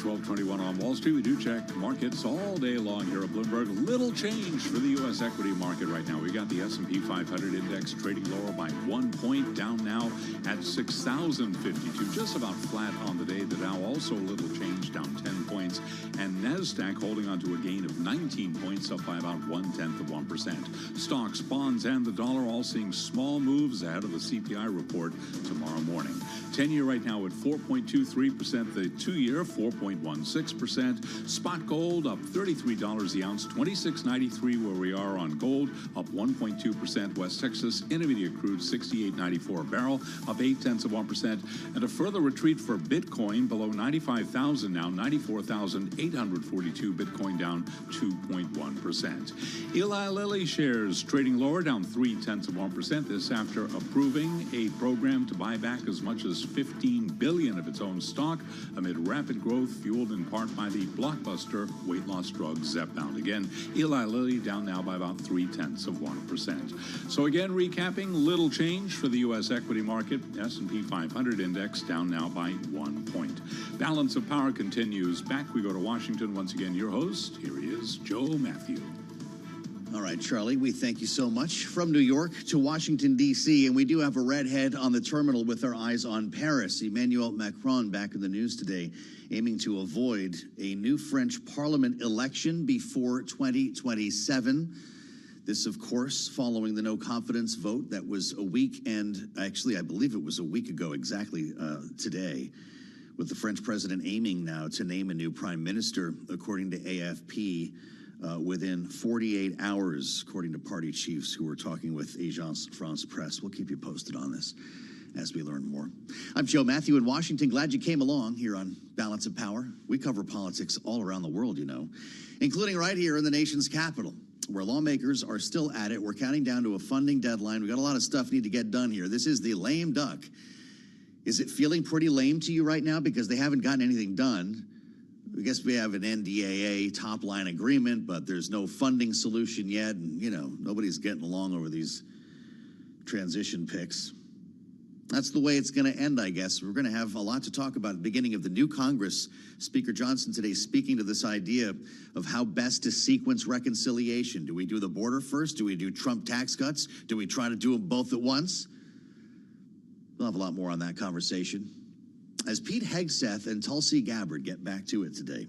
12:21 on Wall Street. We do check markets all day long here at Bloomberg. Little change for the U.S. equity market right now. We got the S&P 500 index trading lower by 1 point, down now at 6,052. Just about flat on the day. The Dow also a little change, down 10 points. And NASDAQ holding on to a gain of 19 points, up by about 0.1%. Stocks, bonds, and the dollar all seeing small moves ahead of the CPI report tomorrow morning. 10-year right now at 4.23%. The 2-year 4.16%. Spot gold up $33 the ounce, $26.93 where we are on gold, up 1.2%. West Texas Intermediate crude $68.94 a barrel, up 0.8%. And a further retreat for Bitcoin below 95,000 now, 94,842. Bitcoin down 2.1%. Eli Lilly shares trading lower, down 0.3%. This after approving a program to buy back as much as $15 billion of its own stock amid rapid growth fueled in part by the blockbuster weight loss drug Zepbound. Again, Eli Lilly down now by about 0.3%. So again, recapping, little change for the U.S. equity market. S&P 500 index down now by 1 point. Balance of power continues. Back we go to Washington. Once again, your host, here he is, Joe Matthew. All right, Charlie, we thank you so much. From New York to Washington, D.C., and we do have a redhead on the terminal with our eyes on Paris. Emmanuel Macron back in the news today, aiming to avoid a new French Parliament election before 2027. This, of course, following the no-confidence vote that was a week, and actually, I believe it was a week ago exactly today, with the French president aiming now to name a new prime minister, according to AFP, within 48 hours, according to party chiefs who were talking with Agence France Presse. We'll keep you posted on this as we learn more. I'm Joe Matthew in Washington. Glad you came along here on Balance of Power. We cover politics all around the world, you know, including right here in the nation's capital, where lawmakers are still at it. We're counting down to a funding deadline. We got a lot of stuff need to get done here. This is the lame duck. Is it feeling pretty lame to you right now because they haven't gotten anything done? I guess we have an NDAA top-line agreement, but there's no funding solution yet, and, you know, nobody's getting along over these transition picks. That's the way it's going to end, I guess. We're going to have a lot to talk about at the beginning of the new Congress. Speaker Johnson today speaking to this idea of how best to sequence reconciliation. Do we do the border first? Do we do Trump tax cuts? Do we try to do them both at once? We'll have a lot more on that conversation. As Pete Hegseth and Tulsi Gabbard get back to it today,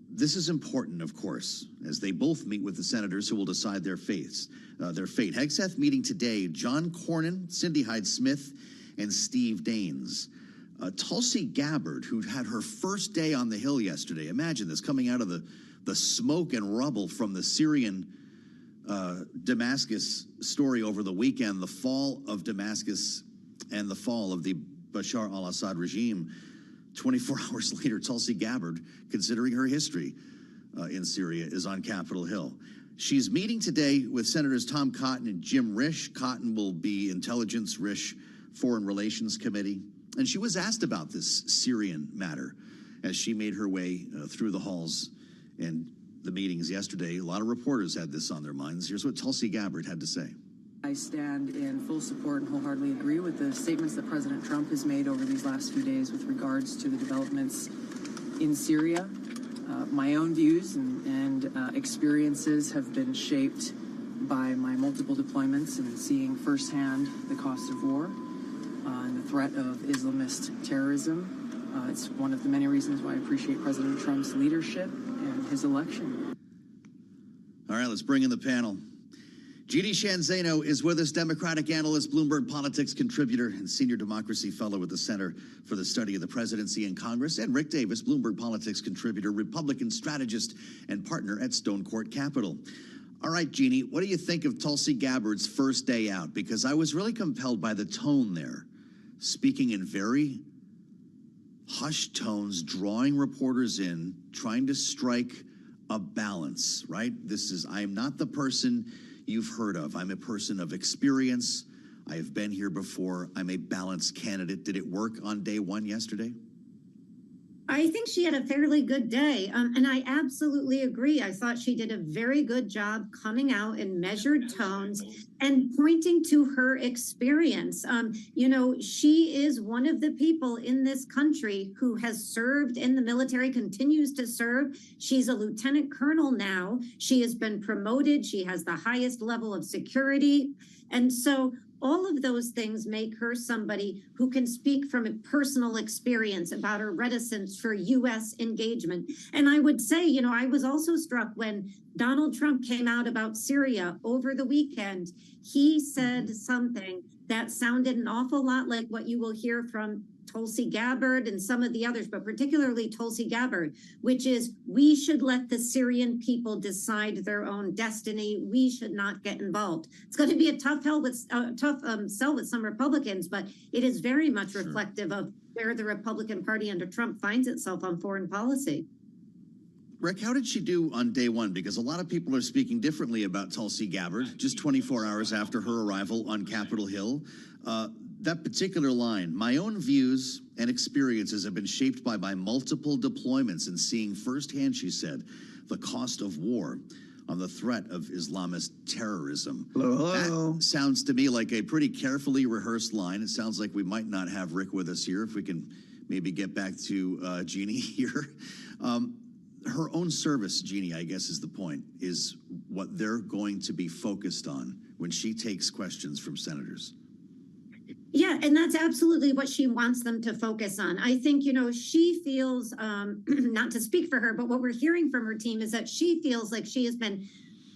this is important, of course, as they both meet with the senators who will decide their fate. Hegseth meeting today, John Cornyn, Cindy Hyde-Smith, and Steve Daines. Tulsi Gabbard, who had her first day on the Hill yesterday, imagine this, coming out of the smoke and rubble from the Syrian Damascus story over the weekend, the fall of Damascus and the fall of the Bashar al-Assad regime. 24 hours later, Tulsi Gabbard, considering her history in Syria, is on Capitol Hill. She's meeting today with Senators Tom Cotton and Jim Risch. Cotton will be Intelligence, Risch Foreign Relations Committee. And she was asked about this Syrian matter as she made her way through the halls and the meetings yesterday. A lot of reporters had this on their minds. Here's what Tulsi Gabbard had to say. I stand in full support and wholeheartedly agree with the statements that President Trump has made over these last few days with regards to the developments in Syria. My own views and experiences have been shaped by my multiple deployments and seeing firsthand the cost of war and the threat of Islamist terrorism. It's one of the many reasons why I appreciate President Trump's leadership and his election. All right, let's bring in the panel. Jeannie Sheehan Zaino is with us, Democratic analyst, Bloomberg politics contributor, and senior democracy fellow with the Center for the Study of the Presidency and Congress, and Rick Davis, Bloomberg politics contributor, Republican strategist, and partner at Stone Court Capital. All right, Jeannie, what do you think of Tulsi Gabbard's first day out? Because I was really compelled by the tone there, speaking in very hushed tones, drawing reporters in, trying to strike a balance, right? I am not the person you've heard of. I'm a person of experience. I have been here before. I'm a balanced candidate. Did it work on day one yesterday? I think she had a fairly good day, and I absolutely agree. I thought she did a very good job coming out in measured tones and pointing to her experience. She is one of the people in this country who has served in the military, continues to serve. She's a lieutenant colonel now. She has been promoted. She has the highest level of security. And so all of those things make her somebody who can speak from a personal experience about her reticence for U.S. engagement. And I would say, I was also struck when Donald Trump came out about Syria over the weekend. He said something that sounded an awful lot like what you will hear from Tulsi Gabbard and some of the others, but particularly Tulsi Gabbard, which is we should let the Syrian people decide their own destiny. We should not get involved. It's going to be a tough sell with some Republicans, but it is very much reflective of where the Republican Party under Trump finds itself on foreign policy. Rick, how did she do on day one? Because a lot of people are speaking differently about Tulsi Gabbard just 24 hours after her arrival on Capitol Hill. That particular line, my own views and experiences have been shaped by my multiple deployments and seeing firsthand, she said, the cost of war on the threat of Islamist terrorism. Hello. That sounds to me like a pretty carefully rehearsed line. It sounds like we might not have Rick with us here. If we can maybe get back to Jeannie here. Her own service, Jeannie, I guess is the point, is what they're going to be focused on when she takes questions from senators. Yeah, and that's absolutely what she wants them to focus on. I think, she feels, not to speak for her, but what we're hearing from her team is that she feels like she has been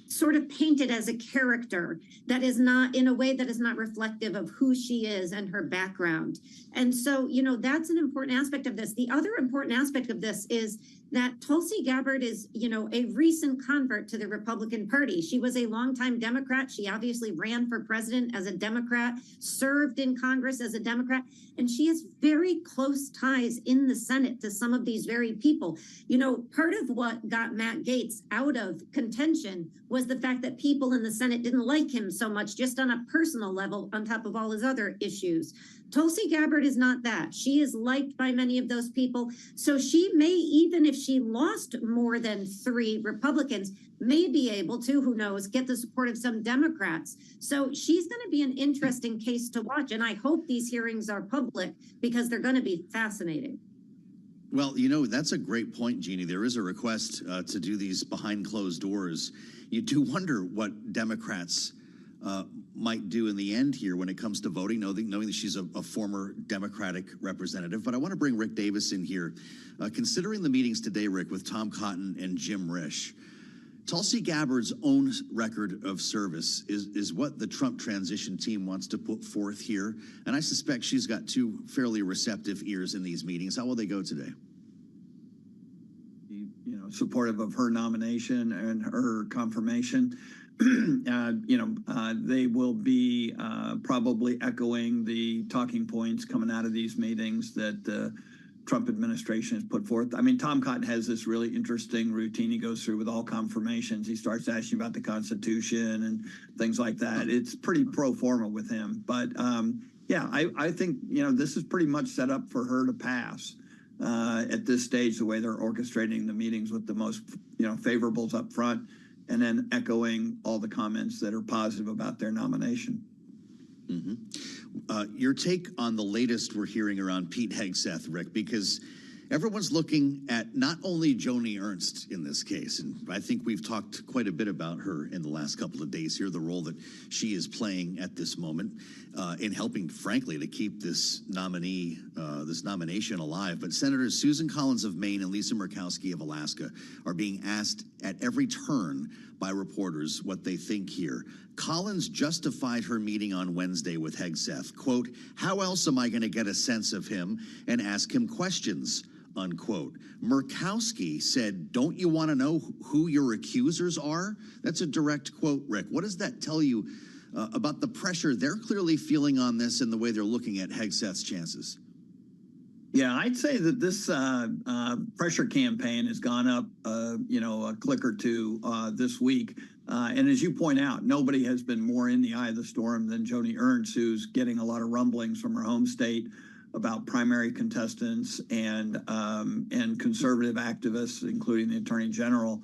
sort of painted as a character that is not, in a way that is not reflective of who she is and her background. And so, that's an important aspect of this. The other important aspect of this is that Tulsi Gabbard is, a recent convert to the Republican Party. She was a longtime Democrat. She obviously ran for president as a Democrat, served in Congress as a Democrat, and she has very close ties in the Senate to some of these very people. Part of what got Matt Gaetz out of contention was the fact that people in the Senate didn't like him so much, just on a personal level, on top of all his other issues. Tulsi Gabbard is not that. She is liked by many of those people. So she may, even if she lost more than 3 Republicans, may be able to, who knows, get the support of some Democrats. So she's going to be an interesting case to watch. And I hope these hearings are public because they're going to be fascinating. Well, that's a great point, Jeannie. There is a request to do these behind closed doors. You do wonder what Democrats might do in the end here when it comes to voting, knowing that she's a former Democratic representative. But I want to bring Rick Davis in here. Considering the meetings today, Rick, with Tom Cotton and Jim Risch, Tulsi Gabbard's own record of service is what the Trump transition team wants to put forth here. And I suspect she's got 2 fairly receptive ears in these meetings. How will they go today? Supportive of her nomination and her confirmation. They will be probably echoing the talking points coming out of these meetings that the Trump administration has put forth. I mean, Tom Cotton has this really interesting routine he goes through with all confirmations. He starts asking about the Constitution and things like that. It's pretty pro forma with him. But I think, this is pretty much set up for her to pass at this stage, the way they're orchestrating the meetings with the most, favorables up front, and then echoing all the comments that are positive about their nomination. Mm-hmm. Your take on the latest we're hearing around Pete Hegseth, Rick, because everyone's looking at not only Joni Ernst in this case, and I think we've talked quite a bit about her in the last couple of days here, the role that she is playing at this moment in helping, frankly, to keep this nomination alive. But Senators Susan Collins of Maine and Lisa Murkowski of Alaska are being asked at every turn by reporters what they think here. Collins justified her meeting on Wednesday with Hegseth. Quote, how else am I going to get a sense of him and ask him questions? Unquote. Murkowski said, don't you want to know who your accusers are? That's a direct quote, Rick. What does that tell you about the pressure they're clearly feeling on this and the way they're looking at Hegseth's chances? Yeah, I'd say that this pressure campaign has gone up, a click or 2 this week. And as you point out, nobody has been more in the eye of the storm than Joni Ernst, who's getting a lot of rumblings from her home state about primary contestants and conservative activists, including the Attorney General,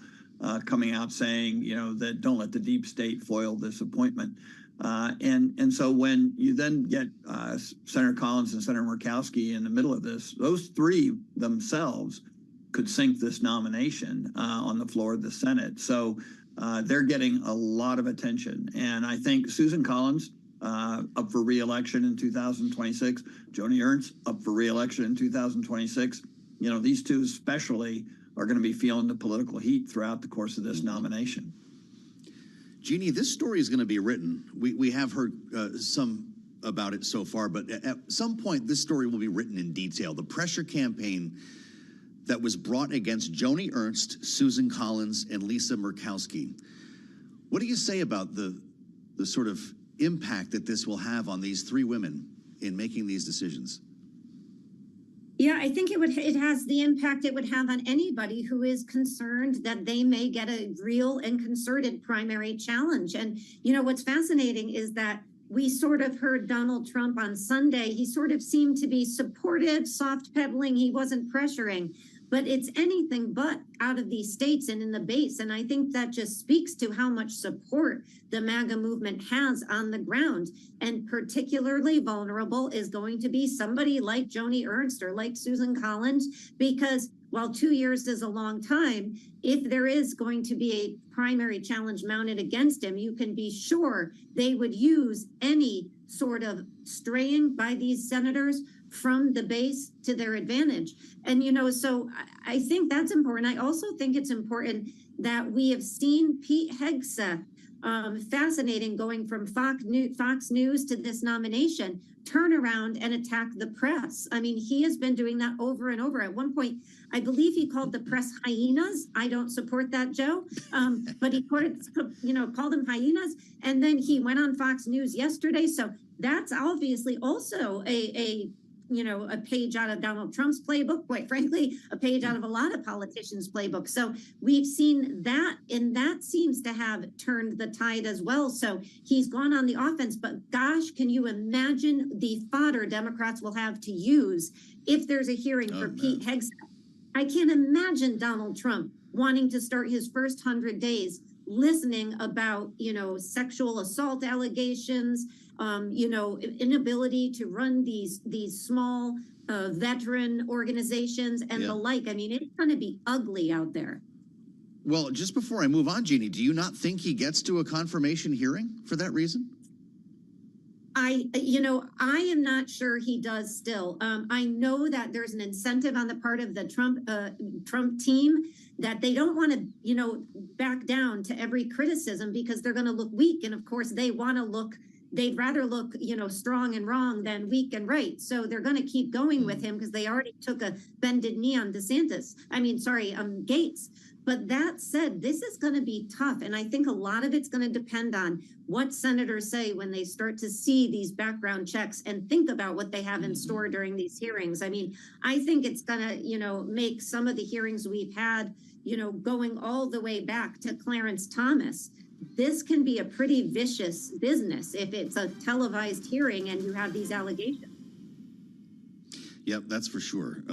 coming out saying, that don't let the deep state foil this appointment. And so when you then get Senator Collins and Senator Murkowski in the middle of this, those three themselves could sink this nomination on the floor of the Senate. So they're getting a lot of attention. And I think Susan Collins, up for re-election in 2026, Joni Ernst up for re-election in 2026. These two especially are going to be feeling the political heat throughout the course of this nomination. Jeannie, this story is going to be written. We have heard some about it so far, but at some point this story will be written in detail. The pressure campaign that was brought against Joni Ernst, Susan Collins, and Lisa Murkowski. What do you say about the sort of impact that this will have on these three women in making these decisions? Yeah, I think it has the impact it would have on anybody who is concerned that they may get a real and concerted primary challenge. And, what's fascinating is that we sort of heard Donald Trump on Sunday. He sort of seemed to be supportive, soft pedaling. He wasn't pressuring. But it's anything but out of these states and in the base. And I think that just speaks to how much support the MAGA movement has on the ground. And particularly vulnerable is going to be somebody like Joni Ernst or like Susan Collins, because while 2 years is a long time, if there is going to be a primary challenge mounted against him, you can be sure they would use any sort of straying by these senators from the base to their advantage. And, so I think that's important. I also think it's important that we have seen Pete Hegseth, fascinating, going from Fox News to this nomination, turn around and attack the press. I mean, he has been doing that over and over. At one point, I believe he called the press hyenas. I don't support that, Joe. But he called them hyenas. And then he went on Fox News yesterday. So that's obviously also a page out of Donald Trump's playbook, quite frankly, a page out of a lot of politicians' playbook. So we've seen that, and that seems to have turned the tide as well. So he's gone on the offense, but gosh, can you imagine the fodder Democrats will have to use if there's a hearing for Pete Hegseth? I can't imagine Donald Trump wanting to start his first 100 days listening about, sexual assault allegations, inability to run these small veteran organizations and the like. I mean, it's going to be ugly out there. Well, just before I move on, Jeannie, do you not think he gets to a confirmation hearing for that reason? I am not sure he does still. I know that there's an incentive on the part of the Trump team that they don't want to, back down to every criticism because they're going to look weak. And of course, they'd rather look, strong and wrong than weak and right. So they're going to keep going with him because they already took a bended knee on Gates. But that said, this is going to be tough. And I think a lot of it's going to depend on what senators say when they start to see these background checks and think about what they have in store during these hearings. I mean, I think it's going to, make some of the hearings we've had, going all the way back to Clarence Thomas. This can be a pretty vicious business if it's a televised hearing and you have these allegations. Yep, that's for sure.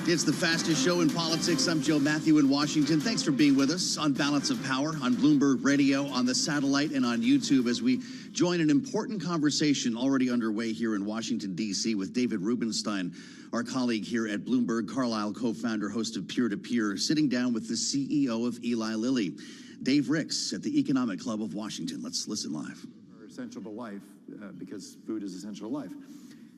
It's the fastest show in politics. I'm Joe Matthew in Washington. Thanks for being with us on Balance of Power, on Bloomberg Radio, on the satellite, and on YouTube as we join an important conversation already underway here in Washington, D.C. with David Rubenstein, our colleague here at Bloomberg, Carlyle co-founder, host of Peer to Peer, sitting down with the CEO of Eli Lilly, Dave Ricks at the Economic Club of Washington. Let's listen live. Are essential to life because food is essential to life.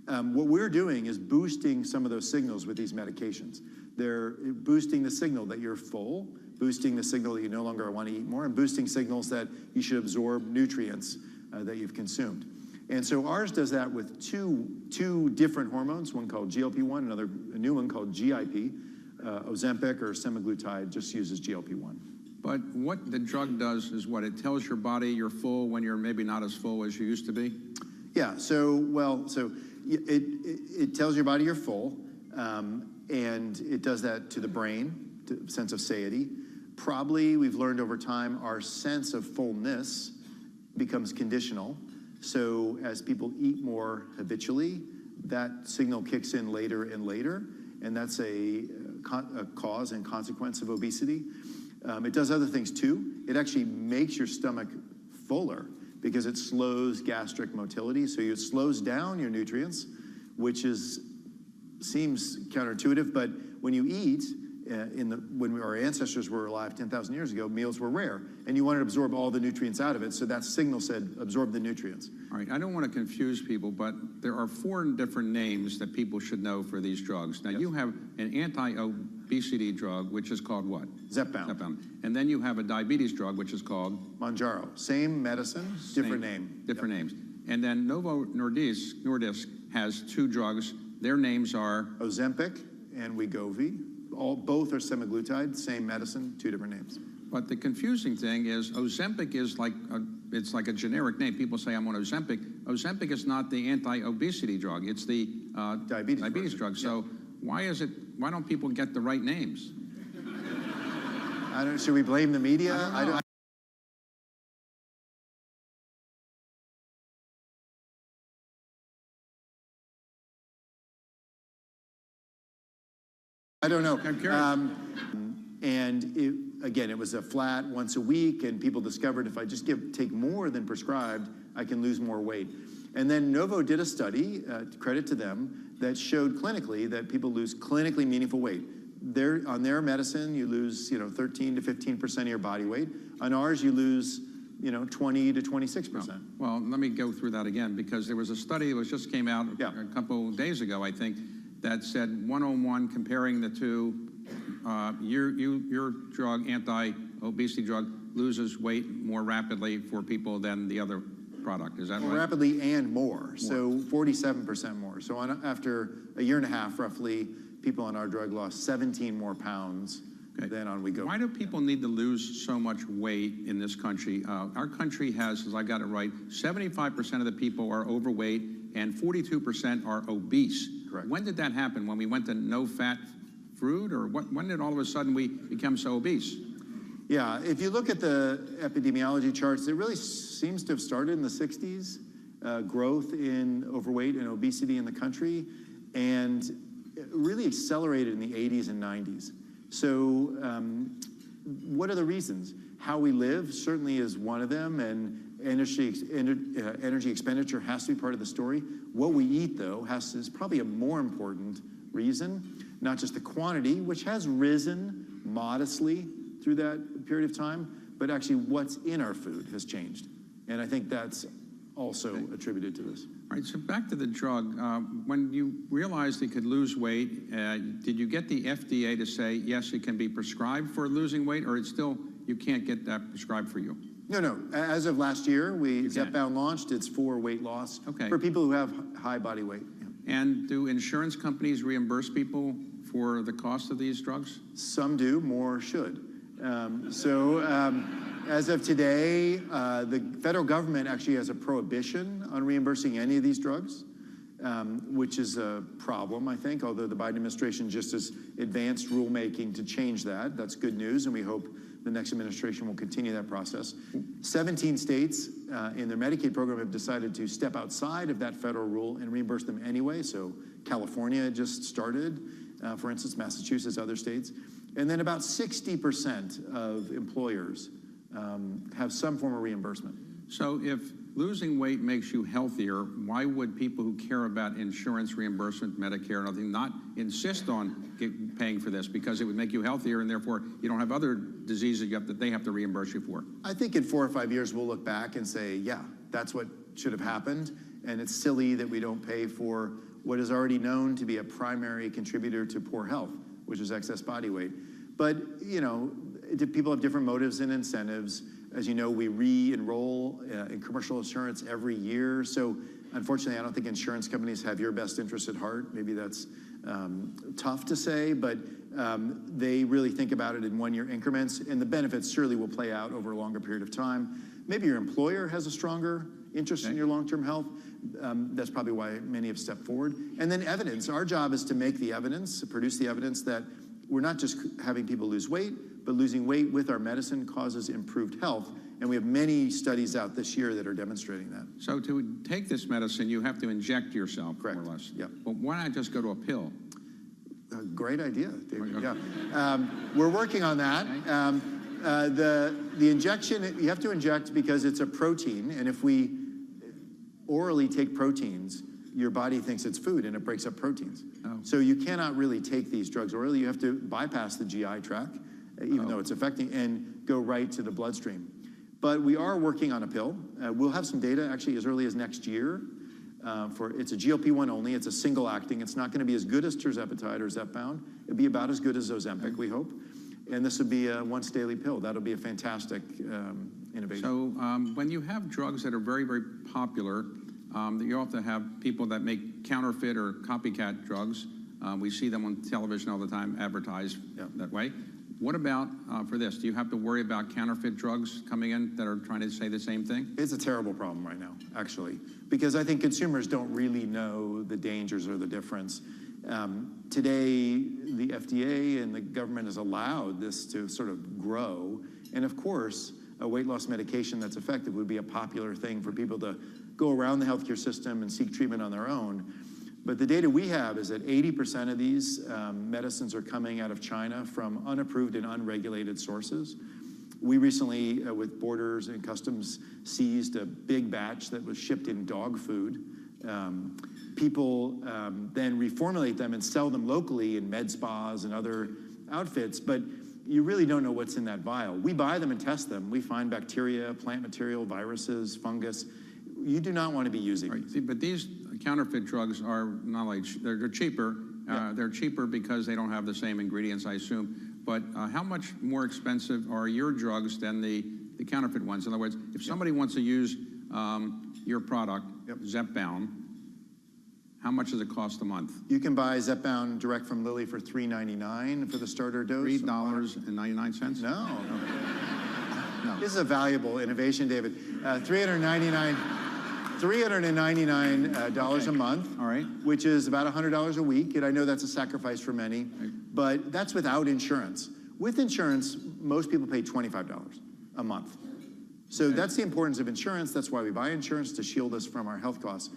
What we're doing is boosting some of those signals with these medications. They're boosting the signal that you're full, boosting the signal that you no longer want to eat more, and boosting signals that you should absorb nutrients that you've consumed. And so ours does that with two different hormones, one called GLP-1, a new one called GIP. Ozempic or semaglutide just uses GLP-1. But what the drug does is what? It tells your body you're full when you're maybe not as full as you used to be? Yeah, it tells your body you're full, and it does that to the brain, to sense of satiety. Probably, we've learned over time, our sense of fullness becomes conditional. So as people eat more habitually, that signal kicks in later and later, and that's a cause and consequence of obesity. It does other things too. It actually makes your stomach fuller, because it slows gastric motility, so it slows down your nutrients, which seems counterintuitive, but when you eat, when our ancestors were alive 10,000 years ago, meals were rare, and you wanted to absorb all the nutrients out of it, so that signal said, absorb the nutrients. All right, I don't want to confuse people, but there are 4 different names that people should know for these drugs. Now, you have an anti-obesity drug, which is called what? Zepbound. And then you have a diabetes drug, which is called? Mounjaro. Same medicine, different name. Different names. And then Novo Nordisk has 2 drugs. Their names are? Ozempic and Wegovy. Both are semaglutide, same medicine, 2 different names. But the confusing thing is Ozempic is like a generic name. People say I'm on Ozempic. Ozempic is not the anti-obesity drug. It's the diabetes drug. So why don't people get the right names? Should we blame the media? I don't know. I'm curious. Again, it was a flat once a week, and people discovered if I just take more than prescribed, I can lose more weight. And then Novo did a study, credit to them, that showed clinically that people lose clinically meaningful weight. On their medicine, you lose 13 to 15% of your body weight. On ours, you lose 20 to 26%. Well, let me go through that again, because there was a study that just came out a couple of days ago, I think, that said 101 comparing the two. Your drug, anti-obesity drug, loses weight more rapidly for people than the other product. Is that right? More rapidly and more. So 47% more. So after a year and a half, roughly, people on our drug lost 17 more pounds than on Wegovy. Why do people need to lose so much weight in this country? Our country has, as I got it right, 75% of the people are overweight and 42% are obese. Correct. When did that happen? When we went to no-fat food, or when did all of a sudden we become so obese? Yeah, if you look at the epidemiology charts, it really seems to have started in the 60s, growth in overweight and obesity in the country, and really accelerated in the 80s and 90s. So what are the reasons? How we live certainly is one of them, and energy expenditure has to be part of the story. What we eat, though, is probably a more important reason. Not just the quantity, which has risen modestly through that period of time, but actually what's in our food has changed. And I think that's also attributed to this. All right, so back to the drug. When you realized it could lose weight, did you get the FDA to say, yes, it can be prescribed for losing weight, or it's still, you can't get that prescribed for you? No. As of last year, Zepbound launched. It's for weight loss for people who have high body weight. And do insurance companies reimburse people for the cost of these drugs? Some do, more should. As of today, the federal government actually has a prohibition on reimbursing any of these drugs, which is a problem, I think, although the Biden administration just has advanced rulemaking to change that. That's good news, and we hope the next administration will continue that process. 17 states in their Medicaid program have decided to step outside of that federal rule and reimburse them anyway. So California just started. for instance, Massachusetts, other states. And then about 60% of employers have some form of reimbursement. So if losing weight makes you healthier, why would people who care about insurance reimbursement, Medicare and everything, not insist on paying for this? Because it would make you healthier, and therefore you don't have other diseases that they have to reimburse you for. I think in 4 or 5 years, we'll look back and say, yeah, that's what should have happened. And it's silly that we don't pay for what is already known to be a primary contributor to poor health, which is excess body weight. But, you know, people have different motives and incentives. As you know, we re-enroll in commercial insurance every year. So unfortunately, I don't think insurance companies have your best interest at heart. Maybe that's tough to say, but they really think about it in 1-year increments, and the benefits surely will play out over a longer period of time. Maybe your employer has a stronger interest in your long-term health. That's probably why many have stepped forward. And then evidence. Our job is to make the evidence, to produce the evidence that we're not just having people lose weight, but losing weight with our medicine causes improved health. And we have many studies out this year that are demonstrating that. So to take this medicine, you have to inject yourself, Correct. more or less. Yep. Well, why not just go to a pill? Great idea, David. Okay. Yeah. We're working on that. The injection, you have to inject because it's a protein, and if we orally take proteins, your body thinks it's food and it breaks up proteins. Oh. So you cannot really take these drugs orally. You have to bypass the GI tract, even though it's affecting, and go right to the bloodstream. But we are working on a pill. We'll have some data actually as early as next year. It's a GLP-1 only. It's a single acting. It's not going to be as good as tirzepatide or Zepbound. It'll be about as good as Ozempic, we hope. And this will be a once daily pill. That'll be a fantastic innovation. So when you have drugs that are very, very popular, you often have people that make counterfeit or copycat drugs. We see them on television all the time advertised that way. What about for this? Do you have to worry about counterfeit drugs coming in that are trying to say the same thing? It's a terrible problem right now, actually, because I think consumers don't really know the dangers or the difference. Today, the FDA and the government has allowed this to sort of grow. And of course, a weight loss medication that's effective would be a popular thing for people to go around the healthcare system and seek treatment on their own. But the data we have is that 80% of these medicines are coming out of China from unapproved and unregulated sources. We recently, with Borders and Customs, seized a big batch that was shipped in dog food. People then reformulate them and sell them locally in med spas and other outfits, but you really don't know what's in that vial. We buy them and test them. We find bacteria, plant material, viruses, fungus. You do not want to be using. Right. See, but these counterfeit drugs are not like they're cheaper. They're cheaper because they don't have the same ingredients, I assume. But how much more expensive are your drugs than the counterfeit ones? In other words, if somebody wants to use your product, Zepbound, how much does it cost a month? You can buy Zepbound direct from Lilly for $3.99 for the starter dose. $3.99? No. This is a valuable innovation, David. $399 a month, all right, which is about $100 a week. And I know that's a sacrifice for many, but that's without insurance. With insurance, most people pay $25 a month. So that's the importance of insurance. That's why we buy insurance, to shield us from our health costs.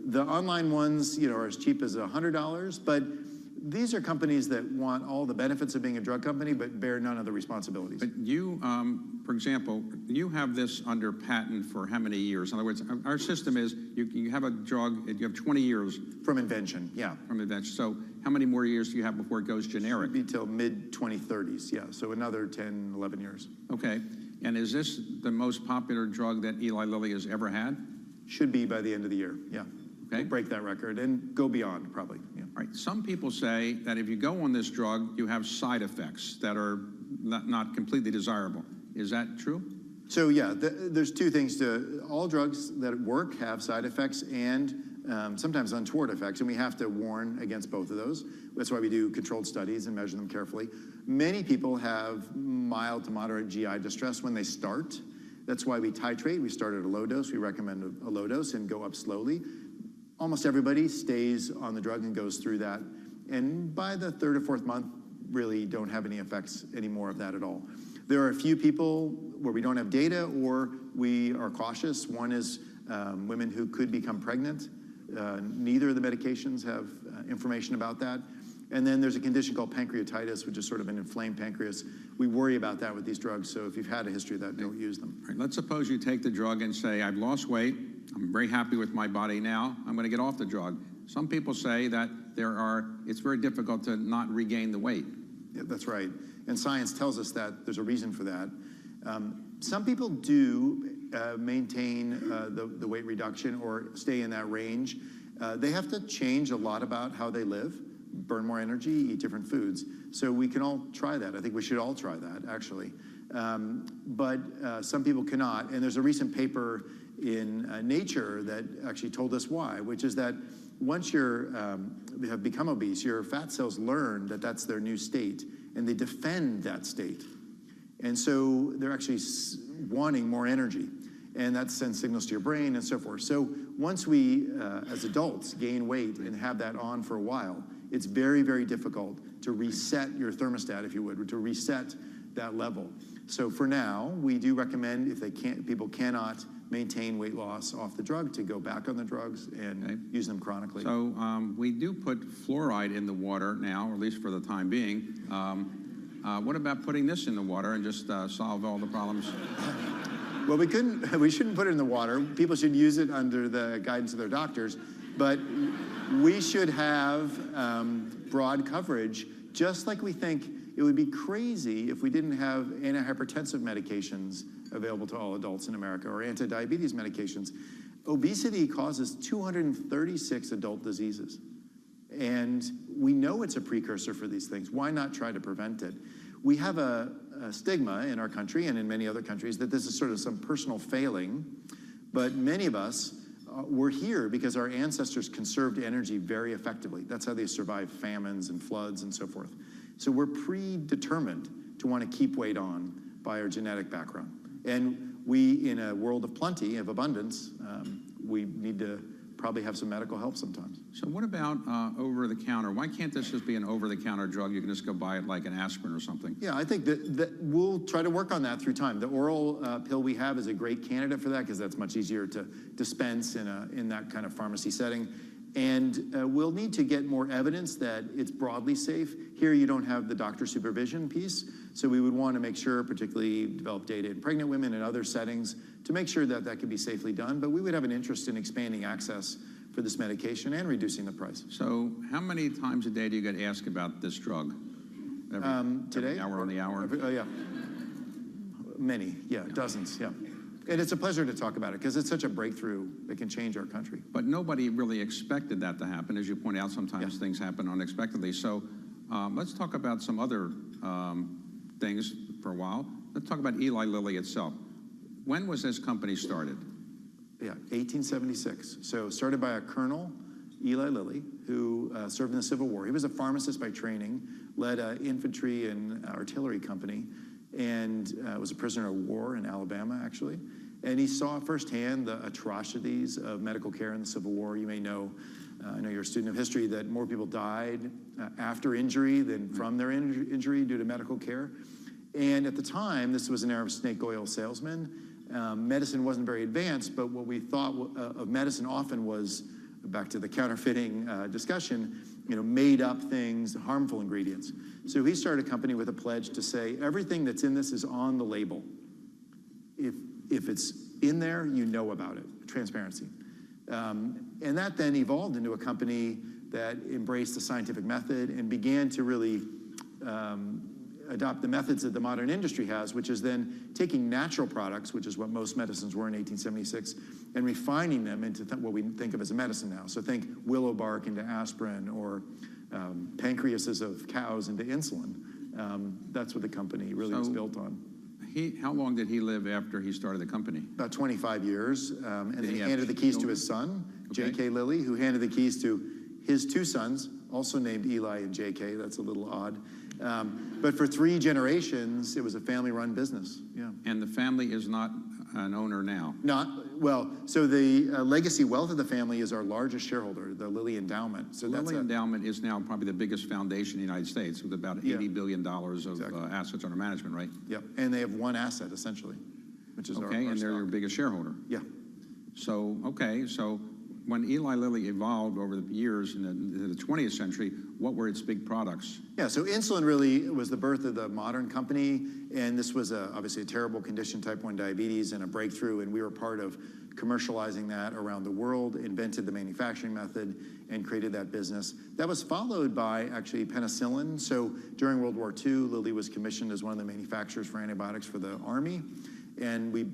The online ones, are as cheap as $100, but these are companies that want all the benefits of being a drug company, but bear none of the responsibilities. But you, for example, you have this under patent for how many years? In other words, our system is you have a drug, you have 20 years. From invention, yeah. From invention. So how many more years do you have before it goes generic? Should be till mid-2030s, yeah. So another 10, 11 years. Okay. And is this the most popular drug that Eli Lilly has ever had? Should be by the end of the year, yeah. Okay. We'll break that record and go beyond, probably. Yeah. All right. Some people say that if you go on this drug, you have side effects that are not completely desirable. Is that true? So yeah, there's two things to all drugs that work have side effects and sometimes untoward effects, and we have to warn against both of those. That's why we do controlled studies and measure them carefully. Many people have mild to moderate GI distress when they start. That's why we titrate. We start at a low dose. We recommend a low dose and go up slowly. Almost everybody stays on the drug and goes through that. And by the 3rd or 4th month, really don't have any effects anymore of that at all. There are a few people where we don't have data or we are cautious. One is women who could become pregnant. Neither of the medications have information about that. And then there's a condition called pancreatitis, which is sort of an inflamed pancreas. We worry about that with these drugs, so if you've had a history of that, don't use them. Right, let's suppose you take the drug and say, I've lost weight, I'm very happy with my body now, I'm going to get off the drug. Some people say that it's very difficult to not regain the weight. Yeah, that's right. And science tells us that there's a reason for that. Some people do maintain the weight reduction or stay in that range. They have to change a lot about how they live, burn more energy, eat different foods. So we can all try that. I think we should all try that, actually. But some people cannot. And there's a recent paper in Nature that actually told us why, which is that once you have become obese, your fat cells learn that that's their new state, and they defend that state. And so they're actually wanting more energy, and that sends signals to your brain and so forth. So once we, as adults, gain weight and have that on for a while, it's very, very difficult to reset your thermostat, if you would, to reset that level. So for now, we do recommend, if people cannot maintain weight loss off the drug, to go back on the drugs and use them chronically. So we do put fluoride in the water now, or at least for the time being. What about putting this in the water and just solve all the problems? Well, we shouldn't put it in the water. People should use it under the guidance of their doctors, but we should have broad coverage, just like we think it would be crazy if we didn't have antihypertensive medications available to all adults in America, or anti-diabetes medications. Obesity causes 236 adult diseases. And we know it's a precursor for these things. Why not try to prevent it? We have a stigma in our country and in many other countries that this is sort of some personal failing, but many of us were here because our ancestors conserved energy very effectively. That's how they survived famines and floods and so forth. So we're predetermined to want to keep weight on by our genetic background. And we, in a world of plenty, of abundance, we need to probably have some medical help sometimes. So what about over-the-counter? Why can't this just be an over-the-counter drug? You can just go buy it like an aspirin or something. Yeah, I think that we'll try to work on that through time. The oral pill we have is a great candidate for that because that's much easier to dispense in that kind of pharmacy setting. And we'll need to get more evidence that it's broadly safe. Here you don't have the doctor supervision piece, so we would want to make sure, particularly develop data in pregnant women and other settings, to make sure that that can be safely done. But we would have an interest in expanding access for this medication and reducing the price. So how many times a day do you get asked about this drug? Today? Every hour on the hour? Yeah. Many, yeah, dozens, yeah. And it's a pleasure to talk about it because it's such a breakthrough that can change our country. But nobody really expected that to happen. As you point out, sometimes things happen unexpectedly. So let's talk about some other things for a while. Let's talk about Eli Lilly itself. When was this company started? Yeah, 1876. So started by a colonel, Eli Lilly, who served in the Civil War. He was a pharmacist by training, led an infantry and artillery company, and was a prisoner of war in Alabama, actually. And he saw firsthand the atrocities of medical care in the Civil War. You may know, I know you're a student of history, that more people died after injury than from their injury due to medical care. And at the time, this was an era of snake oil salesmen. Medicine wasn't very advanced, but what we thought of medicine often was, back to the counterfeiting discussion, made up things, harmful ingredients. So he started a company with a pledge to say, everything that's in this is on the label. If it's in there, you know about it, transparency. And that then evolved into a company that embraced the scientific method and began to really adopt the methods that the modern industry has, which is then taking natural products, which is what most medicines were in 1876, and refining them into what we think of as a medicine now. So think willow bark into aspirin, or pancreases of cows into insulin. That's what the company really was built on. How long did he live after he started the company? About 25 years, and then he handed the keys to his son, J.K. Lilly, who handed the keys to his two sons, also named Eli and J.K. That's a little odd. But for 3 generations, it was a family-run business. Yeah. And the family is not an owner now? So the legacy wealth of the family is our largest shareholder, the Lilly Endowment. So Lilly Endowment is now probably the biggest foundation in the United States with about $80 billion of assets under management, right? Yep, and they have one asset, essentially, which is our and they're stock. your biggest shareholder. Yeah. So, so when Eli Lilly evolved over the years in the 20th century, what were its big products? Yeah, so insulin really was the birth of the modern company, and this was obviously a terrible condition, type 1 diabetes, and a breakthrough, and we were part of commercializing that around the world, invented the manufacturing method, and created that business. That was followed by actually penicillin. So during World War II, Lilly was commissioned as one of the manufacturers for antibiotics for the Army, and we,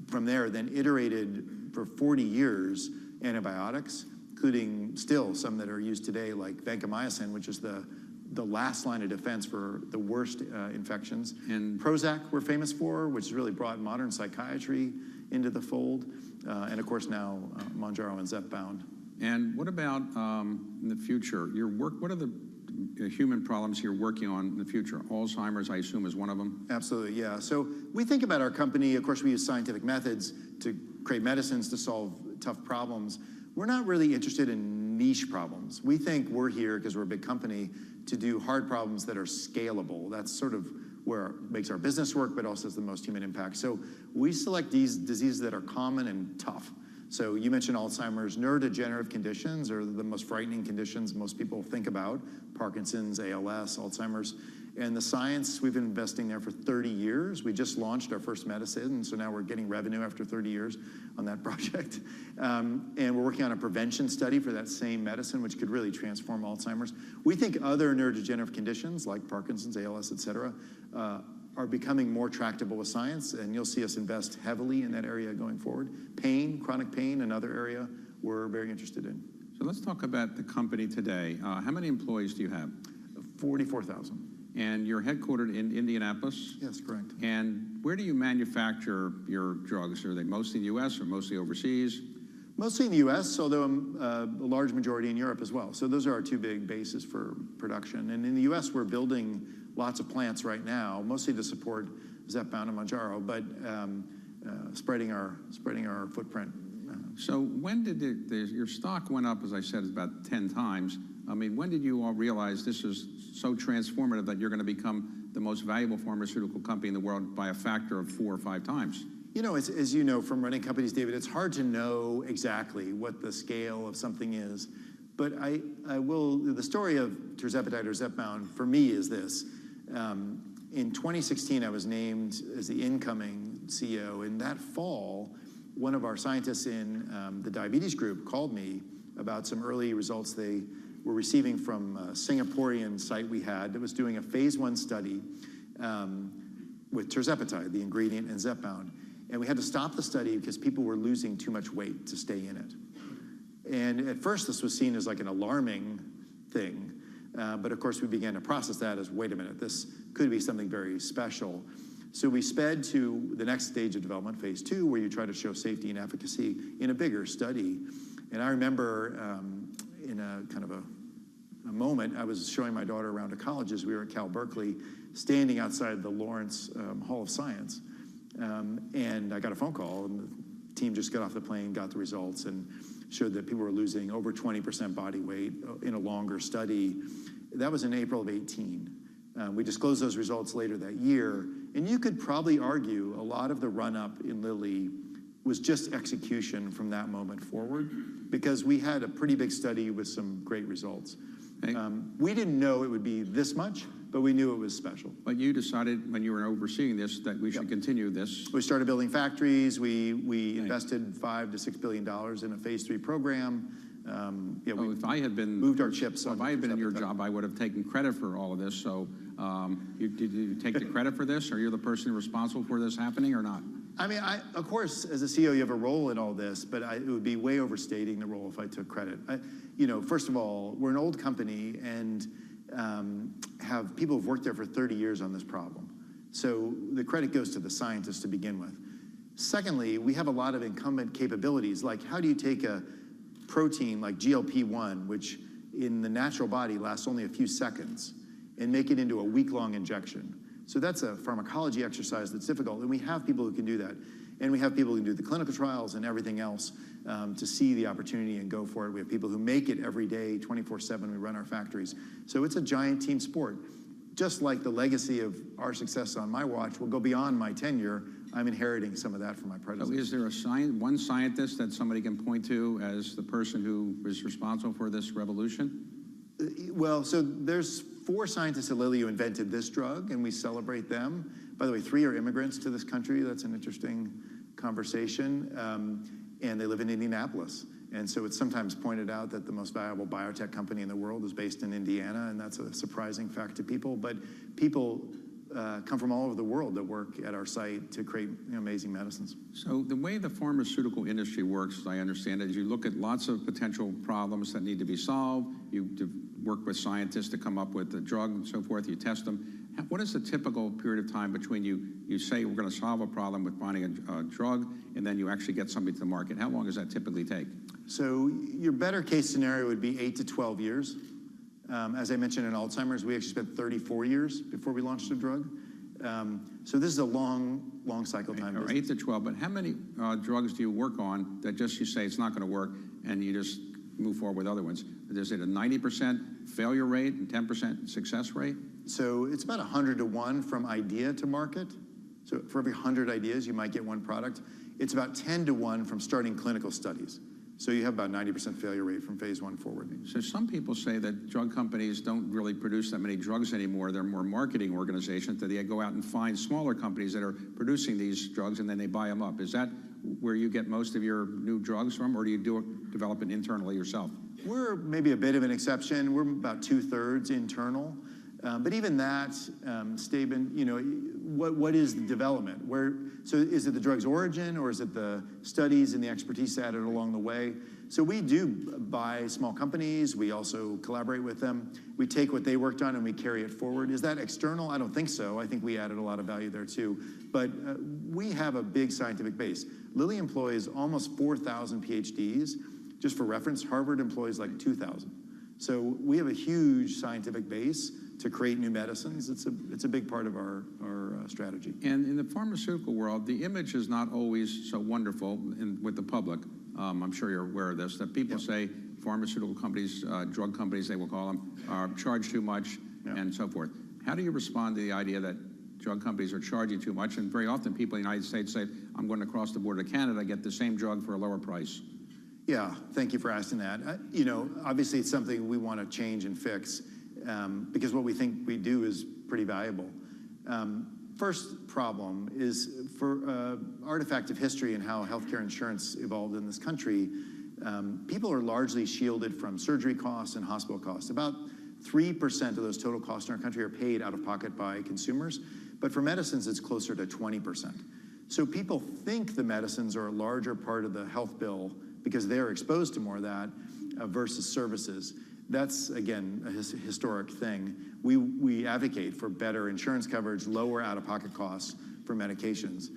from there, then iterated for 40 years antibiotics, including still some that are used today, like vancomycin, which is the last line of defense for the worst infections. And Prozac we're famous for, which has really brought modern psychiatry into the fold. And of course now Mounjaro and Zepbound. And what about in the future? Your work, what are the human problems you're working on in the future? Alzheimer's, I assume, is one of them? Absolutely, yeah. So we think about our company, of course we use scientific methods to create medicines to solve tough problems. We're not really interested in niche problems. We think we're here, because we're a big company, to do hard problems that are scalable. That's sort of where it makes our business work, but also has the most human impact. So we select these diseases that are common and tough. So you mentioned Alzheimer's. Neurodegenerative conditions are the most frightening conditions most people think about: Parkinson's, ALS, Alzheimer's. And the science, we've been investing there for 30 years. We just launched our first medicine, so now we're getting revenue after 30 years on that project. And we're working on a prevention study for that same medicine, which could really transform Alzheimer's. We think other neurodegenerative conditions like Parkinson's, ALS, et cetera, are becoming more tractable with science, and you'll see us invest heavily in that area going forward. Pain, chronic pain, another area we're very interested in. So let's talk about the company today. How many employees do you have? 44,000. And you're headquartered in Indianapolis? Yes, correct. And where do you manufacture your drugs? Are they mostly in the U.S. or mostly overseas? Mostly in the U.S., although a large majority in Europe as well. So those are our two big bases for production. And in the U.S., we're building lots of plants right now, mostly to support Zepbound and Mounjaro, but spreading our footprint. So when did your stock went up, as I said, about 10 times? I mean, when did you all realize this is so transformative that you're going to become the most valuable pharmaceutical company in the world by a factor of 4 or 5 times? You know, as you know from running companies, David, it's hard to know exactly what the scale of something is. But I will, the story of tirzepatide or Zepbound for me is this. In 2016, I was named as the incoming CEO. And that fall, one of our scientists in the diabetes group called me about some early results they were receiving from a Singaporean site we had that was doing a phase 1 study with tirzepatide, the ingredient, and Zepbound. And we had to stop the study because people were losing too much weight to stay in it. And at first, this was seen as like an alarming thing. But of course, we began to process that as, wait a minute, this could be something very special. So we sped to the next stage of development, phase 2, where you try to show safety and efficacy in a bigger study. And I remember in a kind of a moment, I was showing my daughter around to colleges. We were at Cal Berkeley, standing outside the Lawrence Hall of Science. And I got a phone call, and the team just got off the plane, got the results, and showed that people were losing over 20% body weight in a longer study. That was in April of 18. We disclosed those results later that year. And you could probably argue a lot of the run-up in Lilly was just execution from that moment forward, because we had a pretty big study with some great results. We didn't know it would be this much, but we knew it was special. But you decided when you were overseeing this that we should continue this. We started building factories. We invested $5 to $6 billion in a phase 3 program. If I had been moved our chips. If I had been in your job, I would have taken credit for all of this. So did you take the credit for this? Are you the person responsible for this happening or not? I mean, of course, as a CEO, you have a role in all this, but it would be way overstating the role if I took credit. First of all, we're an old company and have people who've worked there for 30 years on this problem. So the credit goes to the scientists to begin with. Secondly, we have a lot of incumbent capabilities, like how do you take a protein like GLP-1, which in the natural body lasts only a few seconds, and make it into a week-long injection. So that's a pharmacology exercise that's difficult, and we have people who can do that. And we have people who can do the clinical trials and everything else to see the opportunity and go for it. We have people who make it every day, 24/7, we run our factories. So it's a giant team sport. Just like the legacy of our success on my watch will go beyond my tenure, I'm inheriting some of that from my So predecessor. is there one scientist that somebody can point to as the person who is responsible for this revolution? Well, so there's 4 scientists at Lilly who invented this drug, and we celebrate them. By the way, 3 are immigrants to this country. That's an interesting conversation. And they live in Indianapolis. And so it's sometimes pointed out that the most valuable biotech company in the world is based in Indiana, and that's a surprising fact to people. But people come from all over the world that work at our site to create amazing medicines. So the way the pharmaceutical industry works, as I understand it, is you look at lots of potential problems that need to be solved. You work with scientists to come up with a drug and so forth. You test them. What is the typical period of time between you say we're going to solve a problem with finding a drug, and then you actually get something to the market? How long does that typically take? So your better case scenario would be 8 to 12 years. As I mentioned in Alzheimer's, we actually spent 34 years before we launched a drug. So this is a long cycle time. Or 8 to 12, but how many drugs do you work on that just you say it's not going to work and you just move forward with other ones? Is it a 90% failure rate and 10% success rate? So it's about 100 to 1 from idea to market. So for every 100 ideas, you might get one product. It's about 10 to 1 from starting clinical studies. So you have about 90% failure rate from phase 1 forward. So some people say that drug companies don't really produce that many drugs anymore. They're more marketing organizations, that they go out and find smaller companies that are producing these drugs and then they buy them up. Is that where you get most of your new drugs from, or do you develop it internally yourself? We're maybe a bit of an exception. We're about 2/3 internal. But even that statement, what is the development? So is it the drug's origin, or is it the studies and the expertise added along the way? So we do buy small companies. We also collaborate with them. We take what they worked on and we carry it forward. Is that external? I don't think so. I think we added a lot of value there too. But we have a big scientific base. Lilly employs almost 4,000 PhDs. Just for reference, Harvard employs like 2,000. So we have a huge scientific base to create new medicines. It's a big part of our strategy. And in the pharmaceutical world, the image is not always so wonderful with the public. I'm sure you're aware of this, that people say pharmaceutical companies, drug companies, they will call them, charge too much and so forth. How do you respond to the idea that drug companies are charging too much? And very often people in the United States say, I'm going to cross the border to Canada, get the same drug for a lower price. Yeah, thank you for asking that. Obviously it's something we want to change and fix because what we think we do is pretty valuable. First problem is for artifact of history and how healthcare insurance evolved in this country. People are largely shielded from surgery costs and hospital costs. About 3% of those total costs in our country are paid out of pocket by consumers, but for medicines it's closer to 20%. So people think the medicines are a larger part of the health bill because they're exposed to more of that versus services. That's, again, a historic thing. We advocate for better insurance coverage, lower out-of-pocket costs for medications.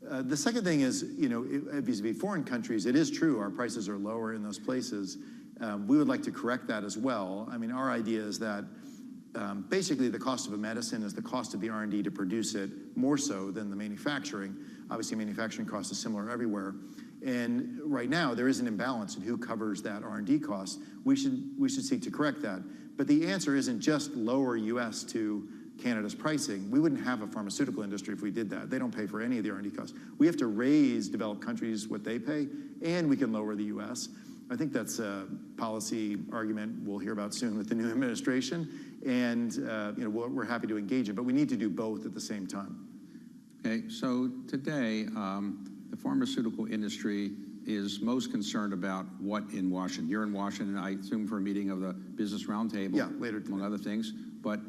The second thing is, vis-a-vis foreign countries, it is true our prices are lower in those places. We would like to correct that as well. I mean, our idea is that basically the cost of a medicine is the cost of the R&D to produce it, more so than the manufacturing. Obviously, manufacturing cost is similar everywhere. And right now, there is an imbalance in who covers that R&D cost. We should seek to correct that. But the answer isn't just lower U.S. to Canada's pricing. We wouldn't have a pharmaceutical industry if we did that. They don't pay for any of the R&D costs. We have to raise developed countries what they pay, and we can lower the U.S. I think that's a policy argument we'll hear about soon with the new administration. And we're happy to engage it, but we need to do both at the same time. Okay, so today, the pharmaceutical industry is most concerned about what in Washington? You're in Washington, I assume, for a meeting of the Business Roundtable, later today, among other things. But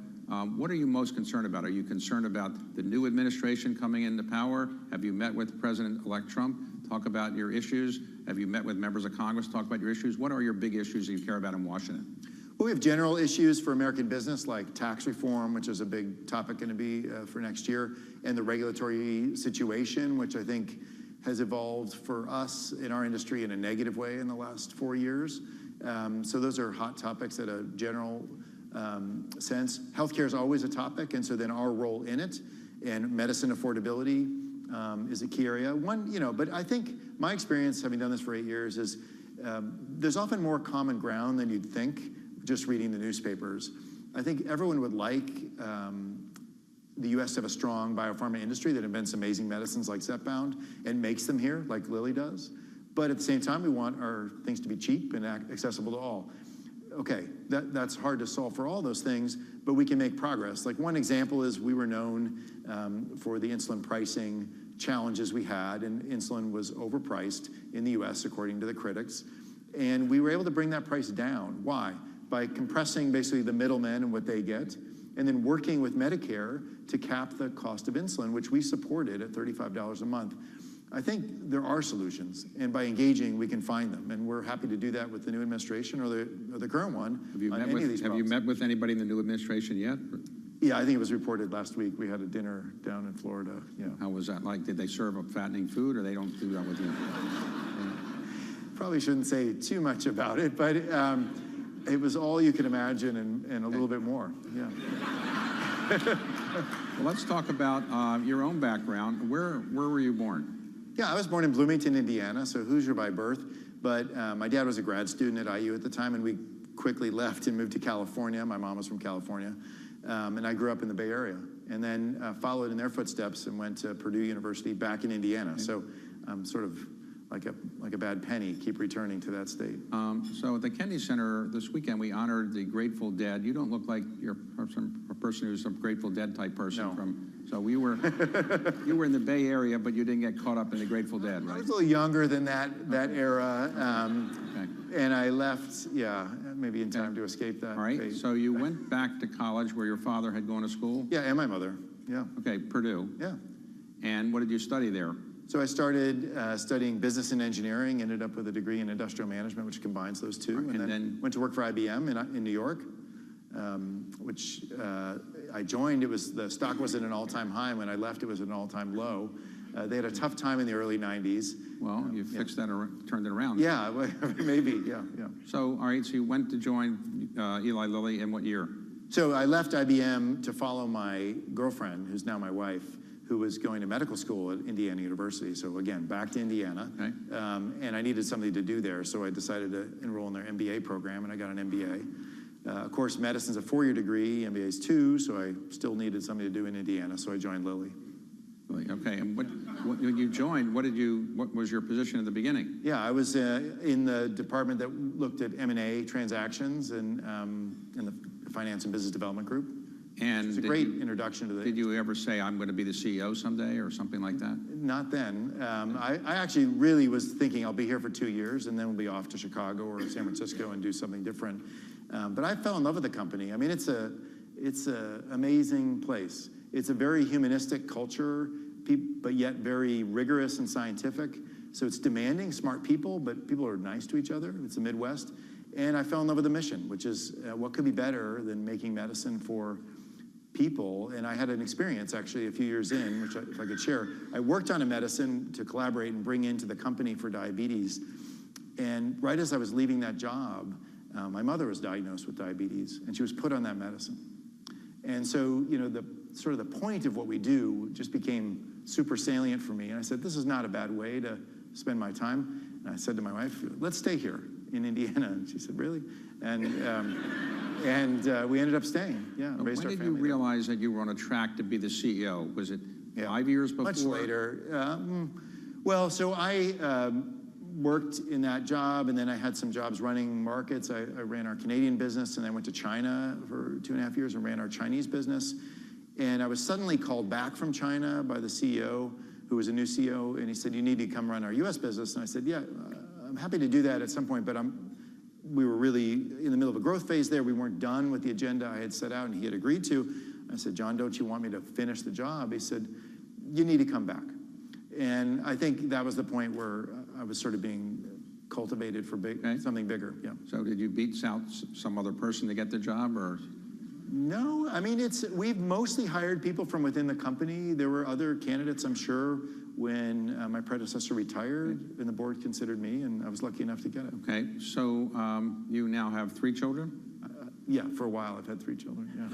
what are you most concerned about? Are you concerned about the new administration coming into power? Have you met with President-elect Trump? Talk about your issues. Have you met with members of Congress? Talk about your issues. What are your big issues that you care about in Washington? Well, we have general issues for American business like tax reform, which is a big topic going to be for next year, and the regulatory situation, which I think has evolved for us in our industry in a negative way in the last 4 years. So those are hot topics at a general sense. Healthcare is always a topic, and so then our role in it, and medicine affordability is a key area. But I think my experience, having done this for 8 years, is there's often more common ground than you'd think just reading the newspapers. I think everyone would like the U.S. to have a strong biopharma industry that invents amazing medicines like Zepbound and makes them here like Lilly does. But at the same time, we want our things to be cheap and accessible to all. Okay, that's hard to solve for all those things, but we can make progress. Like one example is we were known for the insulin pricing challenges we had, and insulin was overpriced in the US according to the critics. And we were able to bring that price down. Why? By compressing basically the middlemen and what they get, and then working with Medicare to cap the cost of insulin, which we supported at $35 a month. I think there are solutions, and by engaging, we can find them. And we're happy to do that with the new administration or the current one. Have you met with anybody in the new administration yet? Yeah, I think it was reported last week. We had a dinner down in Florida. Yeah. How was that like? Did they serve up fattening food, or they don't do that with you? Probably shouldn't say too much about it, but it was all you could imagine and a little bit more. Yeah. Well, let's talk about your own background. Where were you born? Yeah, I was born in Bloomington, Indiana, so Hoosier by birth. But my dad was a grad student at IU at the time, and we quickly left and moved to California. My mom was from California. And I grew up in the Bay Area, and then followed in their footsteps and went to Purdue University back in Indiana. So I'm sort of like a bad penny, keep returning to that state. So at the Kennedy Center this weekend, we honored the Grateful Dead. You don't look like you're a person who's a Grateful Dead type person. No. So you were in the Bay Area, but you didn't get caught up in the Grateful Dead, right? I was a little younger than that era, Okay. and I left, maybe in time to escape that. All right. fate. So you went back to college where your father had gone to school? Yeah, and my mother. Yeah. Okay, Purdue. Yeah. And what did you study there? So I started studying business and engineering, ended up with a degree in industrial management, which combines those two, and then went to work for IBM in New York, which I joined. The stock was at an all-time high. When I left, it was at an all-time low. They had a tough time in the early 90s. Well, you fixed that, turned it around. Yeah, maybe, yeah. So, all right, so you went to join Eli Lilly in what year? So I left IBM to follow my girlfriend, who's now my wife, who was going to medical school at Indiana University. So again, back to Indiana. Okay. And I needed something to do there, so I decided to enroll in their MBA program, and I got an MBA. Of course, medicine's a 4-year degree, MBA's 2, so I still needed something to do in Indiana, so I joined Lilly. Okay, and when you joined, what was your position at the beginning? Yeah, I was in the department that looked at M&A transactions and in the finance and business development group. And it's a great introduction to the... Did you ever say, I'm going to be the CEO someday or something like that? Not then. I actually really was thinking I'll be here for 2 years and then we'll be off to Chicago or San Francisco and do something different. But I fell in love with the company. I mean, it's an amazing place. It's a very humanistic culture, but yet very rigorous and scientific. So it's demanding, smart people, but people are nice to each other. It's the Midwest. And I fell in love with the mission, which is what could be better than making medicine for people. And I had an experience actually a few years in, which if I could share. I worked on a medicine to collaborate and bring into the company for diabetes. And right as I was leaving that job, my mother was diagnosed with diabetes, and she was put on that medicine. And so, the sort of the point of what we do just became super salient for me. And I said, this is not a bad way to spend my time. And I said to my wife, let's stay here in Indiana. And she said, really? And we ended up staying. Yeah, raised our family. When did you realize that you were on a track to be the CEO? Was it 5 years before? Much later. Well, so I worked in that job, and then I had some jobs running markets. I ran our Canadian business, and I went to China for 2.5 years and ran our Chinese business. And I was suddenly called back from China by the CEO, who was a new CEO, and he said, you need to come run our US business. And I said, yeah, I'm happy to do that at some point, but we were really in the middle of a growth phase there. We weren't done with the agenda I had set out and he had agreed to. I said, John, don't you want me to finish the job? He said, you need to come back. And I think that was the point where I was sort of being cultivated for something bigger. Yeah. So did you beat out some other person to get the job, or? No, I mean, we've mostly hired people from within the company. There were other candidates, I'm sure, when my predecessor retired, and the board considered me, and I was lucky enough to get it. Okay, so you now have 3 children? Yeah, for a while I've had 3 children, yeah.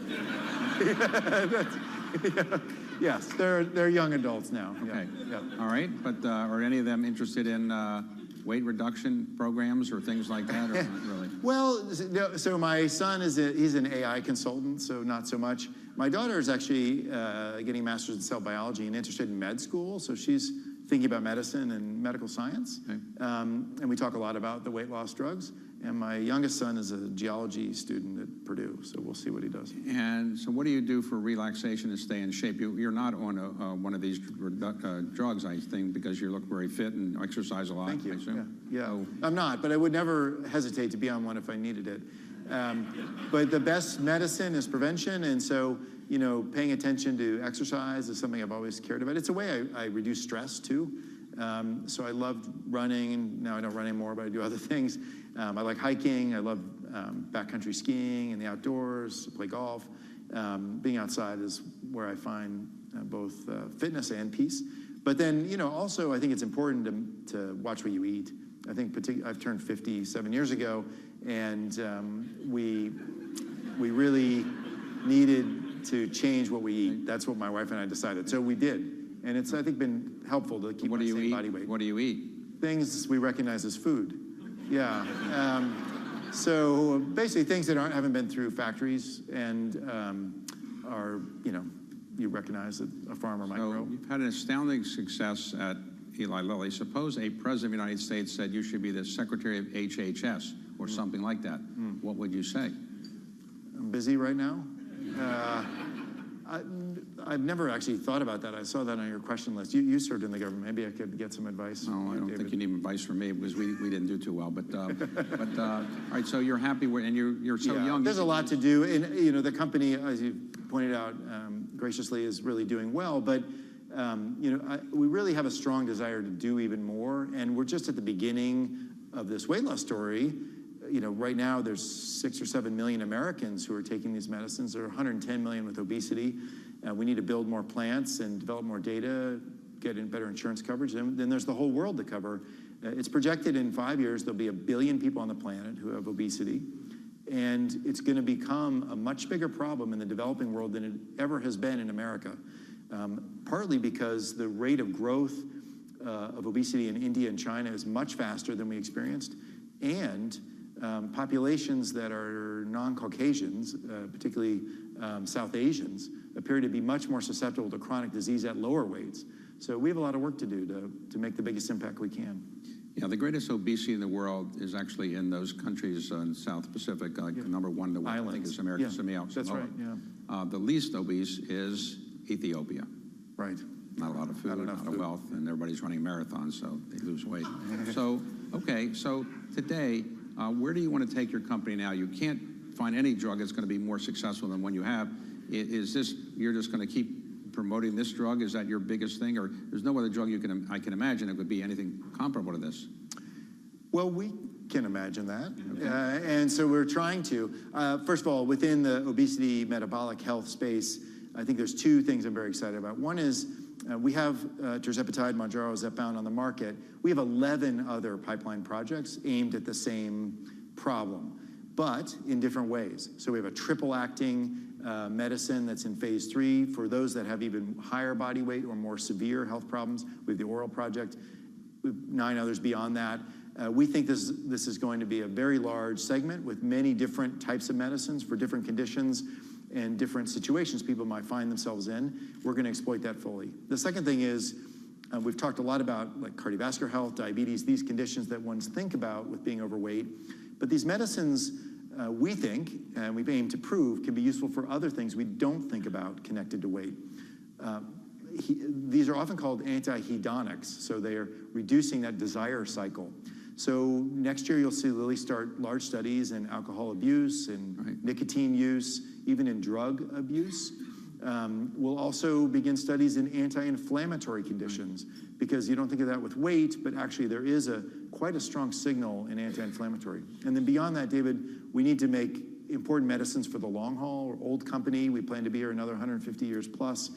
Yes, they're young adults now. Okay, yeah. All right, but are any of them interested in weight reduction programs or things like that, or not really? Well, so my son he's an AI consultant, so not so much. My daughter is actually getting a master's in cell biology and interested in med school, so she's thinking about medicine and medical science. Okay. And we talk a lot about the weight loss drugs. And my youngest son is a geology student at Purdue, so we'll see what he does. And so what do you do for relaxation and stay in shape? You're not on one of these drugs, I think, because you look very fit and exercise a lot. Thank you. I assume. Yeah. So, I'm not, but I would never hesitate to be on one if I needed it. But the best medicine is prevention, and so, you know, paying attention to exercise is something I've always cared about. It's a way I reduce stress, too. So I loved running, and now I don't run anymore, but I do other things. I like hiking. I love backcountry skiing and the outdoors, play golf. Being outside is where I find both fitness and peace. But then, you know, also I think it's important to watch what you eat. I think I've turned 50 7 years ago, and we really needed to change what we eat. That's what my wife and I decided. So we did. And it's, I think, been helpful to keep my same body weight. What do you eat? Things we recognize as food. Yeah. So basically things that haven't been through factories and are, you know, you recognize that a farmer might grow. You've had an astounding success at Eli Lilly. Suppose a president of the United States said you should be the secretary of HHS or something like that. What would you say? I'm busy right now. I've never actually thought about that. I saw that on your question list. You served in the government. Maybe I could get some advice. No, I don't think you need advice from me because we didn't do too well. But all right, so you're happy with, and you're so young. There's a lot to do. And, you know, the company, as you pointed out graciously, is really doing well. But, you know, we really have a strong desire to do even more. And we're just at the beginning of this weight loss story. You know, right now there's 6 or 7 million Americans who are taking these medicines. There are 110 million with obesity. We need to build more plants and develop more data, get in better insurance coverage. Then there's the whole world to cover. It's projected in 5 years there'll be 1 billion people on the planet who have obesity. And it's going to become a much bigger problem in the developing world than it ever has been in America. Partly because the rate of growth of obesity in India and China is much faster than we experienced. And populations that are non-Caucasians, particularly South Asians, appear to be much more susceptible to chronic disease at lower weights. So we have a lot of work to do to make the biggest impact we can. Yeah, the greatest obesity in the world is actually in those countries in South Pacific. Like number one, the I think is American Samoa. That's right. Yeah. The least obese is Ethiopia. Right. Not a lot of food, not a wealth, and everybody's running marathons, so they lose weight. So today, where do you want to take your company now? You can't find any drug that's going to be more successful than one you have. Is this, you're just going to keep promoting this drug? Is that your biggest thing? Or there's no other drug I can imagine it would be anything comparable to this? Well, we can imagine that. Okay. And so we're trying to. First of all, within the obesity metabolic health space, I think there's 2 things I'm very excited about. One is we have tirzepatide, Mounjaro, Zepbound on the market. We have 11 other pipeline projects aimed at the same problem, but in different ways. So we have a triple-acting medicine that's in phase 3 for those that have even higher body weight or more severe health problems. We have the oral project, 9 others beyond that. We think this is going to be a very large segment with many different types of medicines for different conditions and different situations people might find themselves in. We're going to exploit that fully. The second thing is, we've talked a lot about like cardiovascular health, diabetes, these conditions that ones think about with being overweight. But these medicines, we think, and we've aimed to prove, can be useful for other things we don't think about connected to weight. These are often called anti-hedonics, so they are reducing that desire cycle. So next year you'll see Lilly start large studies in alcohol abuse and nicotine use, even in drug abuse. We'll also begin studies in anti-inflammatory conditions because you don't think of that with weight, but actually there is quite a strong signal in anti-inflammatory. And then beyond that, David, we need to make important medicines for the long haul. We're an old company. We plan to be here another 150 years plus.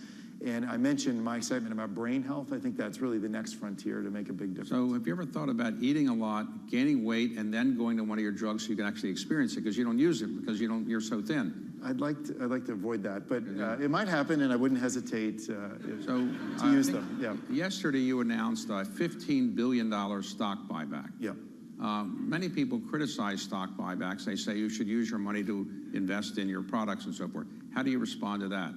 And I mentioned my excitement about brain health. I think that's really the next frontier to make a big difference. So have you ever thought about eating a lot, gaining weight, and then going to one of your drugs so you can actually experience it because you don't use it because you're so thin? I'd like to avoid that, but it might happen, and I wouldn't hesitate to use them. Yeah. Yesterday, you announced a $15 billion stock buyback. Yeah. Many people criticize stock buybacks. They say you should use your money to invest in your products and so forth. How do you respond to that?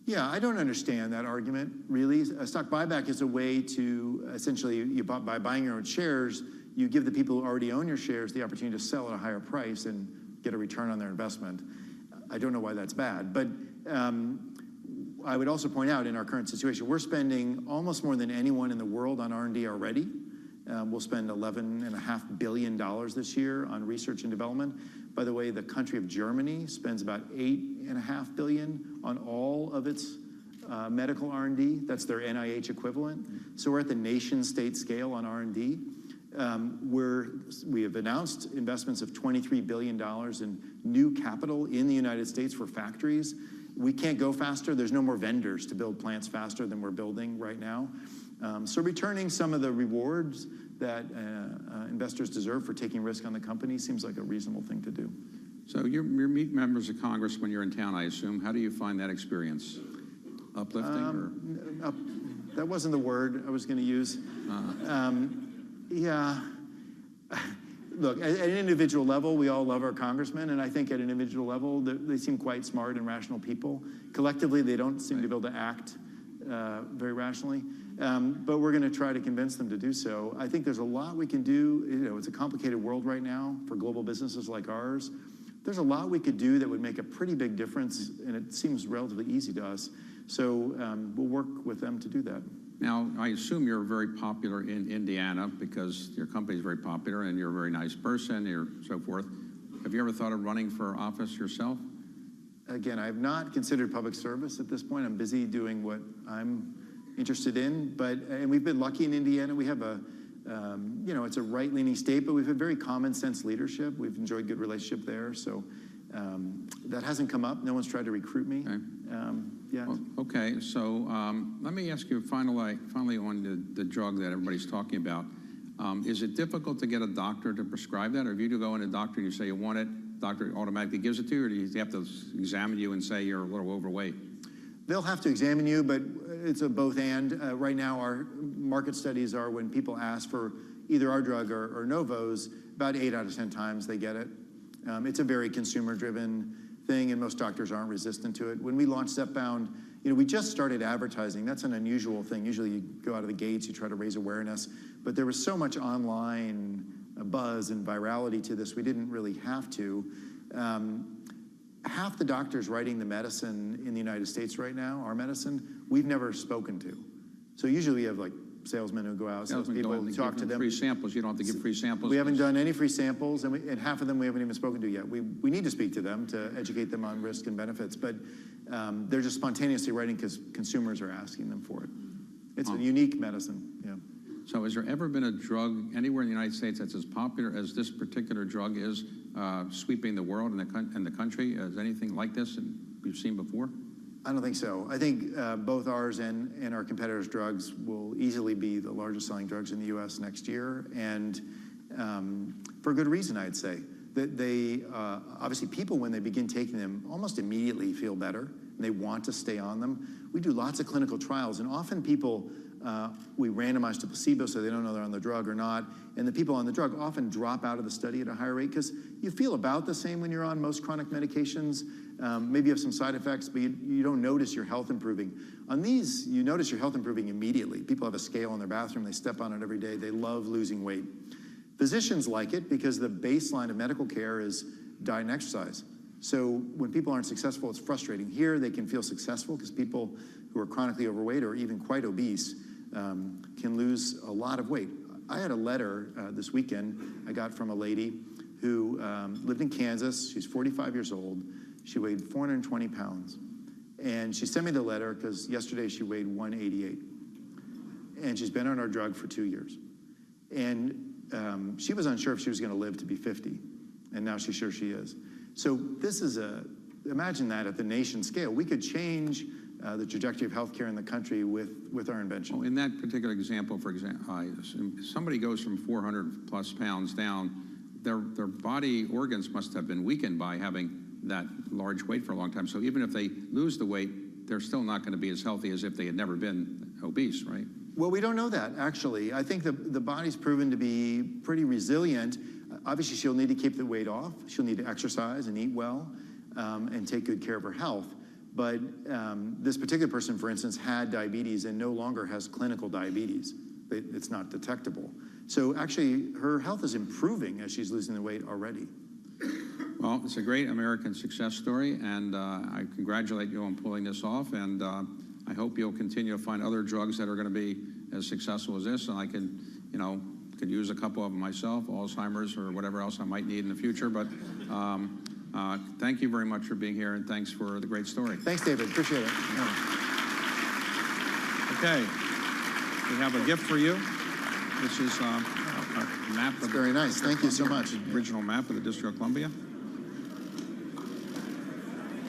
Yeah, I don't understand that argument, really. A stock buyback is a way to essentially, by buying your own shares, you give the people who already own your shares the opportunity to sell at a higher price and get a return on their investment. I don't know why that's bad, but I would also point out in our current situation, we're spending almost more than anyone in the world on R&D already. We'll spend $11.5 billion this year on research and development. By the way, the country of Germany spends about $8.5 billion on all of its medical R&D. That's their NIH equivalent. So we're at the nation-state scale on R&D. We have announced investments of $23 billion in new capital in the United States for factories. We can't go faster. There's no more vendors to build plants faster than we're building right now. So returning some of the rewards that investors deserve for taking risk on the company seems like a reasonable thing to do. So you meet members of Congress when you're in town, I assume. How do you find that experience? Uplifting? That wasn't the word I was going to use. Yeah. Look, at an individual level, we all love our congressmen, and I think at an individual level, they seem quite smart and rational people. Collectively, they don't seem to be able to act very rationally, but we're going to try to convince them to do so. I think there's a lot we can do. You know, it's a complicated world right now for global businesses like ours. There's a lot we could do that would make a pretty big difference, and it seems relatively easy to us. So we'll work with them to do that. Now, I assume you're very popular in Indiana because your company is very popular and you're a very nice person, you're so forth. Have you ever thought of running for office yourself? Again, I have not considered public service at this point. I'm busy doing what I'm interested in, and we've been lucky in Indiana. We have it's a right-leaning state, but we've had very common sense leadership. We've enjoyed good relationship there, so that hasn't come up. No one's tried to recruit me. Okay. Yeah. Well, okay, so let me ask you finally on the drug that everybody's talking about. Is it difficult to get a doctor to prescribe that, or if you do go in a doctor and you say you want it, doctor automatically gives it to you, or do you have to examine you and say you're a little overweight? They'll have to examine you, but it's a both and. Right now, our market studies are when people ask for either our drug or Novo's, about 8 out of 10 times they get it. It's a very consumer-driven thing, and most doctors aren't resistant to it. When we launched Zepbound, we just started advertising. That's an unusual thing. Usually you go out of the gates, you try to raise awareness, but there was so much online buzz and virality to this, we didn't really have to. Half the doctors writing the medicine in the United States right now, our medicine, we've never spoken to. So usually we have like salesmen who go out, salespeople who talk to them. Free samples. You don't have to give free samples. We haven't done any free samples, and half of them we haven't even spoken to yet. We need to speak to them to educate them on risk and benefits, but they're just spontaneously writing because consumers are asking them for it. It's a unique medicine, yeah. So has there ever been a drug anywhere in the United States that's as popular as this particular drug is, sweeping the world and the country? Is anything like this that we've seen before? I don't think so. I think both ours and our competitors' drugs will easily be the largest selling drugs in the U.S. next year, and for good reason, I'd say. That they, obviously people, when they begin taking them, almost immediately feel better, and they want to stay on them. We do lots of clinical trials, and often people, we randomize to placebo so they don't know they're on the drug or not, and the people on the drug often drop out of the study at a higher rate because you feel about the same when you're on most chronic medications. Maybe you have some side effects, but you don't notice your health improving. On these, you notice your health improving immediately. People have a scale in their bathroom, they step on it every day, they love losing weight. Physicians like it because the baseline of medical care is diet and exercise. So when people aren't successful, it's frustrating. Here, they can feel successful because people who are chronically overweight or even quite obese can lose a lot of weight. I had a letter this weekend I got from a lady who lived in Kansas. She's 45 years old. She weighed 420 pounds. And she sent me the letter because yesterday she weighed 188. And she's been on our drug for 2 years. And she was unsure if she was going to live to be 50. And now she's sure she is. So this is imagine that at the nation scale. We could change the trajectory of healthcare in the country with our invention. Well, in that particular example, for example, somebody goes from 400 plus pounds down, their body organs must have been weakened by having that large weight for a long time. So even if they lose the weight, they're still not going to be as healthy as if they had never been obese, right? Well, we don't know that, actually. I think the body's proven to be pretty resilient. Obviously, she'll need to keep the weight off. She'll need to exercise and eat well and take good care of her health. But this particular person, for instance, had diabetes and no longer has clinical diabetes. It's not detectable. So actually, her health is improving as she's losing the weight already. Well, it's a great American success story, and I congratulate you on pulling this off, and I hope you'll continue to find other drugs that are going to be as successful as this, and I can, could use a couple of them myself, Alzheimer's or whatever else I might need in the future, but thank you very much for being here, and thanks for the great story. Thanks, David. Appreciate it. Okay, we have a gift for you. This is a map. That's very nice. Thank you so much. Original map of the District of Columbia.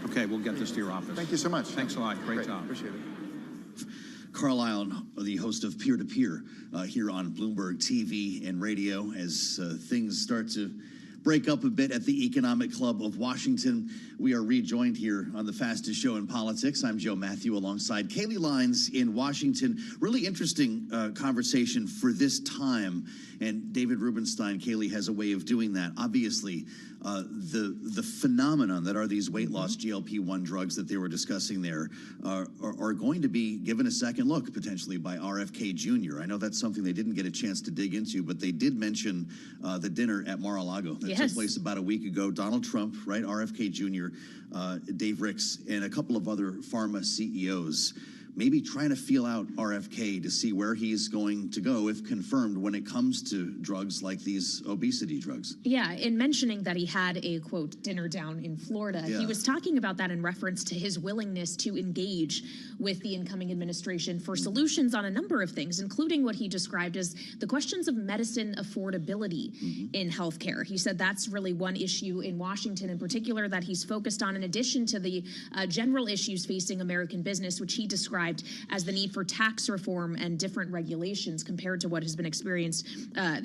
Okay, we'll get this to your office. Thank you so much. Thanks a lot. Great job. Appreciate it. Carlisle, the host of Peer to Peer here on Bloomberg TV and radio, as things start to break up a bit at the Economic Club of Washington. We are rejoined here on the fastest show in politics. I'm Joe Matthew alongside Kaylee Lines in Washington. Really interesting conversation for this time. And David Rubenstein, Kaylee, has a way of doing that. Obviously, the phenomenon that are these weight loss GLP-1 drugs that they were discussing there are going to be given a second look potentially by RFK Jr. I know that's something they didn't get a chance to dig into, but they did mention the dinner at Mar-a-Lago that took place about a week ago. Donald Trump, right, RFK Jr., Dave Ricks, and a couple of other pharma CEOs maybe trying to feel out RFK to see where he's going to go, if confirmed, when it comes to drugs like these obesity drugs. Yeah, in mentioning that he had a, quote, dinner down in Florida, he was talking about that in reference to his willingness to engage with the incoming administration for solutions on a number of things, including what he described as the questions of medicine affordability in healthcare. He said that's really one issue in Washington in particular that he's focused on, in addition to the general issues facing American business, which he described as the need for tax reform and different regulations compared to what has been experienced,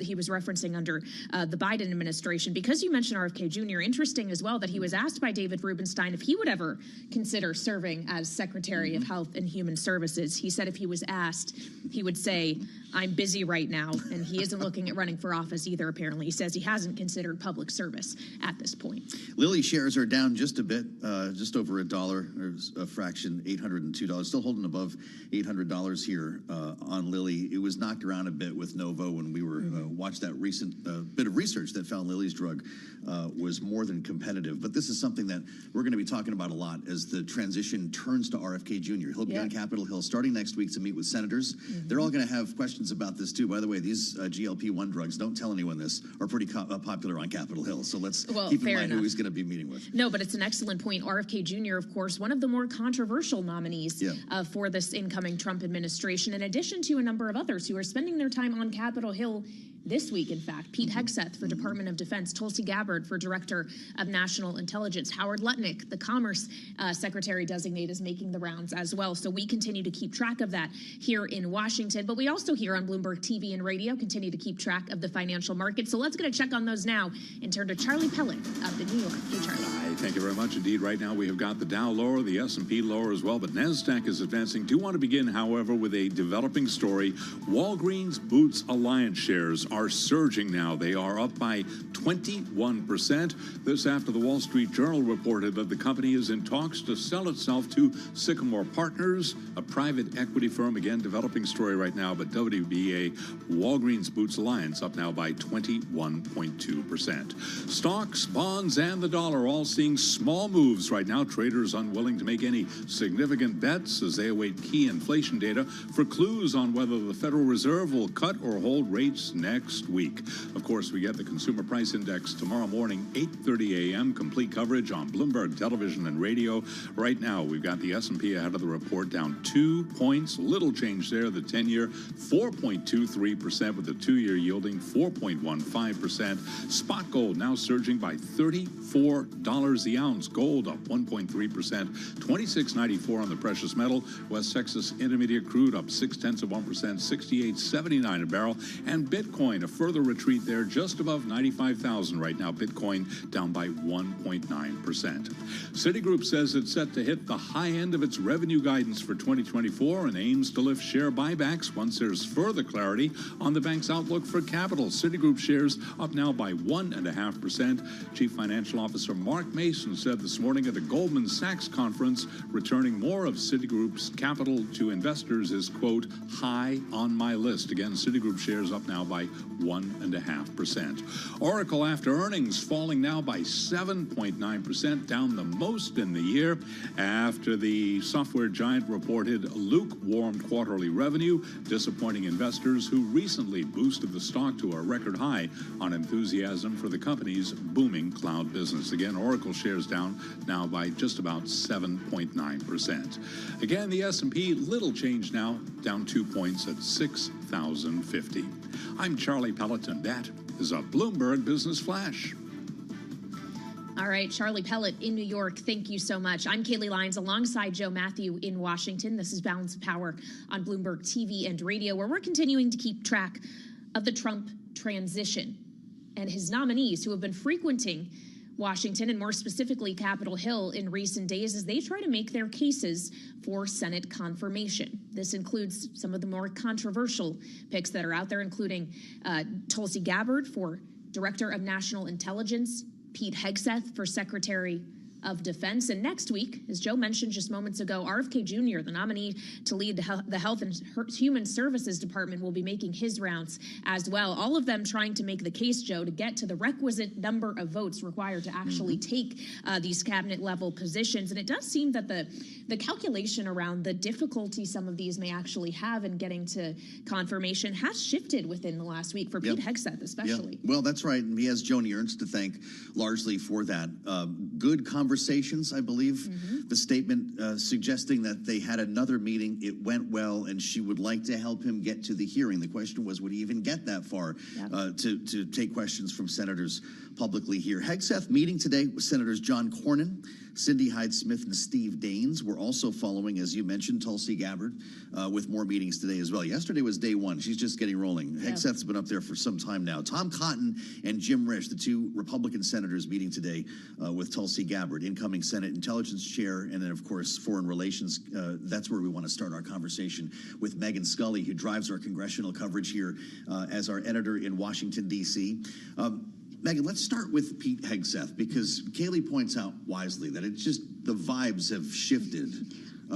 he was referencing under the Biden administration. Because you mentioned RFK Jr., interesting as well that he was asked by David Rubenstein if he would ever consider serving as Secretary of Health and Human Services. He said if he was asked, he would say, I'm busy right now, and he isn't looking at running for office either, apparently. He says he hasn't considered public service at this point. Lilly shares are down just a bit, just over $1, or a fraction, $802, still holding above $800 here on Lilly. It was knocked around a bit with Novo when we were watched that recent bit of research that found Lilly's drug was more than competitive. But this is something that we're going to be talking about a lot as the transition turns to RFK Jr. He'll be on Capitol Hill starting next week to meet with senators. They're all going to have questions about this too. By the way, these GLP-1 drugs, don't tell anyone this, are pretty popular on Capitol Hill. So let's keep in mind who he's going to be meeting with. No, but it's an excellent point. RFK Jr., of course, one of the more controversial nominees for this incoming Trump administration, in addition to a number of others who are spending their time on Capitol Hill this week, in fact. Pete Hegseth for Department of Defense, Tulsi Gabbard for Director of National Intelligence, Howard Lutnick, the Commerce Secretary designate, is making the rounds as well. So we continue to keep track of that here in Washington. But we also here on Bloomberg TV and radio continue to keep track of the financial markets. So let's get a check on those now and turn to Charlie Pellet up in New York. Hey, Charlie. Hi, thank you very much indeed. Right now we have got the Dow lower, the S&P lower as well, but NASDAQ is advancing. Do want to begin, however, with a developing story. Walgreens Boots Alliance shares are surging now. They are up by 21%. This after the Wall Street Journal reported that the company is in talks to sell itself to Sycamore Partners, a private equity firm. Again, developing story right now, but WBA Walgreens Boots Alliance up now by 21.2%. Stocks, bonds, and the dollar all seeing small moves right now. Traders unwilling to make any significant bets as they await key inflation data for clues on whether the Federal Reserve will cut or hold rates next next week. Of course, we get the Consumer Price Index tomorrow morning, 8:30 a.m. Complete coverage on Bloomberg Television and Radio. Right now, we've got the S&P ahead of the report, down 2 points. Little change there. The 10-year, 4.23%, with the 2-year yielding 4.15%. Spot gold now surging by $34 the ounce. Gold up 1.3%, $26.94 on the precious metal. West Texas Intermediate crude up 0.6%, $68.79 a barrel. And Bitcoin, a further retreat there, just above 95,000 right now. Bitcoin down by 1.9%. Citigroup says it's set to hit the high end of its revenue guidance for 2024 and aims to lift share buybacks once there's further clarity on the bank's outlook for capital. Citigroup shares up now by 1.5%. Chief Financial Officer Mark Mason said this morning at a Goldman Sachs conference, returning more of Citigroup's capital to investors is, quote, high on my list. Again, Citigroup shares up now by 1.5%. Oracle, after earnings, falling now by 7.9%, down the most in the year after the software giant reported lukewarm quarterly revenue, disappointing investors who recently boosted the stock to a record high on enthusiasm for the company's booming cloud business. Again, Oracle shares down now by just about 7.9%. Again, the S&P, little change now, down 2 points at 6,050. I'm Charlie Pelleton. That is a Bloomberg Business Flash. All right, Charlie Pellet in New York, thank you so much. I'm Kaylee Lyons alongside Joe Matthew in Washington. This is Balance of Power on Bloomberg TV and Radio, where we're continuing to keep track of the Trump transition and his nominees who have been frequenting Washington and more specifically Capitol Hill in recent days as they try to make their cases for Senate confirmation. This includes some of the more controversial picks that are out there, including Tulsi Gabbard for Director of National Intelligence, Pete Hegseth for Secretary of Defense. And next week, as Joe mentioned just moments ago, RFK Jr., the nominee to lead the Health and Human Services Department, will be making his rounds as well. All of them trying to make the case, Joe, to get to the requisite number of votes required to actually take these cabinet level positions. And it does seem that the calculation around the difficulty some of these may actually have in getting to confirmation has shifted within the last week for Pete Hegseth especially. Well, that's right. And he has Joni Ernst to thank largely for that. Good conversations, I believe. The statement suggesting that they had another meeting, it went well, and she would like to help him get to the hearing. The question was, would he even get that far to take questions from senators publicly here? Hegseth meeting today with Senators John Cornyn, Cindy Hyde-Smith, and Steve Daines. We're also following, as you mentioned, Tulsi Gabbard with more meetings today as well. Yesterday was day one. She's just getting rolling. Hegseth's been up there for some time now. Tom Cotton and Jim Risch, the two Republican senators, meeting today with Tulsi Gabbard, incoming Senate Intelligence Chair, and then, of course, Foreign Relations. That's where we want to start our conversation with Megan Scully, who drives our congressional coverage here as our editor in Washington, D.C. Megan, let's start with Pete Hegseth, because Kaylee points out wisely that it's just the vibes have shifted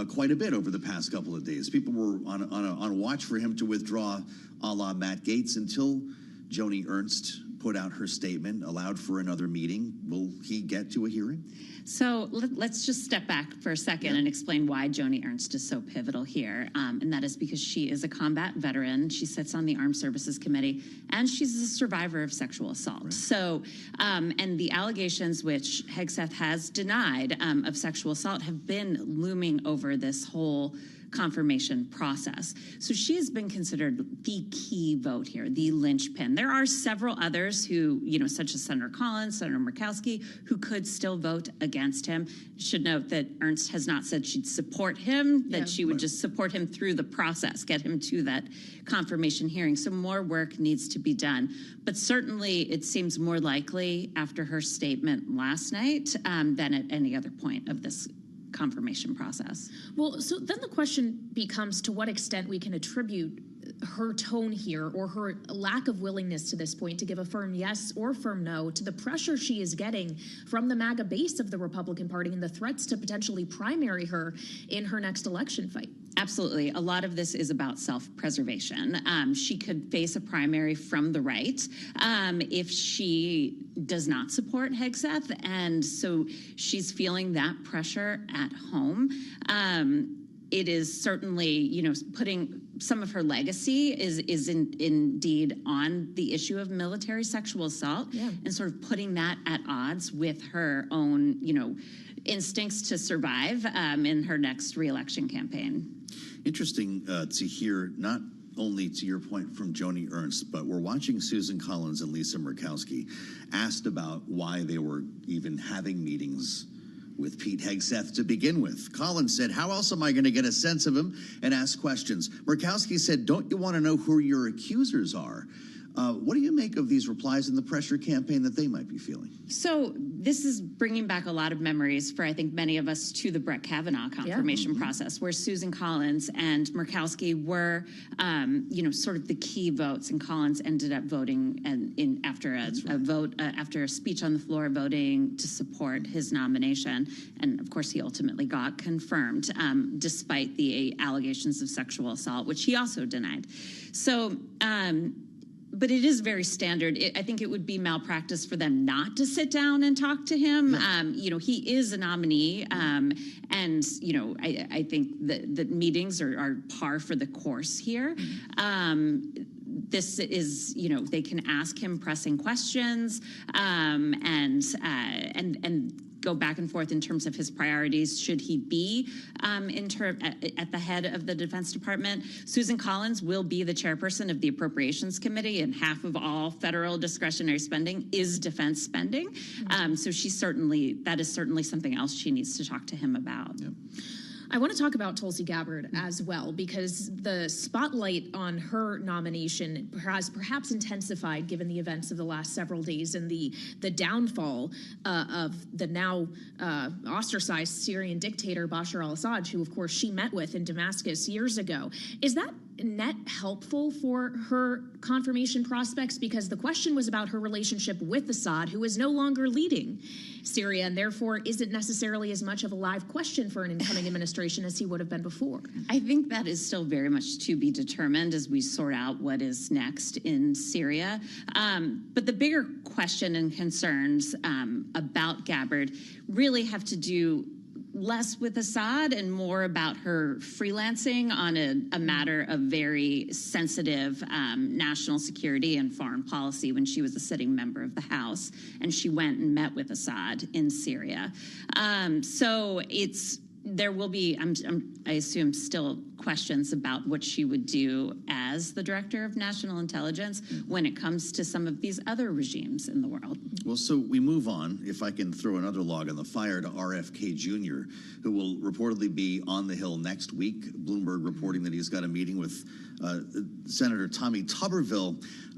quite a bit over the past couple of days. People were on watch for him to withdraw a la Matt Gaetz until Joni Ernst put out her statement, allowed for another meeting. Will he get to a hearing? So let's just step back for a second and explain why Joni Ernst is so pivotal here. And that is because she is a combat veteran. She sits on the Armed Services Committee, and she's a survivor of sexual assault. Right. So, and the allegations which Hegseth has denied of sexual assault have been looming over this whole confirmation process. So she has been considered the key vote here, the linchpin. There are several others who, such as Senator Collins, Senator Murkowski, who could still vote against him. Should note that Ernst has not said she'd support him, that she would just support him through the process, get him to that confirmation hearing. So more work needs to be done. But certainly it seems more likely after her statement last night than at any other point of this confirmation process. Well, so then the question becomes to what extent we can attribute her tone here or her lack of willingness to this point to give a firm yes or firm no to the pressure she is getting from the MAGA base of the Republican Party and the threats to potentially primary her in her next election fight. Absolutely. A lot of this is about self-preservation. She could face a primary from the right if she does not support Hegseth, and so she's feeling that pressure at home. It is certainly, putting some of her legacy is indeed on the issue of military sexual assault, and sort of putting that at odds with her own, instincts to survive in her next reelection campaign. Interesting to hear, not only to your point from Joni Ernst, but we're watching Susan Collins and Lisa Murkowski asked about why they were even having meetings with Pete Hegseth to begin with. Collins said, how else am I going to get a sense of him and ask questions? Murkowski said, don't you want to know who your accusers are? What do you make of these replies and the pressure campaign that they might be feeling? So this is bringing back a lot of memories for, I think, many of us to the Brett Kavanaugh confirmation process, where Susan Collins and Murkowski were, sort of the key votes, and Collins ended up voting after a speech on the floor, voting to support his nomination, and of course he ultimately got confirmed, despite the allegations of sexual assault, which he also denied. So. But it is very standard. I think it would be malpractice for them not to sit down and talk to him. He is a nominee, and I think the meetings are par for the course here. This is, they can ask him pressing questions, and go back and forth in terms of his priorities. Should he be at the head of the Defense Department? Susan Collins will be the chairperson of the Appropriations Committee, and half of all federal discretionary spending is defense spending. So that is certainly something else she needs to talk to him about. Yep. I want to talk about Tulsi Gabbard as well, because the spotlight on her nomination has perhaps intensified given the events of the last several days and the downfall of the now ostracized Syrian dictator Bashar al-Assad, who, of course, she met with in Damascus years ago. Is that net helpful for her confirmation prospects? Because the question was about her relationship with Assad, who is no longer leading Syria, and therefore isn't necessarily as much of a live question for an incoming administration as he would have been before. I think that is still very much to be determined as we sort out what is next in Syria. But the bigger question and concerns about Gabbard really have to do less with Assad and more about her freelancing on a matter of very sensitive national security and foreign policy when she was a sitting member of the House, and she went and met with Assad in Syria. So there will be, I assume, still questions about what she would do as the director of national intelligence when it comes to some of these other regimes in the world. Well, so we move on, if I can throw another log on the fire, to RFK Jr., who will reportedly be on the Hill next week. Bloomberg reporting that he's got a meeting with Senator Tommy Tuberville.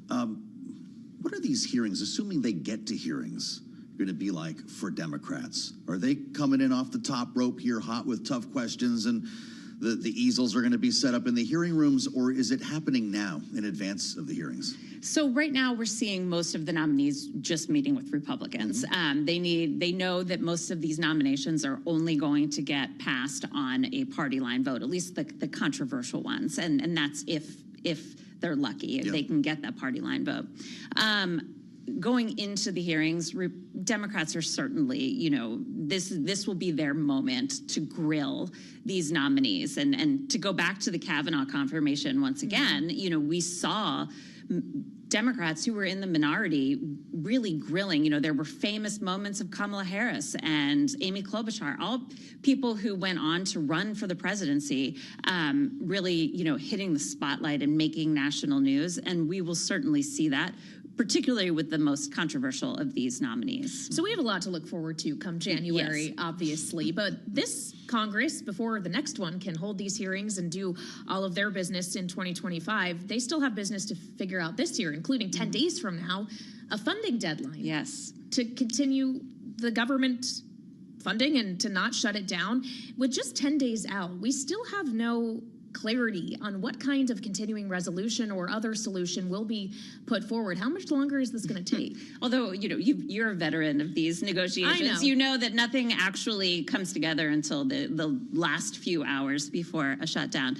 What are these hearings, assuming they get to hearings, going to be like for Democrats? Are they coming in off the top rope here hot with tough questions, and the easels are going to be set up in the hearing rooms, or is it happening now in advance of the hearings? So right now we're seeing most of the nominees just meeting with Republicans. They know that most of these nominations are only going to get passed on a party line vote, at least the controversial ones, and that's if they're lucky, if they can get that party line vote. Going into the hearings, Democrats are certainly, this will be their moment to grill these nominees. And to go back to the Kavanaugh confirmation once again, we saw Democrats who were in the minority really grilling. There were famous moments of Kamala Harris and Amy Klobuchar, all people who went on to run for the presidency, really, hitting the spotlight and making national news. And we will certainly see that, particularly with the most controversial of these nominees. So we have a lot to look forward to come January, obviously. But this Congress, before the next one can hold these hearings and do all of their business in 2025, they still have business to figure out this year, including 10 days from now, a funding deadline. Yes. To continue the government funding and to not shut it down. With just 10 days out, we still have no clarity on what kind of continuing resolution or other solution will be put forward. How much longer is this going to take? Although, you're a veteran of these negotiations. You know that nothing actually comes together until the last few hours before a shutdown.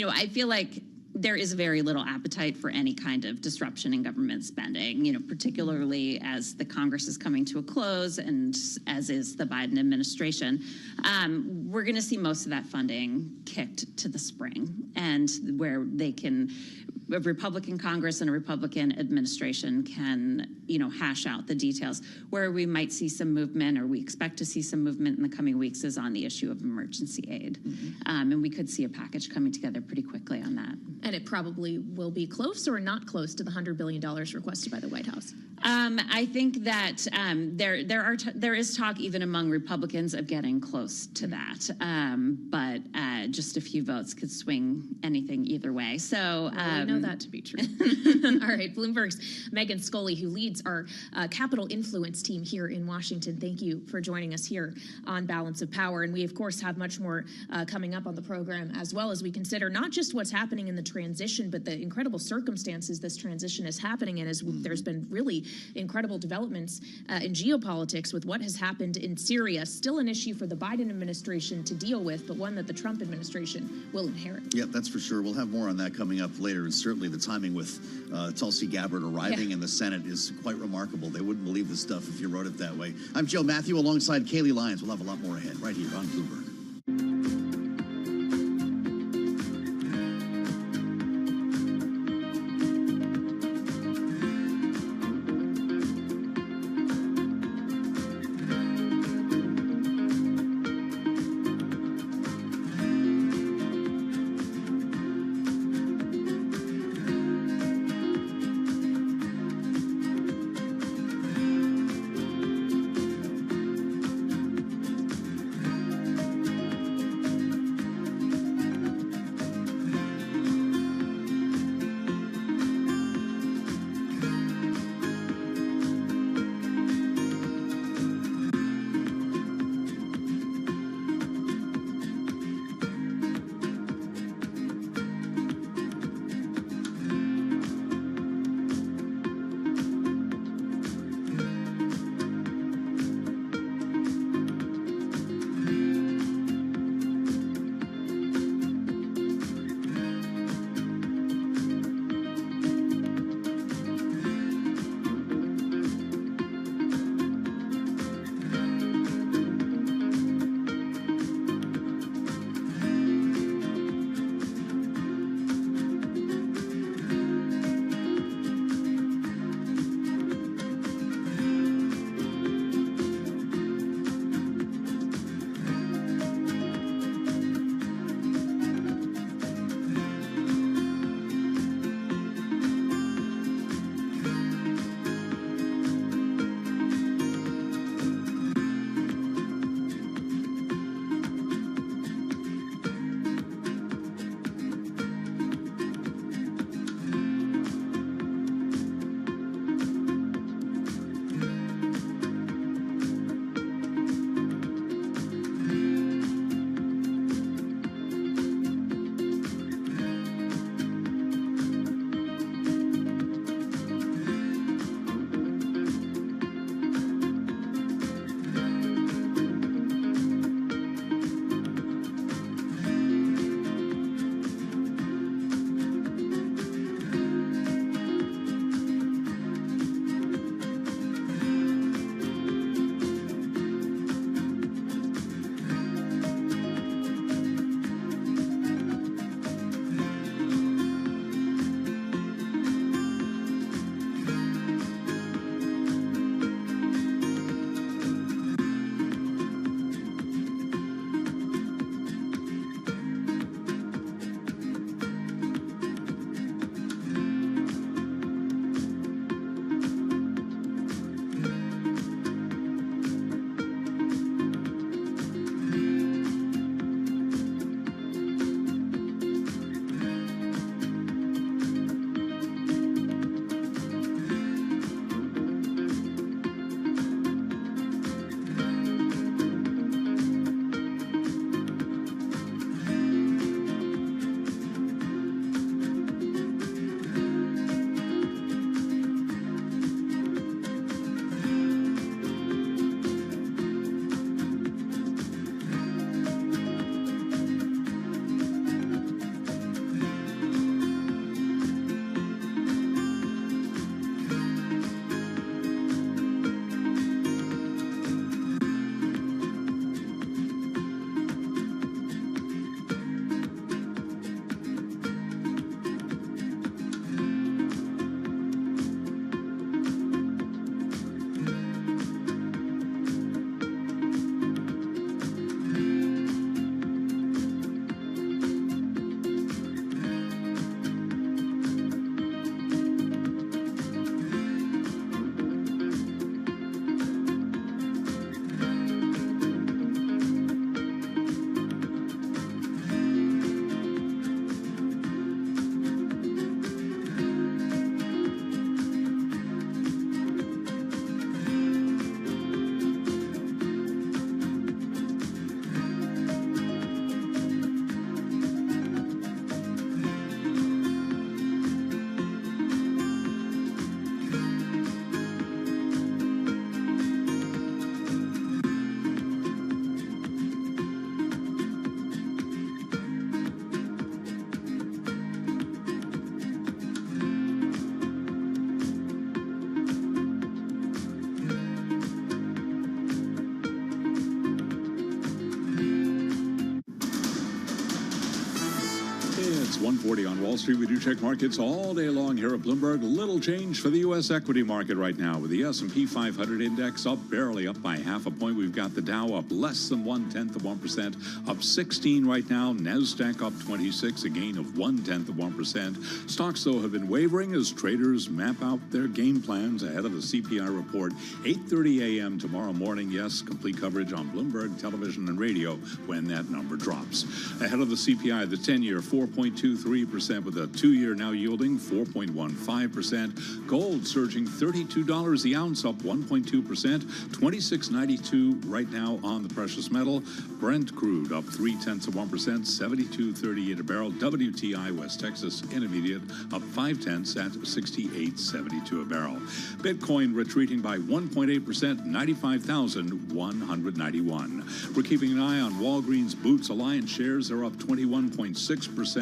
I feel like there is very little appetite for any kind of disruption in government spending, you know, particularly as the Congress is coming to a close and as is the Biden administration. We're going to see most of that funding kicked to the spring, and where they can, a Republican Congress and a Republican administration can, you know, hash out the details. Where we might see some movement, or we expect to see some movement in the coming weeks, is on the issue of emergency aid. And we could see a package coming together pretty quickly on that. And it probably will be close or not close to the $100 billion requested by the White House. I think that there is talk even among Republicans of getting close to that, but just a few votes could swing anything either way. So we know that to be true. All right, Bloomberg's Megan Scully, who leads our Capital Influence team here in Washington. Thank you for joining us here on Balance of Power. And we, of course, have much more coming up on the program, as well as we consider not just what's happening in the transition, but the incredible circumstances this transition is happening in, as there's been really incredible developments in geopolitics with what has happened in Syria. Still an issue for the Biden administration to deal with, but one that the Trump administration will inherit. Yeah, that's for sure. We'll have more on that coming up later. And certainly the timing with Tulsi Gabbard arriving in the Senate is quite remarkable. They wouldn't believe this stuff if you wrote it that way. I'm Joe Matthew alongside Kaylee Lyons. We'll have a lot more ahead right here on Bloomberg. It's 1:40 on Wall Street. We do check markets all day long here at Bloomberg. Little change for the U.S. equity market right now, with the S&P 500 index barely up by half a point. We've got the Dow up less than 0.1%, up 16 right now. NASDAQ up 26, a gain of 0.1%. Stocks, though, have been wavering as traders map out their game plans ahead of the CPI report. 8:30 a.m. tomorrow morning. Yes, complete coverage on Bloomberg television and radio when that number drops. Ahead of the CPI, the 10-year 4.23%, with a 2-year now yielding 4.15%. Gold surging $32 the ounce, up 1.2%. $26.92 right now on the precious metal. Brent crude up 0.3%, $72.38 a barrel. WTI West Texas Intermediate up 0.5 at $68.72 a barrel. Bitcoin retreating by 1.8%, 95,191. We're keeping an eye on Walgreens Boots Alliance shares. They're up 21.6%.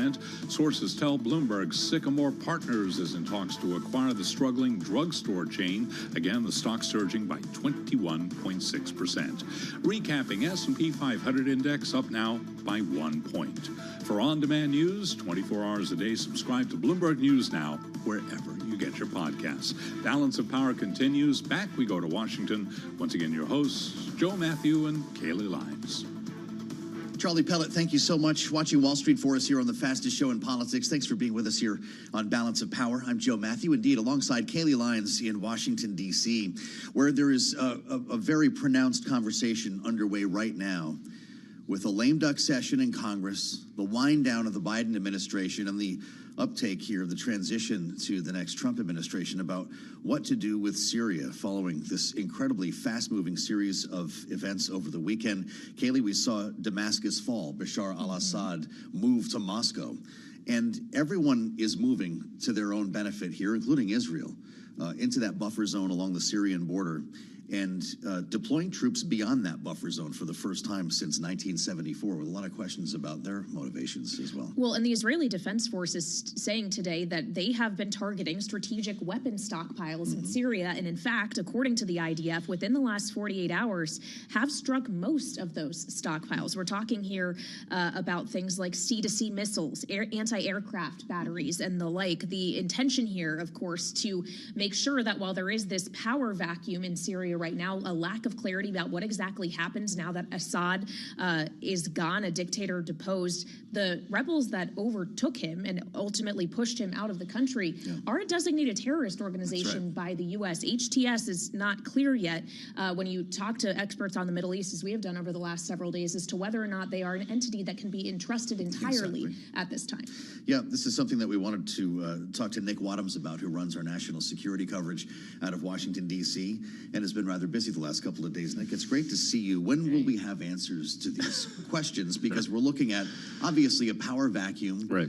Sources tell Bloomberg Sycamore Partners is in talks to acquire the struggling drugstore chain. Again, the stock surging by 21.6%. Recapping, S&P 500 index up now by 1 point. For on-demand news, 24 hours a day, subscribe to Bloomberg News Now wherever you get your podcasts. Balance of Power continues. Back we go to Washington. Once again, your hosts, Joe Matthew and Kaylee Lyons. Charlie Pellet, thank you so much. Watching Wall Street for us here on the fastest show in politics. Thanks for being with us here on Balance of Power. I'm Joe Matthew, indeed, alongside Kaylee Lyons in Washington, D.C., where there is a very pronounced conversation underway right now with a lame duck session in Congress, the wind down of the Biden administration, and the uptake here, the transition to the next Trump administration, about what to do with Syria following this incredibly fast-moving series of events over the weekend. Kaylee, we saw Damascus fall, Bashar al-Assad move to Moscow, and everyone is moving to their own benefit here, including Israel, into that buffer zone along the Syrian border, and deploying troops beyond that buffer zone for the first time since 1974, with a lot of questions about their motivations as well. Well, and the Israeli Defense Force is saying today that they have been targeting strategic weapon stockpiles in Syria, and in fact, according to the IDF, within the last 48 hours, have struck most of those stockpiles. We're talking here about things like sea-to-sea missiles, anti-aircraft batteries, and the like. The intention here, of course, to make sure that while there is this power vacuum in Syria right now, a lack of clarity about what exactly happens now that Assad is gone, a dictator deposed, the rebels that overtook him and ultimately pushed him out of the country are a designated terrorist organization by the U.S. HTS is not clear yet when you talk to experts on the Middle East, as we have done over the last several days, as to whether or not they are an entity that can be entrusted entirely at this time. Yeah, this is something that we wanted to talk to Nick Wadhams about, who runs our national security coverage out of Washington, D.C., and has been rather busy the last couple of days. Nick, it's great to see you. When will we have answers to these questions? Because we're looking at, obviously, a power vacuum. Right.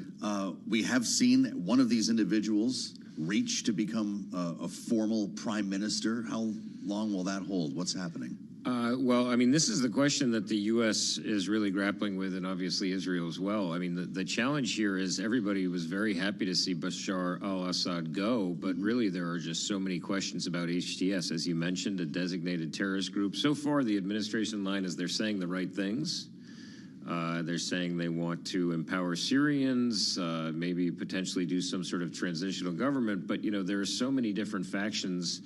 We have seen one of these individuals reach to become a formal prime minister. How long will that hold? What's happening? Well, I mean, this is the question that the U.S. is really grappling with, and obviously Israel as well. I mean, the challenge here is everybody was very happy to see Bashar al-Assad go, but really there are just so many questions about HTS. As you mentioned, a designated terrorist group. So far, the administration line is they're saying the right things. They're saying they want to empower Syrians, maybe potentially do some sort of transitional government. But, you know, there are so many different factions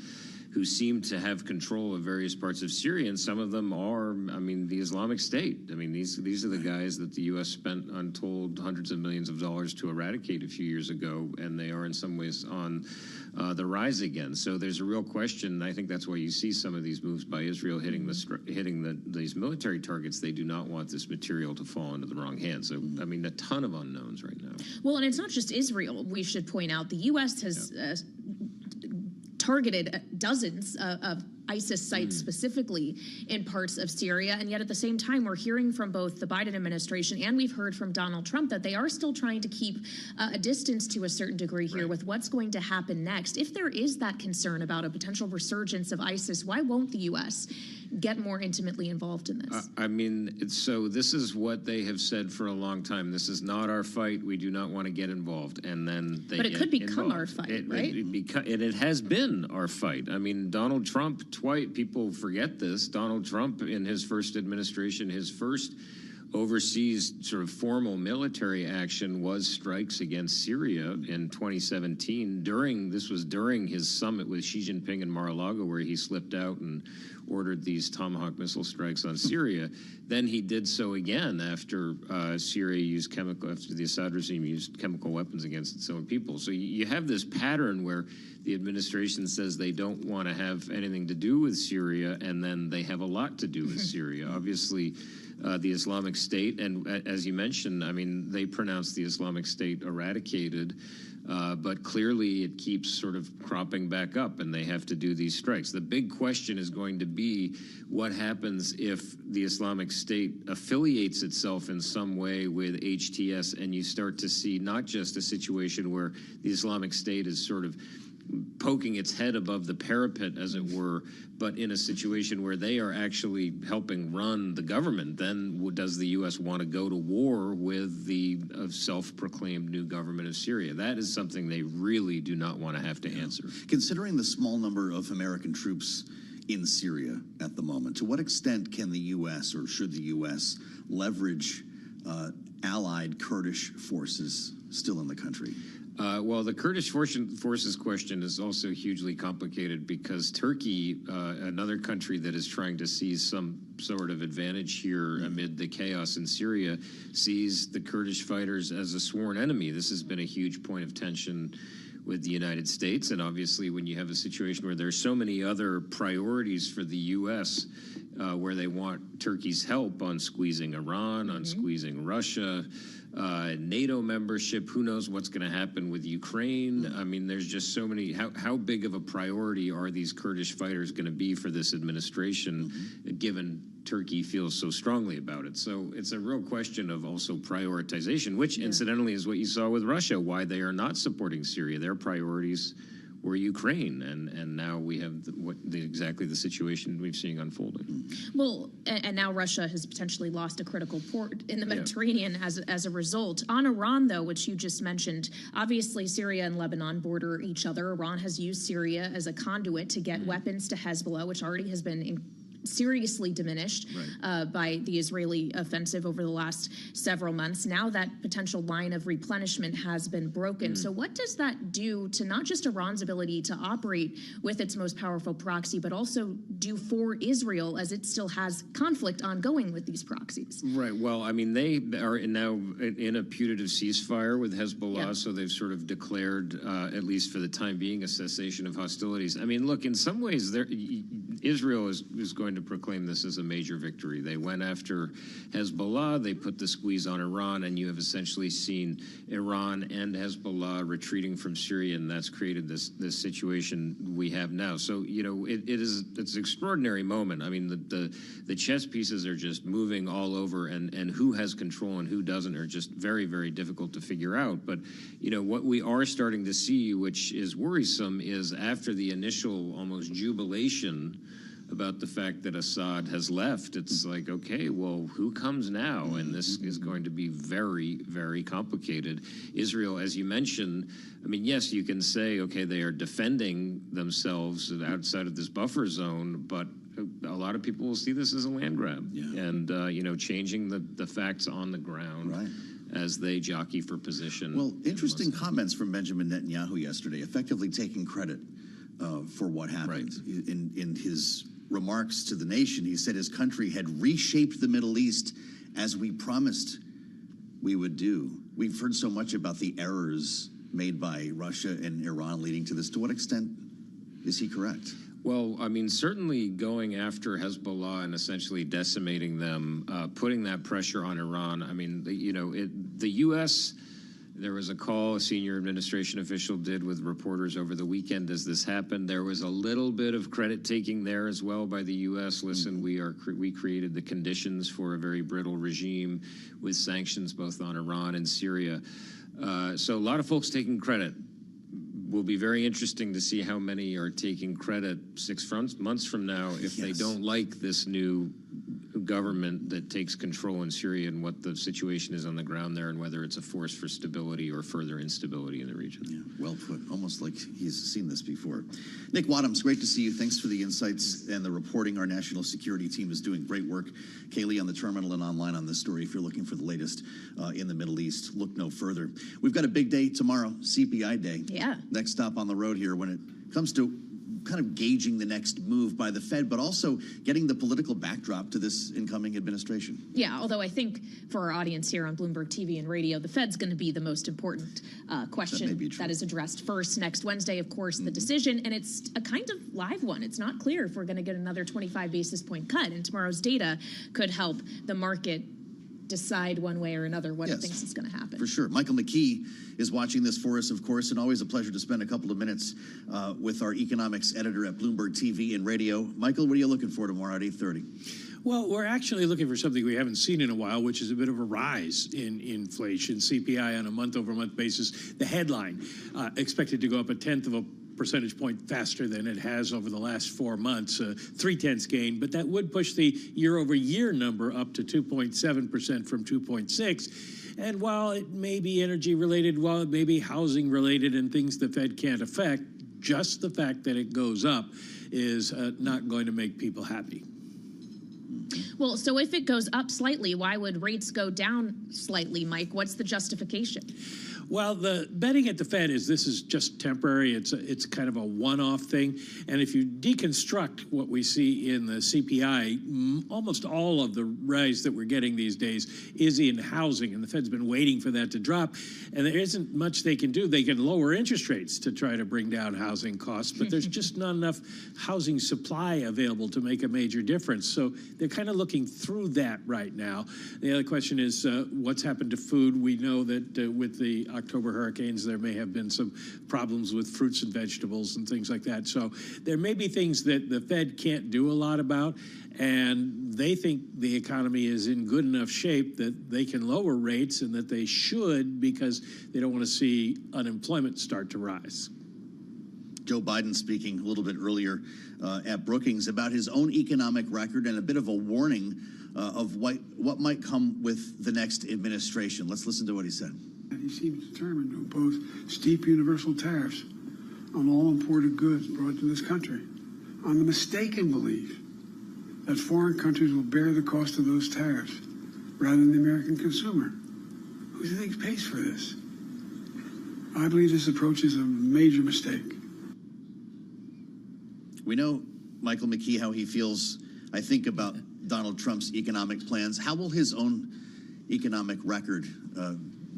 who seem to have control of various parts of Syria, and some of them are, I mean, the Islamic State. I mean, these are the guys that the U.S. spent untold hundreds of millions of dollars to eradicate a few years ago, and they are in some ways on the rise again. So there's a real question. I think that's why you see some of these moves by Israel hitting these military targets. They do not want this material to fall into the wrong hands. So, I mean, a ton of unknowns right now. Well, and it's not just Israel. We should point out the U.S. has targeted dozens of ISIS sites specifically in parts of Syria, and yet at the same time we're hearing from both the Biden administration and we've heard from Donald Trump that they are still trying to keep a distance to a certain degree here with what's going to happen next. If there is that concern about a potential resurgence of ISIS, why won't the U.S. get more intimately involved in this? I mean, so this is what they have said for a long time. This is not our fight. We do not want to get involved. And then they But it could become involved. our fight, right? It has been our fight. I mean, Donald Trump, twice, people forget this, Donald Trump in his first administration, his first overseas sort of formal military action was strikes against Syria in 2017. This was during his summit with Xi Jinping in Mar-a-Lago, where he slipped out and ordered these Tomahawk missile strikes on Syria. Then he did so again after after the Assad regime used chemical weapons against its own people. So you have this pattern where the administration says they don't want to have anything to do with Syria, and then they have a lot to do with Syria. Obviously, the Islamic State, and as you mentioned, I mean, they pronounced the Islamic State eradicated, but clearly it keeps sort of cropping back up, and they have to do these strikes. The big question is going to be what happens if the Islamic State affiliates itself in some way with HTS, and you start to see not just a situation where the Islamic State is sort of poking its head above the parapet, as it were, but in a situation where they are actually helping run the government. Then does the U.S. want to go to war with the self-proclaimed new government of Syria? That is something they really do not want to have to answer. Considering the small number of American troops in Syria at the moment, to what extent can the U.S. or should the U.S. leverage allied Kurdish forces still in the country? Well, the Kurdish forces question is also hugely complicated because Turkey, another country that is trying to seize some sort of advantage here amid the chaos in Syria, sees the Kurdish fighters as a sworn enemy. This has been a huge point of tension with the United States, and obviously when you have a situation where there's so many other priorities for the U.S., where they want Turkey's help on squeezing Iran, on squeezing Russia, NATO membership, who knows what's going to happen with Ukraine. I mean, there's just so many. How big of a priority are these Kurdish fighters going to be for this administration, given Turkey feels so strongly about it? So it's a real question of also prioritization, which incidentally is what you saw with Russia, why they are not supporting Syria. Their priorities were Ukraine, and now we have exactly the situation we've seen unfolding. Well, and now Russia has potentially lost a critical port in the Mediterranean as a result. On Iran, though, which you just mentioned, obviously Syria and Lebanon border each other. Iran has used Syria as a conduit to get weapons to Hezbollah, which already has been seriously diminished by the Israeli offensive over the last several months. Now that potential line of replenishment has been broken. So what does that do to not just Iran's ability to operate with its most powerful proxy, but also do for Israel as it still has conflict ongoing with these proxies? Right. Well, I mean, they are now in a putative ceasefire with Hezbollah, so they've sort of declared, at least for the time being, a cessation of hostilities. I mean, look, in some ways, Israel is going to proclaim this as a major victory. They went after Hezbollah, they put the squeeze on Iran, and you have essentially seen Iran and Hezbollah retreating from Syria, and that's created this situation we have now. So, you know, it's an extraordinary moment. I mean, the chess pieces are just moving all over, and who has control and who doesn't are just very, very difficult to figure out. But, you know, what we are starting to see, which is worrisome, is after the initial almost jubilation about the fact that Assad has left, it's like, okay, well, who comes now? And this is going to be very, very complicated. Israel, as you mentioned, I mean, yes, you can say, okay, they are defending themselves outside of this buffer zone, but a lot of people will see this as a land grab and, you know, changing the facts on the ground as they jockey for position. Well, interesting comments from Benjamin Netanyahu yesterday, effectively taking credit for what happened. In his remarks to the nation, he said his country had reshaped the Middle East as we promised we would do. We've heard so much about the errors made by Russia and Iran leading to this. To what extent is he correct? Well, I mean, certainly going after Hezbollah and essentially decimating them, putting that pressure on Iran. I mean, you know, the U.S., there was a call a senior administration official did with reporters over the weekend as this happened. There was a little bit of credit taking there as well by the U.S. Listen, we created the conditions for a very brittle regime with sanctions both on Iran and Syria. So a lot of folks taking credit. Will be very interesting to see how many are taking credit 6 months from now if they don't like this new government that takes control in Syria and what the situation is on the ground there and whether it's a force for stability or further instability in the region. Yeah, well put. Almost like he's seen this before. Nick Wadhams, great to see you. Thanks for the insights and the reporting. Our national security team is doing great work. Kaylee on the terminal and online on this story. If you're looking for the latest in the Middle East, look no further. We've got a big day tomorrow, CPI day. Yeah. Next stop on the road here when it comes to kind of gauging the next move by the Fed, but also getting the political backdrop to this incoming administration. Yeah, although I think for our audience here on Bloomberg TV and radio, the Fed's going to be the most important question that is addressed first. Next Wednesday, of course, the decision, and it's a kind of live one. It's not clear if we're going to get another 25 basis point cut, and tomorrow's data could help the market decide one way or another what it thinks is going to happen. For sure. Michael McKee is watching this for us, of course, and always a pleasure to spend a couple of minutes with our economics editor at Bloomberg TV and radio. Michael, what are you looking for tomorrow at 8:30? Well, we're actually looking for something we haven't seen in a while, which is a bit of a rise in inflation. CPI on a month-over-month basis. The headline expected to go up 1/10 of a percentage point faster than it has over the last 4 months, 0.3 gain, but that would push the year-over-year number up to 2.7% from 2.6. And while it may be energy-related, while it may be housing-related and things the Fed can't affect, just the fact that it goes up is not going to make people happy. Well, so if it goes up slightly, why would rates go down slightly, Mike? What's the justification? Well, the betting at the Fed is this is just temporary. It's kind of a one-off thing. And if you deconstruct what we see in the CPI, almost all of the rise that we're getting these days is in housing. And the Fed's been waiting for that to drop. And there isn't much they can do. They can lower interest rates to try to bring down housing costs, but there's just not enough housing supply available to make a major difference. So they're kind of looking through that right now. The other question is what's happened to food? We know that with the October hurricanes, there may have been some problems with fruits and vegetables and things like that. So there may be things that the Fed can't do a lot about, and they think the economy is in good enough shape that they can lower rates and that they should because they don't want to see unemployment start to rise. Joe Biden speaking a little bit earlier at Brookings about his own economic record and a bit of a warning of what might come with the next administration. Let's listen to what he said. He seems determined to impose steep universal tariffs on all imported goods brought to this country on the mistaken belief that foreign countries will bear the cost of those tariffs rather than the American consumer. Who do you think pays for this? I believe this approach is a major mistake. We know, Michael McKee, how he feels, I think, about Donald Trump's economic plans. How will his own economic record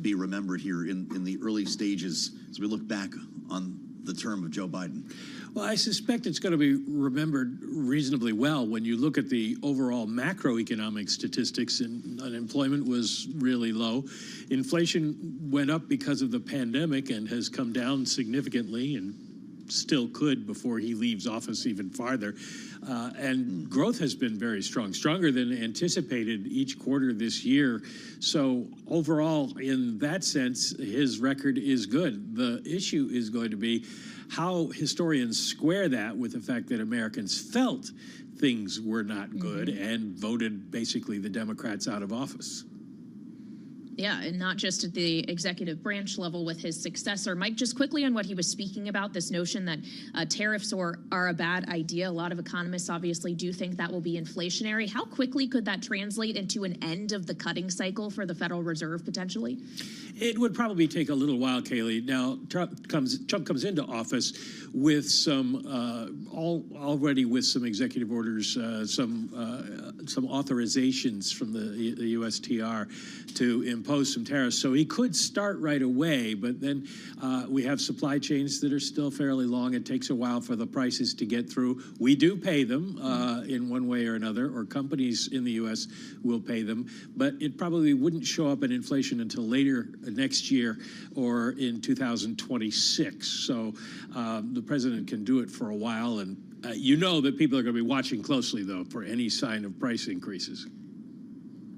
be remembered here in the early stages as we look back on the term of Joe Biden? Well, I suspect it's going to be remembered reasonably well when you look at the overall macroeconomic statistics, and unemployment was really low. Inflation went up because of the pandemic and has come down significantly and still could before he leaves office even farther. And growth has been very strong, stronger than anticipated each quarter this year. So overall, in that sense, his record is good. The issue is going to be how historians square that with the fact that Americans felt things were not good and voted basically the Democrats out of office. Yeah, and not just at the executive branch level with his successor. Mike, just quickly on what he was speaking about, this notion that tariffs are a bad idea. A lot of economists obviously do think that will be inflationary. How quickly could that translate into an end of the cutting cycle for the Federal Reserve potentially? It would probably take a little while, Kaylee. Now, Trump comes into office with some already with some executive orders, some authorizations from the USTR to impose some tariffs. So he could start right away, but then we have supply chains that are still fairly long. It takes a while for the prices to get through. We do pay them in one way or another, or companies in the U.S. will pay them, but it probably wouldn't show up in inflation until later next year or in 2026. So the president can do it for a while, and you know that people are going to be watching closely, though, for any sign of price increases.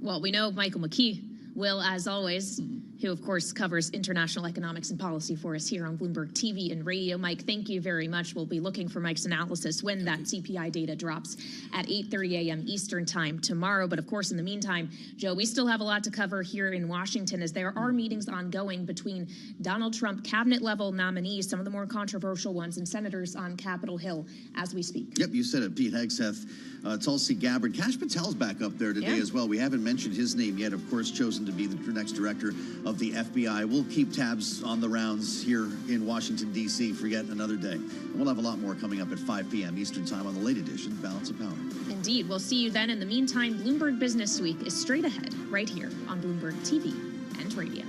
Well, we know Michael McKee will, as always, who, of course, covers international economics and policy for us here on Bloomberg TV and radio. Mike, thank you very much. We'll be looking for Mike's analysis when that CPI data drops at 8:30 a.m. Eastern time tomorrow. But of course, in the meantime, Joe, we still have a lot to cover here in Washington as there are meetings ongoing between Donald Trump cabinet level nominees, some of the more controversial ones, and senators on Capitol Hill as we speak. Yep, you said it. Pete Hegseth, Tulsi Gabbard. Kash Patel's back up there today as well. We haven't mentioned his name yet, of course, chosen to be the next director of the FBI. We'll keep tabs on the rounds here in Washington, D.C. for yet another day. And we'll have a lot more coming up at 5 p.m. Eastern time on the late edition of Balance of Power. Indeed. We'll see you then. In the meantime, Bloomberg Business Week is straight ahead right here on Bloomberg TV and radio.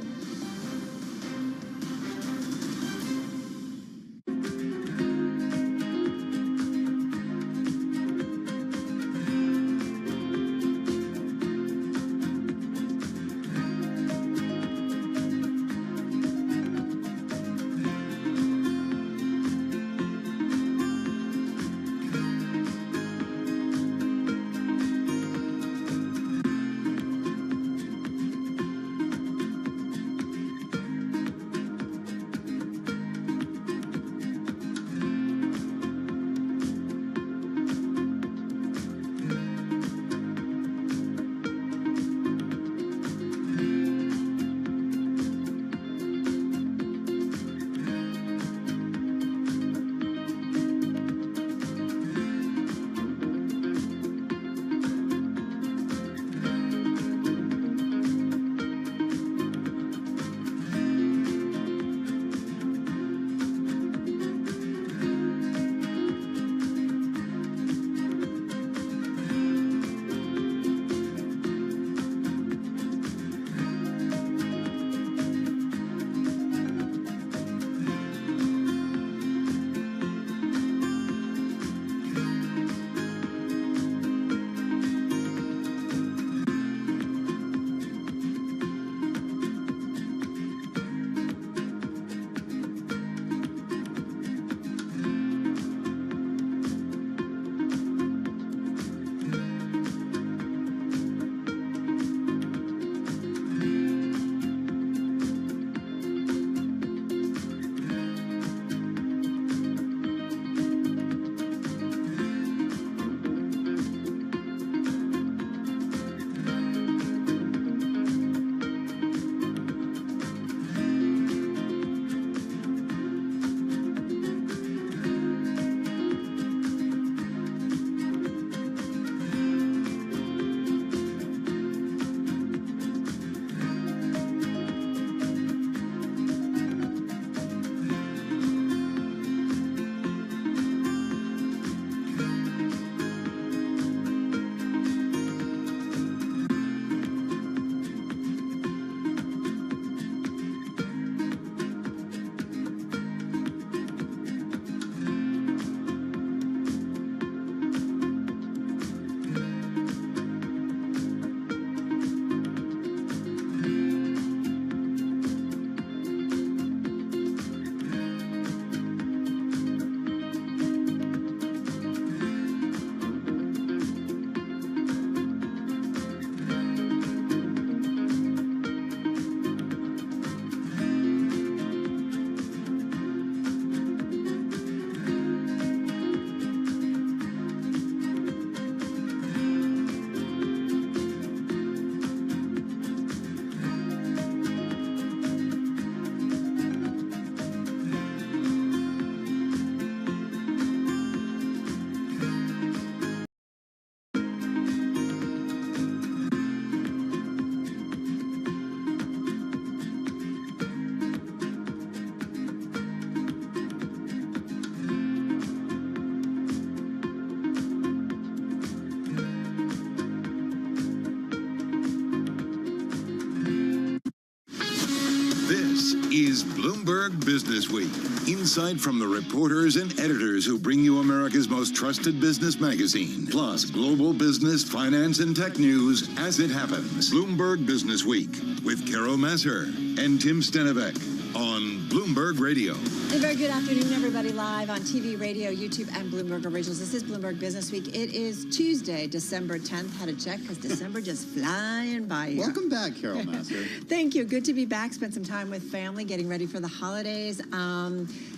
is Bloomberg Business Week. Insight from the reporters and editors who bring you America's most trusted business magazine. Plus, global business, finance, and tech news as it happens. Bloomberg Business Week with Carol Masser and Tim Stenevec. on Bloomberg Radio. A very good afternoon, everybody, live on TV, radio, YouTube, and Bloomberg Originals. This is Bloomberg Business Week. It is Tuesday, December 10th. Had to check because December just flying by you. Welcome back, Carol Master. Thank you. Good to be back. Spent some time with family, getting ready for the holidays.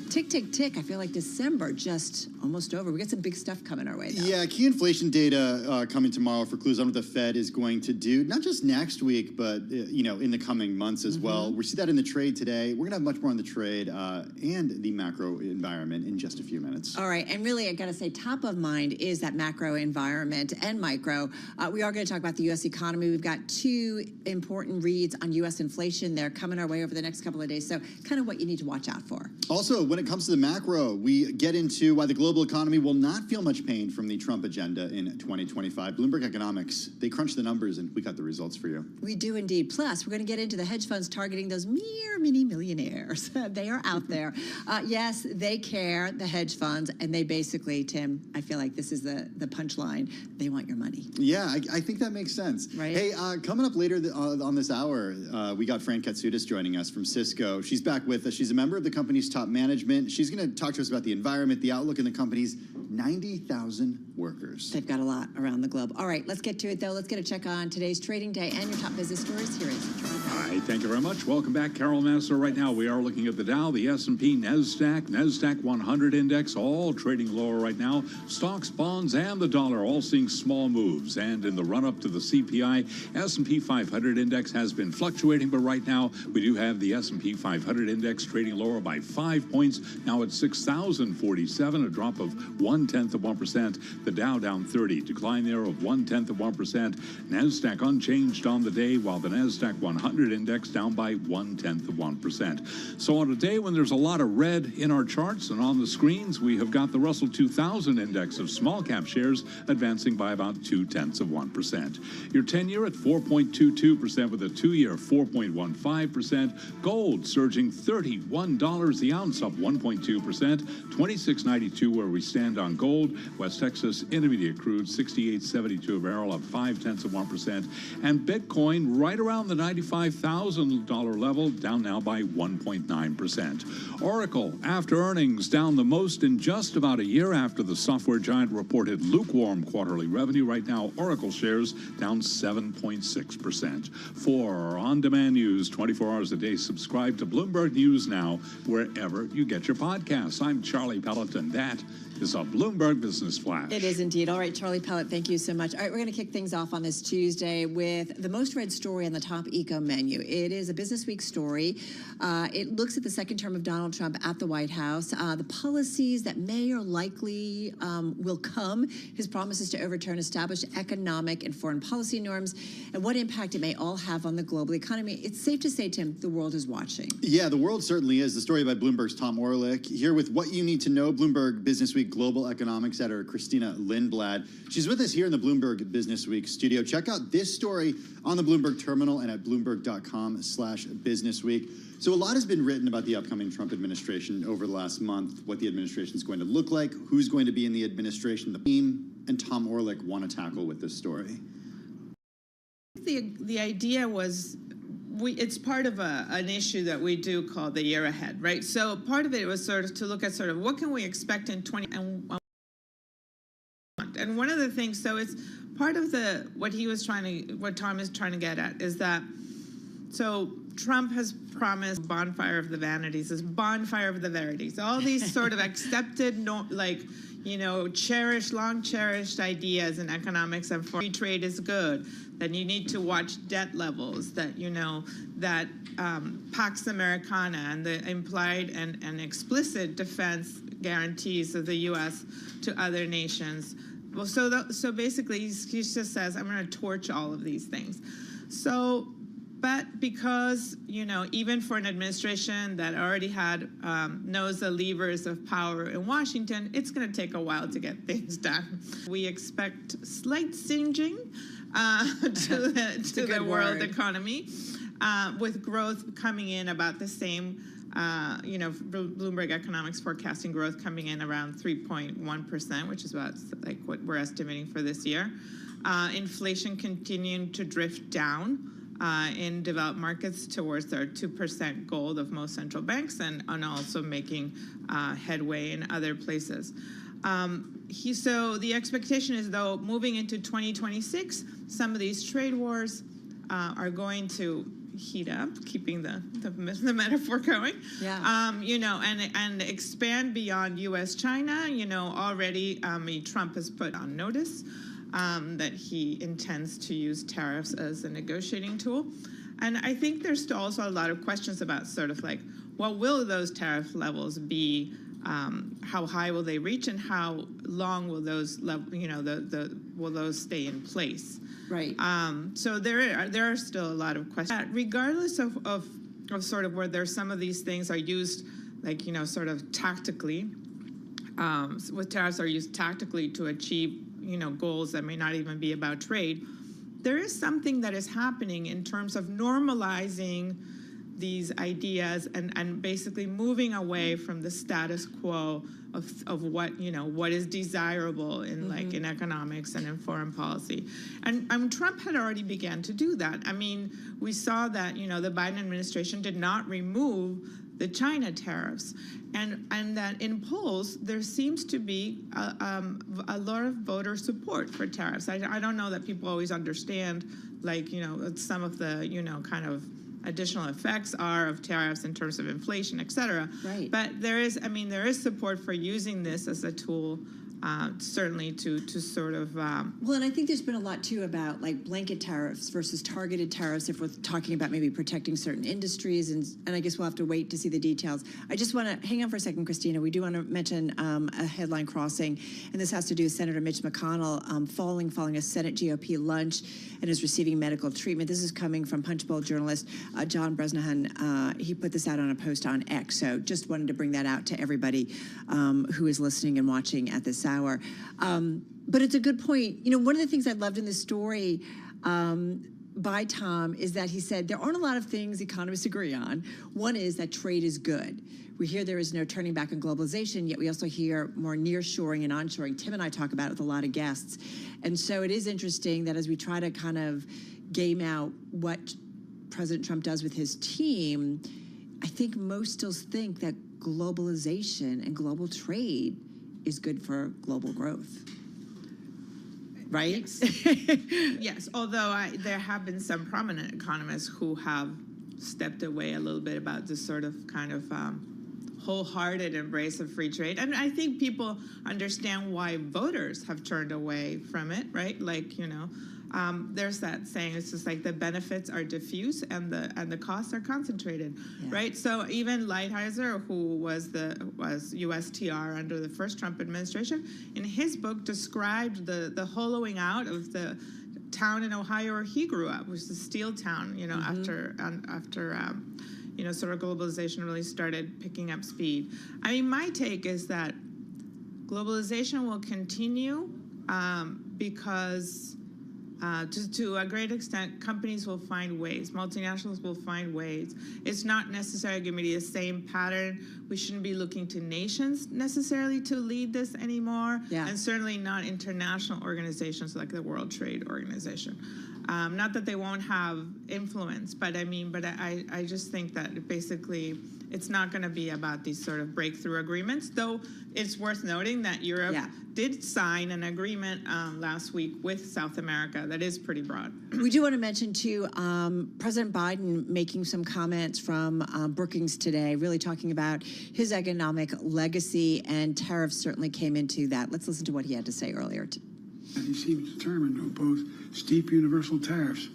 Tick, tick, tick. I feel like December just almost over. We got some big stuff coming our way, though. Yeah, key inflation data coming tomorrow for clues on what the Fed is going to do, not just next week, but in the coming months as well. We see that in the trade today. We're going to have much more on the trade and the macro environment in just a few minutes. All right, and really, I got to say, top of mind is that macro environment and micro. We are going to talk about the U.S. economy. We've got two important reads on U.S. inflation. They're coming our way over the next couple of days, so kind of what you need to watch out for. Also, when it comes to the macro, we get into why the global economy will not feel much pain from the Trump agenda in 2025. Bloomberg Economics, they crunched the numbers, and we got the results for you. We do indeed. Plus, we're going to get into the hedge funds targeting those mere mini millionaires. They are out there. Yes, they care, the hedge funds, and they basically, Tim, I feel like this is the punchline. They want your money. Yeah, I think that makes sense. Right? Hey, coming up later on this hour, we got Fran Katsoudas joining us from Cisco. She's back with us. She's a member of the company's top management. She's going to talk to us about the environment, the outlook in the company's 90,000 workers. They've got a lot around the globe. All right, let's get to it, though. Let's get a check on today's trading day and your top business stories. Here is Hi, thank you very much. Welcome back, Carol Master. Right now, we are looking at the Dow, the S&P, NASDAQ 100 index, all trading lower right now. Stocks, bonds, and the dollar all seeing small moves. And in the run-up to the CPI, S&P 500 index has been fluctuating, but right now, we do have the S&P 500 index trading lower by 5 points, now at 6,047, a drop of 0.1%. The Dow down 30, decline there of 0.1%. NASDAQ unchanged on the day, while the NASDAQ 100 index down by 0.1%. So on a day when there's a lot of red in our charts and on the screens, we have got the Russell 2000 index of small cap shares advancing by about 0.2%. Your 10-year at 4.22% with a 2-year 4.15%. Gold surging $31 the ounce, up 1.2%. 26.92 where we stand on gold. West Texas Intermediate crude 68.72 a barrel, up 0.5%. And Bitcoin right around the $95,000 level, down now by 1.9%. Oracle, after earnings, down the most in just about a year after the software giant reported lukewarm quarterly revenue. Right now, Oracle shares down 7.6%. For on-demand news, 24 hours a day, subscribe to Bloomberg News Now, wherever you get your podcasts. I'm Charlie Pelleton. That is a Bloomberg Business Flash. It is indeed. All right, Charlie Pellet, thank you so much. All right, we're going to kick things off on this Tuesday with the most read story on the top eco menu. It is a Business Week story. It looks at the second term of Donald Trump at the White House, the policies that may or likely will come, his promises to overturn established economic and foreign policy norms, and what impact it may all have on the global economy. It's safe to say, Tim, the world is watching. Yeah, the world certainly is. The story by Bloomberg's Tom Orlick. Here with what you need to know, Bloomberg Business Week global economics editor Christina Lindblad. She's with us here in the Bloomberg Business Week studio. Check out this story on the Bloomberg terminal and at bloomberg.com/businessweek. So a lot has been written about the upcoming Trump administration over the last month, what the administration is going to look like, who's going to be in the administration, the team, and Tom Orlick want to tackle with this story. The idea was it's part of an issue that we do call the year ahead, right? So part of it was sort of to look at sort of what can we expect in 20 and one of the things, so it's part of what Tom is trying to get at is that, so Trump has promised bonfire of the vanities, this bonfire of the verities, all these sort of accepted, cherished, long cherished ideas in economics and free trade is good, that you need to watch debt levels, that, that Pax Americana and the implied and explicit defense guarantees of the U.S. to other nations. Well, so basically, he just says, I'm going to torch all of these things. So, but because, even for an administration that already knows the levers of power in Washington, it's going to take a while to get things done. We expect slight singeing to the world economy, with growth coming in about the same. Bloomberg Economics forecasting growth coming in around 3.1%, which is about like what we're estimating for this year. Inflation continuing to drift down. in developed markets towards their 2% goal of most central banks, and also making headway in other places. So the expectation is, though, moving into 2026, some of these trade wars are going to heat up, keeping the metaphor going. Yeah. And expand beyond U.S.-China. Already Trump has put on notice that he intends to use tariffs as a negotiating tool. And I think there's still also a lot of questions about sort of like, what will those tariff levels be? How high will they reach, and how long will those will those stay in place? Right. So there are still a lot of questions. Regardless of sort of whether some of these things are used, like sort of tactically, with tariffs are used tactically to achieve goals that may not even be about trade. There is something that is happening in terms of normalizing these ideas and basically moving away from the status quo of what is desirable in like in economics and in foreign policy. And Trump had already began to do that. I mean, we saw that the Biden administration did not remove the China tariffs, and that in polls there seems to be a lot of voter support for tariffs. I don't know that people always understand, like some of the kind of additional effects are of tariffs in terms of inflation, et cetera. Right. But there is support for using this as a tool, certainly to sort of. Well, and I think there's been a lot too about like blanket tariffs versus targeted tariffs if we're talking about maybe protecting certain industries, and I guess we'll have to wait to see the details. I just want to hang on for a second, Christina. We do want to mention a headline crossing, and this has to do with Senator Mitch McConnell following a Senate GOP lunch and is receiving medical treatment. This is coming from Punch Bowl journalist John Bresnahan. He put this out on a post on X, so just wanted to bring that out to everybody who is listening and watching at this hour. But it's a good point. One of the things I loved in this story by Tom is that he said there aren't a lot of things economists agree on. One is that trade is good. We hear there is no turning back on globalization, yet we also hear more nearshoring and onshoring. Tim and I talk about it with a lot of guests. And so it is interesting that as we try to kind of game out what President Trump does with his team, I think most still think that globalization and global trade is good for global growth. Right? Yes, although there have been some prominent economists who have stepped away a little bit about this sort of kind of wholehearted embrace of free trade. And I think people understand why voters have turned away from it, right? Like, there's that saying, it's just like the benefits are diffuse and the costs are concentrated, right? So even Lighthizer, who was USTR under the first Trump administration, in his book described the hollowing out of the town in Ohio where he grew up, which was a steel town, after sort of globalization really started picking up speed. I mean, my take is that globalization will continue because to a great extent, companies will find ways, multinationals will find ways. It's not necessarily going to be the same pattern. We shouldn't be looking to nations necessarily to lead this anymore, and certainly not international organizations like the World Trade Organization. Not that they won't have influence, but I just think that basically it's not going to be about these sort of breakthrough agreements, though it's worth noting that Europe did sign an agreement last week with South America that is pretty broad. We do want to mention, too, President Biden making some comments from Brookings today, really talking about his economic legacy, and tariffs certainly came into that. Let's listen to what he had to say earlier. And he seems determined to impose steep universal tariffs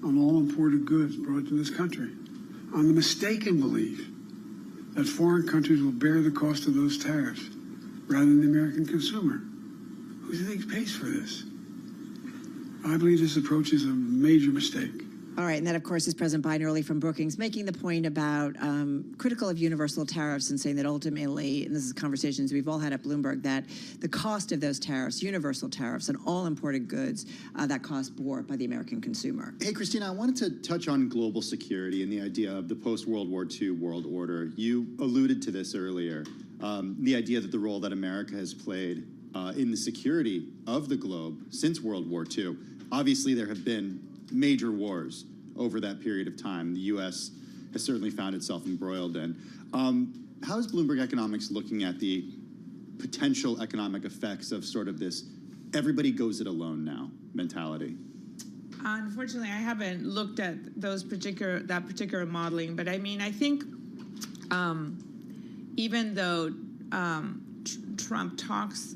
on all imported goods brought to this country, on the mistaken belief that foreign countries will bear the cost of those tariffs rather than the American consumer. Who do you think pays for this? I believe this approach is a major mistake. All right, and that, of course, is President Biden early from Brookings, making the point about critical of universal tariffs and saying that ultimately, and this is conversations we've all had at Bloomberg, that the cost of those tariffs, universal tariffs, and all imported goods, that cost bore by the American consumer. Hey, Christina, I wanted to touch on global security and the idea of the post-World War II world order. You alluded to this earlier, the idea that the role that America has played in the security of the globe since World War II. Obviously, there have been major wars over that period of time. The U.S. has certainly found itself embroiled in. How is Bloomberg Economics looking at the potential economic effects of sort of this everybody goes it alone now mentality? Unfortunately, I haven't looked at that particular modeling, but I mean, I think even though Trump talks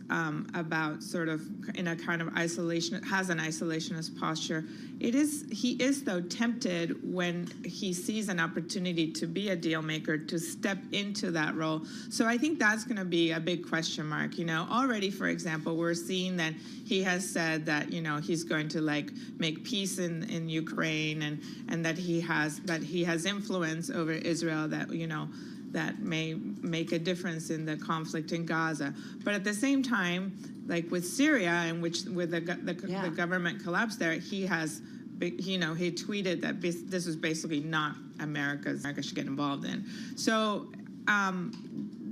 about sort of in a kind of isolation, has an isolationist posture, he is though tempted when he sees an opportunity to be a deal maker to step into that role. So I think that's going to be a big question mark. You know, already, for example, we're seeing that he has said that, you know, he's going to like make peace in Ukraine, and that he has influence over Israel that, you know, that may make a difference in the conflict in Gaza. But at the same time, like with Syria, in which with the government collapse there, he has, you know, he tweeted that this is basically not America should get involved in. So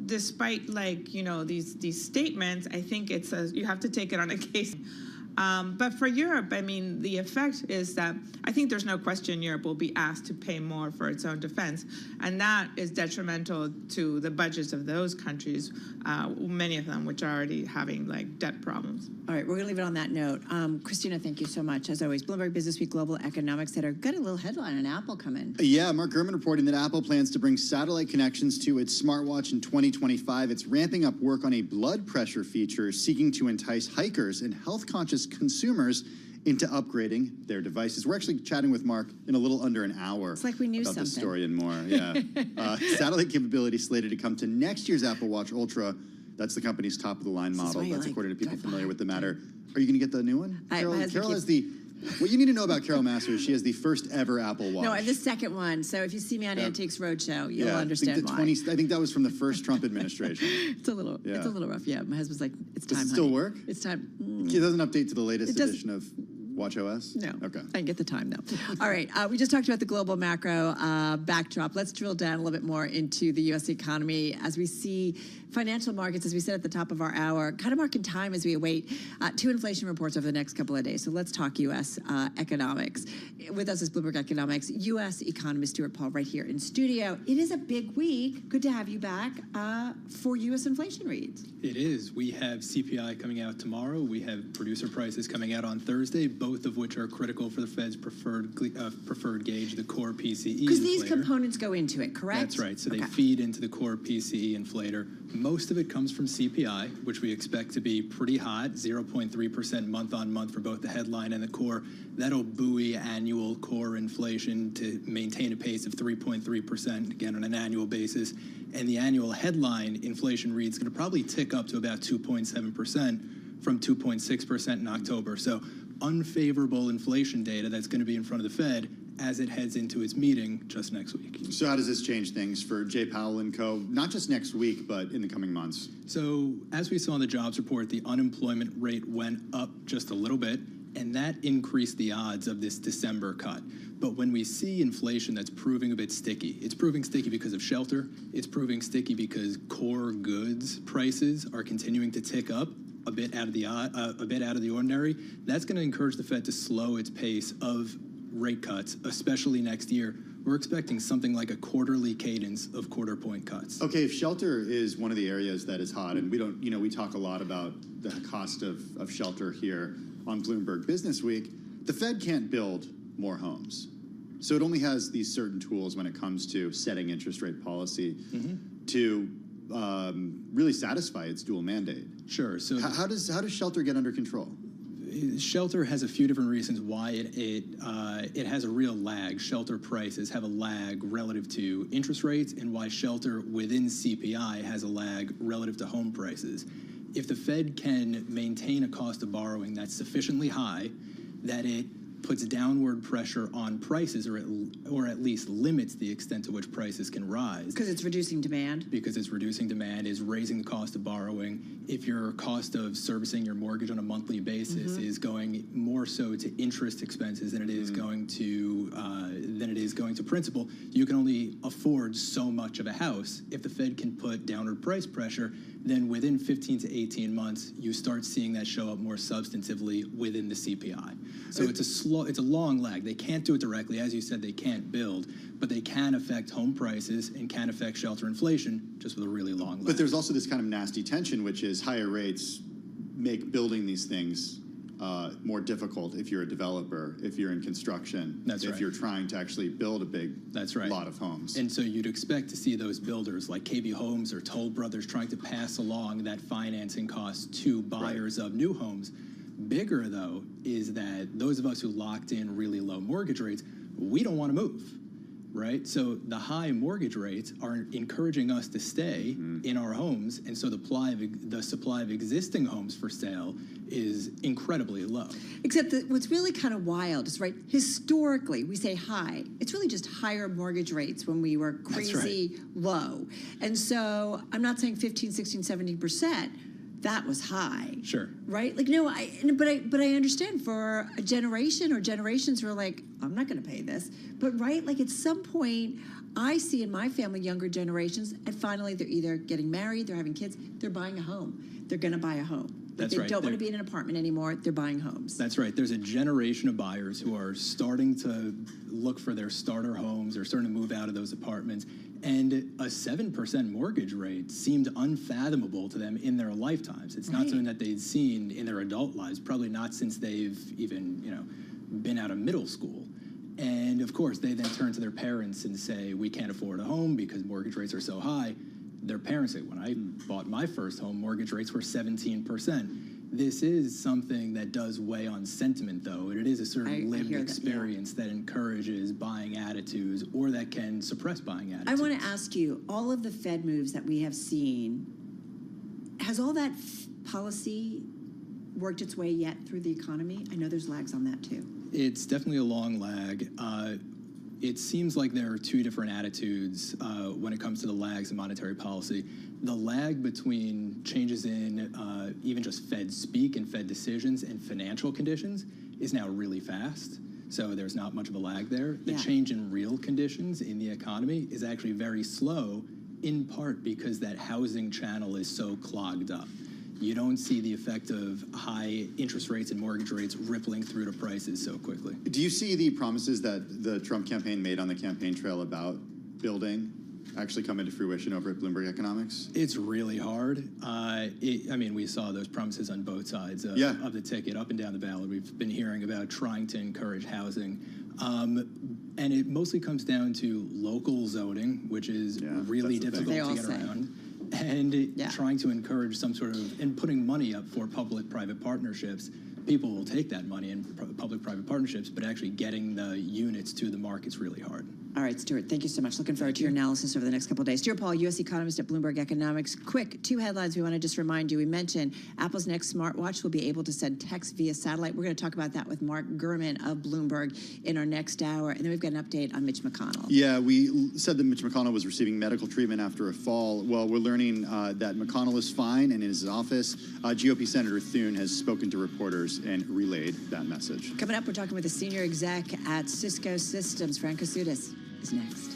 despite, like, you know, these statements, I think you have to take it on a case. But for Europe, I mean, the effect is that I think there's no question Europe will be asked to pay more for its own defense. And that is detrimental to the budgets of those countries, many of them which are already having like debt problems. All right, we're going to leave it on that note. Christina, thank you so much. As always, Bloomberg Businessweek Global Economics Center. Got a little headline on Apple coming. Yeah, Mark Gurman reporting that Apple plans to bring satellite connections to its smartwatch in 2025. It's ramping up work on a blood pressure feature seeking to entice hikers and health-conscious consumers into upgrading their devices. We're actually chatting with Mark in a little under an hour. It's like we knew about something. This story and more. Yeah, satellite capability slated to come to next year's Apple Watch Ultra. That's the company's top-of-the-line model. That's according to people familiar with the matter. Are you going to get the new one? Carol has the... What you need to know about Carol Masters, she has the first ever Apple Watch. No, I have the second one. So if you see me on Antiques Roadshow, you'll understand why. I think that was from the first Trump administration. It's a little rough. Yeah, my husband's like, it's time. Does it still work? It's time. It doesn't update to the latest edition of WatchOS? No. Okay. I can get the time though. All right. We just talked about the global macro backdrop. Let's drill down a little bit more into the U.S. economy as we see financial markets, as we said at the top of our hour, kind of marking time as we await two inflation reports over the next couple of days. So let's talk U.S. economics. With us is Bloomberg Economics U.S. economist Stuart Paul right here in studio. It is a big week. Good to have you back for U.S. inflation reads. It is. We have CPI coming out tomorrow. We have producer prices coming out on Thursday, both of which are critical for the Fed's preferred gauge, the core PCE. Because these components go into it, correct? That's right. So they feed into the core PCE inflator. Most of it comes from CPI, which we expect to be pretty hot, 0.3% month on month for both the headline and the core. That'll buoy annual core inflation to maintain a pace of 3.3%, again, on an annual basis. And the annual headline inflation read is going to probably tick up to about 2.7% from 2.6% in October. So unfavorable inflation data that's going to be in front of the Fed as it heads into its meeting just next week. So how does this change things for Jay Powell and co., not just next week, but in the coming months? So as we saw in the jobs report, the unemployment rate went up just a little bit, and that increased the odds of this December cut. But when we see inflation that's proving a bit sticky, it's proving sticky because of shelter, it's proving sticky because core goods prices are continuing to tick up a bit out of the ordinary. That's going to encourage the Fed to slow its pace of rate cuts, especially next year. We're expecting something like a quarterly cadence of quarter-point cuts. Okay, if shelter is one of the areas that is hot, and we don't, you know, we talk a lot about the cost of shelter here on Bloomberg Businessweek, the Fed can't build more homes. So it only has these certain tools when it comes to setting interest rate policy to really satisfy its dual mandate. Sure. So how does shelter get under control? Shelter has a few different reasons why it has a real lag. Shelter prices have a lag relative to interest rates, and why shelter within CPI has a lag relative to home prices. If the Fed can maintain a cost of borrowing that's sufficiently high that it puts downward pressure on prices, or at least limits the extent to which prices can rise. Because it's reducing demand? Because it's reducing demand, is raising the cost of borrowing. If your cost of servicing your mortgage on a monthly basis is going more so to interest expenses than it is going to principal, you can only afford so much of a house. If the Fed can put downward price pressure, then within 15 to 18 months, you start seeing that show up more substantively within the CPI. So it's a it's a long lag. They can't do it directly. As you said, they can't build, but they can affect home prices and can affect shelter inflation just with a really long lag. But there's also this kind of nasty tension, which is higher rates make building these things more difficult if you're a developer, if you're in construction, if you're trying to actually build a big lot of homes. And so you'd expect to see those builders like KB Homes or Toll Brothers trying to pass along that financing cost to buyers of new homes. Bigger, though, is that those of us who locked in really low mortgage rates, we don't want to move. Right? So the high mortgage rates are encouraging us to stay in our homes. And so the supply of existing homes for sale is incredibly low. Except that what's really kind of wild is, right, historically, we say high. It's really just higher mortgage rates when we were crazy low. And so I'm not saying 15, 16, 17%. That was high. Sure. Right? Like, no, but I understand for a generation or generations who are like, I'm not going to pay this. But right, like at some point, I see in my family younger generations, and finally they're either getting married, they're having kids, they're buying a home. They're going to buy a home. That's they right. don't want to be in an apartment anymore. They're buying homes. That's right. There's a generation of buyers who are starting to look for their starter homes or starting to move out of those apartments. And a 7% mortgage rate seemed unfathomable to them in their lifetimes. It's not something that they'd seen in their adult lives, probably not since they've even, been out of middle school. And of course, they then turn to their parents and say, we can't afford a home because mortgage rates are so high. Their parents say, when I bought my first home, mortgage rates were 17%. This is something that does weigh on sentiment, though. It is a certain lived experience that encourages buying attitudes or that can suppress buying attitudes. I want to ask you, all of the Fed moves that we have seen, has all that policy worked its way yet through the economy? I know there's lags on that, too. It's definitely a long lag. It seems like there are two different attitudes when it comes to the lags in monetary policy. The lag between changes in even just Fed speak and Fed decisions and financial conditions is now really fast. So there's not much of a lag there. The change in real conditions in the economy is actually very slow, in part because that housing channel is so clogged up. You don't see the effect of high interest rates and mortgage rates rippling through to prices so quickly. Do you see the promises that the Trump campaign made on the campaign trail about building actually come into fruition over at Bloomberg Economics? It's really hard. We saw those promises on both sides of the ticket, up and down the ballot. We've been hearing about trying to encourage housing. And it mostly comes down to local zoning, which is really difficult to get around. And trying to encourage some sort of, and putting money up for public-private partnerships. People will take that money in public-private partnerships, but actually getting the units to the market's really hard. All right, Stuart, thank you so much. Looking forward to your analysis over the next couple of days. Stuart Paul, U.S. economist at Bloomberg Economics. Quick, two headlines we want to just remind you. We mentioned Apple's next smartwatch will be able to send text via satellite. We're going to talk about that with Mark Gurman of Bloomberg in our next hour. And then we've got an update on Mitch McConnell. Yeah, we said that Mitch McConnell was receiving medical treatment after a fall. Well, we're learning that McConnell is fine and in his office. GOP Senator Thune has spoken to reporters and relayed that message. Coming up, we're talking with a senior exec at Cisco Systems. Frank Kosudis is next.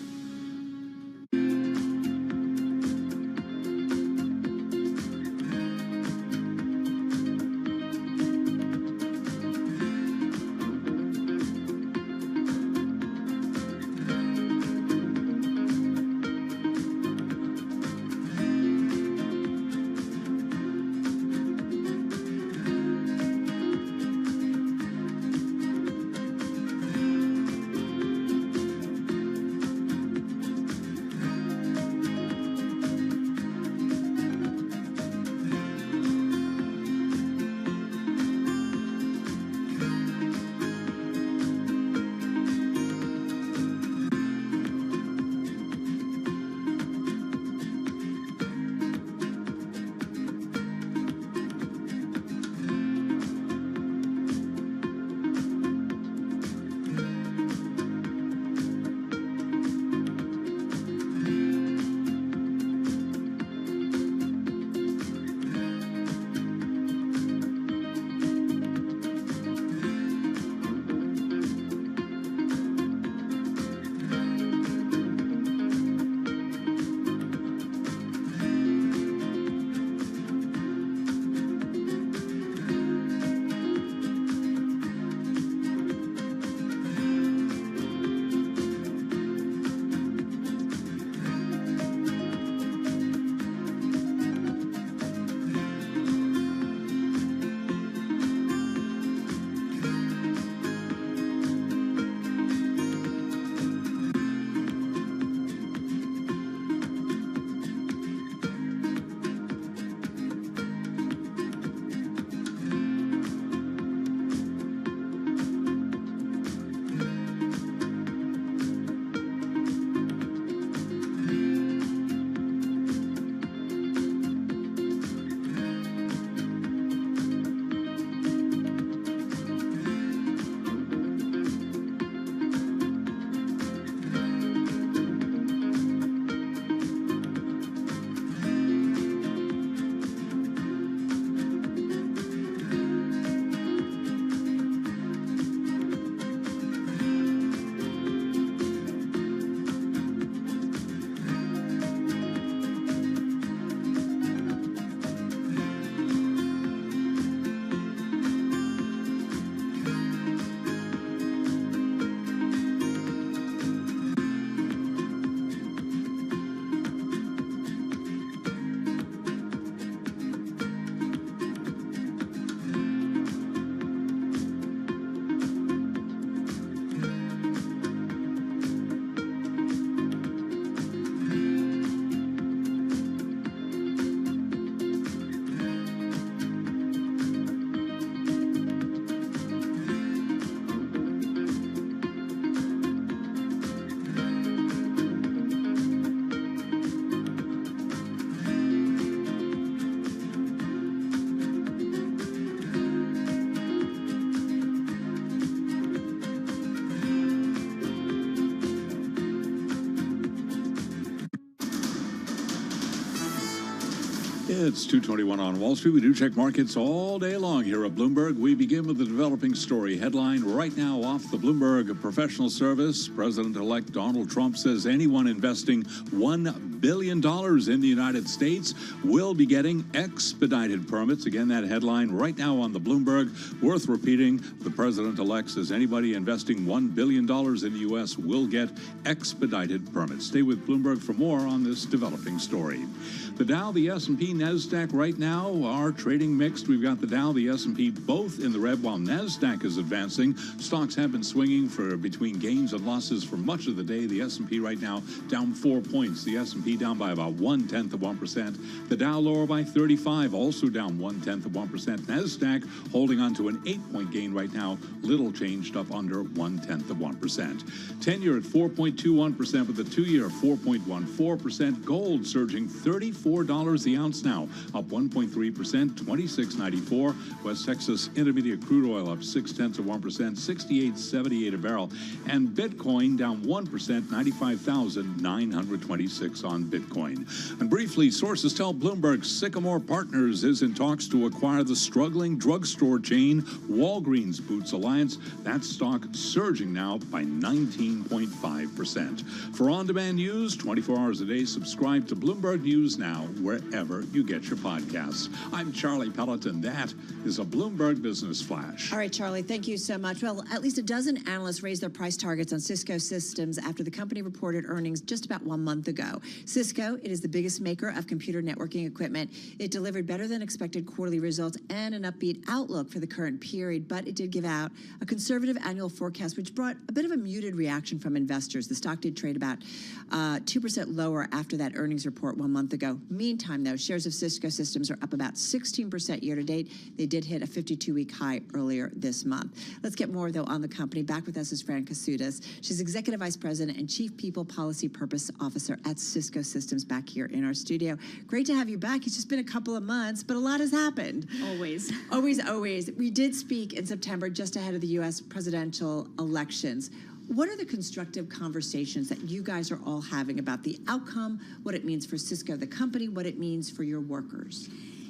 It's 2:21 on Wall Street. We do check markets all day long here at Bloomberg. We begin with the developing story headline right now off the Bloomberg Professional Service. President-elect Donald Trump says anyone investing $1 billion in the United States will be getting expedited permits. Again, that headline right now on the Bloomberg. Worth repeating, the president-elect says anybody investing $1 billion in the U.S. will get expedited permits. Stay with Bloomberg for more on this developing story. The Dow, the S&P, NASDAQ right now are trading mixed. We've got the Dow, the S&P both in the red while NASDAQ is advancing. Stocks have been swinging for between gains and losses for much of the day. The S&P right now down 4 points. The S&P down by about 0.1%. The Dow lower by 35, also down 0.1%. NASDAQ holding on to an 8-point gain right now, little changed up under 0.1%. 10-year at 4.21% with the 2-year 4.14%. Gold surging $34 the ounce now, up 1.3%, $26.94. West Texas Intermediate crude oil up 0.6%, $68.78 a barrel. And Bitcoin down 1%, 95,926 on Bitcoin. And briefly, sources tell Bloomberg Sycamore Partners is in talks to acquire the struggling drugstore chain Walgreens Boots Alliance. That stock surging now by 19.5%. For on-demand news, 24 hours a day, subscribe to Bloomberg News Now wherever you get your podcasts. I'm Charlie Pelleton. That is a Bloomberg Business Flash. All right, Charlie, thank you so much. Well, at least a dozen analysts raised their price targets on Cisco Systems after the company reported earnings just about 1 month ago. Cisco, it is the biggest maker of computer networking equipment. It delivered better than expected quarterly results and an upbeat outlook for the current period, but it did give out a conservative annual forecast, which brought a bit of a muted reaction from investors. The stock did trade about 2% lower after that earnings report 1 month ago. Meantime, though, shares of Cisco Systems are up about 16% year to date. They did hit a 52-week high earlier this month. Let's get more, though, on the company. Back with us is Fran Kasudas. She's Executive Vice President and Chief People Policy Purpose Officer at Cisco Systems back here in our studio. Great to have you back. It's just been a couple of months, but a lot has happened. Always. Always. We did speak in September just ahead of the U.S. presidential elections. What are the constructive conversations that you guys are all having about the outcome, what it means for Cisco, the company, what it means for your workers?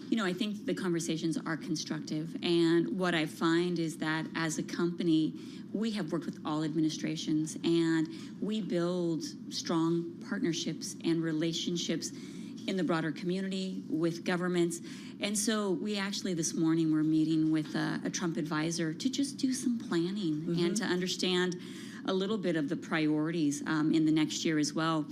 You know, I think the conversations are constructive. And what I find is that as a company, we have worked with all administrations and we build strong partnerships and relationships in the broader community with governments. And so we actually this morning were meeting with a Trump advisor to just do some planning and to understand a little bit of the priorities in the next year as well.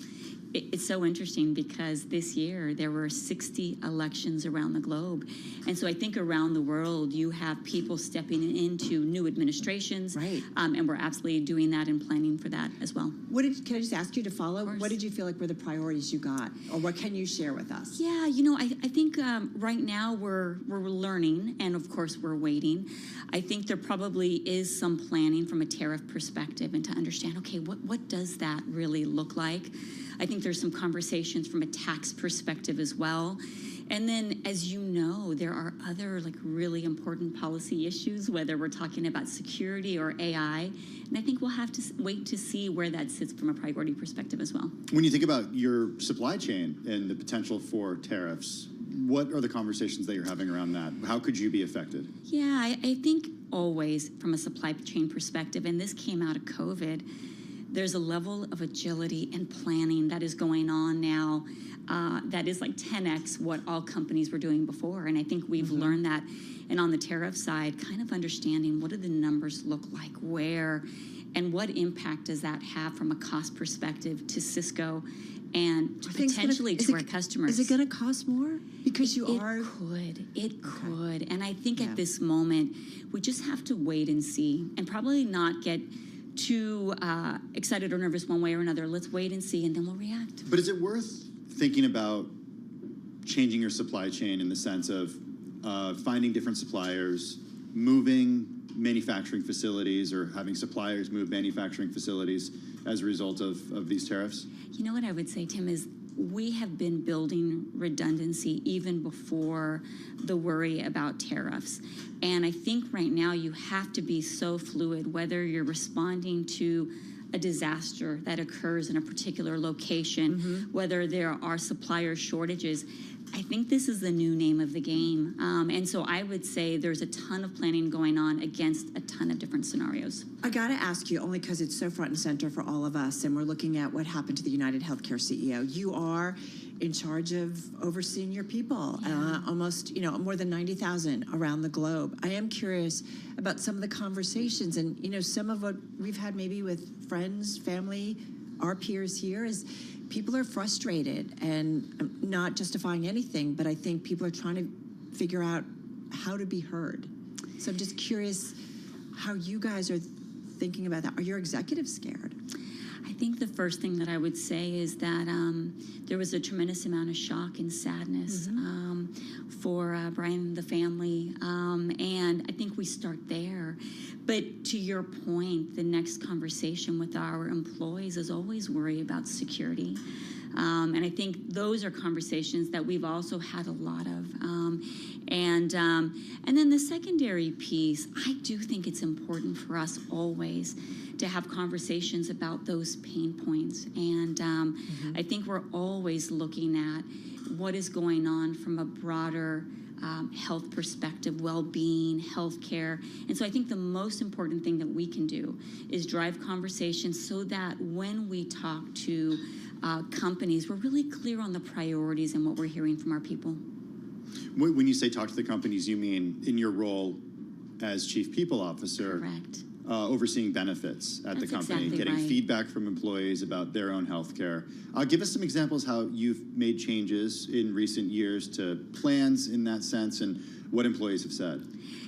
It's so interesting because this year there were 60 elections around the globe. And so I think around the world you have people stepping into new administrations. Right. And we're absolutely doing that and planning for that as well. Can I just ask you to follow? What did you feel like were the priorities you got? Or what can you share with us? Yeah, you know, I think right now we're learning and of course we're waiting. I think there probably is some planning from a tariff perspective and to understand, okay, what does that really look like? I think there's some conversations from a tax perspective as well. And then, as you know, there are other really important policy issues, whether we're talking about security or AI. And I think we'll have to wait to see where that sits from a priority perspective as well. When you think about your supply chain and the potential for tariffs, what are the conversations that you're having around that? How could you be affected? Yeah, I think always from a supply chain perspective, and this came out of COVID, there's a level of agility and planning that is going on now that is like 10x what all companies were doing before. And I think we've learned that. And on the tariff side, kind of understanding what do the numbers look like, where, and what impact does that have from a cost perspective to Cisco and potentially to our customers. Is it going to cost more? Because It could. And I think at this moment, we just have to wait and see and probably not get too excited or nervous one way or another. Let's wait and see, and then we'll react. But is it worth thinking about changing your supply chain in the sense of finding different suppliers, moving manufacturing facilities, or having suppliers move manufacturing facilities as a result of these tariffs? You know what I would say, Tim, is we have been building redundancy even before the worry about tariffs. And I think right now you have to be so fluid, whether you're responding to a disaster that occurs in a particular location, whether there are supplier shortages. I think this is the new name of the game. And so I would say there's a ton of planning going on against a ton of different scenarios. I got to ask you, only because it's so front and center for all of us, and we're looking at what happened to the United Healthcare CEO. You are in charge of overseeing your people, almost, more than 90,000 around the globe. I am curious about some of the conversations and, some of what we've had maybe with friends, family, our peers here is people are frustrated, and I'm not justifying anything, but I think people are trying to figure out how to be heard. So I'm just curious how you guys are thinking about that. Are your executives scared? I think the first thing that I would say is that there was a tremendous amount of shock and sadness for Brian and the family, and I think we start there. But to your point, the next conversation with our employees is always worry about security. And I think those are conversations that we've also had a lot of. And then the secondary piece, I do think it's important for us always to have conversations about those pain points. And I think we're always looking at what is going on from a broader health perspective, well-being, healthcare. And so I think the most important thing that we can do is drive conversations so that when we talk to companies, we're really clear on the priorities and what we're hearing from our people. When you say talk to the companies, you mean in your role as Chief People Officer? Correct. Overseeing benefits at the company, exactly getting right. feedback from employees about their own health care. Give us some examples how you've made changes in recent years to plans in that sense and what employees have said.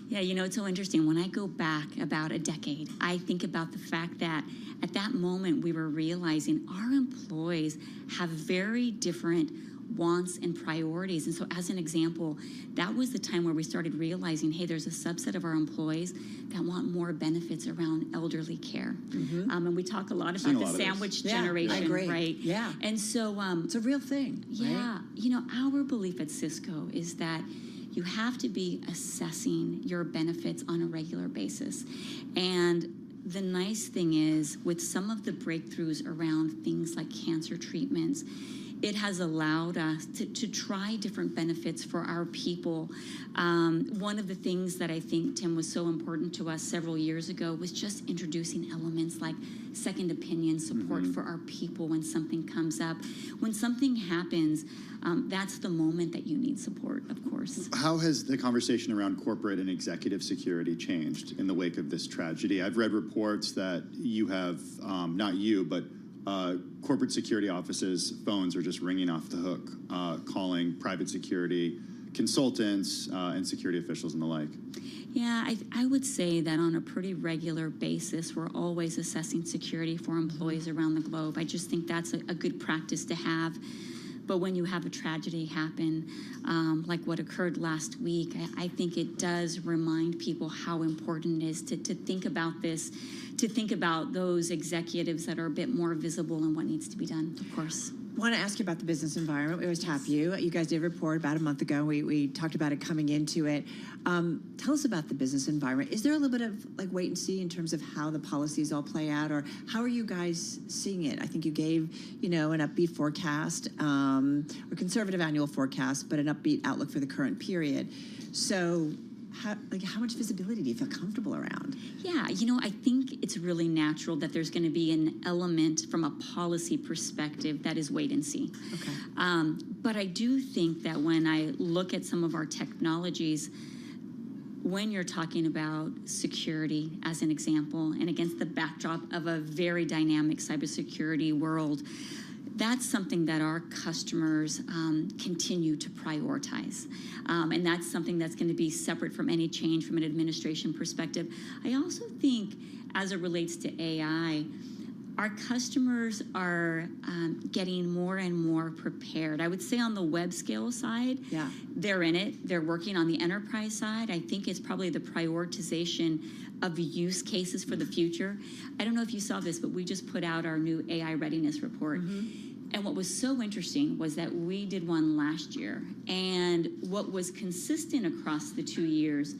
Yeah, it's so interesting. When I go back about a decade, I think about the fact that at that moment we were realizing our employees have very different wants and priorities. And so as an example, that was the time where we started realizing, hey, there's a subset of our employees that want more benefits around elderly care. And we talk a lot about the sandwich generation, I agree. right? Yeah. And so it's a real thing. Yeah. Right? Our belief at Cisco is that you have to be assessing your benefits on a regular basis. And the nice thing is, with some of the breakthroughs around things like cancer treatments, it has allowed us to try different benefits for our people. One of the things that I think, Tim, was so important to us several years ago was just introducing elements like second opinion support for our people when something comes up. When something happens, that's the moment that you need support, of course. How has the conversation around corporate and executive security changed in the wake of this tragedy? I've read reports that you have, not you, but corporate security offices' phones are just ringing off the hook, calling private security consultants and security officials and the like. Yeah, I would say that on a pretty regular basis, we're always assessing security for employees around the globe. I just think that's a good practice to have. But when you have a tragedy happen, like what occurred last week, I think it does remind people how important it is to think about this, to think about those executives that are a bit more visible and what needs to be done, of course. I want to ask you about the business environment. We always tap you. You guys did a report about a month ago. We talked about it coming into it. Tell us about the business environment. Is there a little bit of wait and see in terms of how the policies all play out, or how are you guys seeing it? I think you gave an upbeat forecast, or conservative annual forecast, but an upbeat outlook for the current period. So how much visibility do you feel comfortable around? Yeah, I think it's really natural that there's going to be an element from a policy perspective that is wait and see. Okay. But I do think that when I look at some of our technologies, when you're talking about security as an example, and against the backdrop of a very dynamic cybersecurity world, that's something that our customers continue to prioritize. And that's something that's going to be separate from any change from an administration perspective. I also think, as it relates to AI, our customers are getting more and more prepared. I would say on the web scale side, they're in it. They're working on the enterprise side. I think it's probably the prioritization of use cases for the future. I don't know if you saw this, but we just put out our new AI readiness report. And what was so interesting was that we did one last year. And what was consistent across the 2 years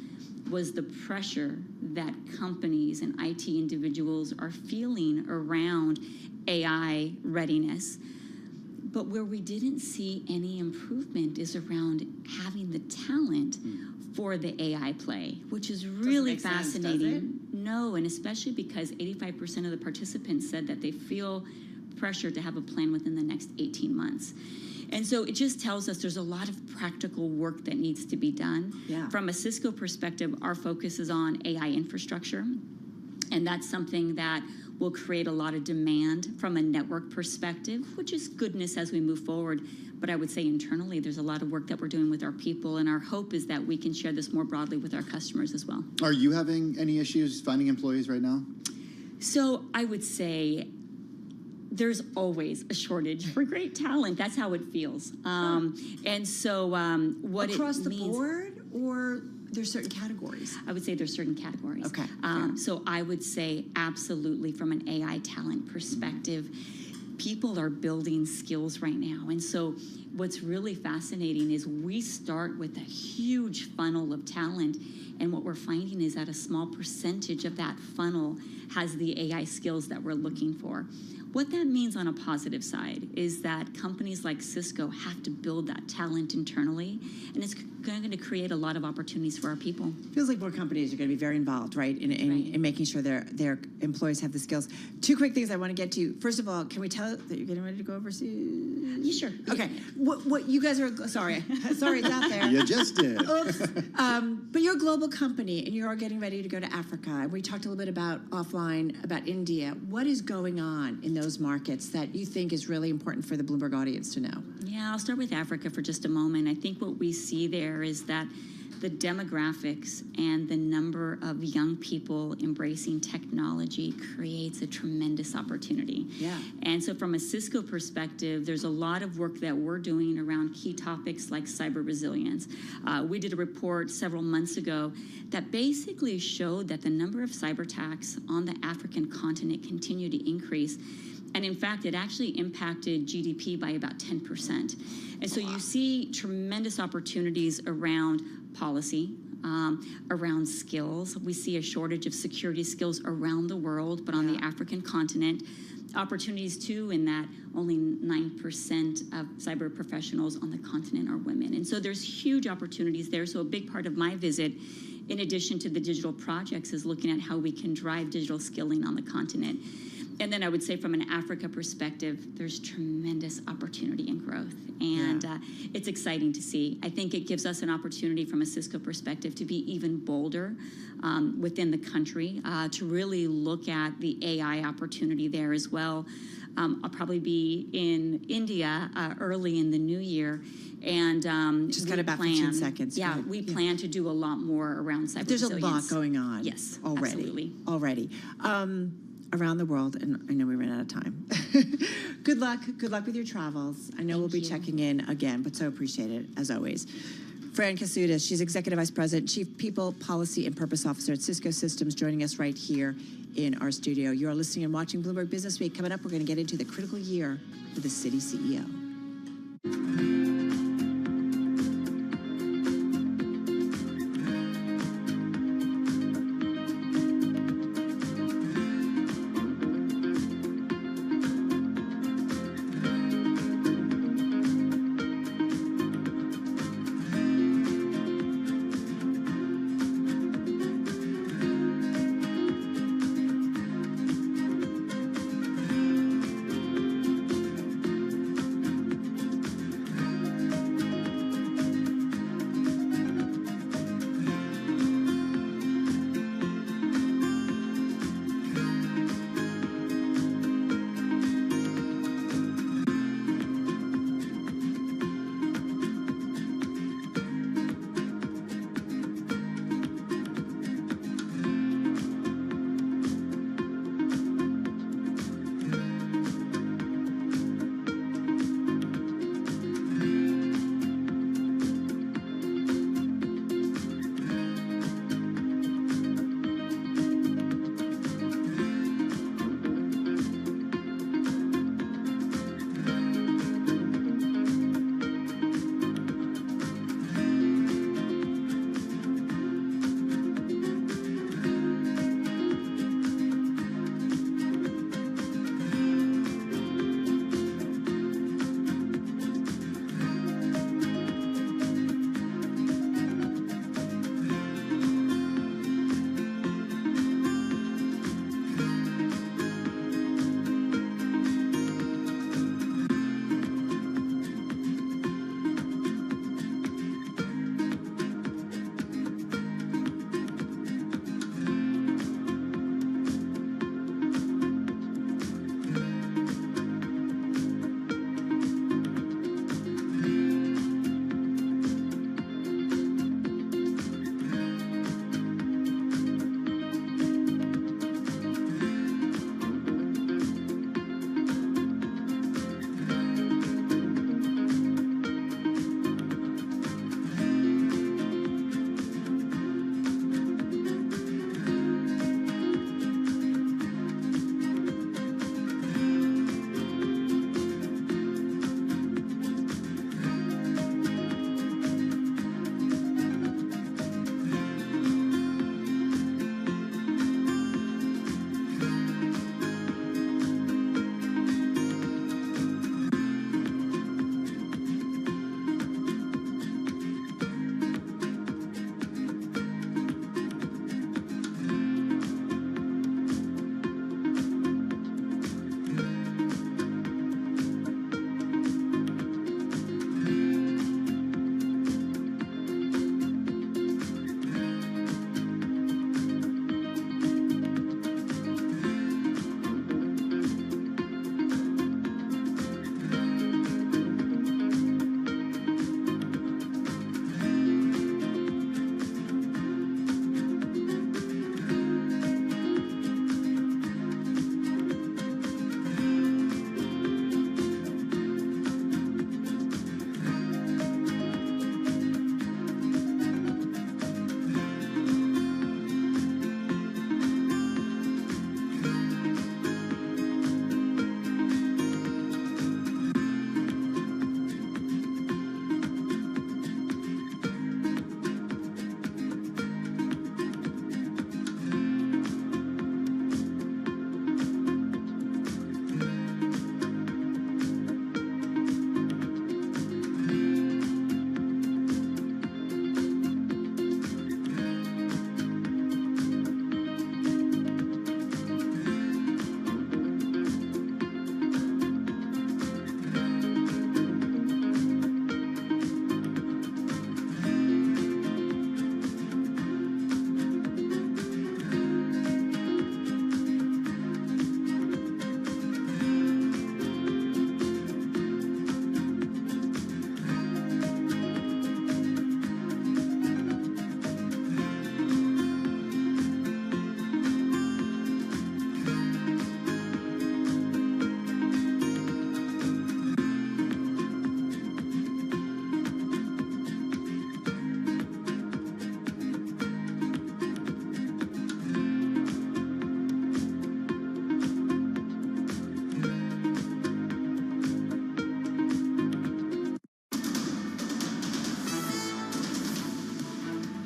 was the pressure that companies and IT individuals are feeling around AI readiness. But where we didn't see any improvement is around having the talent for the AI play, which is really fascinating. No, and especially because 85% of the participants said that they feel pressure to have a plan within the next 18 months. And so it just tells us there's a lot of practical work that needs to be done. Yeah. From a Cisco perspective, our focus is on AI infrastructure. And that's something that will create a lot of demand from a network perspective, which is goodness as we move forward. But I would say internally, there's a lot of work that we're doing with our people. And our hope is that we can share this more broadly with our customers as well. Are you having any issues finding employees right now? So I would say there's always a shortage for great talent. That's how it feels. And so what across it the means, board, or there's certain categories? I would say there's certain categories. Okay. So I would say absolutely from an AI talent perspective, people are building skills right now. And so what's really fascinating is we start with a huge funnel of talent. And what we're finding is that a small percentage of that funnel has the AI skills that we're looking for. What that means on a positive side is that companies like Cisco have to build that talent internally, and it's going to create a lot of opportunities for our people. Feels like more companies are going to be very involved, right, in making sure their employees have the skills. Two quick things I want to get to. First of all, can we tell that you're getting ready to go overseas? Yeah, sure. Okay. What you guys are, sorry, it's out there. You just did. Oops. But you're a global company, and you're getting ready to go to Africa. And we talked a little bit about offline, about India. What is going on in those markets that you think is really important for the Bloomberg audience to know? Yeah, I'll start with Africa for just a moment. I think what we see there is that the demographics and the number of young people embracing technology creates a tremendous opportunity. Yeah. And so from a Cisco perspective, there's a lot of work that we're doing around key topics like cyber resilience. We did a report several months ago that basically showed that the number of cyber attacks on the African continent continue to increase. And in fact, it actually impacted GDP by about 10%. And so you see tremendous opportunities around policy, around skills. We see a shortage of security skills around the world, but on the African continent. Opportunities too, in that only 9% of cyber professionals on the continent are women. And so there's huge opportunities there. So a big part of my visit, in addition to the digital projects, is looking at how we can drive digital skilling on the continent. And then I would say from an Africa perspective, there's tremendous opportunity and growth. And it's exciting to see. I think it gives us an opportunity from a Cisco perspective to be even bolder within the country, to really look at the AI opportunity there as well. I'll probably be in India early in the new year. And just got about 15 seconds. Yeah, we plan to do a lot more around cyber There's resilience. a lot going on. Yes, already. absolutely. Around the world, and I know we ran out of time. Good luck with your travels. I know we'll be checking in again, but so appreciate it, as always. Fran Kasudas, she's Executive Vice President, Chief People, Policy, and Purpose Officer at Cisco Systems, joining us right here in our studio. You are listening and watching Bloomberg Business Week. Coming up, we're going to get into the critical year for the city CEO.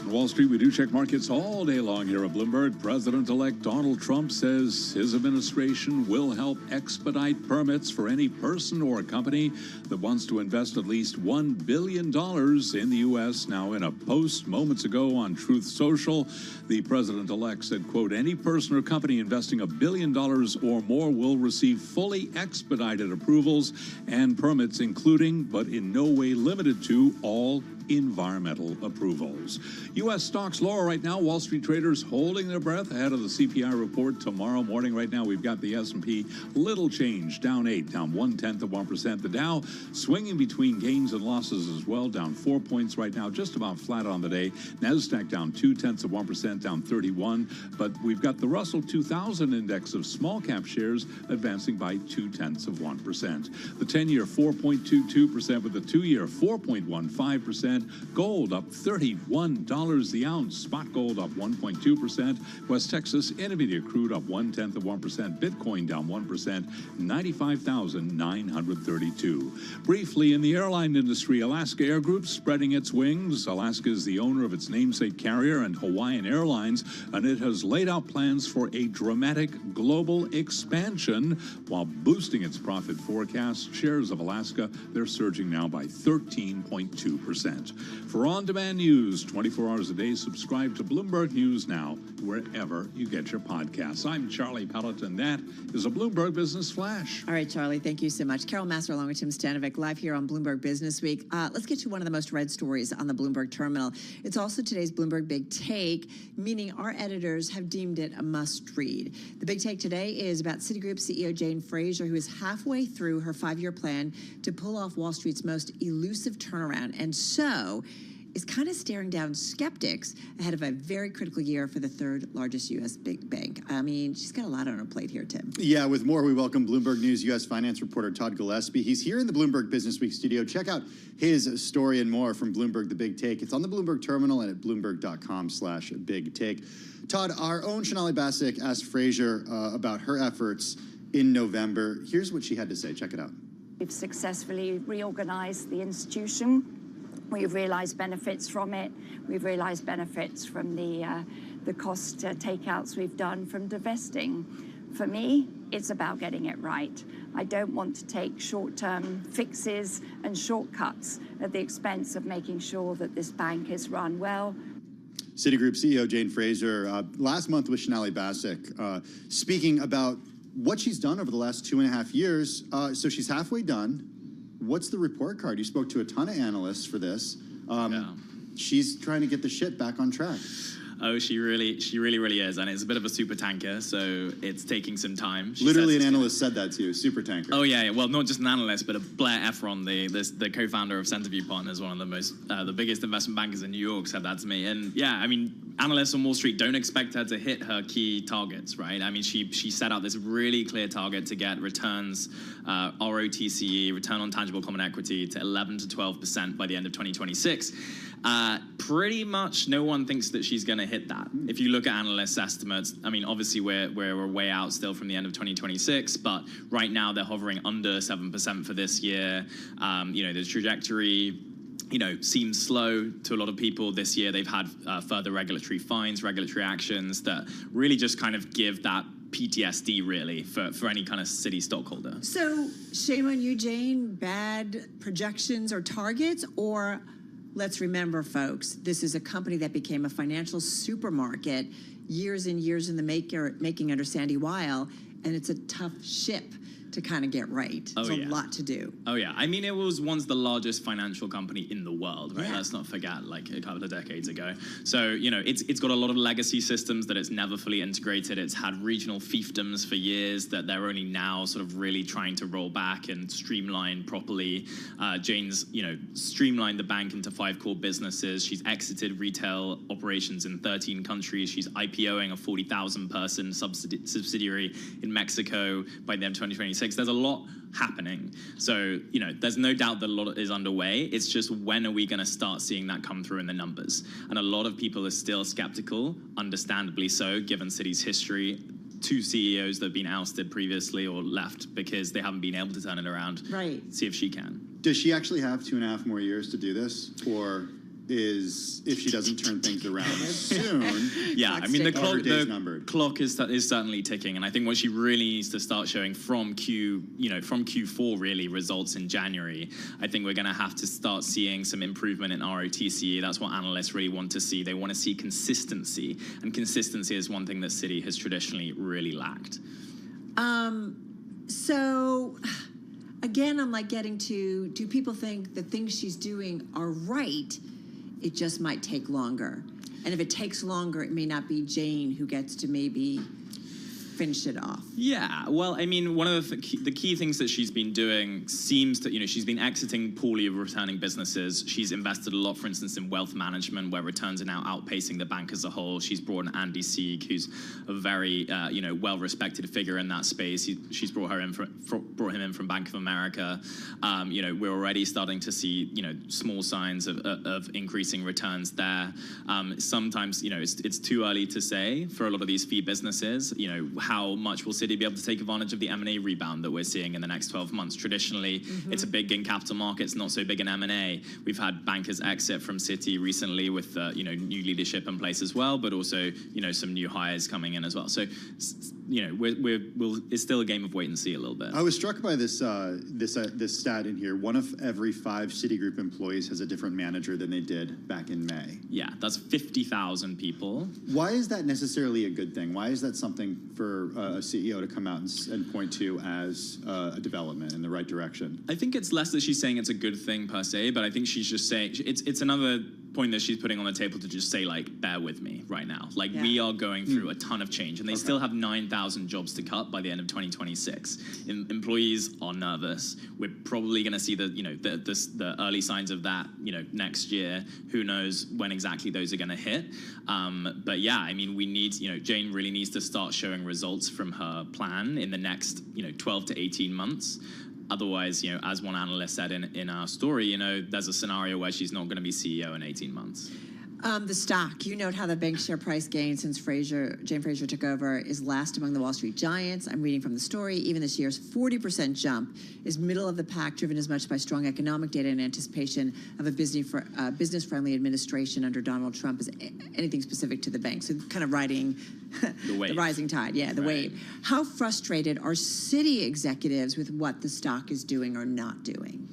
On Wall Street, we do check markets all day long here at Bloomberg. President-elect Donald Trump says his administration will help expedite permits for any person or company that wants to invest at least $1 billion in the U.S. Now, in a post moments ago on Truth Social, the president-elect said, quote, any person or company investing $1 billion or more will receive fully expedited approvals and permits, including, but in no way limited to, all environmental approvals. U.S. stocks lower right now. Wall Street traders holding their breath ahead of the CPI report tomorrow morning. Right now, we've got the S&P little change, down 8, down 0.1%. The Dow swinging between gains and losses as well, down 4 points right now, just about flat on the day. Nasdaq down 0.2%, down 31. But we've got the Russell 2000 index of small cap shares advancing by 0.2%. The 10-year 4.22%, with the 2-year 4.15%. Gold up $31 the ounce. Spot gold up 1.2%. West Texas Intermediate crude up 0.1%. Bitcoin down 1%, 95,932. Briefly, in the airline industry, Alaska Air Group spreading its wings. Alaska is the owner of its namesake carrier and Hawaiian Airlines, and it has laid out plans for a dramatic global expansion while boosting its profit forecast. Shares of Alaska, they're surging now by 13.2%. For on-demand news 24 hours a day, subscribe to Bloomberg News Now wherever you get your podcasts. I'm Charlie Pelleton. That is a Bloomberg Business Flash. All right, Charlie, thank you so much. Carol Master along with Tim Stanovic live here on Bloomberg Business Week. Let's get to one of the most read stories on the Bloomberg terminal. It's also today's Bloomberg Big Take, meaning our editors have deemed it a must-read. The Big Take today is about Citigroup CEO Jane Fraser, who is halfway through her 5-year plan to pull off Wall Street's most elusive turnaround, and so is kind of staring down skeptics ahead of a very critical year for the third largest U.S. big bank. I mean, she's got a lot on her plate here, Tim. Yeah, with more, we welcome Bloomberg News U.S. finance reporter Todd Gillespie. He's here in the Bloomberg Business Week studio. Check out his story and more from Bloomberg The Big Take. It's on the Bloomberg terminal and at bloomberg.com/big take. Todd, our own Sonali Basak asked Fraser about her efforts in November. Here's what she had to say. Check it out. We've successfully reorganized the institution. We've realized benefits from it. We've realized benefits from the cost takeouts we've done from divesting. For me, it's about getting it right. I don't want to take short-term fixes and shortcuts at the expense of making sure that this bank is run well. Citigroup CEO Jane Fraser last month with Sonali Basak speaking about what she's done over the last 2.5 years. So she's halfway done. What's the report card? You spoke to a ton of analysts for this. She's trying to get the shit back on track. Oh, she really is, and it's a bit of a super tanker, so it's taking some time. Literally, an analyst said that to you, super tanker. Oh yeah. Well, not just an analyst, but Blair Efron, the co-founder of Centerview Partners, one of the biggest investment bankers in New York, said that to me. And yeah, I mean, analysts on Wall Street don't expect her to hit her key targets, right? I mean, she set out this really clear target to get returns, ROTCE, return on tangible common equity, to 11 to 12% by the end of 2026. Pretty much no one thinks that she's going to hit that. If you look at analysts' estimates, I mean, obviously we're way out still from the end of 2026, but right now they're hovering under 7% for this year. The trajectory, seems slow to a lot of people this year. They've had further regulatory fines, regulatory actions that really just kind of give that PTSD really for any kind of Citi stockholder. So shame on you, Jane. Bad projections or targets, or let's remember, folks, this is a company that became a financial supermarket years and years in the making under Sandy Weil, and it's a tough ship to kind of get right. There's a lot to do. Oh yeah, I mean, it was once the largest financial company in the world, right? Let's not forget, like a couple of decades ago. So it's got a lot of legacy systems that it's never fully integrated. It's had regional fiefdoms for years that they're only now sort of really trying to roll back and streamline properly. Jane's streamlined the bank into 5 core businesses. She's exited retail operations in 13 countries. She's IPOing a 40,000 person subsidiary in Mexico by the end of 2026. There's a lot happening. So, there's no doubt that a lot is underway. It's just, when are we going to start seeing that come through in the numbers? And a lot of people are still skeptical, understandably so, given Citi's history. 2 CEOs that have been ousted previously or left because they haven't been able to turn it around. Right. See if she can. Does she actually have 2.5 more years to do this? Or is if she doesn't turn things around soon. Yeah, I mean, the clock is certainly ticking, and I think what she really needs to start showing from Q4 really results in January. I think we're going to have to start seeing some improvement in ROTCE. That's what analysts really want to see. They want to see consistency, and consistency is one thing that Citi has traditionally really lacked. So, again, I'm like getting to, do people think the things she's doing are right? It just might take longer. And if it takes longer, it may not be Jane who gets to maybe finish it off. Yeah, well, I mean, one of the key things that she's been doing seems to, she's been exiting poorly returning businesses. She's invested a lot, for instance, in wealth management, where returns are now outpacing the bank as a whole. She's brought in Andy Sieg, who's a very, well-respected figure in that space. She's brought him in from Bank of America. We're already starting to see, small signs of increasing returns there. Sometimes, it's too early to say for a lot of these fee businesses, how much will Citi be able to take advantage of the M&A rebound that we're seeing in the next 12 months? Traditionally, it's a big in capital markets, not so big in M&A. We've had bankers exit from Citi recently with, new leadership in place as well, but also, some new hires coming in as well. So, it's still a game of wait and see a little bit. I was struck by this stat in here. 1 of every 5 Citigroup employees has a different manager than they did back in May. Yeah, that's 50,000 people. Why is that necessarily a good thing? Why is that something for a CEO to come out and point to as a development in the right direction? I think it's less that she's saying it's a good thing per se, but I think she's just saying it's another point that she's putting on the table to just say, bear with me right now. We are going through a ton of change, and they still have 9,000 jobs to cut by the end of 2026. Employees are nervous. We're probably going to see the early signs of that, next year. Who knows when exactly those are going to hit? But yeah, I mean, we need, Jane really needs to start showing results from her plan in the next, 12 to 18 months. Otherwise, as one analyst said in our story, there's a scenario where she's not going to be CEO in 18 months. The stock, you note how the bank share price gain since Jane Fraser took over is last among the Wall Street giants. I'm reading from the story. Even this year's 40% jump is middle of the pack, driven as much by strong economic data in anticipation of a business-friendly administration under Donald Trump as anything specific to the bank. So kind of riding the rising tide. Yeah, the wave. How frustrated are Citi executives with what the stock is doing or not doing?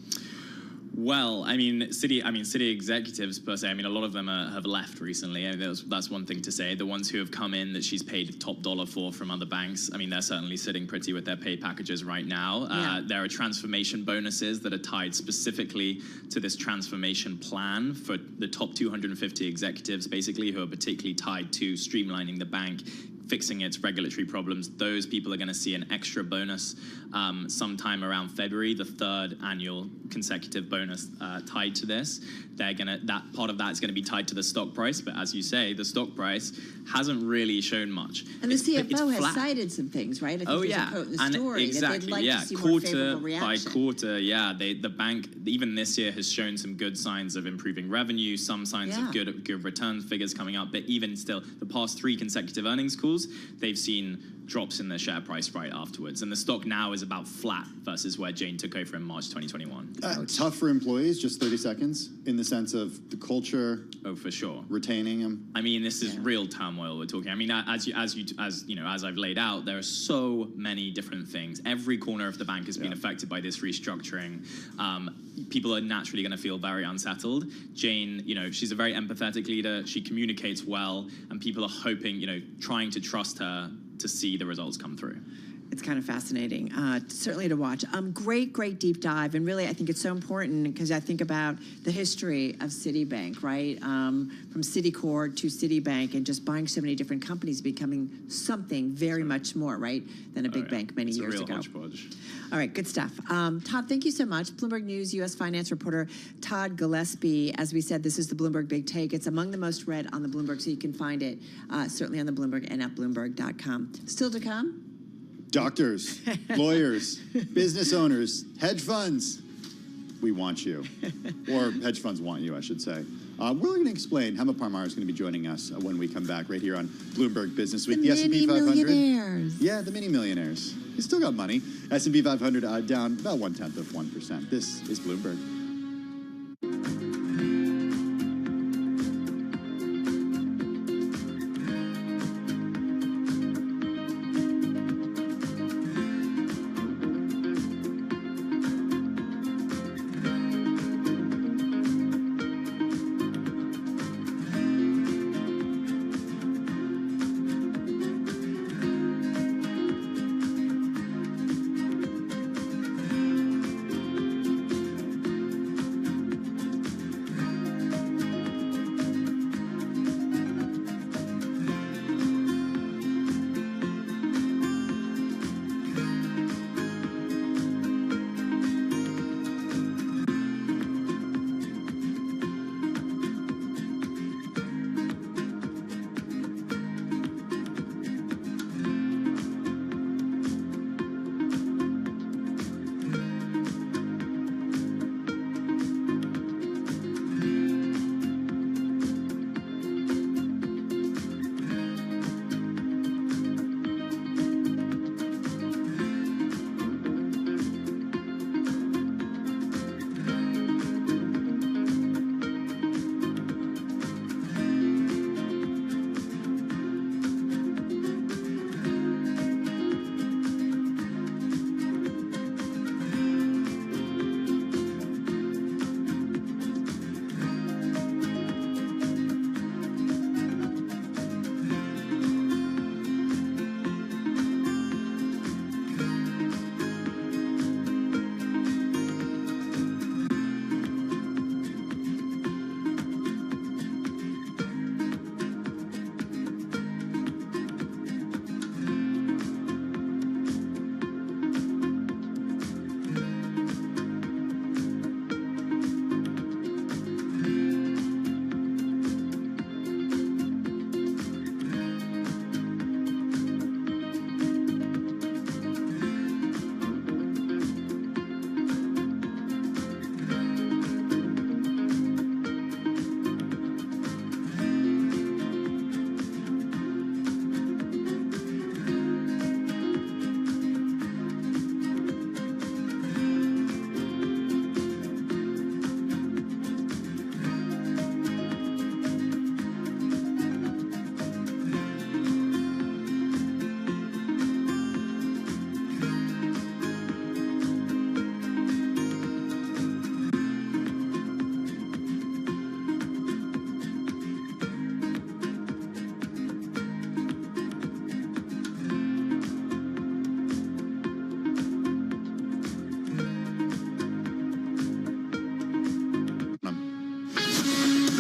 Well, I mean, Citi executives per se, a lot of them have left recently. That's one thing to say. The ones who have come in that she's paid top dollar for from other banks, they're certainly sitting pretty with their pay packages right now. There are transformation bonuses that are tied specifically to this transformation plan for the top 250 executives, basically, who are particularly tied to streamlining the bank, fixing its regulatory problems. Those people are going to see an extra bonus sometime around February, the 3rd annual consecutive bonus tied to this. That part of that is going to be tied to the stock price, but as you say, the stock price hasn't really shown much. And the CFO has cited some things, right? I think there's a quote in the story that they'd like to see more favorable reaction. By quarter, the bank even this year has shown some good signs of improving revenue, some signs of good return figures coming up, but even still, the past 3 consecutive earnings calls, they've seen drops in their share price right afterwards. And the stock now is about flat versus where Jane took over in March 2021. Tough for employees, just 30 seconds, in the sense of the culture. Oh, for sure. Retaining them. This is real turmoil we're talking. As I've laid out, there are so many different things. Every corner of the bank has been affected by this restructuring. People are naturally going to feel very unsettled. Jane, she's a very empathetic leader. She communicates well, and people are hoping, trying to trust her to see the results come through. It's kind of fascinating, certainly to watch. Great deep dive. And really, I think it's so important because I think about the history of Citibank, right? From Citicorp to Citibank, and just buying so many different companies, becoming something very much more, right, than a big bank many years ago. Hodgepodge. All right, good stuff. Todd, thank you so much. Bloomberg News U.S. finance reporter Todd Gillespie. As we said, this is the Bloomberg Big Take. It's among the most read on the Bloomberg, so you can find it certainly on the Bloomberg and at Bloomberg.com. Still to come? Doctors, lawyers, business owners, hedge funds. We want you. Or hedge funds want you, I should say. We're going to explain. Hema Parmar is going to be joining us when we come back right here on Bloomberg Business Week. The S&P 500. Millionaires. Yeah, the mini millionaires. You still got money. S&P 500 down about 0.1%. This is Bloomberg.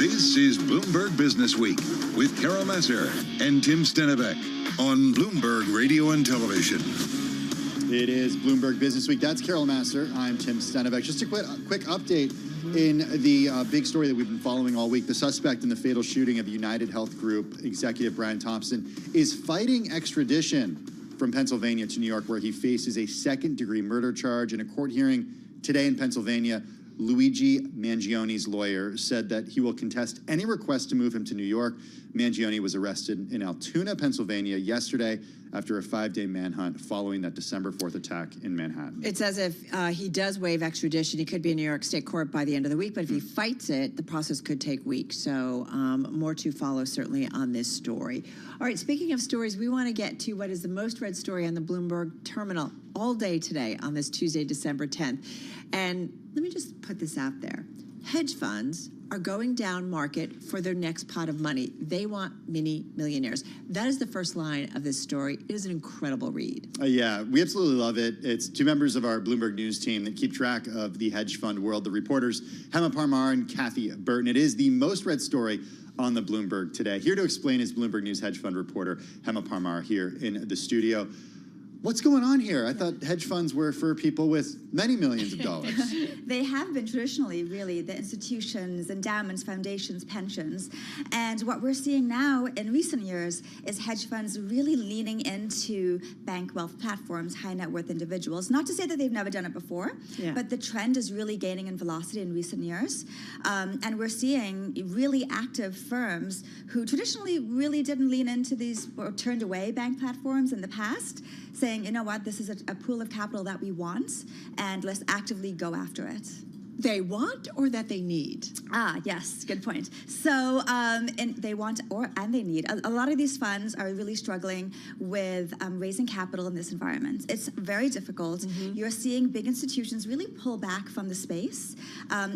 This is Bloomberg Business Week with Carol Massar and Tim Stenivek on Bloomberg Radio and Television. It is Bloomberg Business Week. That's Carol Massar. I'm Tim Stenivek. Just a quick update in the big story that we've been following all week. The suspect in the fatal shooting of United Health Group executive Brian Thompson is fighting extradition from Pennsylvania to New York, where he faces a second-degree murder charge. In a court hearing today in Pennsylvania, Luigi Mangioni's lawyer said that he will contest any request to move him to New York. Mangioni was arrested in Altoona, Pennsylvania yesterday after a 5-day manhunt following that December 4th attack in Manhattan. It's as if he does waive extradition. He could be in New York State Court by the end of the week, but if he fights it, the process could take weeks. So more to follow certainly on this story. All right, speaking of stories, we want to get to what is the most read story on the Bloomberg terminal all day today on this Tuesday, December 10th. And let me just put this out there. Hedge funds are going down market for their next pot of money. They want mini millionaires. That is the first line of this story. It is an incredible read. Yeah, we absolutely love it. It's two members of our Bloomberg News team that keep track of the hedge fund world, the reporters Hema Parmar and Kathy Burton. It is the most read story on the Bloomberg today. Here to explain is Bloomberg News hedge fund reporter Hema Parmar here in the studio. What's going on here? I thought hedge funds were for people with many millions of dollars. They have been traditionally, really, the institutions, endowments, foundations, pensions. And what we're seeing now in recent years is hedge funds really leaning into bank wealth platforms, high net worth individuals. Not to say that they've never done it before, but the trend is really gaining in velocity in recent years. And we're seeing really active firms who traditionally really didn't lean into these or turned away bank platforms in the past, saying, you know what, this is a pool of capital that we want, and let's actively go after it. They want or that they need? Ah, yes, good point. So, and they want and they need. A lot of these funds are really struggling with raising capital in this environment. It's very difficult. You're seeing big institutions really pull back from the space.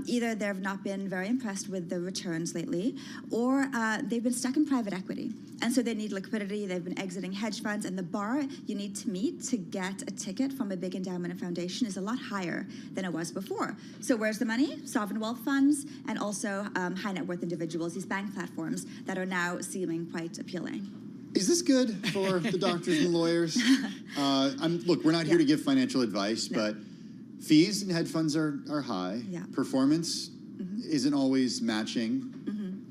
Either they've not been very impressed with the returns lately, or they've been stuck in private equity. And so they need liquidity. They've been exiting hedge funds, and the bar you need to meet to get a ticket from a big endowment and foundation is a lot higher than it was before. So where's the money? Sovereign wealth funds, and also high net worth individuals, these bank platforms that are now seeming quite appealing. Is this good for the doctors and lawyers? Look, we're not here to give financial advice, but fees in hedge funds are high. Performance isn't always matching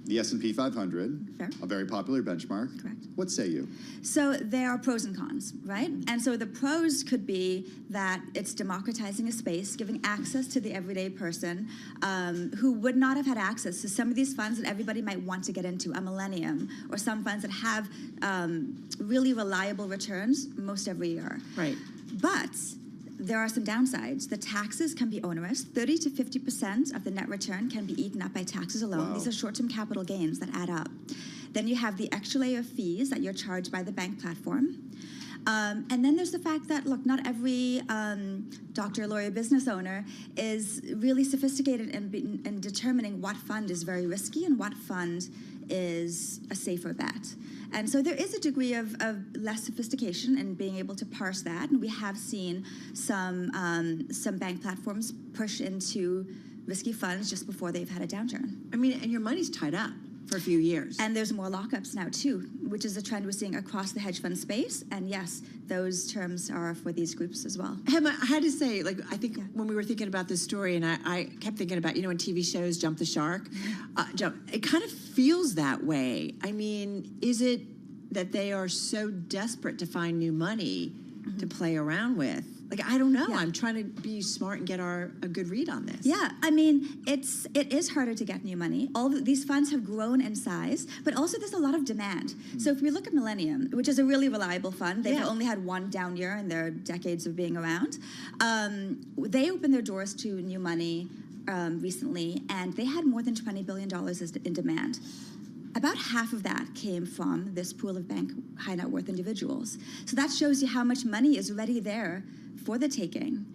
the S&P 500, a very popular benchmark. Correct. What say you? So there are pros and cons, right? And so the pros could be that it's democratizing a space, giving access to the everyday person who would not have had access to some of these funds that everybody might want to get into, a millennium, or some funds that have really reliable returns most every year. Right. But there are some downsides. The taxes can be onerous. 30 to 50% of the net return can be eaten up by taxes alone. Wow. These are short-term capital gains that add up. Then you have the extra layer of fees that you're charged by the bank platform. And then there's the fact that, look, not every doctor, lawyer, business owner is really sophisticated in determining what fund is very risky and what fund is a safer bet. And so there is a degree of less sophistication in being able to parse that. And we have seen some bank platforms push into risky funds just before they've had a downturn. I mean, and your money's tied up for a few years. And there's more lockups now, too, which is a trend we're seeing across the hedge fund space. And yes, those terms are for these groups as well. Hema, I had to say, like, I think when we were thinking about this story, and I kept thinking about, when TV shows Jump the Shark, it kind of feels that way. I mean, is it that they are so desperate to find new money to play around with? Like, I don't know. I'm trying to be smart and get a good read on this. Yeah, I mean, it is harder to get new money. These funds have grown in size, but also there's a lot of demand. So if we look at Millennium, which is a really reliable fund, they've only had one down year in their decades of being around. They opened their doors to new money recently, and they had more than $20 billion in demand. About half of that came from this pool of bank high net worth individuals. So that shows you how much money is already there for the taking.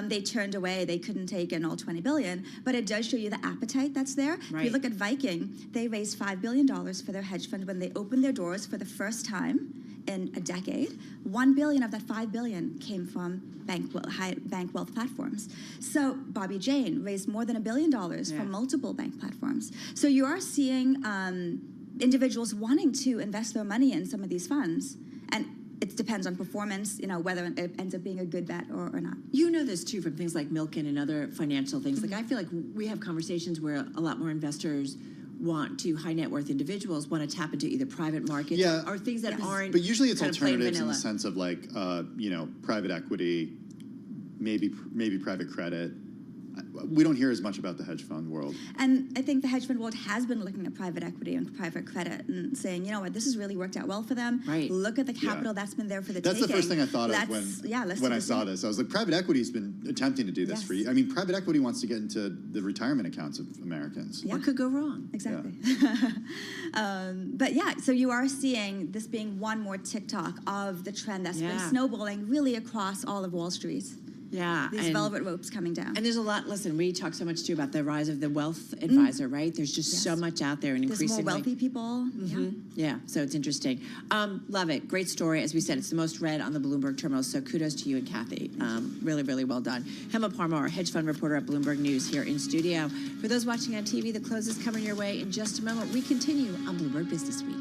They turned away. They couldn't take in all 20 billion, but it does show you the appetite that's there. Right. If you look at Viking, they raised $5 billion for their hedge fund when they opened their doors for the first time in a decade. 1 billion of that 5 billion came from bank wealth platforms. So Bobby Jane raised more than $1 billion from multiple bank platforms. So you are seeing individuals wanting to invest their money in some of these funds, and it depends on performance, whether it ends up being a good bet or not. You know this too from things like Milken and other financial things. Like I feel like we have conversations where a lot more investors high net worth individuals want to tap into either private markets or things that aren't. But usually it's kind of plain alternatives in the vanilla. sense of like, private equity, maybe private credit. We don't hear as much about the hedge fund world. And I think the hedge fund world has been looking at private equity and private credit and saying, you know what, this has really worked out well for them. Right. Look at the capital that's been there for the taking. That's the first thing I thought of when I saw this. I was like, private equty's been attempting to do this for you. I mean, private equity wants to get into the retirement accounts of Americans. Yeah. What could go wrong? Exactly. But yeah, so you are seeing this being one more TikTok of the trend that's been snowballing really across all of Wall Street. Yeah. These velvet ropes coming down. And there's a lot, listen, we talk so much too about the rise of the wealth advisor, right? There's just so much out there and There's increasingly. more wealthy people. Yeah, so it's interesting. Love it. Great story. As we said, it's the most read on the Bloomberg terminal, so kudos to you and Kathy. Really, really well done. Hema Parmar, our hedge fund reporter at Bloomberg News here in studio. For those watching on TV, the close is coming your way in just a moment. We continue on Bloomberg Business Week.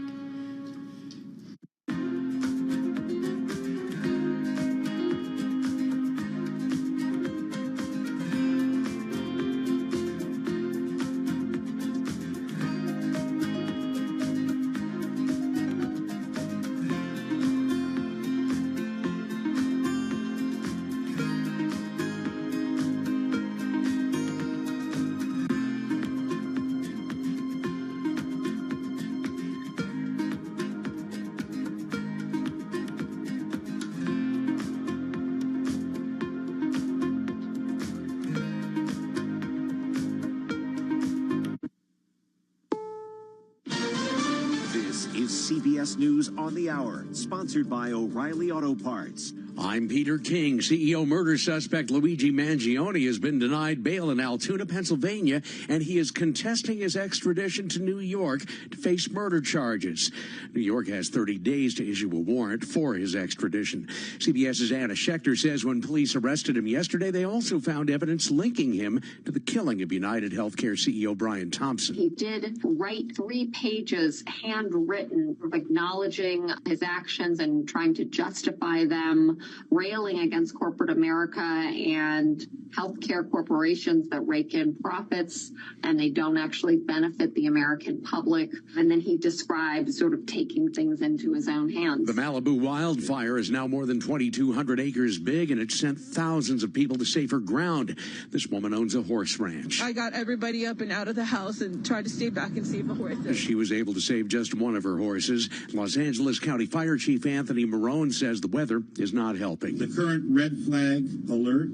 CBS News on the Hour, sponsored by O'Reilly Auto Parts. I'm Peter King. CEO murder suspect Luigi Mangione has been denied bail in Altoona, Pennsylvania, and he is contesting his extradition to New York to face murder charges. New York has 30 days to issue a warrant for his extradition. CBS's Anna Schechter says when police arrested him yesterday, they also found evidence linking him to the killing of United Healthcare CEO Brian Thompson. He did write 3 pages handwritten acknowledging his actions and trying to justify them, railing against corporate America and healthcare corporations that rake in profits and they don't actually benefit the American public. And then he described sort of taking things into his own hands. The Malibu wildfire is now more than 2,200 acres big, and it sent thousands of people to safer ground. This woman owns a horse ranch. I got everybody up and out of the house and tried to stay back and save the horses. She was able to save just one of her horses. Los Angeles County Fire Chief Anthony Marone says the weather is not helping. The current red flag alert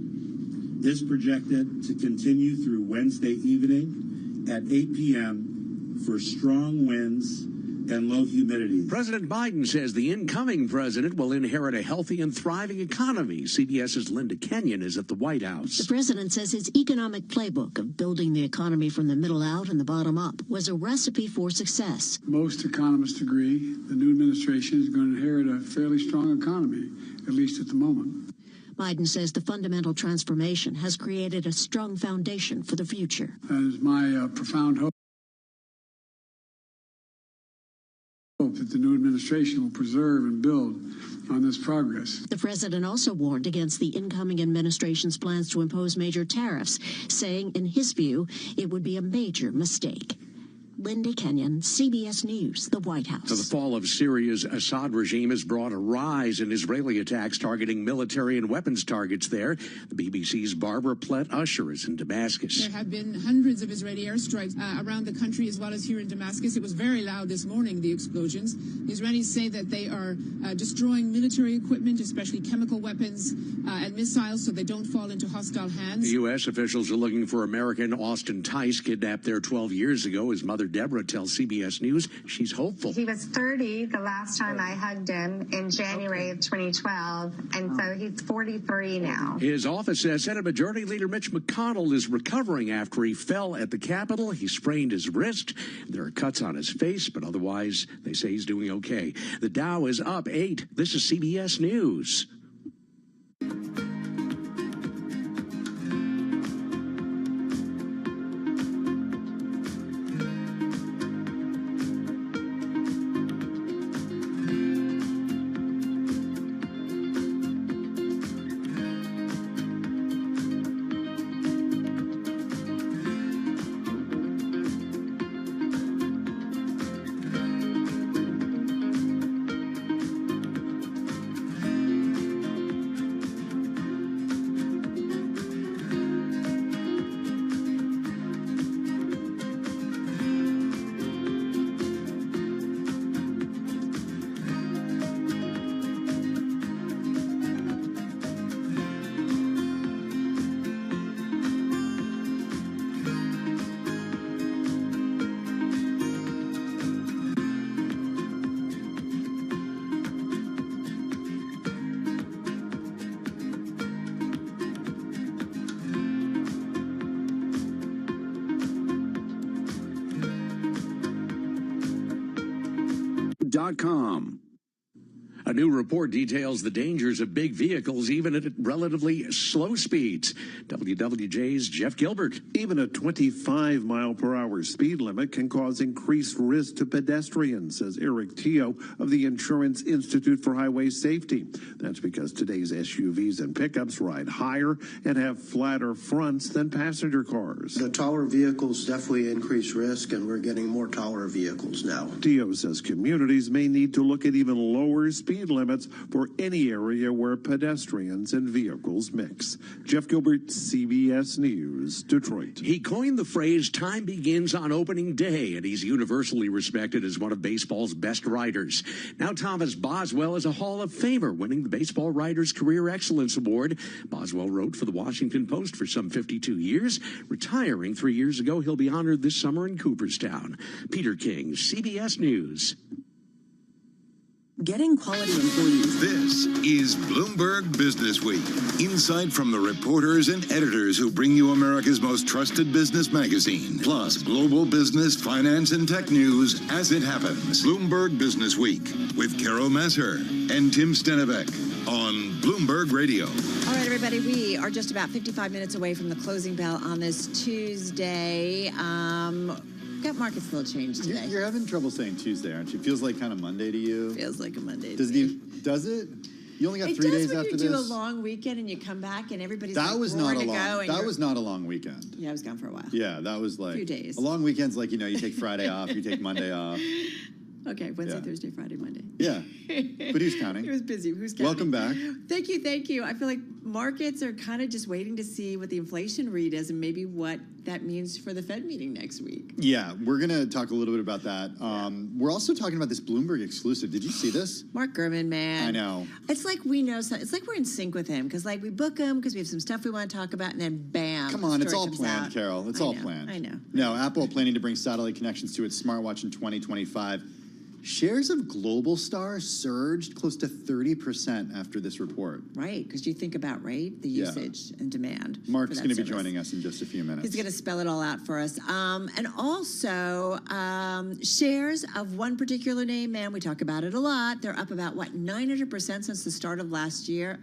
is projected to continue through Wednesday evening at 8 p.m. for strong winds and low humidity. President Biden says the incoming president will inherit a healthy and thriving economy. CBS's Linda Kenyon is at the White House. The president says his economic playbook of building the economy from the middle out and the bottom up was a recipe for success. Most economists agree the new administration is going to inherit a fairly strong economy, at least at the moment. Biden says the fundamental transformation has created a strong foundation for the future. That is my profound hope that the new administration will preserve and build on this progress. The president also warned against the incoming administration's plans to impose major tariffs, saying, in his view, it would be a major mistake. Linda Kenyon, CBS News, the White House. So the fall of Syria's Assad regime has brought a rise in Israeli attacks targeting military and weapons targets there. The BBC's Barbara Plett-Usher is in Damascus. There have been hundreds of Israeli airstrikes around the country as well as here in Damascus. It was very loud this morning, the explosions. The Israelis say that they are destroying military equipment, especially chemical weapons and missiles, so they don't fall into hostile hands. The U.S. officials are looking for American Austin Tice, kidnapped there 12 years ago. His mother Deborah tells CBS News she's hopeful. He was 30 the last time I hugged him in January of 2012, and so he's 43 now. His office says Senate Majority Leader Mitch McConnell is recovering after he fell at the Capitol. He sprained his wrist. There are cuts on his face, but otherwise they say he's doing okay. The Dow is up 8. This is CBS News. .com. A new report details the dangers of big vehicles even at relatively slow speeds. WWJ's Jeff Gilbert. Even a 25-mile-per-hour speed limit can cause increased risk to pedestrians, says Eric Teo of the Insurance Institute for Highway Safety. That's because today's SUVs and pickups ride higher and have flatter fronts than passenger cars. The taller vehicles definitely increase risk, and we're getting more taller vehicles now. Teo says communities may need to look at even lower speed limits for any area where pedestrians and vehicles mix. Jeff Gilbert, CBS News, Detroit. He coined the phrase "time begins on opening day," and he's universally respected as one of baseball's best writers. Now Thomas Boswell is a Hall of Famer, winning the Baseball Writers Career Excellence Award. Boswell wrote for the Washington Post for some 52 years. Retiring 3 years ago, he'll be honored this summer in Cooperstown. Peter King, CBS News. Getting quality employees. This is Bloomberg Business Week. Insight from the reporters and editors who bring you America's most trusted business magazine. Plus, global business, finance, and tech news as it happens. Bloomberg Business Week with Carol Messer and Tim Stenevec on Bloomberg Radio. All right, everybody, we are just about 55 minutes away from the closing bell on this Tuesday. Got markets a little changed today. You're having trouble saying Tuesday, aren't you? Feels like kind of Monday to you. Feels like a Monday. Does it? You only got 3 days after this. It does when you do a long weekend and you come back and everybody's that like was not a to long. go. That was not a long weekend. Yeah, I was gone for a while. Yeah, that was like a few days. A long weekend's like, you take Friday off, you take Monday off. Okay, Wednesday, Thursday, Friday, Monday. Yeah, but who's counting? He was busy. Who's counting? Welcome back. Thank you. I feel like markets are kind of just waiting to see what the inflation read is and maybe what that means for the Fed meeting next week. Yeah, we're going to talk a little bit about that. We're also talking about this Bloomberg exclusive. Did you see this? Mark Gurman, man. I know. It's like we know. It's like we're in sync with him because we book him because we have some stuff we want to talk about, and then bam. Come on, it's all planned, Carol. It's all planned. I know. No, Apple planning to bring satellite connections to its smartwatch in 2025. Shares of Global Star surged close to 30% after this report. Right, because you think about, the usage and demand. Mark's going to be joining us in just a few minutes. He's going to spell it all out for us. And also, shares of one particular name, man, we talk about it a lot. They're up about, 900% since the start of last year.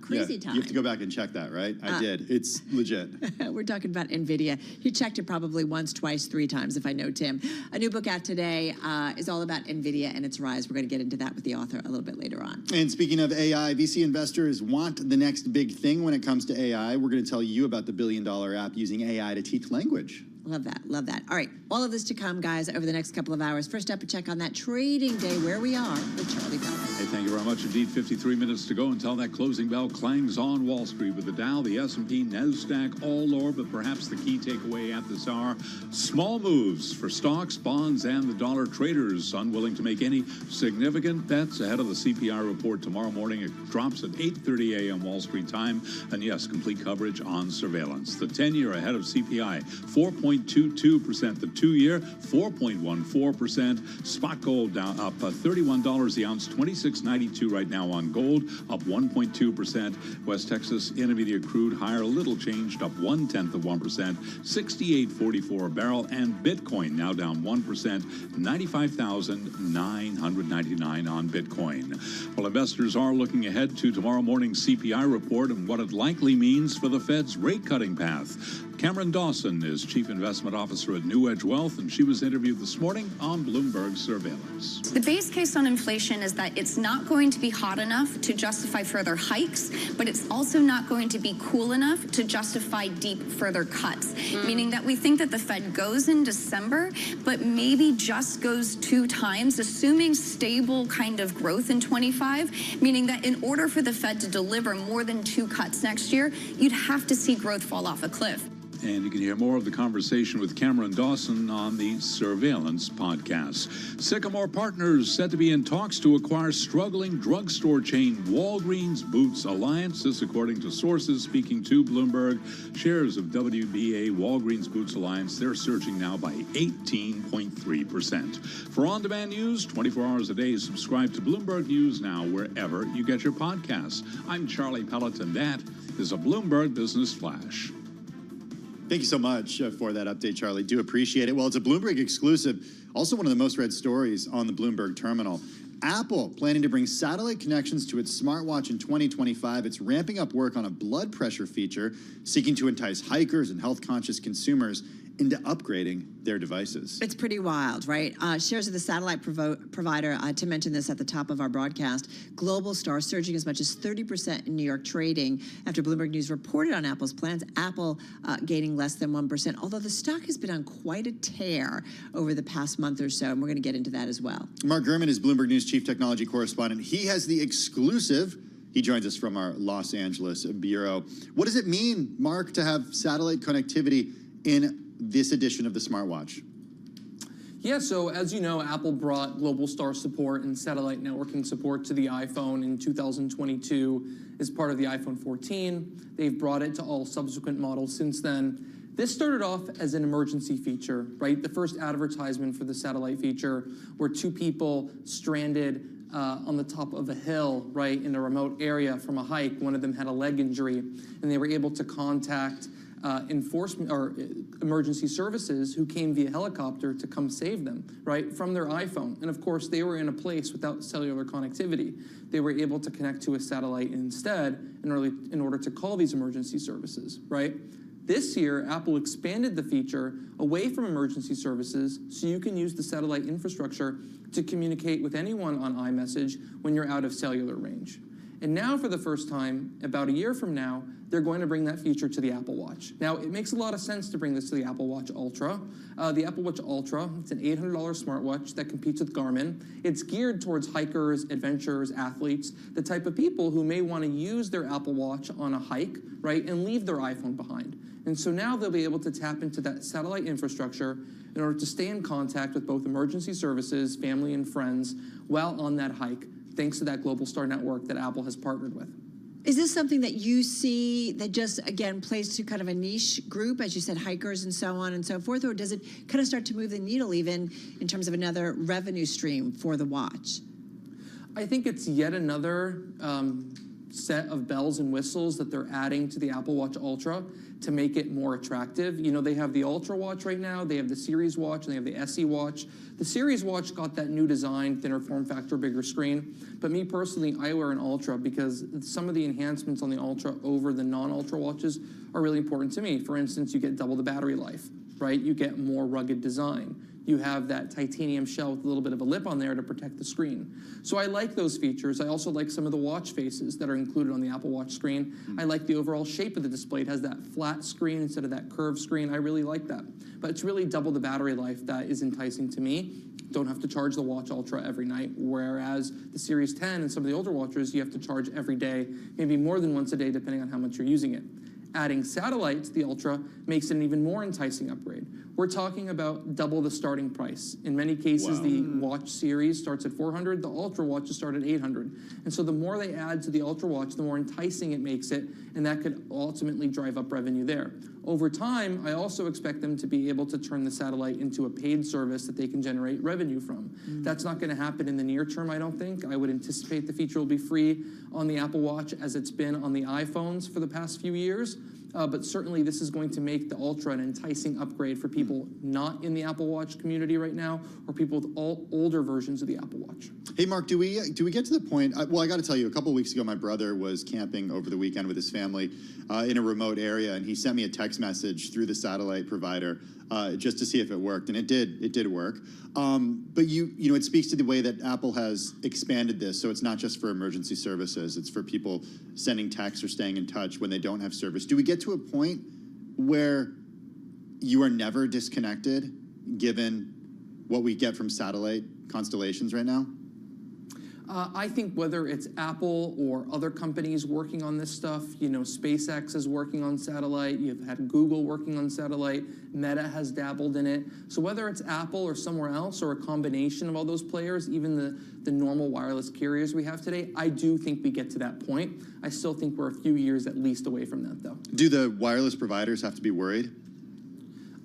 Crazy time. You have to go back and check that, right? I did. It's legit. We're talking about NVIDIA. He checked it probably once, twice, 3 times, if I know Tim. A new book out today is all about NVIDIA and its rise. We're going to get into that with the author a little bit later on. And speaking of AI, VC investors want the next big thing when it comes to AI. We're going to tell you about the billion-dollar app using AI to teach language. Love that. All right, all of this to come, guys, over the next couple of hours. First up, a check on that trading day, where we are with Charlie Bell. Hey, thank you very much indeed. 53 minutes to go until that closing bell clangs on Wall Street with the Dow, the S&P, NASDAQ all lower, but perhaps the key takeaway at this hour, small moves for stocks, bonds, and the dollar. Traders unwilling to make any significant bets ahead of the CPI report tomorrow morning. It drops at 8:30 a.m. Wall Street time. And yes, complete coverage on surveillance. The 10-year ahead of CPI, 4.22%. The 2-year, 4.14%. Spot gold down up $31 the ounce, 26.92 right now on gold, up 1.2%. West Texas Intermediate crude higher, little changed, up 0.1%, 68.44 a barrel. And Bitcoin now down 1%, 95,999 on Bitcoin. Well, investors are looking ahead to tomorrow morning's CPI report and what it likely means for the Fed's rate-cutting path. Cameron Dawson is Chief Investment Officer at New Edge Wealth, and she was interviewed this morning on Bloomberg Surveillance. The base case on inflation is that it's not going to be hot enough to justify further hikes, but it's also not going to be cool enough to justify deep further cuts, meaning that we think that the Fed goes in December, but maybe just goes 2 times, assuming stable kind of growth in 25, meaning that in order for the Fed to deliver more than 2 cuts next year, you'd have to see growth fall off a cliff. And you can hear more of the conversation with Cameron Dawson on the Surveillance podcast. Sycamore Partners said to be in talks to acquire struggling drugstore chain Walgreens Boots Alliance. This according to sources speaking to Bloomberg. Shares of WBA Walgreens Boots Alliance, they're surging now by 18.3%. For on-demand news, 24 hours a day, subscribe to Bloomberg News Now wherever you get your podcasts. I'm Charlie Pellet, and that is a Bloomberg Business Flash. Thank you so much for that update, Charlie. Do appreciate it. Well, it's a Bloomberg exclusive. Also one of the most read stories on the Bloomberg terminal. Apple planning to bring satellite connections to its smartwatch in 2025. It's ramping up work on a blood pressure feature, seeking to entice hikers and health-conscious consumers into upgrading their devices. It's pretty wild, right? Shares of the satellite provider, to mention this at the top of our broadcast, Global Star surging as much as 30% in New York trading after Bloomberg News reported on Apple's plans. Apple gaining less than 1%, although the stock has been on quite a tear over the past month or so, and we're going to get into that as well. Mark Gurman is Bloomberg News Chief Technology Correspondent. He has the exclusive. He joins us from our Los Angeles bureau. What does it mean, Mark, to have satellite connectivity in this edition of the smartwatch? Yeah, so as you know, Apple brought Global Star support and satellite networking support to the iPhone in 2022 as part of the iPhone 14. They've brought it to all subsequent models since then. This started off as an emergency feature, right? The first advertisement for the satellite feature were 2 people stranded on the top of a hill, right, in a remote area from a hike. One of them had a leg injury, and they were able to contact enforcement or emergency services who came via helicopter to come save them, right, from their iPhone. And of course, they were in a place without cellular connectivity. They were able to connect to a satellite instead in order to call these emergency services, right? This year, Apple expanded the feature away from emergency services so you can use the satellite infrastructure to communicate with anyone on iMessage when you're out of cellular range. And now, for the first time, about a year from now, they're going to bring that feature to the Apple Watch. Now, it makes a lot of sense to bring this to the Apple Watch Ultra. The Apple Watch Ultra, it's an $800 smartwatch that competes with Garmin. It's geared towards hikers, adventurers, athletes, the type of people who may want to use their Apple Watch on a hike, right, and leave their iPhone behind. And so now they'll be able to tap into that satellite infrastructure in order to stay in contact with both emergency services, family, and friends while on that hike, thanks to that Global Star network that Apple has partnered with. Is this something that you see that just, again, plays to kind of a niche group, as you said, hikers and so on and so forth, or does it kind of start to move the needle even in terms of another revenue stream for the watch? I think it's yet another set of bells and whistles that they're adding to the Apple Watch Ultra to make it more attractive. You know, they have the Ultra Watch right now, they have the Series Watch, and they have the SE Watch. The Series Watch got that new design, thinner form factor, bigger screen. But me personally, I wear an Ultra because some of the enhancements on the Ultra over the non-Ultra watches are really important to me. For instance, you get double the battery life, right? You get more rugged design. you have that titanium shell with a little bit of a lip on there to protect the screen. So I like those features. I also like some of the watch faces that are included on the Apple Watch screen. I like the overall shape of the display. It has that flat screen instead of that curved screen. I really like that. But it's really double the battery life that is enticing to me. Don't have to charge the Watch Ultra every night, whereas the Series 10 and some of the older watches, you have to charge every day, maybe more than once a day, depending on how much you're using it. Adding satellite to the Ultra makes it an even more enticing upgrade. We're talking about double the starting price. In many cases, the Watch series starts at $400, the Ultra watches start at $800. And so the more they add to the Ultra watch, the more enticing it makes it, and that could ultimately drive up revenue there. Over time, I also expect them to be able to turn the satellite into a paid service that they can generate revenue from. That's not going to happen in the near term, I don't think. I would anticipate the feature will be free on the Apple Watch as it's been on the iPhones for the past few years. But certainly this is going to make the Ultra an enticing upgrade for people not in the Apple Watch community right now, or people with all older versions of the Apple Watch. Hey, Mark, do we get to the point? Well, I got to tell you, a couple of weeks ago, my brother was camping over the weekend with his family in a remote area, and he sent me a text message through the satellite provider just to see if it worked, and it did work. But you know, it speaks to the way that Apple has expanded this, so it's not just for emergency services; it's for people sending texts or staying in touch when they don't have service. Do we get to a point where you are never disconnected, given what we get from satellite constellations right now? I think whether it's Apple or other companies working on this stuff, you know, SpaceX is working on satellite, you've had Google working on satellite, Meta has dabbled in it. So whether it's Apple or somewhere else or a combination of all those players, even the normal wireless carriers we have today, I do think we get to that point. I still think we're a few years at least away from that, though. Do the wireless providers have to be worried?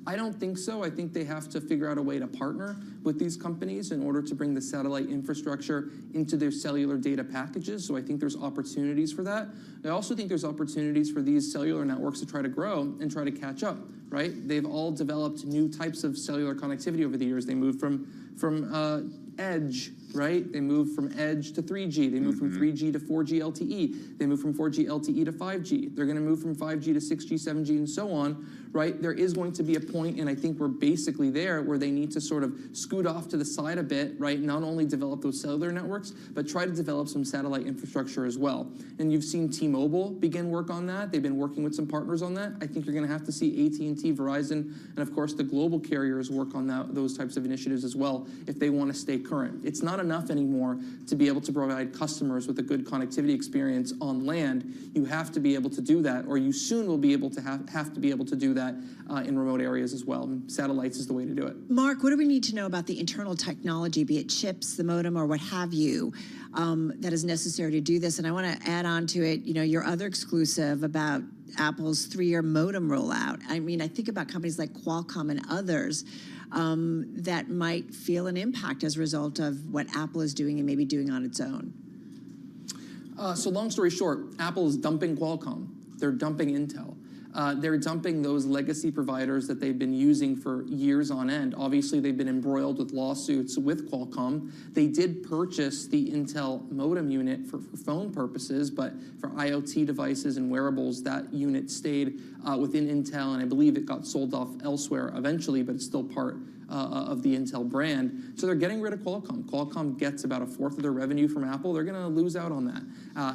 I don't think so. I think they have to figure out a way to partner with these companies in order to bring the satellite infrastructure into their cellular data packages. So I think there's opportunities for that. I also think there's opportunities for these cellular networks to try to grow and try to catch up, right? They've all developed new types of cellular connectivity over the years. They moved from edge, right? They moved from edge to 3G. They moved from 3G to 4G LTE. They moved from 4G LTE to 5G. They're going to move from 5G to 6G, 7G, and so on, right? There is going to be a point, and I think we're basically there, where they need to sort of scoot off to the side a bit, right? Not only develop those cellular networks, but try to develop some satellite infrastructure as well. And you've seen T-Mobile begin work on that. They've been working with some partners on that. I think you're going to have to see AT&T, Verizon, and of course the global carriers work on those types of initiatives as well if they want to stay current. It's not enough anymore to be able to provide customers with a good connectivity experience on land. You have to be able to do that, or you soon will be able to have to be able to do that in remote areas as well. And satellites is the way to do it. Mark, what do we need to know about the internal technology, be it chips, the modem, or what have you, that is necessary to do this? And I want to add on to it, you know, your other exclusive about Apple's 3-year modem rollout. I mean, I think about companies like Qualcomm and others that might feel an impact as a result of what Apple is doing and maybe doing on its own. So long story short, Apple is dumping Qualcomm. They're dumping Intel. They're dumping those legacy providers that they've been using for years on end. Obviously, they've been embroiled with lawsuits with Qualcomm. They did purchase the Intel modem unit for phone purposes, but for IoT devices and wearables, that unit stayed within Intel, and I believe it got sold off elsewhere eventually, but it's still part of the Intel brand. So they're getting rid of Qualcomm. Qualcomm gets about 1/4 of their revenue from Apple. They're going to lose out on that.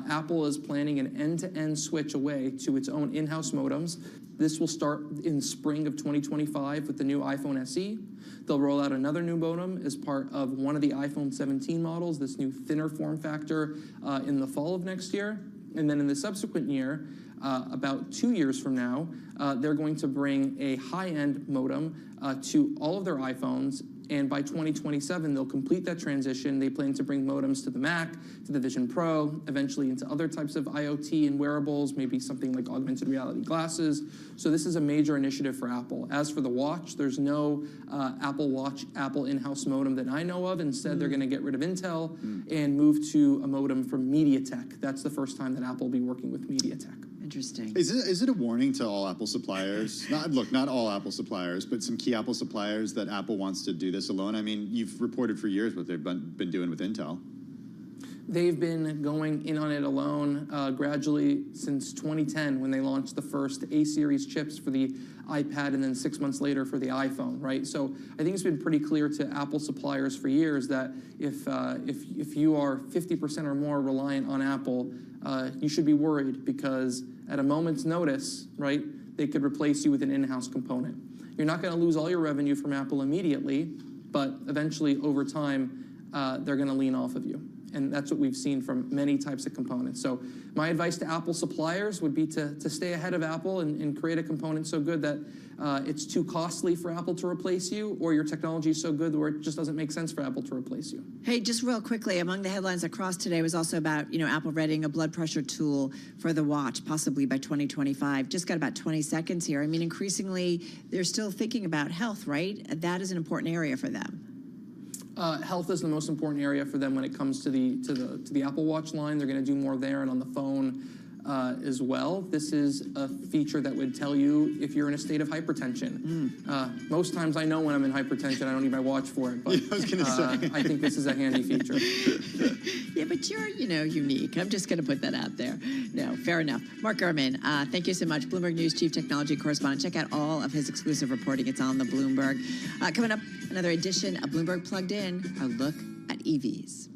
Apple is planning an end-to-end switch away to its own in-house modems. This will start in spring of 2025 with the new iPhone SE. They'll roll out another new modem as part of one of the iPhone 17 models, this new thinner form factor, in the fall of next year. And then in the subsequent year, about 2 years from now, they're going to bring a high-end modem to all of their iPhones, and by 2027, they'll complete that transition. They plan to bring modems to the Mac, to the Vision Pro, eventually into other types of IoT and wearables, maybe something like augmented reality glasses. So this is a major initiative for Apple. As for the watch, there's no Apple Watch, Apple in-house modem that I know of. Instead, they're going to get rid of Intel and move to a modem from MediaTek. That's the first time that Apple will be working with MediaTek. Interesting. Is it a warning to all Apple suppliers? Not all Apple suppliers, but some key Apple suppliers that Apple wants to do this alone? I mean, you've reported for years what they've been doing with Intel. They've been going in on it alone gradually since 2010 when they launched the first A-series chips for the iPad and then 6 months later for the iPhone, right? So I think it's been pretty clear to Apple suppliers for years that if you are 50% or more reliant on Apple, you should be worried because at a moment's notice, right, they could replace you with an in-house component. You're not going to lose all your revenue from Apple immediately, but eventually over time, they're going to lean off of you. And that's what we've seen from many types of components. So my advice to Apple suppliers would be to stay ahead of Apple and create a component so good that it's too costly for Apple to replace you, or your technology is so good where it just doesn't make sense for Apple to replace you. Hey, just real quickly, among the headlines across today was also about, Apple readying a blood pressure tool for the watch, possibly by 2025. Just got about 20 seconds here. I mean, increasingly, they're still thinking about health, right? That is an important area for them. Health is the most important area for them when it comes to the Apple Watch line. They're going to do more there and on the phone as well. This is a feature that would tell you if you're in a state of hypertension. Most times I know when I'm in hypertension. I don't need my watch for it, but I was going to say. I think this is a handy feature. Yeah, but you're, unique. I'm just going to put that out there. No, fair enough. Mark Gurman, thank you so much. Bloomberg News Chief Technology Correspondent. Check out all of his exclusive reporting. It's on the Bloomberg. Coming up, another edition of Bloomberg Plugged In, a look at EVs.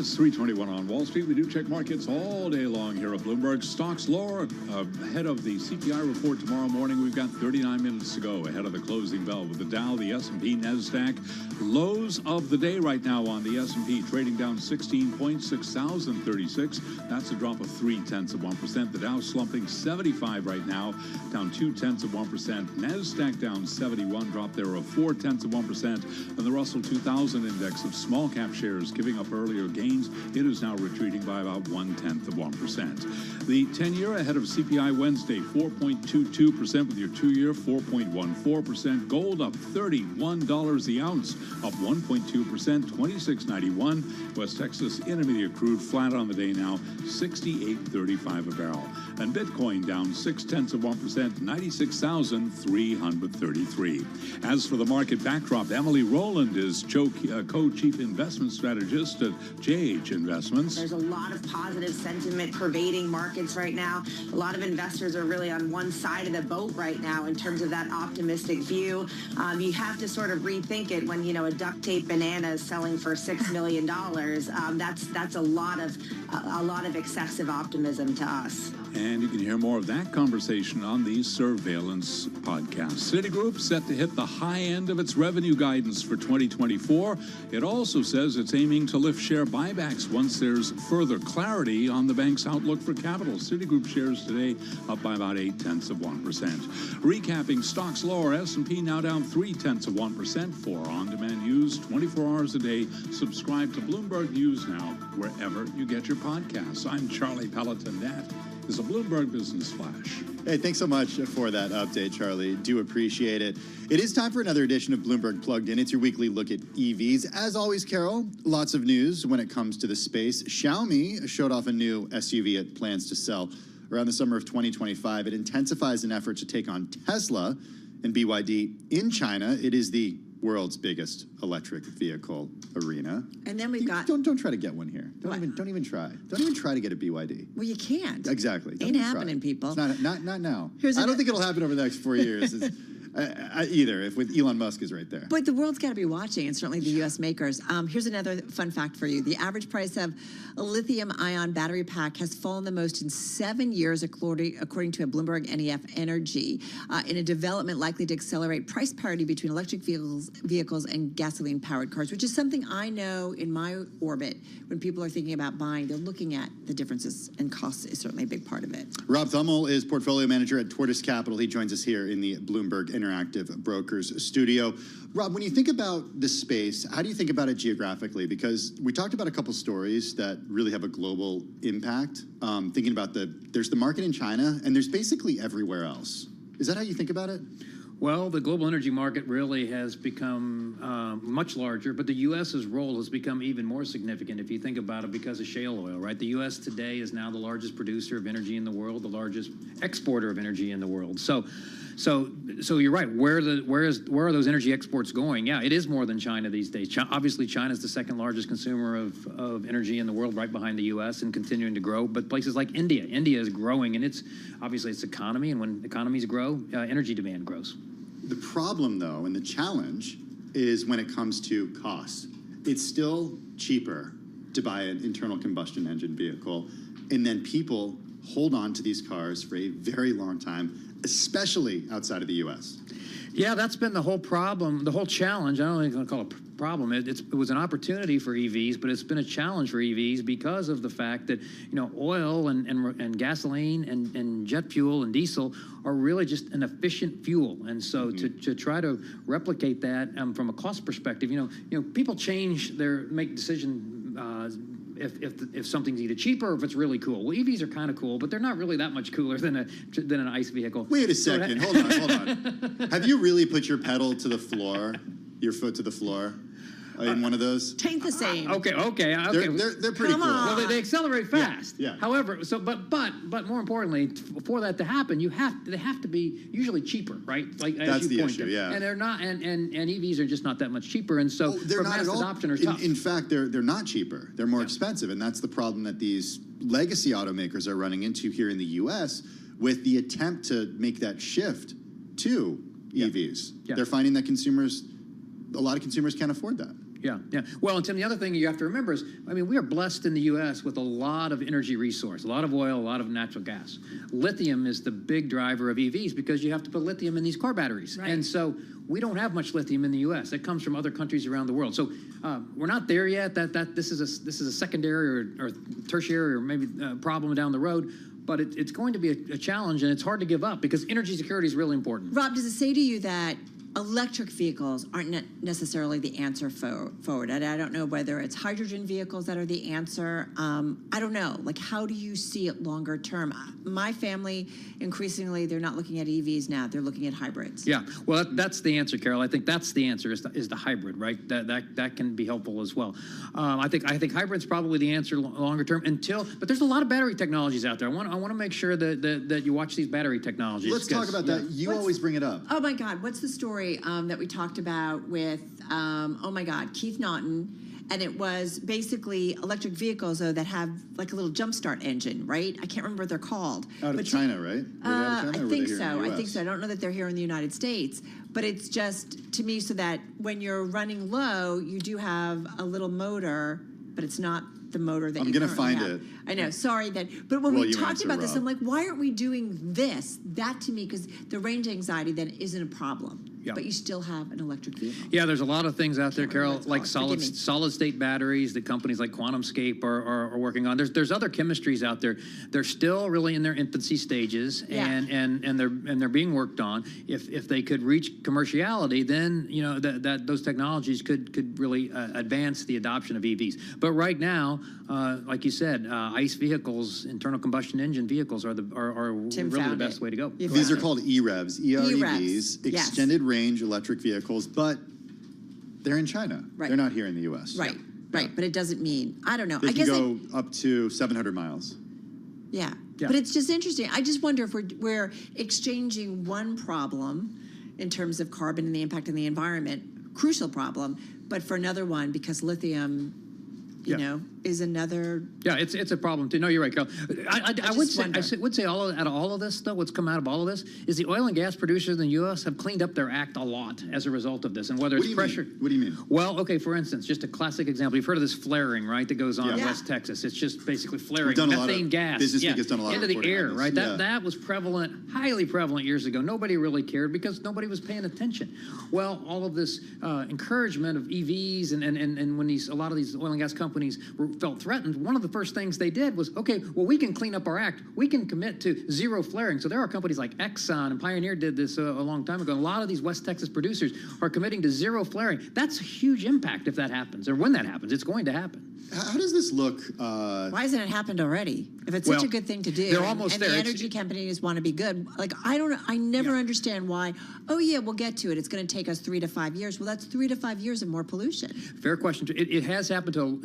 It's 3:21 on Wall Street. We do check markets all day long here at Bloomberg. Stocks lower ahead of the CPI report tomorrow morning. We've got 39 minutes to go ahead of the closing bell with the Dow, the S&P, NASDAQ. Lows of the day right now on the S&P, trading down 16 points, 6,036. That's a drop of 0.3%. The Dow slumping 75 right now, down 0.2%. NASDAQ down 71, drop there of 0.4%. And the Russell 2000 index of small cap shares giving up earlier gains. It is now retreating by about 0.1%. The 10-year ahead of CPI Wednesday, 4.22% with your 2-year, 4.14%. Gold up $31 the ounce, up 1.2%, $26.91. West Texas Intermediate crude flat on the day now, $68.35 a barrel. And Bitcoin down 0.6%, 96,333. As for the market backdrop, Emily Rowland is co-chief investment strategist at JH Investments. There's a lot of positive sentiment pervading markets right now. A lot of investors are really on one side of the boat right now in terms of that optimistic view. You have to sort of rethink it when, a duct tape banana is selling for $6 million. That's a lot of excessive optimism to us. And you can hear more of that conversation on the Surveillance podcast. Citigroup set to hit the high end of its revenue guidance for 2024. It also says it's aiming to lift share buybacks once there's further clarity on the bank's outlook for capital. Citigroup shares today up by about 0.8%. Recapping stocks lower, S&P now down 0.3%. For on-demand news 24 hours a day. Subscribe to Bloomberg News now wherever you get your podcasts. I'm Charlie Pelleton. That is a Bloomberg Business Flash. Hey, thanks so much for that update, Charlie. Do appreciate it. It is time for another edition of Bloomberg Plugged In. It's your weekly look at EVs. As always, Carol, lots of news when it comes to the space. Xiaomi showed off a new SUV it plans to sell around the summer of 2025. It intensifies an effort to take on Tesla and BYD in China. It is the world's biggest electric vehicle arena. And then we've got... Don't try to get one here. Don't even try. Don't even try to get a BYD. Well, you can't. Exactly. Ain't happening, people. It's not now. I don't think it'll happen over the next 4 years. Either, if with Elon Musk is right there. But the world's got to be watching, and certainly the U.S. makers. Here's another fun fact for you. The average price of a lithium-ion battery pack has fallen the most in 7 years, according to a Bloomberg NEF Energy, in a development likely to accelerate price parity between electric vehicles and gasoline-powered cars, which is something I know in my orbit. When people are thinking about buying, they're looking at the differences, and cost is certainly a big part of it. Rob Thummel is portfolio manager at Tortoise Capital. He joins us here in the Bloomberg Interactive Brokers studio. Rob, when you think about the space, how do you think about it geographically? Because we talked about a couple stories that really have a global impact. Thinking about there's the market in China, and there's basically everywhere else. Is that how you think about it? Well, the global energy market really has become much larger, but the U.S.'s role has become even more significant if you think about it because of shale oil, right? The U.S. today is now the largest producer of energy in the world, the largest exporter of energy in the world. So you're right. Where are those energy exports going? Yeah, it is more than China these days. Obviously, China is the second largest consumer of energy in the world, right behind the U.S. and continuing to grow. But places like India is growing, and it's economy, and when economies grow, energy demand grows. The problem, though, and the challenge is when it comes to cost. It's still cheaper to buy an internal combustion engine vehicle, and then people hold on to these cars for a very long time, especially outside of the U.S. Yeah, that's been the whole problem, the whole challenge. I don't think I'm going to call it a problem. It was an opportunity for EVs, but it's been a challenge for EVs because of the fact that oil and gasoline and jet fuel and diesel are really just an efficient fuel, and so to try to replicate that from a cost perspective, people make decisions. If something's either cheaper or if it's really cool. Well, EVs are kind of cool, but they're not really that much cooler than an ICE vehicle. Wait a second. Hold on. Have you really put your pedal to the floor, your foot to the floor? In one of those? Tain't the same. Okay. They're pretty cool. Well, they accelerate fast. Yeah. However, but more importantly, for that to happen, they have to be usually cheaper, right? Like that's as you the point issue. to. Yeah. And they're not, and EVs are just not that much cheaper, and so they're for not mass at all. adoption are tough. In fact, they're not cheaper. They're more expensive, and that's the problem that these legacy automakers are running into here in the U.S. with the attempt to make that shift to EVs. Yeah. They're finding that a lot of consumers can't afford that. Yeah, yeah. Well, and Tim, the other thing you have to remember is, I mean, we are blessed in the U.S. with a lot of energy resource, a lot of oil, a lot of natural gas. Lithium is the big driver of EVs because you have to put lithium in these car batteries. Right. And so we don't have much lithium in the U.S. It comes from other countries around the world. So we're not there yet. This is a secondary or tertiary or maybe problem down the road. But it's going to be a challenge, and it's hard to give up because energy security is really important. Rob, does it say to you that electric vehicles aren't necessarily the answer forward? And I don't know whether it's hydrogen vehicles that are the answer. I don't know. Like, how do you see it longer term? My family, increasingly, they're not looking at EVs now. They're looking at hybrids. Yeah, well, that's the answer, Carol. I think that's the answer is the hybrid, right? That can be helpful as well. I think hybrid's probably the answer longer term but there's a lot of battery technologies out there. I want to make sure that you watch these battery technologies. Let's talk about that. You always bring it up. Oh my God, what's the story that we talked about with, oh my God, Keith Naughton, and it was basically electric vehicles, though, that have like a little jumpstart engine, right? I can't remember what they're called. Out of China, right? I think so. I think so. I don't know that they're here in the United States, but it's just, to me, so that when you're running low, you do have a little motor, but it's not the motor that I'm going to find it. I know, sorry but when we talked about this, I'm like, why aren't we doing this? That to me, because the range anxiety then isn't a problem. Yeah. But you still have an electric vehicle. Yeah, there's a lot of things out there, Carol, like solid state batteries that companies like QuantumScape are working on. There's other chemistries out there. They're still really in their infancy stages, and they're being worked on. If they could reach commerciality, then that those technologies could really advance the adoption of EVs. But right now, like you said, ICE vehicles, internal combustion engine vehicles, are really the best way to go. These are called EREVs, EREVs, extended range electric vehicles, but they're in China. Right. They're not here in the U.S. Right, right. But it doesn't mean, I don't know. They can go up to 700 miles. Yeah, but it's just interesting. I just wonder if we're exchanging one problem in terms of carbon and the impact on the environment, crucial problem, but for another one because lithium, you know, is another. Yeah, it's a problem too. No, you're right, Carol. I would say out of all of this, though, what's come out of all of this is the oil and gas producers in the U.S. have cleaned up their act a lot as a result of this. And whether it's pressure. What do you mean? Well, okay, for instance, just a classic example. You've heard of this flaring, right, that goes on in West Texas. It's just basically flaring methane gas into the air, right? That was prevalent, highly prevalent years ago. Nobody really cared because nobody was paying attention. Well, all of this encouragement of EVs and when a lot of these oil and gas companies felt threatened, one of the first things they did was, okay, well, we can clean up our act. We can commit to zero flaring. So there are companies like Exxon and Pioneer did this a long time ago. And a lot of these West Texas producers are committing to zero flaring. That's a huge impact if that happens, or when that happens. It's going to happen. How does this look? Why hasn't it happened already? If it's such a good thing to do, they're almost and there. The energy companies want to be good. Like, I don't know. I never understand why. Oh yeah, we'll get to it. It's going to take us 3 to 5 years. Well, that's 3 to 5 years of more pollution. Fair question. It has happened to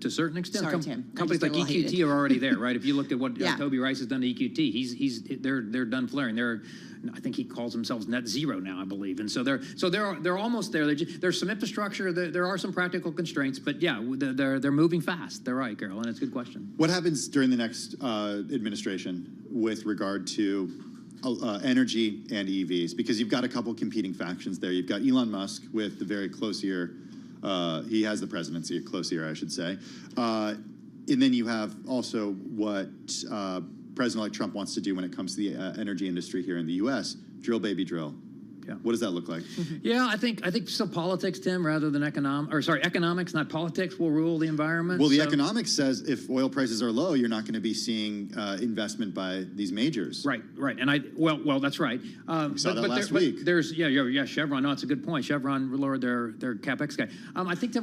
a certain extent. Sorry, Tim. Companies like EQT are already there, right? If you look at what Toby Rice has done to EQT, they're done flaring. I think he calls themselves net zero now, I believe, and so they're almost there. There's some infrastructure. There are some practical constraints, but yeah, they're moving fast. They're right, Carol, and it's a good question. What happens during the next administration with regard to energy and EVs? Because you've got a couple competing factions there. You've got Elon Musk with the very close ear. He has the presidency, close ear, I should say. And then you have also what President-elect Trump wants to do when it comes to the energy industry here in the U.S. Drill, baby, drill. Yeah. What does that look like? Yeah, I think still politics, Tim, rather than economics, not politics, will rule the environment. Well, the economics says if oil prices are low, you're not going to be seeing investment by these majors. Right. And well, that's right. We saw that last week. There's Chevron. No, it's a good point. Chevron lowered their capex guy. I think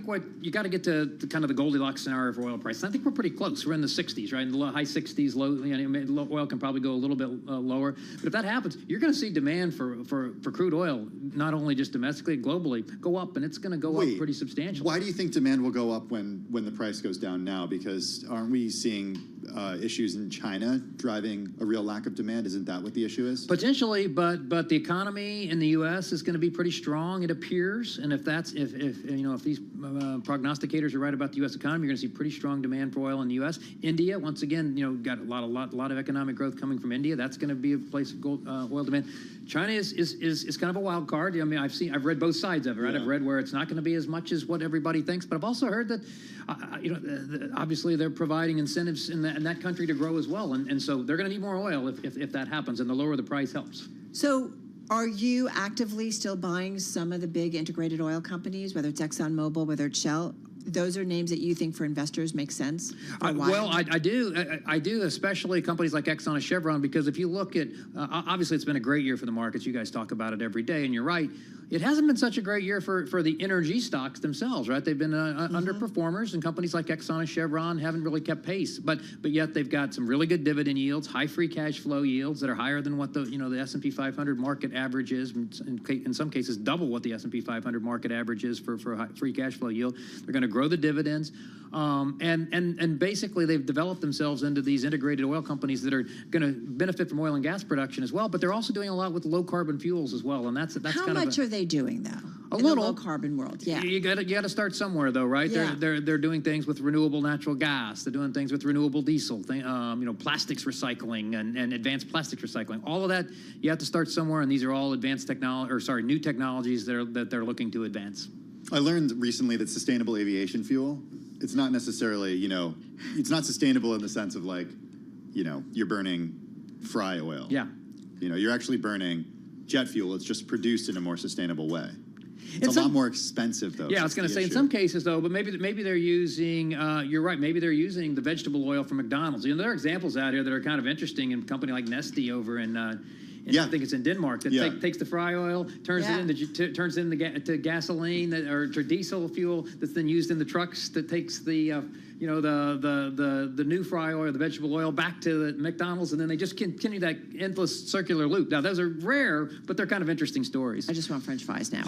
what you got to get to kind of the Goldilocks scenario for oil prices. I think we're pretty close. We're in the 60s, right? In the high 60s, low. Oil can probably go a little bit lower. But if that happens, you're going to see demand for crude oil, not only just domestically, globally, go up, and it's going to go up pretty substantially. Why do you think demand will go up when the price goes down now? Because aren't we seeing issues in China driving a real lack of demand? Isn't that what the issue is? Potentially, but the economy in the U.S. is going to be pretty strong, it appears. And if these prognosticators are right about the U.S. economy, you're going to see pretty strong demand for oil in the U.S. India, once again, got a lot of economic growth coming from India. That's going to be a place of oil demand. China is kind of a wild card. I mean, I've read both sides of it. Right? Yeah. I've read where it's not going to be as much as what everybody thinks, but I've also heard that obviously they're providing incentives in that country to grow as well, and so they're going to need more oil if that happens, and the lower the price helps. So are you actively still buying some of the big integrated oil companies, whether it's ExxonMobil, whether it's Shell? Those are names that you think for investors make sense? Well, I do, especially companies like Exxon and Chevron, because if you look at, obviously it's been a great year for the markets. You guys talk about it every day, and you're right. It hasn't been such a great year for the energy stocks themselves, right? They've been underperformers, and companies like Exxon and Chevron haven't really kept pace. But yet they've got some really good dividend yields, high free cash flow yields that are higher than what the S&P 500 market average is. In some cases, double what the S&P 500 market average is for high free cash flow yield. They're going to grow the dividends, and basically they've developed themselves into these integrated oil companies that are going to benefit from oil and gas production as well. But they're also doing a lot with low carbon fuels as well, and that's how kind much of are they doing though? A in little. The low carbon world, yeah. You got to start somewhere though, right? Yeah. They're doing things with renewable natural gas. They're doing things with renewable diesel. Plastics recycling and advanced plastics recycling. All of that you have to start somewhere, and these are all new technologies that they're looking to advance. I learned recently that sustainable aviation fuel, it's not necessarily, it's not sustainable in the sense of like, you're burning fry oil. Yeah. You're actually burning jet fuel. It's just produced in a more sustainable way. It's a lot more expensive, though. Yeah, I was going to say, in some cases, though, but maybe they're using, you're right, maybe they're using the vegetable oil from McDonald's. There are examples out here that are kind of interesting in a company like Neste over in I think it's in Denmark, that takes the fry oil, turns it into gasoline or diesel fuel that's then used in the trucks, that takes the new fry oil, the vegetable oil, back to the McDonald's, and then they just continue that endless circular loop. Now, those are rare, but they're kind of interesting stories. I just want French fries now.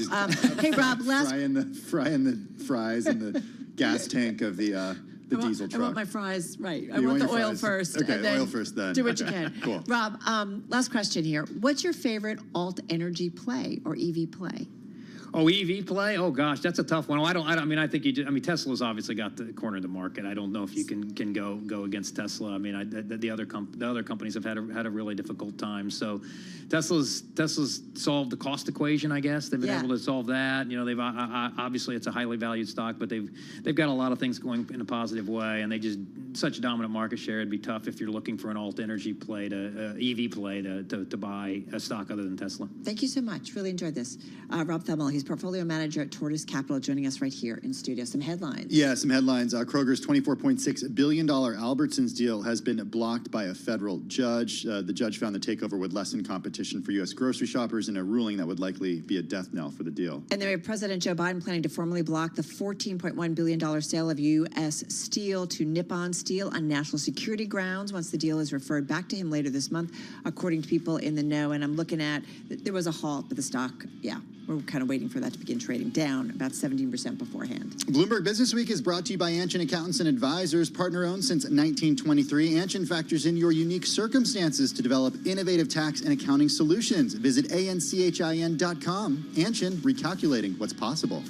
Hey, Rob, frying the fries in the gas tank of the diesel truck. I want my fries, right. I want the oil first. Okay, and then oil first then. Do what you can. Cool. Rob, last question here. What's your favorite alt energy play or EV play? Oh, EV play? Oh gosh, that's a tough one. I think Tesla's obviously got the corner of the market. I don't know if you can go against Tesla. I mean, the other companies have had a really difficult time. So Tesla's solved the cost equation, I guess. They've been able to solve that. They've obviously it's a highly valued stock, but they've got a lot of things going in a positive way, and they just such dominant market share. It'd be tough if you're looking for an alt energy play EV play to buy a stock other than Tesla. Thank you so much. Really enjoyed this. Rob Thumel, he's portfolio manager at Tortoise Capital, joining us right here in studio. Some headlines. Yeah, some headlines. Kroger's $24.6 billion Albertsons deal has been blocked by a federal judge. The judge found the takeover would lessen competition for U.S. grocery shoppers in a ruling that would likely be a death knell for the deal. And then we have President Joe Biden planning to formally block the $14.1 billion sale of U.S. steel to Nippon Steel on national security grounds once the deal is referred back to him later this month, according to people in the know. And I'm looking at, there was a halt, but the stock, we're kind of waiting for that to begin trading down about 17% beforehand. Bloomberg Business Week is brought to you by Anshin Accountants and Advisors, partner-owned since 1923. Anshin factors in your unique circumstances to develop innovative tax and accounting solutions. Visit anchin.com. Anshin, recalculating what's possible.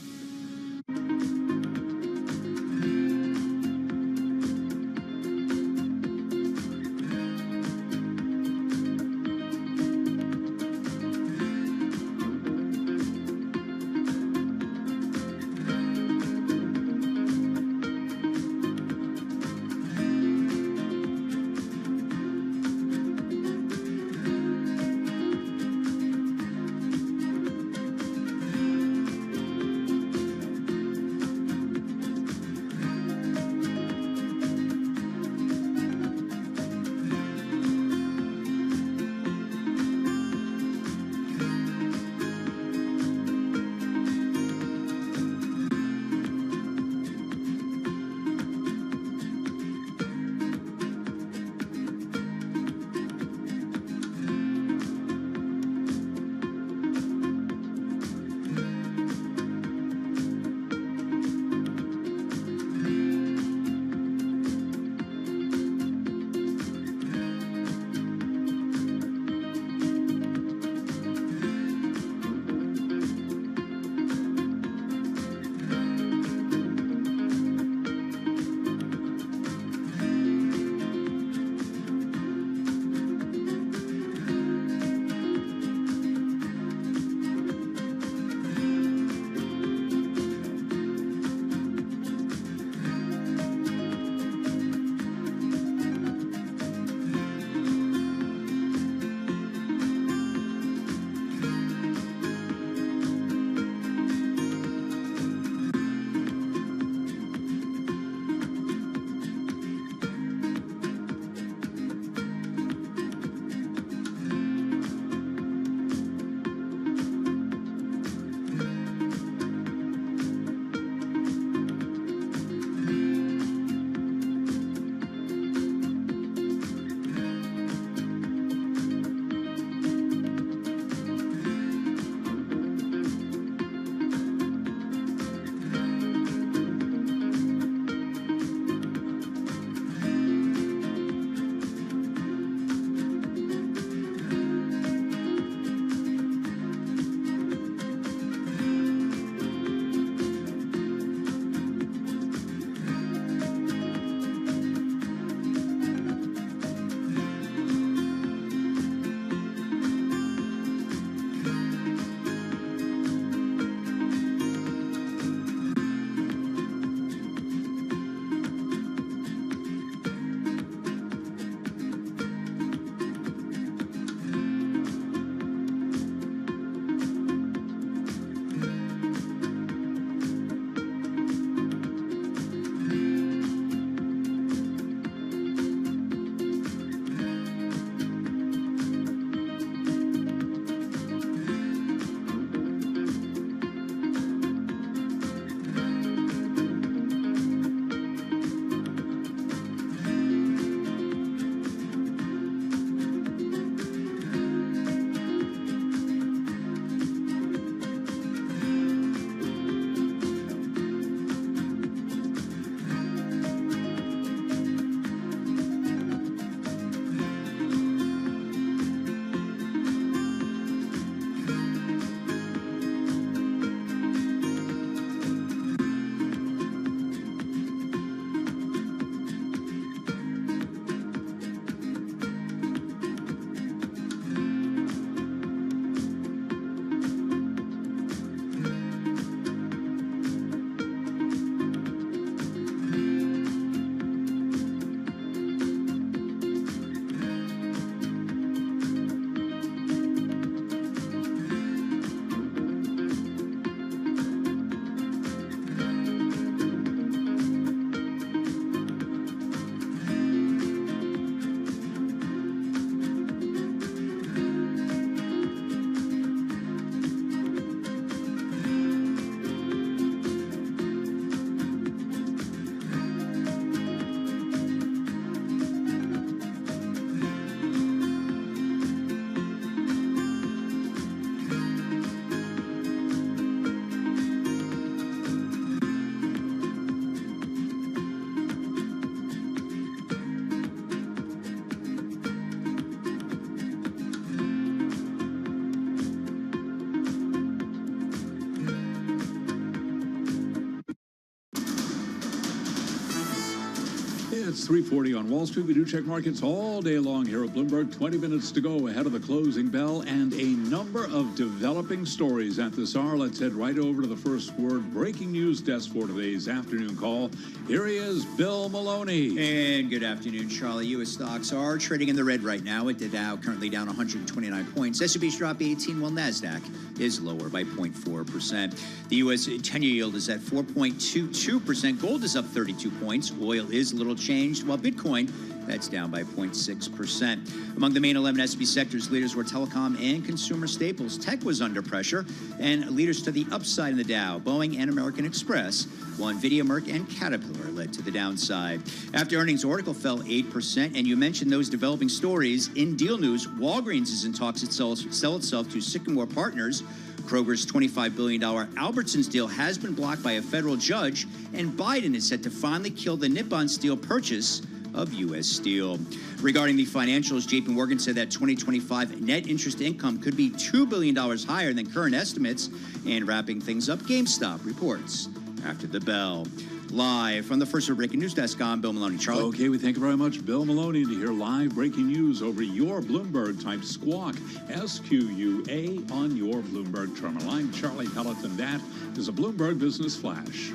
It's 3:40 on Wall Street. We do check markets all day long here at Bloomberg. 20 minutes to go ahead of the closing bell and a number of developing stories at this hour. Let's head right over to the first word breaking news desk for today's afternoon call. Here he is, Bill Maloney. And good afternoon, Charlie. U.S. stocks are trading in the red right now, with the Dow currently down 129 points. S&P's dropped 18, while NASDAQ is lower by 0.4%. The U.S. 10-year yield is at 4.22%. Gold is up 32 points. Oil is little changed, while Bitcoin, that's down by 0.6%. Among the main 11 S&P sectors, leaders were telecom and consumer staples. Tech was under pressure, and leaders to the upside in the Dow, Boeing and American Express, while NVIDIA, Merck, and Caterpillar led to the downside. After earnings, Oracle fell 8%, and you mentioned those developing stories. In deal news, Walgreens is in talks to sell itself to Sycamore Partners. Kroger's $25 billion Albertsons deal has been blocked by a federal judge, and Biden is set to finally kill the Nippon Steel purchase of U.S. Steel. Regarding the financials, JP Morgan said that 2025 net interest income could be $2 billion higher than current estimates. And wrapping things up, GameStop reports after the bell. Live from the first breaking news desk, I'm Bill Maloney. Charlie? Okay, we thank you very much, Bill Maloney, to hear live breaking news over your Bloomberg. Type SQUAK, S-Q-U-A, on your Bloomberg terminal. I'm Charlie Pelleton. That is a Bloomberg Business Flash.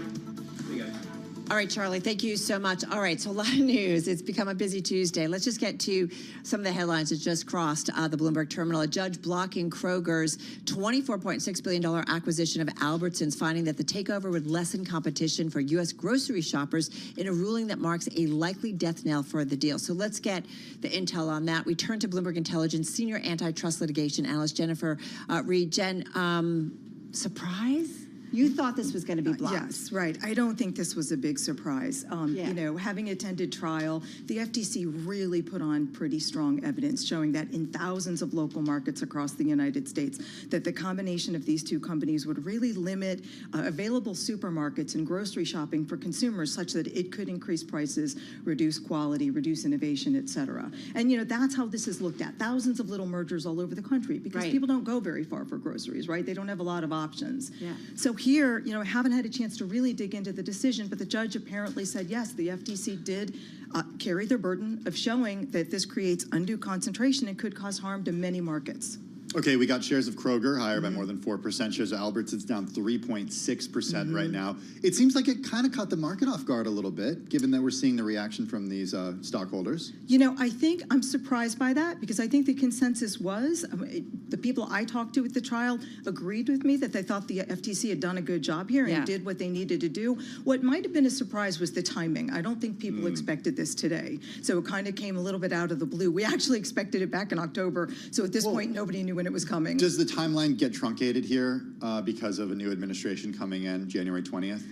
All right, Charlie, thank you so much. All right, so a lot of news. It's become a busy Tuesday. Let's just get to some of the headlines that just crossed the Bloomberg terminal. A judge blocking Kroger's $24.6 billion acquisition of Albertsons, finding that the takeover would lessen competition for U.S. grocery shoppers in a ruling that marks a likely death knell for the deal. So let's get the intel on that. We turn to Bloomberg Intelligence Senior Antitrust Litigation Analyst Jennifer Reed. Jen, surprise? You thought this was going to be blocked. Yes, right. I don't think this was a big surprise. You know, having attended trial, the FTC really put on pretty strong evidence showing that in thousands of local markets across the United States, that the combination of these two companies would really limit available supermarkets and grocery shopping for consumers, such that it could increase prices, reduce quality, reduce innovation, et cetera. And, you know, that's how this is looked at. Thousands of little mergers all over the country, because people don't go very far for groceries, right? They don't have a lot of options. Yeah. So here, you know, I haven't had a chance to really dig into the decision, but the judge apparently said, yes, the FTC did carry their burden of showing that this creates undue concentration and could cause harm to many markets. Okay, we got shares of Kroger higher by more than 4%. Shares of Albertsons down 3.6% right now. It seems like it kind of caught the market off guard a little bit, given that we're seeing the reaction from these stockholders. You know, I think I'm surprised by that, because I think the consensus was, the people I talked to at the trial agreed with me that they thought the FTC had done a good job here and did what they needed to do. What might have been a surprise was the timing. I don't think people expected this today. So it kind of came a little bit out of the blue. We actually expected it back in October. So at this point, nobody knew when it was coming. Does the timeline get truncated here because of a new administration coming in January 20th?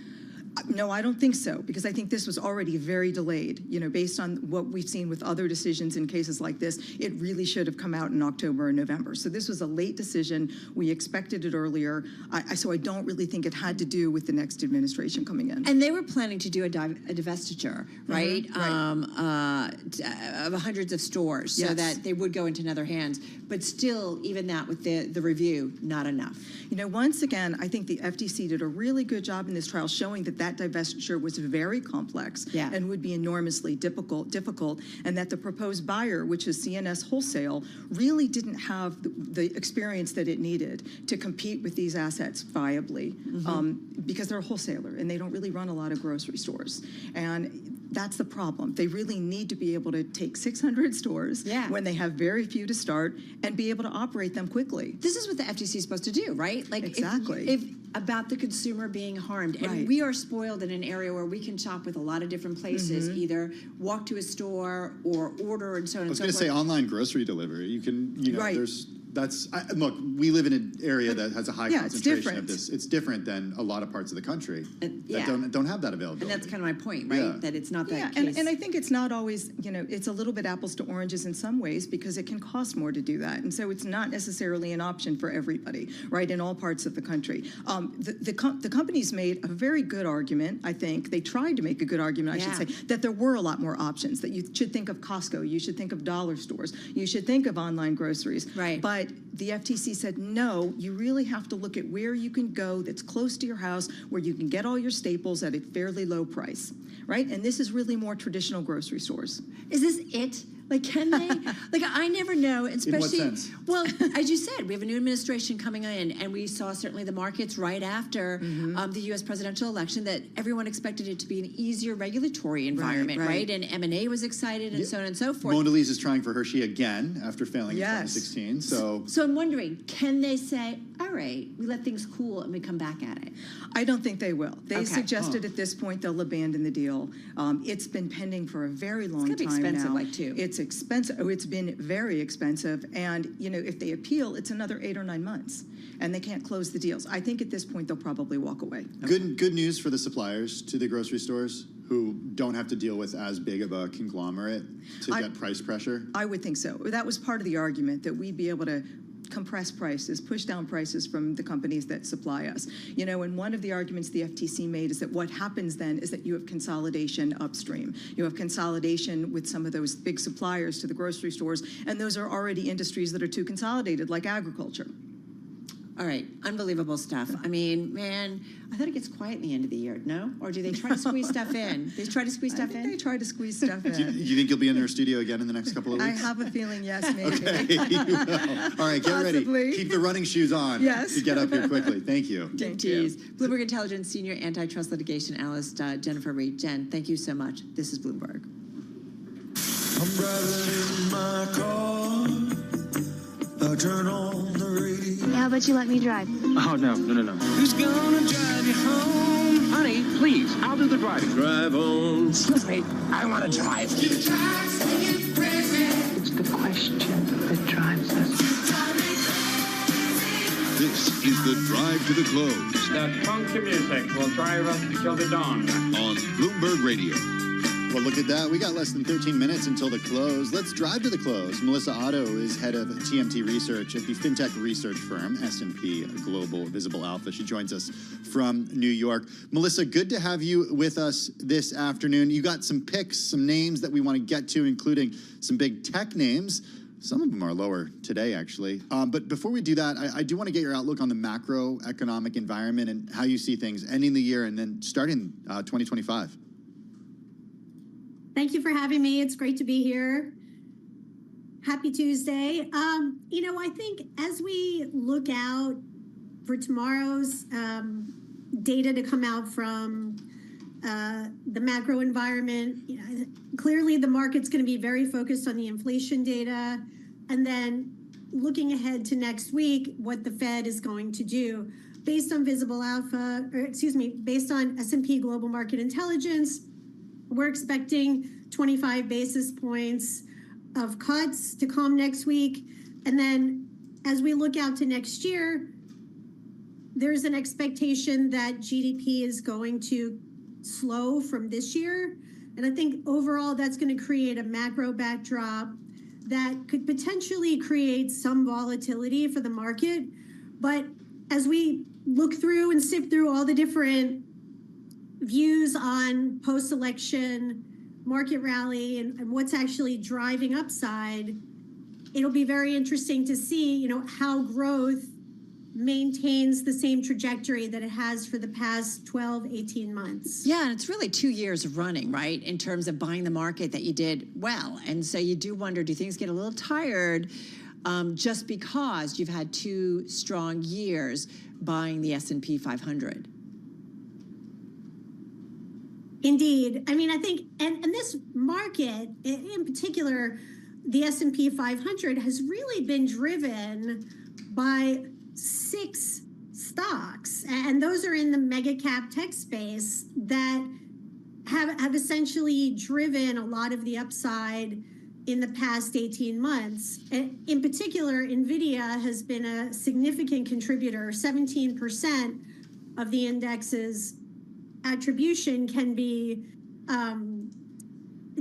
No, I don't think so, because I think this was already very delayed. You know, based on what we've seen with other decisions in cases like this, it really should have come out in October or November. So this was a late decision. We expected it earlier. So I don't really think it had to do with the next administration coming in. And they were planning to do a divestiture, right? Of hundreds of stores, so that they would go into another hands. But still, even that with the review, not enough. You know, once again, I think the FTC did a really good job in this trial showing that divestiture was very complex and would be enormously difficult, and that the proposed buyer, which is CNS Wholesale, really didn't have the experience that it needed to compete with these assets viably, because they're a wholesaler and they don't really run a lot of grocery stores. And that's the problem. They really need to be able to take 600 stores when they have very few to start and be able to operate them quickly. This is what the FTC is supposed to do, right? Like exactly. If about the consumer being harmed. And we are spoiled in an area where we can shop with a lot of different places, either walk to a store or order and so on and so forth. I was going to say online grocery delivery. You can, you know, look, we live in an area that has a high concentration of this. It's different than a lot of parts of the country that don't have that availability. And that's kind of my point, right? That it's not that case. And I think it's not always, you know, it's a little bit apples to oranges in some ways, because it can cost more to do that. And so it's not necessarily an option for everybody, right, in all parts of the country. The companies made a very good argument, I think. They tried to make a good argument, I should say, that there were a lot more options, that you should think of Costco, you should think of dollar stores, you should think of online groceries. Right. But But the FTC said, no, you really have to look at where you can go that's close to your house, where you can get all your staples at a fairly low price, right? And this is really more traditional grocery stores. Is this it? Like, can they? Like, I never know, especially. In what sense? Well, as you said, we have a new administration coming in, and we saw certainly the markets right after the U.S. presidential election that everyone expected it to be an easier regulatory environment, right? And M&A was excited, and so on and so forth. Mona Lisa is trying for Hershey again after failing in 2016. So I'm wondering, can they say, all right, we let things cool and we come back at it? I don't think they will. They suggested at this point they'll abandon the deal. It's been pending for a very long time now. It's going to be expensive, like, too. It's expensive. Oh, it's been very expensive. And, you know, if they appeal, it's another 8 or 9 months. And they can't close the deals. I think at this point they'll probably walk away. Good news for the suppliers to the grocery stores who don't have to deal with as big of a conglomerate to get price pressure. I would think so. That was part of the argument, that we'd be able to compress prices, push down prices from the companies that supply us. You know, and one of the arguments the FTC made is that what happens then is that you have consolidation upstream. You have consolidation with some of those big suppliers to the grocery stores, and those are already industries that are too consolidated, like agriculture. All right, unbelievable stuff. I mean, man, I thought it gets quiet at the end of the year, no? Or do they try to squeeze stuff in? They try to squeeze stuff in? They try to squeeze stuff in. Do you think you'll be in our studio again in the next couple of weeks? I have a feeling, yes, maybe. Okay, you will. All right, get ready. Keep the running shoes on to get up here quickly. Thank you. Thank you. Bloomberg Intelligence Senior Antitrust Litigation Analyst Jennifer Reed. Jen, thank you so much. This is Bloomberg. I'm driving in my car. I turn on the radio. How about you let me drive? Oh, no. Who's gonna drive you home? Honey, please, I'll do the driving. Drive on. Excuse me, I want to drive. It's the question that drives us. This is the Drive to the Close. That funky music will drive us till the dawn. On Bloomberg Radio. Well, look at that. We got less than 13 minutes until the close. Let's drive to the close. Melissa Otto is head of TMT research at the fintech research firm S&P Global Visible Alpha. She joins us from New York. Melissa, good to have you with us this afternoon. You got some picks, some names that we want to get to, including some big tech names. Some of them are lower today, actually. But before we do that, I do want to get your outlook on the macroeconomic environment and how you see things ending the year and then starting 2025. Thank you for having me. It's great to be here. Happy Tuesday. You know, I think as we look out for tomorrow's data to come out from the macro environment, you know, clearly the market's going to be very focused on the inflation data, and then looking ahead to next week, what the Fed is going to do. Based on based on S&P Global Market Intelligence, we're expecting 25 basis points of cuts to come next week. And then as we look out to next year, there's an expectation that GDP is going to slow from this year. And I think overall that's going to create a macro backdrop that could potentially create some volatility for the market. But as we look through and sift through all the different views on post-election market rally and what's actually driving upside, it'll be very interesting to see, you know, how growth maintains the same trajectory that it has for the past 12, 18 months. Yeah, and it's really 2 years of running, right, in terms of buying the market that you did well. And so you do wonder, do things get a little tired just because you've had 2 strong years buying the S&P 500? Indeed. I mean, I think, and this market, in particular, the S&P 500 has really been driven by 6 stocks. And those are in the mega cap tech space that have essentially driven a lot of the upside in the past 18 months. In particular, NVIDIA has been a significant contributor. 17% of the index's attribution can be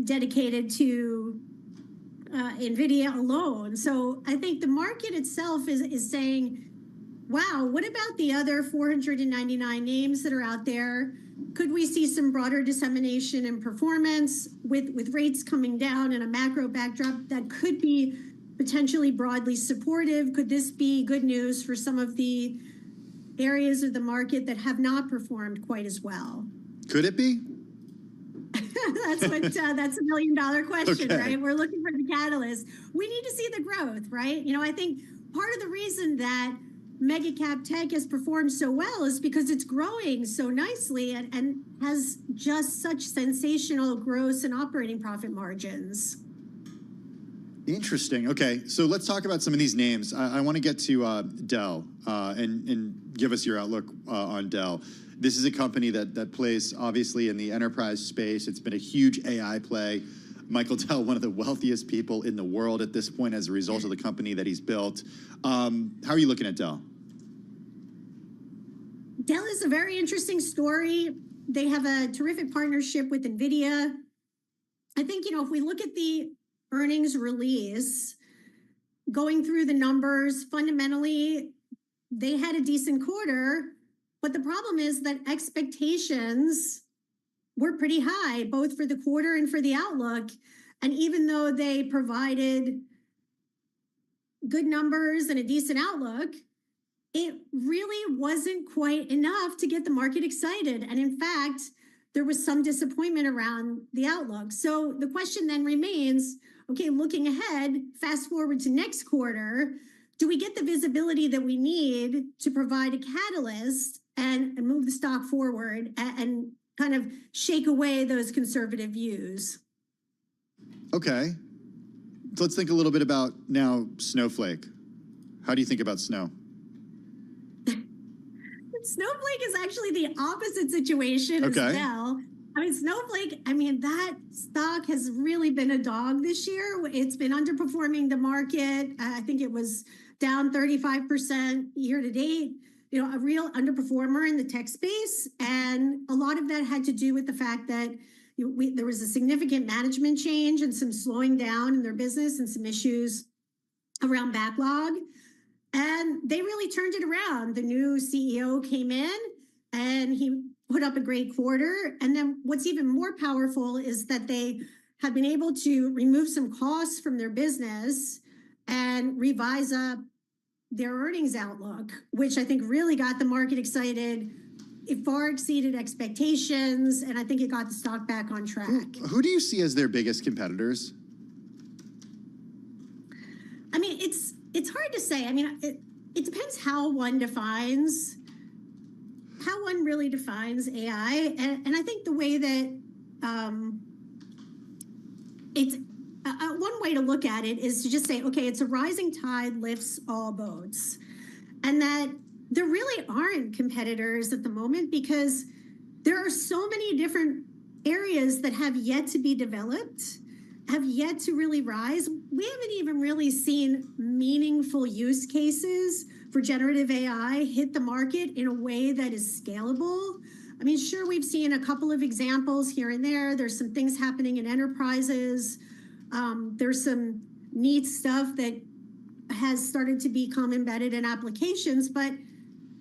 dedicated to NVIDIA alone. So I think the market itself is saying, wow, what about the other 499 names that are out there? Could we see some broader dissemination in performance with rates coming down and a macro backdrop that could be potentially broadly supportive? Could this be good news for some of the areas of the market that have not performed quite as well? Could it be? That's a $1 million question, Okay. right? We're looking for the catalyst. We need to see the growth, right? I think part of the reason that mega cap tech has performed so well is because it's growing so nicely and has just such sensational gross and operating profit margins. Interesting. Okay, so let's talk about some of these names. I want to get to Dell and give us your outlook on Dell. This is a company that plays obviously in the enterprise space. It's been a huge AI play. Michael Dell, one of the wealthiest people in the world at this point as a result of the company that he's built. How are you looking at Dell? Dell is a very interesting story. They have a terrific partnership with NVIDIA. I think, if we look at the earnings release, going through the numbers, fundamentally, they had a decent quarter, but the problem is that expectations were pretty high, both for the quarter and for the outlook. And even though they provided good numbers and a decent outlook, it really wasn't quite enough to get the market excited. And in fact, there was some disappointment around the outlook. So the question then remains, okay, looking ahead, fast forward to next quarter, do we get the visibility that we need to provide a catalyst and move the stock forward and kind of shake away those conservative views? Okay. So let's think a little bit about now Snowflake. How do you think about Snow? Snowflake is actually the opposite situation as well. Snowflake, that stock has really been a dog this year. It's been underperforming the market. I think it was down 35% year to date, a real underperformer in the tech space. And a lot of that had to do with the fact that there was a significant management change and some slowing down in their business and some issues around backlog. And they really turned it around. The new CEO came in and he put up a great quarter. And then what's even more powerful is that they have been able to remove some costs from their business and revise up their earnings outlook, which I think really got the market excited. It far exceeded expectations, and I think it got the stock back on track. Who do you see as their biggest competitors? It's hard to say. It depends how one really defines AI. And I think the way that it's one way to look at it is to just say, okay, it's a rising tide lifts all boats. And that there really aren't competitors at the moment because there are so many different areas that have yet to be developed, have yet to really rise. We haven't even really seen meaningful use cases for generative AI hit the market in a way that is scalable. Sure, we've seen a couple of examples here and there. There's some things happening in enterprises. There's some neat stuff that has started to become embedded in applications. But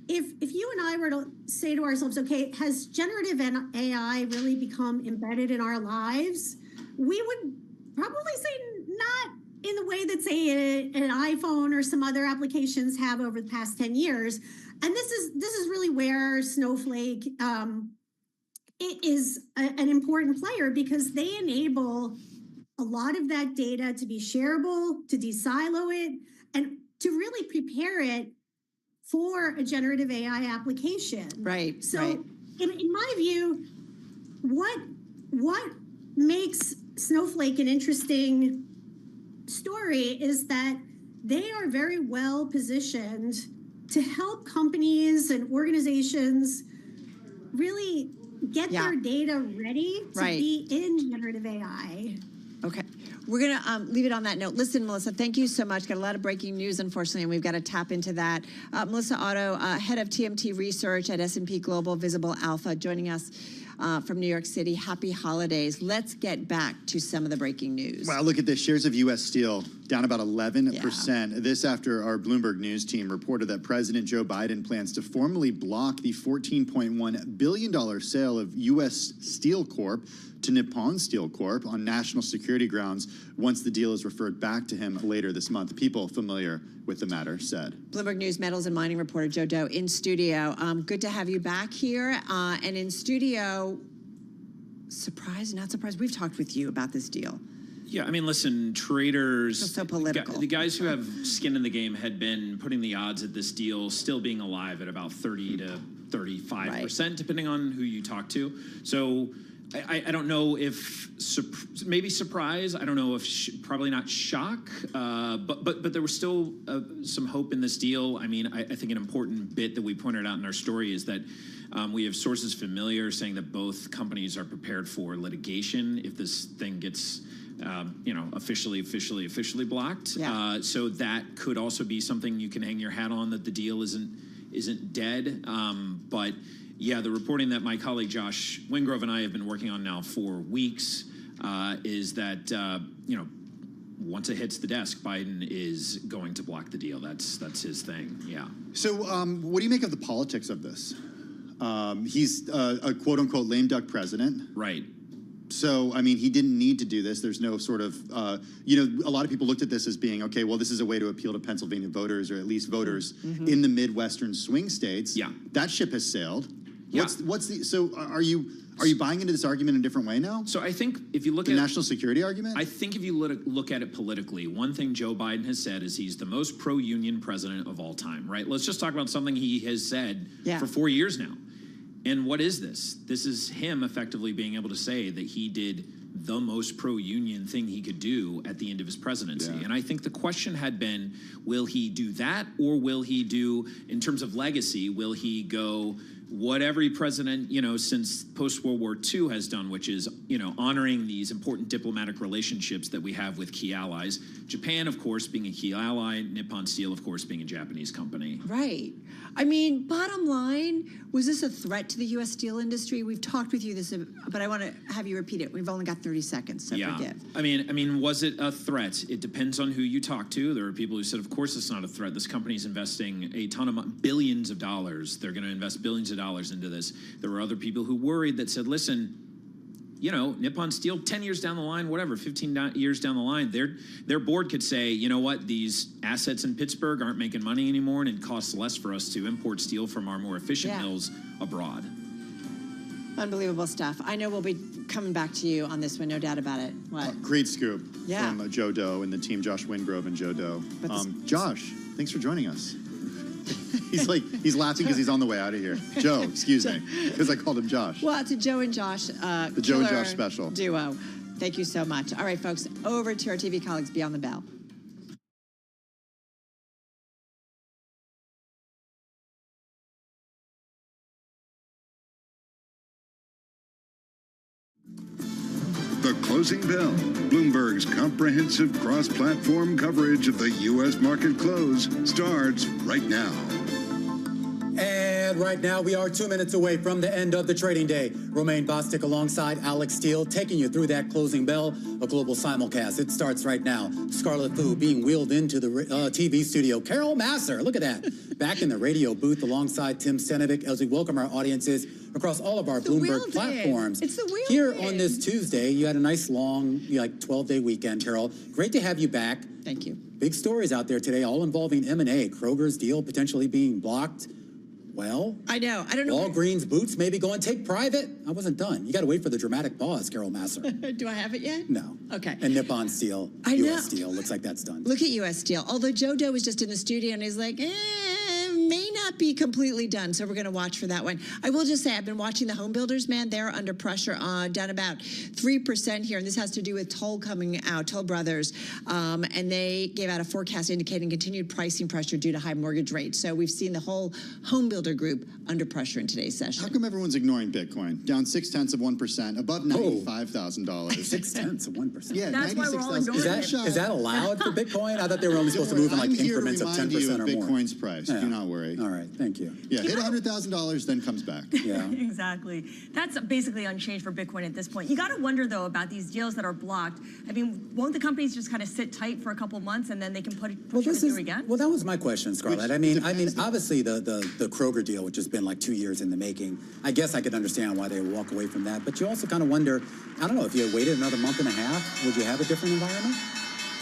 if you and I were to say to ourselves, okay, has generative AI really become embedded in our lives? We would probably say not in the way that, say, an iPhone or some other applications have over the past 10 years. And this is really where Snowflake is an important player because they enable a lot of that data to be shareable, to de-silo it, and to really prepare it for a generative AI application. Right. So right. In my view, what makes Snowflake an interesting story is that they are very well positioned to help companies and organizations really get their data ready to be in generative AI. Okay. We're going to leave it on that note. Listen, Melissa, thank you so much. Got a lot of breaking news, unfortunately, and we've got to tap into that. Melissa Otto, head of TMT research at S&P Global Visible Alpha, joining us. from New York City. Happy holidays. Let's get back to some of the breaking news. Wow, look at this. Shares of U.S. Steel down about 11%. Yeah. This after our Bloomberg News team reported that President Joe Biden plans to formally block the $14.1 billion sale of U.S. Steel Corp to Nippon Steel Corp on national security grounds once the deal is referred back to him later this month. People familiar with the matter said. Bloomberg News metals and mining reporter Joe Doe in studio. Good to have you back here. And in studio, surprised, not surprised, we've talked with you about this deal. Yeah, I mean, listen, traders, so political. The guys who have skin in the game had been putting the odds at this deal still being alive at about 30 to 35%, depending on who you talk to. So I don't know if maybe surprise. I don't know if probably not shock, but there was still some hope in this deal. I mean, I think an important bit that we pointed out in our story is that we have sources familiar saying that both companies are prepared for litigation if this thing gets officially blocked. Yeah. So that could also be something you can hang your hat on, that the deal isn't dead. But yeah, the reporting that my colleague Josh Wingrove and I have been working on now for weeks is that once it hits the desk, Biden is going to block the deal. That's his thing. Yeah. So what do you make of the politics of this? He's a quote unquote lame duck president. Right. So, I mean, he didn't need to do this. There's no sort of, a lot of people looked at this as being, okay, well, this is a way to appeal to Pennsylvania voters, or at least voters in the Midwestern swing states. Yeah. That ship has sailed. Yeah. So are you buying into this argument in a different way now? So I think if you look at the national security argument, I think if you look at it politically, one thing Joe Biden has said is he's the most pro-union president of all time, right? Let's just talk about something he has said for 4 years now. And what is this? This is him effectively being able to say that he did the most pro-union thing he could do at the end of his presidency. Yeah. And I think the question had been, will he do that, or will he do, in terms of legacy, will he go what every president, since post-World War II has done, which is, honoring these important diplomatic relationships that we have with key allies. Japan, of course, being a key ally, Nippon Steel, of course, being a Japanese company. Right. I mean, bottom line, was this a threat to the U.S. steel industry? We've talked with you this, but I want to have you repeat it. We've only got 30 seconds, so forgive. I mean, was it a threat? It depends on who you talk to. There are people who said, of course it's not a threat. This company's investing a ton of billions of dollars. They're going to invest billions of dollars into this. There were other people who worried that said, listen, Nippon Steel, 10 years down the line, whatever, 15 years down the line, their board could say, you know what, these assets in Pittsburgh aren't making money anymore, and it costs less for us to import steel from our more efficient mills abroad. Unbelievable stuff. I know we'll be coming back to you on this one, no doubt about it. What? Great scoop from Joe Doe and the team, Josh Wingrove and Joe Doe. Josh, thanks for joining us. He's laughing because he's on the way out of here. Joe, excuse me, because I called him Josh. Well, it's a Joe and Josh the Joe and Josh special duo. Thank you so much. All right, folks, over to our TV colleagues beyond the bell. The Closing Bell, Bloomberg's comprehensive cross-platform coverage of the U.S. market close, starts right now. And right now, we are 2 minutes away from the end of the trading day. Romaine Bostic alongside Alex Steele, taking you through that closing bell, a global simulcast. It starts right now. Scarlet Fu being wheeled into the TV studio. Carol Masser, look at that. Back in the radio booth alongside Tim Stenovic as we welcome our audiences across all of our Bloomberg platforms. It's the wheel Here day. On this Tuesday, you had a nice long, 12-day weekend, Carol. Great to have you back. Thank you. Big stories out there today, all involving M&A. Kroger's deal potentially being blocked. Well, I know. I don't know. Walgreens Boots maybe going take private. I wasn't done. You got to wait for the dramatic pause, Carol Masser. Do I have it yet? No. Okay. And Nippon Steel, I know. U.S. Steel, looks like that's done. Look at U.S. Steel. Although Joe Doe was just in the studio and he's like, may not be completely done. So we're going to watch for that one. I will just say I've been watching the home builders, man. They're under pressure, down about 3% here. And this has to do with Toll coming out, Toll Brothers. And they gave out a forecast indicating continued pricing pressure due to high mortgage rates. So we've seen the whole home builder group under pressure in today's session. How come everyone's ignoring Bitcoin? Down 0.6%, above $95,000. 0.6%? Yeah, that's why we're all ignoring it. Is that allowed for Bitcoin? I thought they were only supposed to move in like increments of 10% or more. Bitcoin's price. Yeah. Do not worry. All right. right, thank you. Yeah, hit $100,000, then comes back. Yeah. Exactly. That's basically unchanged for Bitcoin at this point. You got to wonder, though, about these deals that are blocked. I mean, won't the companies just kind of sit tight for a couple months and then they can push it through again? Well, that was my question, Scarlett. I mean, obviously the Kroger deal, which has been like 2 years in the making, I guess I could understand why they would walk away from that. But you also kind of wonder, I don't know, if you had waited another month and a half, would you have a different environment?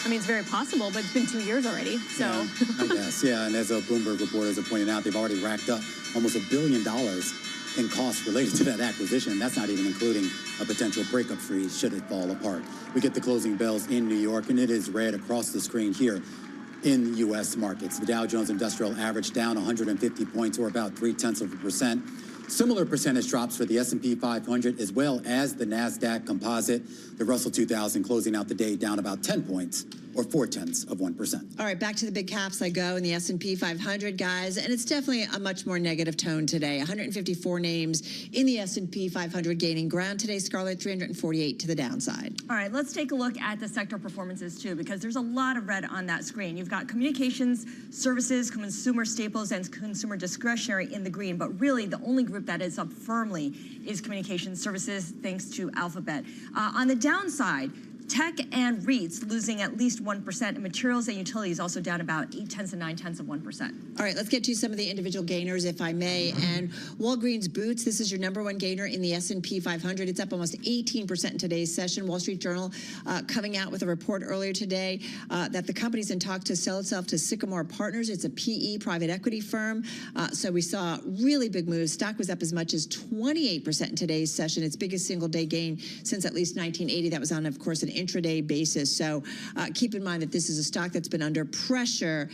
I mean, it's very possible, but it's been 2 years already, so. Yeah, I guess, yeah. And as Bloomberg reporters have pointed out, they've already racked up almost $1 billion in costs related to that acquisition. That's not even including a potential breakup freeze should it fall apart. We get the closing bells in New York, and it is red across the screen here in U.S. markets. The Dow Jones Industrial Average down 150 points, or about 0.3%. Similar percentage drops for the S&P 500 as well as the NASDAQ Composite. The Russell 2000 closing out the day down about 10 points, or 0.4%. All right, back to the big caps I go in the S&P 500, guys, and it's definitely a much more negative tone today. 154 names in the S&P 500 gaining ground today. Scarlett, 348 to the downside. All right, let's take a look at the sector performances, too, because there's a lot of red on that screen. You've got communications, services, consumer staples, and consumer discretionary in the green, but really the only group that is up firmly is communications services, thanks to Alphabet. On the downside, tech and REITs losing at least 1%, and materials and utilities also down about 0.8 and 0.9%. All right, let's get to some of the individual gainers, if I may. And Walgreens Boots, this is your #1 gainer in the S&P 500. It's up almost 18% in today's session. Wall Street Journal coming out with a report earlier today that the company's in talk to sell itself to Sycamore Partners. It's a PE private equity firm. So we saw really big moves. Stock was up as much as 28% in today's session. Its biggest single-day gain since at least 1980. That was on, of course, an intraday basis. So keep in mind that this is a stock that's been under pressure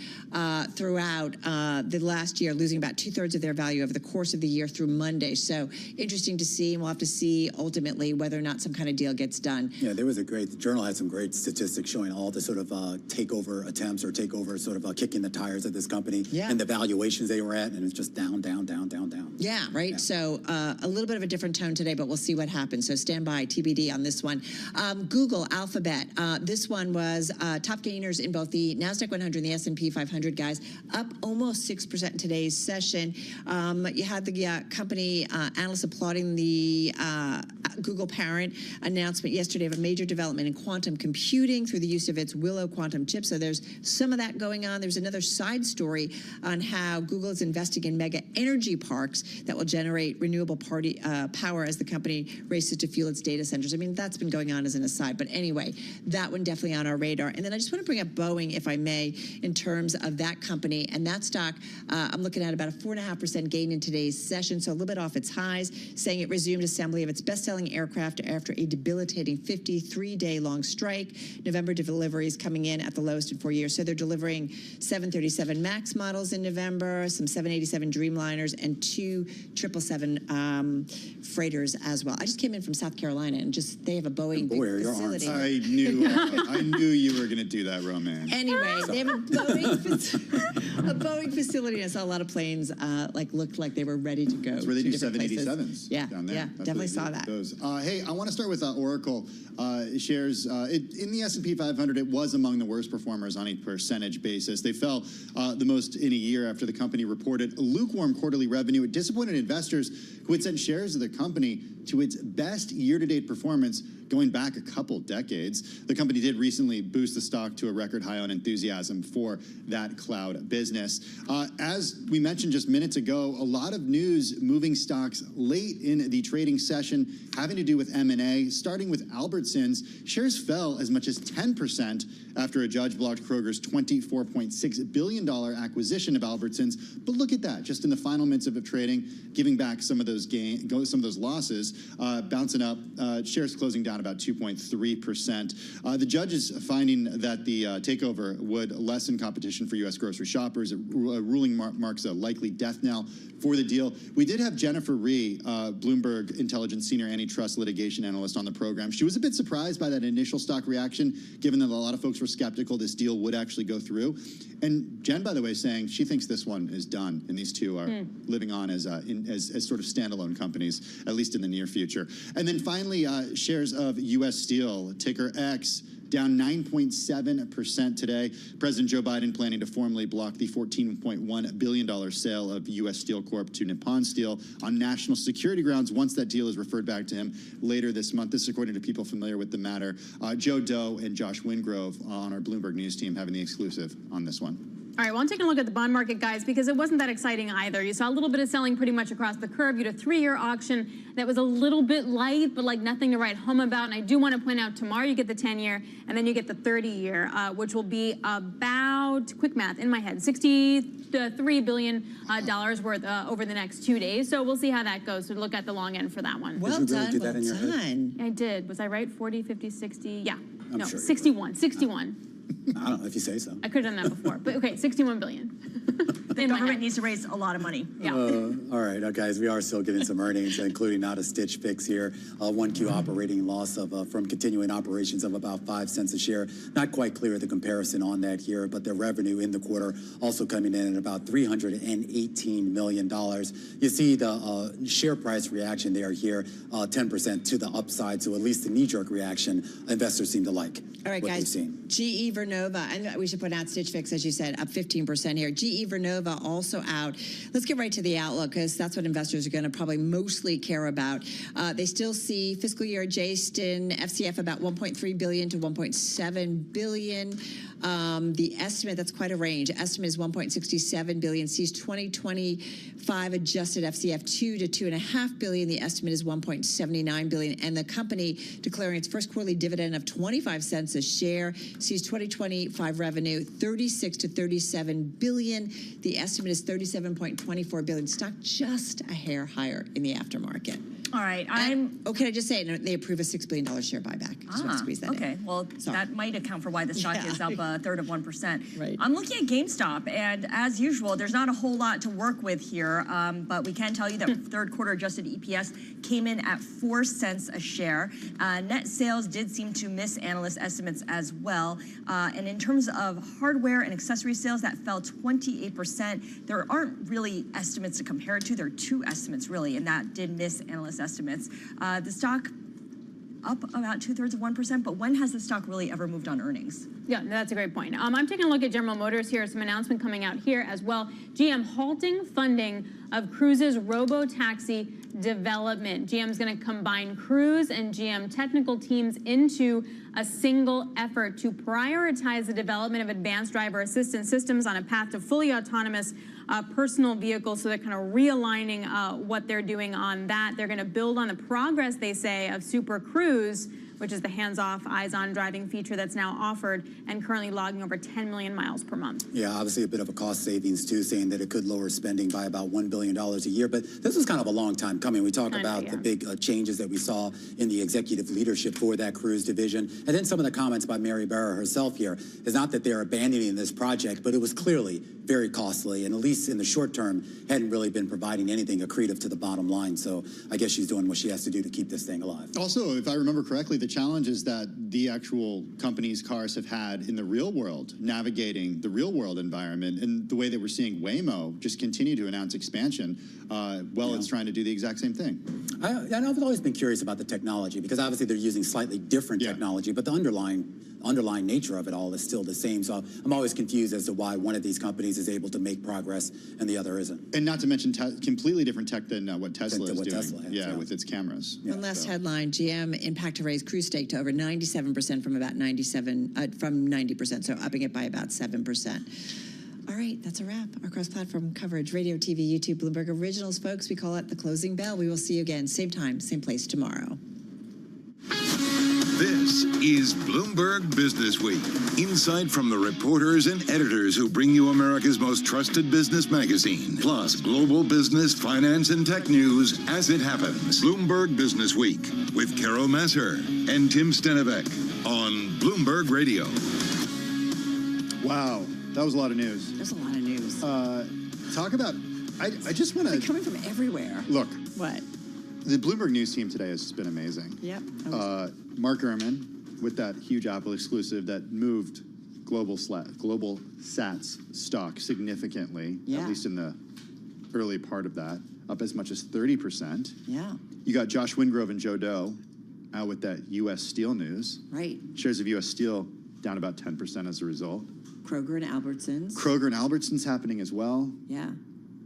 throughout the last year, losing about 2/3 of their value over the course of the year through Monday. So interesting to see, and we'll have to see ultimately whether or not some kind of deal gets done. Yeah, the Journal had some great statistics showing all the sort of takeover attempts or takeover sort of kicking the tires of this company and the valuations they were at, and it's just down, down, down, down, down. Yeah, right. Yeah. So a little bit of a different tone today, but we'll see what happens. So stand by, TBD on this one. Google, Alphabet. This one was top gainers in both the NASDAQ 100 and the S&P 500, guys, up almost 6% in today's session. You had the company analysts applauding the Google parent announcement yesterday of a major development in quantum computing through the use of its Willow quantum chip. So there's some of that going on. There's another side story on how Google is investing in mega energy parks that will generate renewable power as the company races to fuel its data centers. I mean, that's been going on as an aside. But anyway, that one definitely on our radar. And then I just want to bring up Boeing, if I may, in terms of that company. And that stock, I'm looking at about a 4.5% gain in today's session, so a little bit off its highs, saying it resumed assembly of its best-selling aircraft after a debilitating 53-day-long strike. November deliveries coming in at the lowest in 4 years. So they're delivering 737 MAX models in November, some 787 Dreamliners, and 2 777 freighters as well. I just came in from South Carolina, and they have a Boeing facility. I knew you were going to do that, Roman. Anyway, they have a Boeing facility, and I saw a lot of planes looked like they were ready to go. That's where they do 787s. Yeah, down there. Yeah, definitely saw that. Hey, I want to start with Oracle shares. In the S&P 500, it was among the worst performers on a percentage basis. They fell the most in a year after the company reported lukewarm quarterly revenue. It disappointed investors who had sent shares of the company to its best year-to-date performance going back a couple decades. The company did recently boost the stock to a record high on enthusiasm for that cloud business. As we mentioned just minutes ago, a lot of news moving stocks late in the trading session having to do with M&A, starting with Albertsons. Shares fell as much as 10% after a judge blocked Kroger's $24.6 billion acquisition of Albertsons. But look at that, just in the final minutes of trading, giving back some of those losses, bouncing up, shares closing down about 2.3%. The judge is finding that the takeover would lessen competition for U.S. grocery shoppers. A ruling marks a likely death knell for the deal. We did have Jennifer Rhee, Bloomberg Intelligence Senior Antitrust Litigation Analyst, on the program. She was a bit surprised by that initial stock reaction, given that a lot of folks were skeptical this deal would actually go through. And Jen, by the way, saying she thinks this one is done, and these two are living on as sort of standalone companies, at least in the near future. And then finally, shares of U.S. Steel, ticker X, down 9.7% today. President Joe Biden planning to formally block the $14.1 billion sale of U.S. Steel Corp to Nippon Steel on national security grounds once that deal is referred back to him later this month. This is according to people familiar with the matter. Joe Doe and Josh Wingrove on our Bloomberg News team having the exclusive on this one. All right, well, I'm taking a look at the bond market, guys, because it wasn't that exciting either. You saw a little bit of selling pretty much across the curve. You had a 3-year auction that was a little bit light, but like nothing to write home about. And I do want to point out tomorrow you get the 10-year, and then you get the 30-year, which will be about, quick math in my head, $63 billion worth over the next 2 days. So we'll see how that goes. So look at the long end for that one. Well done, well done. I did. Was I right? 40, 50, 60? Yeah. I'm no, sure 61. 61. I don't know if you say so. I could have done that before, but okay, 61 billion. The government needs to raise a lot of money. Yeah. All right, guys, we are still getting some earnings, including not a Stitch Fix here. 1Q operating loss of from continuing operations of about 5 cents a share. Not quite clear the comparison on that here, but their revenue in the quarter also coming in at about $318 million. You see the share price reaction there here, 10% to the upside. So at least the knee-jerk reaction investors seem to like. All right, what guys. they've seen. GE Vernova, and we should put out Stitch Fix, as you said, up 15% here. GE Vernova also out. Let's get right to the outlook, because that's what investors are going to probably mostly care about. They still see fiscal year adjacent FCF about $1.3 billion to $1.7 billion. The estimate, that's quite a range. Estimate is $1.67 billion. Sees 2025 adjusted FCF $2 to $2.5 billion. The estimate is $1.79 billion. And the company declaring its first quarterly dividend of 25 cents a share. Sees 2025 revenue $36 to $37 billion. The estimate is $37.24 billion. Stock just a hair higher in the aftermarket. All right, can I just say, they approve a $6 billion share buyback. Just want to squeeze that in. Okay, well, that might account for why the stock is up a third of 1%. Right. I'm looking at GameStop, and as usual, there's not a whole lot to work with here, but we can tell you that third quarter adjusted EPS came in at 4 cents a share. Net sales did seem to miss analyst estimates as well. And in terms of hardware and accessory sales, that fell 28%. There aren't really estimates to compare it to. There are 2 estimates, really, and that did miss analyst estimates. The stock up about 2/3 of 1%, but when has the stock really ever moved on earnings? Yeah, no, that's a great point. I'm taking a look at General Motors here. Some announcement coming out here as well. GM halting funding of Cruise's robo-taxi development. GM's going to combine Cruise and GM technical teams into a single effort to prioritize the development of advanced driver assistance systems on a path to fully autonomous personal vehicles. So they're kind of realigning what they're doing on that. They're going to build on the progress, they say, of Super Cruise, which is the hands-off, eyes-on driving feature that's now offered and currently logging over 10 million miles per month. Yeah, obviously a bit of a cost savings, too, saying that it could lower spending by about $1 billion a year. But this is kind of a long time coming. We talk about the big changes that we saw in the executive leadership for that Cruise division. And then some of the comments by Mary Barra herself here is not that they're abandoning this project, but it was clearly very costly, and at least in the short term, hadn't really been providing anything accretive to the bottom line. So I guess she's doing what she has to do to keep this thing alive. Also, if I remember correctly, the challenges that the actual company's cars have had in the real world, navigating the real world environment, and the way that we're seeing Waymo just continue to announce expansion while it's trying to do the exact same thing. I've always been curious about the technology, because obviously they're using slightly different technology, but the underlying nature of it all is still the same. So I'm always confused as to why one of these companies is able to make progress and the other isn't. And not to mention completely different tech than what Tesla is doing. Tesla has, with its cameras. One last headline: GM impact to raise Cruise stake to over 97% from about 90%, so upping it by about 7%. All right, that's a wrap. Our cross-platform coverage, radio, TV, YouTube, Bloomberg Originals, folks. We call it the closing bell. We will see you again, same time, same place tomorrow. This is Bloomberg Business Week. Insight from the reporters and editors who bring you America's most trusted business magazine. Plus, global business, finance, and tech news as it happens. Bloomberg Business Week with Carol Masser and Tim Stenevec on Bloomberg Radio. Wow, that was a lot of news. There's a lot of news. Talk about, I just want to... They're coming from everywhere. Look. What? The Bloomberg News team today has been amazing. Yep. Mark Gurman with that huge Apple exclusive that moved global Sats stock significantly, at least in the early part of that, up as much as 30%. Yeah. You got Josh Wingrove and Joe Doe out with that U.S. Steel news. Right. Shares of U.S. Steel down about 10% as a result. Kroger and Albertsons. Kroger and Albertsons happening as well. Yeah.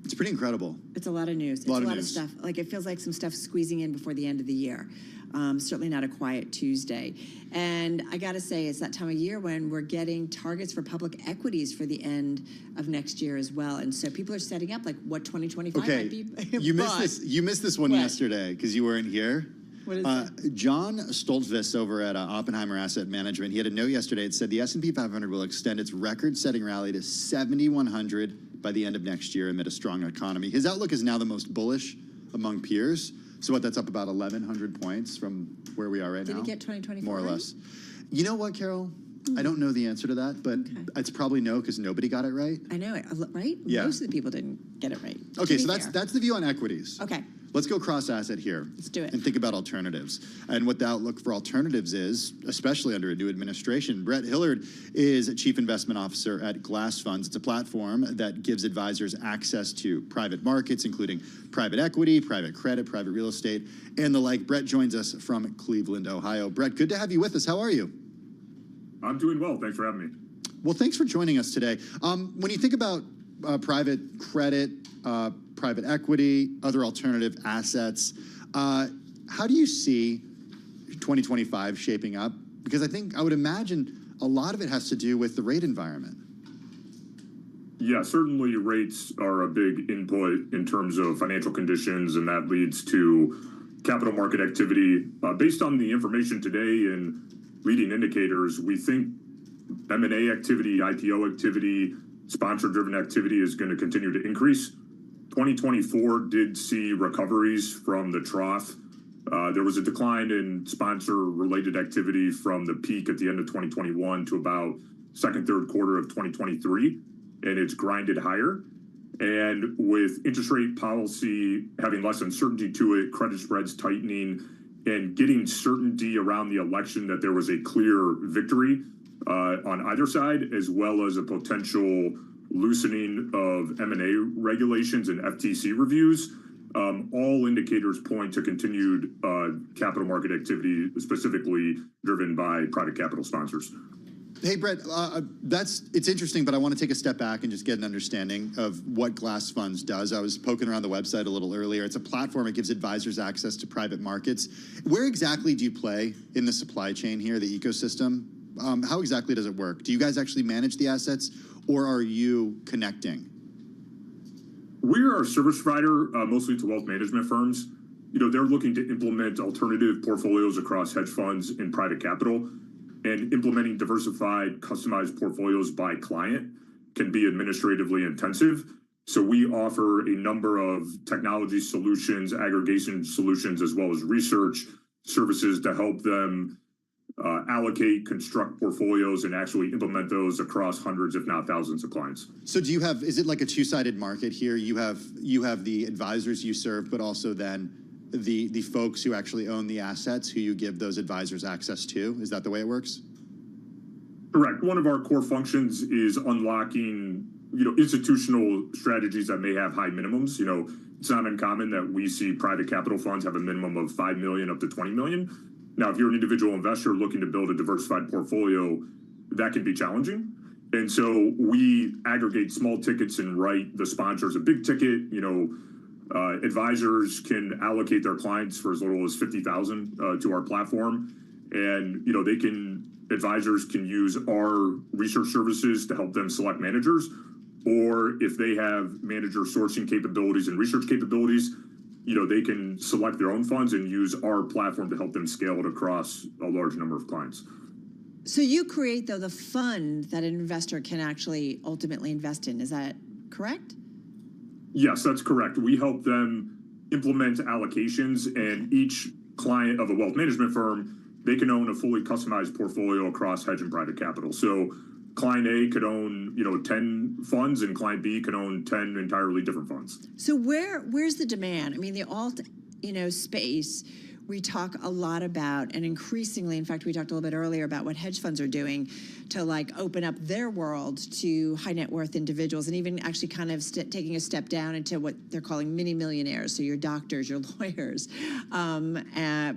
It's pretty incredible. It's a lot of news. It's a lot of stuff. Like, it feels like some stuff squeezing in before the end of the year. Certainly not a quiet Tuesday. And I got to say, it's that time of year when we're getting targets for public equities for the end of next year as well. And so people are setting up like what 2025 might be. You missed this. You missed this one yesterday because you weren't here. What is that? John Stoltzfus over at Oppenheimer Asset Management, he had a note yesterday. It said the S&P 500 will extend its record-setting rally to 7,100 by the end of next year amid a strong economy. His outlook is now the most bullish among peers. So that's up about 1,100 points from where we are right now. Did he get 2024? More or less. You know what, Carol? I don't know the answer to that, but it's probably no because nobody got it right. I know it, right? Yeah. Most of the people didn't get it right. Okay, so that's the view on equities. Okay. Let's go cross-asset here. Let's do it. And think about alternatives. And what the outlook for alternatives is, especially under a new administration. Brett Hillard is Chief Investment Officer at Glass Funds. It's a platform that gives advisors access to private markets, including private equity, private credit, private real estate, and the like. Brett joins us from Cleveland, Ohio. Brett, good to have you with us. How are you? I'm doing well. Thanks for having me. Well, thanks for joining us today. When you think about private credit, private equity, other alternative assets, how do you see 2025 shaping up? Because I would imagine a lot of it has to do with the rate environment. Yeah, certainly rates are a big input in terms of financial conditions, and that leads to capital market activity. Based on the information today and leading indicators, we think M&A activity, IPO activity, sponsor-driven activity is going to continue to increase. 2024 did see recoveries from the trough. There was a decline in sponsor-related activity from the peak at the end of 2021 to about second, third quarter of 2023, and it's grinded higher. And with interest rate policy having less uncertainty to it, credit spreads tightening, and getting certainty around the election that there was a clear victory on either side, as well as a potential loosening of M&A regulations and FTC reviews, all indicators point to continued capital market activity, specifically driven by private capital sponsors. Hey, Brett, it's interesting, but I want to take a step back and just get an understanding of what Glass Funds does. I was poking around the website a little earlier. It's a platform that gives advisors access to private markets. Where exactly do you play in the supply chain here, the ecosystem? How exactly does it work? Do you guys actually manage the assets, or are you connecting? We're a service provider, mostly to wealth management firms. They're looking to implement alternative portfolios across hedge funds and private capital. And implementing diversified, customized portfolios by client can be administratively intensive. So we offer a number of technology solutions, aggregation solutions, as well as research services to help them allocate, construct portfolios, and actually implement those across hundreds, if not thousands, of clients. So is it like a two-sided market here? You have the advisors you serve, but also then the folks who actually own the assets who you give those advisors access to? Is that the way it works? Correct. One of our core functions is unlocking, institutional strategies that may have high minimums. It's not uncommon that we see private capital funds have a minimum of $5 million up to $20 million. Now, if you're an individual investor looking to build a diversified portfolio, that can be challenging. And so we aggregate small tickets and write the sponsors a big ticket. Advisors can allocate their clients for as little as $50,000 to our platform, and advisors can use our research services to help them select managers, or if they have manager sourcing capabilities and research capabilities, they can select their own funds and use our platform to help them scale it across a large number of clients. So you create, though, the fund that an investor can actually ultimately invest in. Is that correct? Yes, that's correct. We help them implement allocations, and each client of a wealth management firm, they can own a fully customized portfolio across hedge and private capital. So client A could own, 10 funds, and client B could own 10 entirely different funds. So where's the demand? I mean, the alt, space, we talk a lot about, and increasingly, in fact, we talked a little bit earlier about what hedge funds are doing to like open up their world to high net worth individuals, and even actually kind of taking a step down into what they're calling mini millionaires. So your doctors, your lawyers,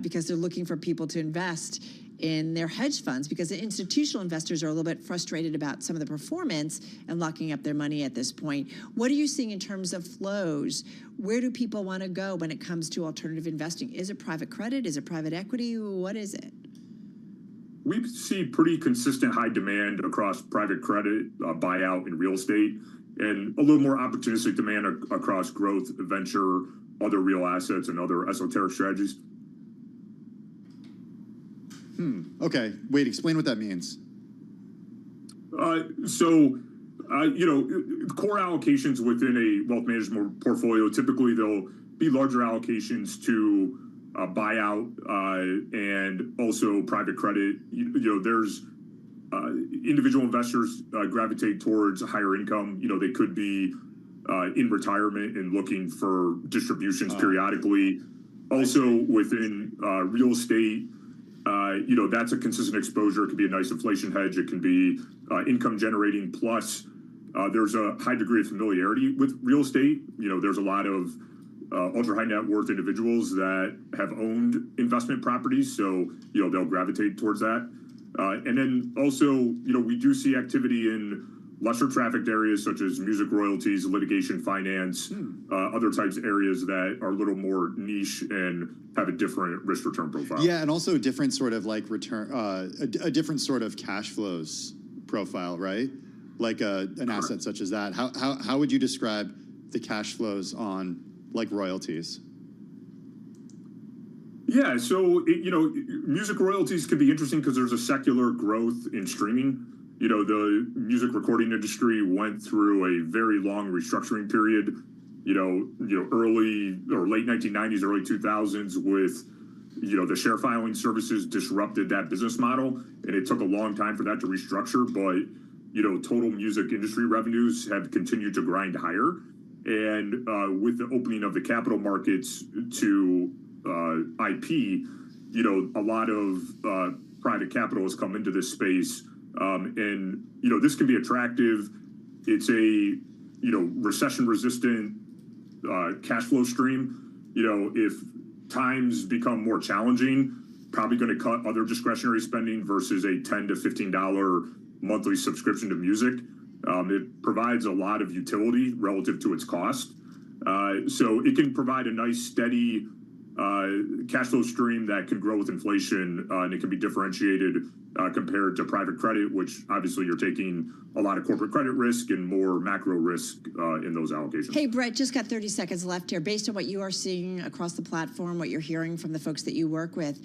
because they're looking for people to invest in their hedge funds, because the institutional investors are a little bit frustrated about some of the performance and locking up their money at this point. What are you seeing in terms of flows? Where do people want to go when it comes to alternative investing? Is it private credit? Is it private equity? What is it? We see pretty consistent high demand across private credit, buyout, and real estate, and a little more opportunistic demand across growth, venture, other real assets, and other esoteric strategies. Okay. Wait, explain what that means. Core allocations within a wealth management portfolio, typically they'll be larger allocations to buyout and also private credit. There's individual investors gravitate towards higher income. They could be in retirement and looking for distributions periodically. Also within real estate, that's a consistent exposure. It can be a nice inflation hedge. It can be income generating. Plus, there's a high degree of familiarity with real estate. There's a lot of ultra high net worth individuals that have owned investment properties, so they'll gravitate towards that. And then also, we do see activity in lesser trafficked areas such as music royalties, litigation finance, other types of areas that are a little more niche and have a different risk return profile. Yeah, and also a different sort of like return, a different sort of cash flows profile, right? Like an asset such as that. How would you describe the cash flows on like royalties? Yeah, so music royalties can be interesting because there's a secular growth in streaming. The music recording industry went through a very long restructuring period, early or late 1990s, early 2000s with, the share filing services disrupted that business model. And it took a long time for that to restructure. But, total music industry revenues have continued to grind higher. And with the opening of the capital markets to IP, a lot of private capital has come into this space. And this can be attractive. It's a recession resistant cash flow stream. If times become more challenging, probably going to cut other discretionary spending versus a $10 to $15 monthly subscription to music. It provides a lot of utility relative to its cost. So it can provide a nice steady cash flow stream that can grow with inflation, and it can be differentiated compared to private credit, which obviously you're taking a lot of corporate credit risk and more macro risk in those allocations. Hey, Brett, just got 30 seconds left here. Based on what you are seeing across the platform, what you're hearing from the folks that you work with,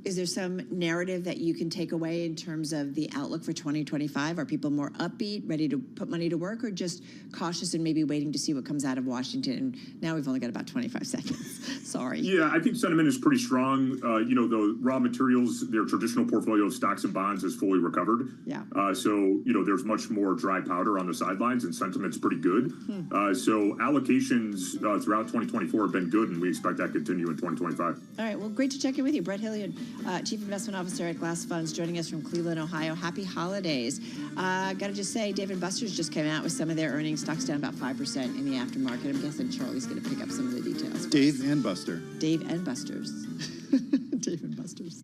is there some narrative that you can take away in terms of the outlook for 2025? Are people more upbeat, ready to put money to work, or just cautious and maybe waiting to see what comes out of Washington? And now we've only got about 25 seconds. Sorry. Yeah, I think sentiment is pretty strong. The raw materials, their traditional portfolio of stocks and bonds is fully recovered. Yeah. So, there's much more dry powder on the sidelines and sentiment's pretty good. So allocations throughout 2024 have been good, and we expect that to continue in 2025. All right. Well, great to check in with you. Brett Hilliard, Chief Investment Officer at Glass Funds, joining us from Cleveland, Ohio. Happy holidays. Got to just say, Dave & Buster's just came out with some of their earnings. Stock's down about 5% in the aftermarket. I'm guessing Charlie's going to pick up some of the details. Dave and Buster. Dave and Buster's. Dave and Buster's.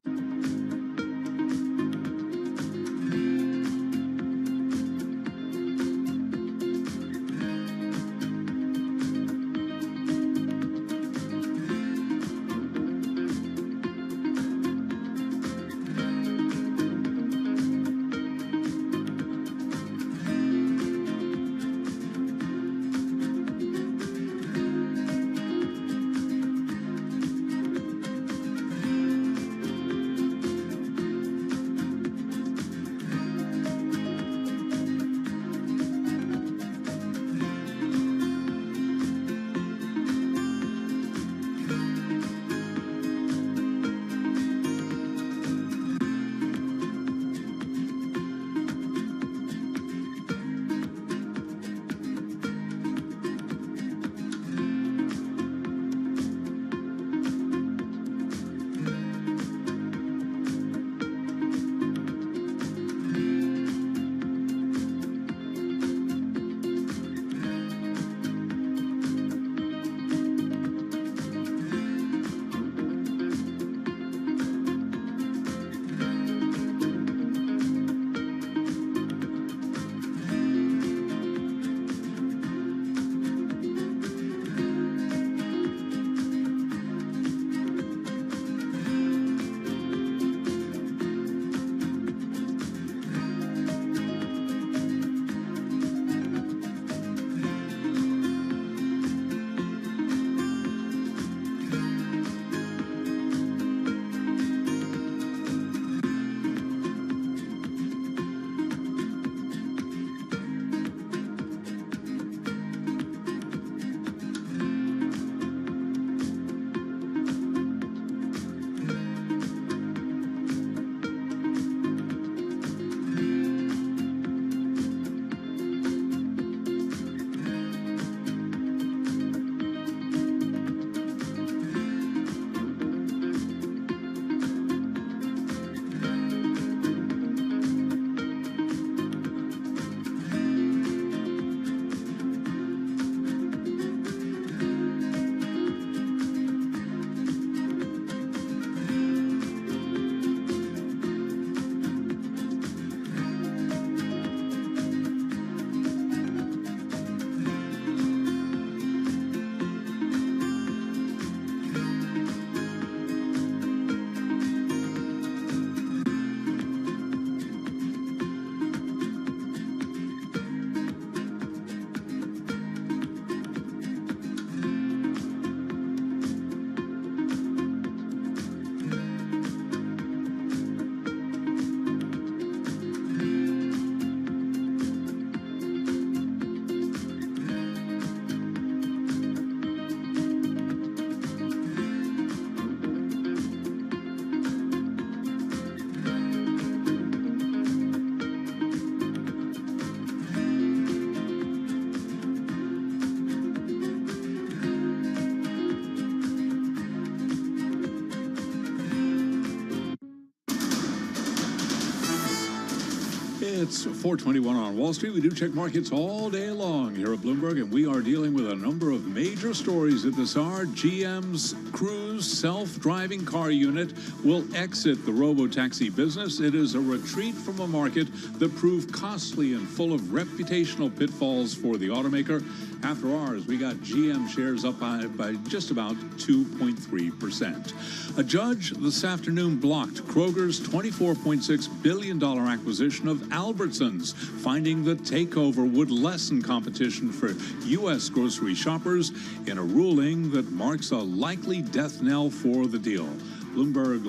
It's 4:21 on Wall Street. We do check markets all day long here at Bloomberg, and we are dealing with a number of major stories at this hour. GM's Cruise self-driving car unit will exit the robo-taxi business. It is a retreat from a market that proved costly and full of reputational pitfalls for the automaker. After hours, we got GM shares up by just about 2.3%. A judge this afternoon blocked Kroger's $24.6 billion acquisition of Albertsons, finding the takeover would lessen competition for U.S. grocery shoppers in a ruling that marks a likely death knell for the deal. Bloomberg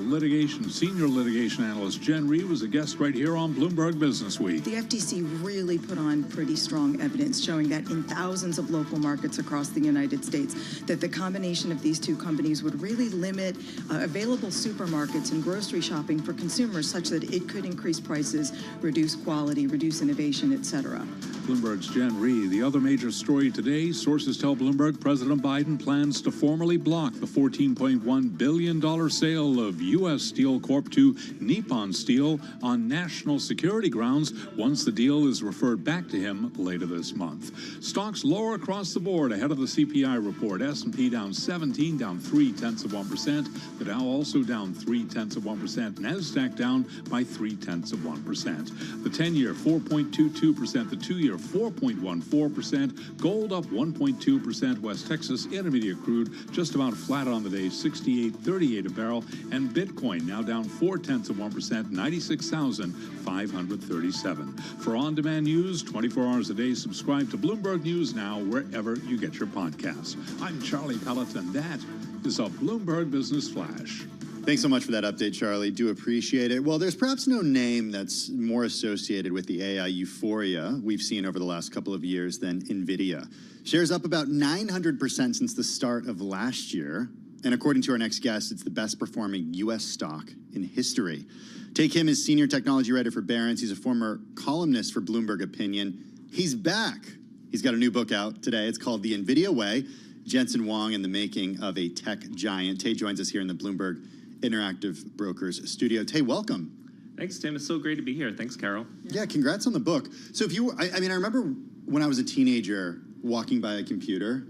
senior litigation analyst Jen Rhee was a guest right here on Bloomberg Business Week. The FTC really put on pretty strong evidence showing that in thousands of local markets across the United States, that the combination of these two companies would really limit available supermarkets and grocery shopping for consumers such that it could increase prices, reduce quality, reduce innovation, etc. Bloomberg's Jen Rhee. The other major story today, sources tell Bloomberg President Biden plans to formally block the $14.1 billion sale of U.S. Steel Corp to Nippon Steel on national security grounds once the deal is referred back to him later this month. Stocks lower across the board ahead of the CPI report. S&P down 17, down 0.3%. The Dow also down 0.3%. NASDAQ down by 0.3%. The 10-year 4.22%. The 2-year 4.14%. Gold up 1.2%. West Texas Intermediate crude just about flat on the day, 68.38 a barrel. And Bitcoin now down 0.4%, 96,537. For on-demand news, 24 hours a day, subscribe to Bloomberg News Now wherever you get your podcasts. I'm Charlie Pellet, and that is a Bloomberg Business Flash. Thanks so much for that update, Charlie. Do appreciate it. Well, there's perhaps no name that's more associated with the AI euphoria we've seen over the last couple of years than NVIDIA. Shares up about 900% since the start of last year. And according to our next guest, it's the best performing U.S. stock in history. Take him as senior technology writer for Barron's. He's a former columnist for Bloomberg Opinion. He's back. He's got a new book out today. It's called The NVIDIA Way, Jensen Huang and the Making of a Tech Giant. Tay joins us here in the Bloomberg Interactive Brokers studio. Tay, welcome. Thanks, Tim. It's so great to be here. Thanks, Carol. Yeah, congrats on the book. So if you, I remember when I was a teenager walking by a computer,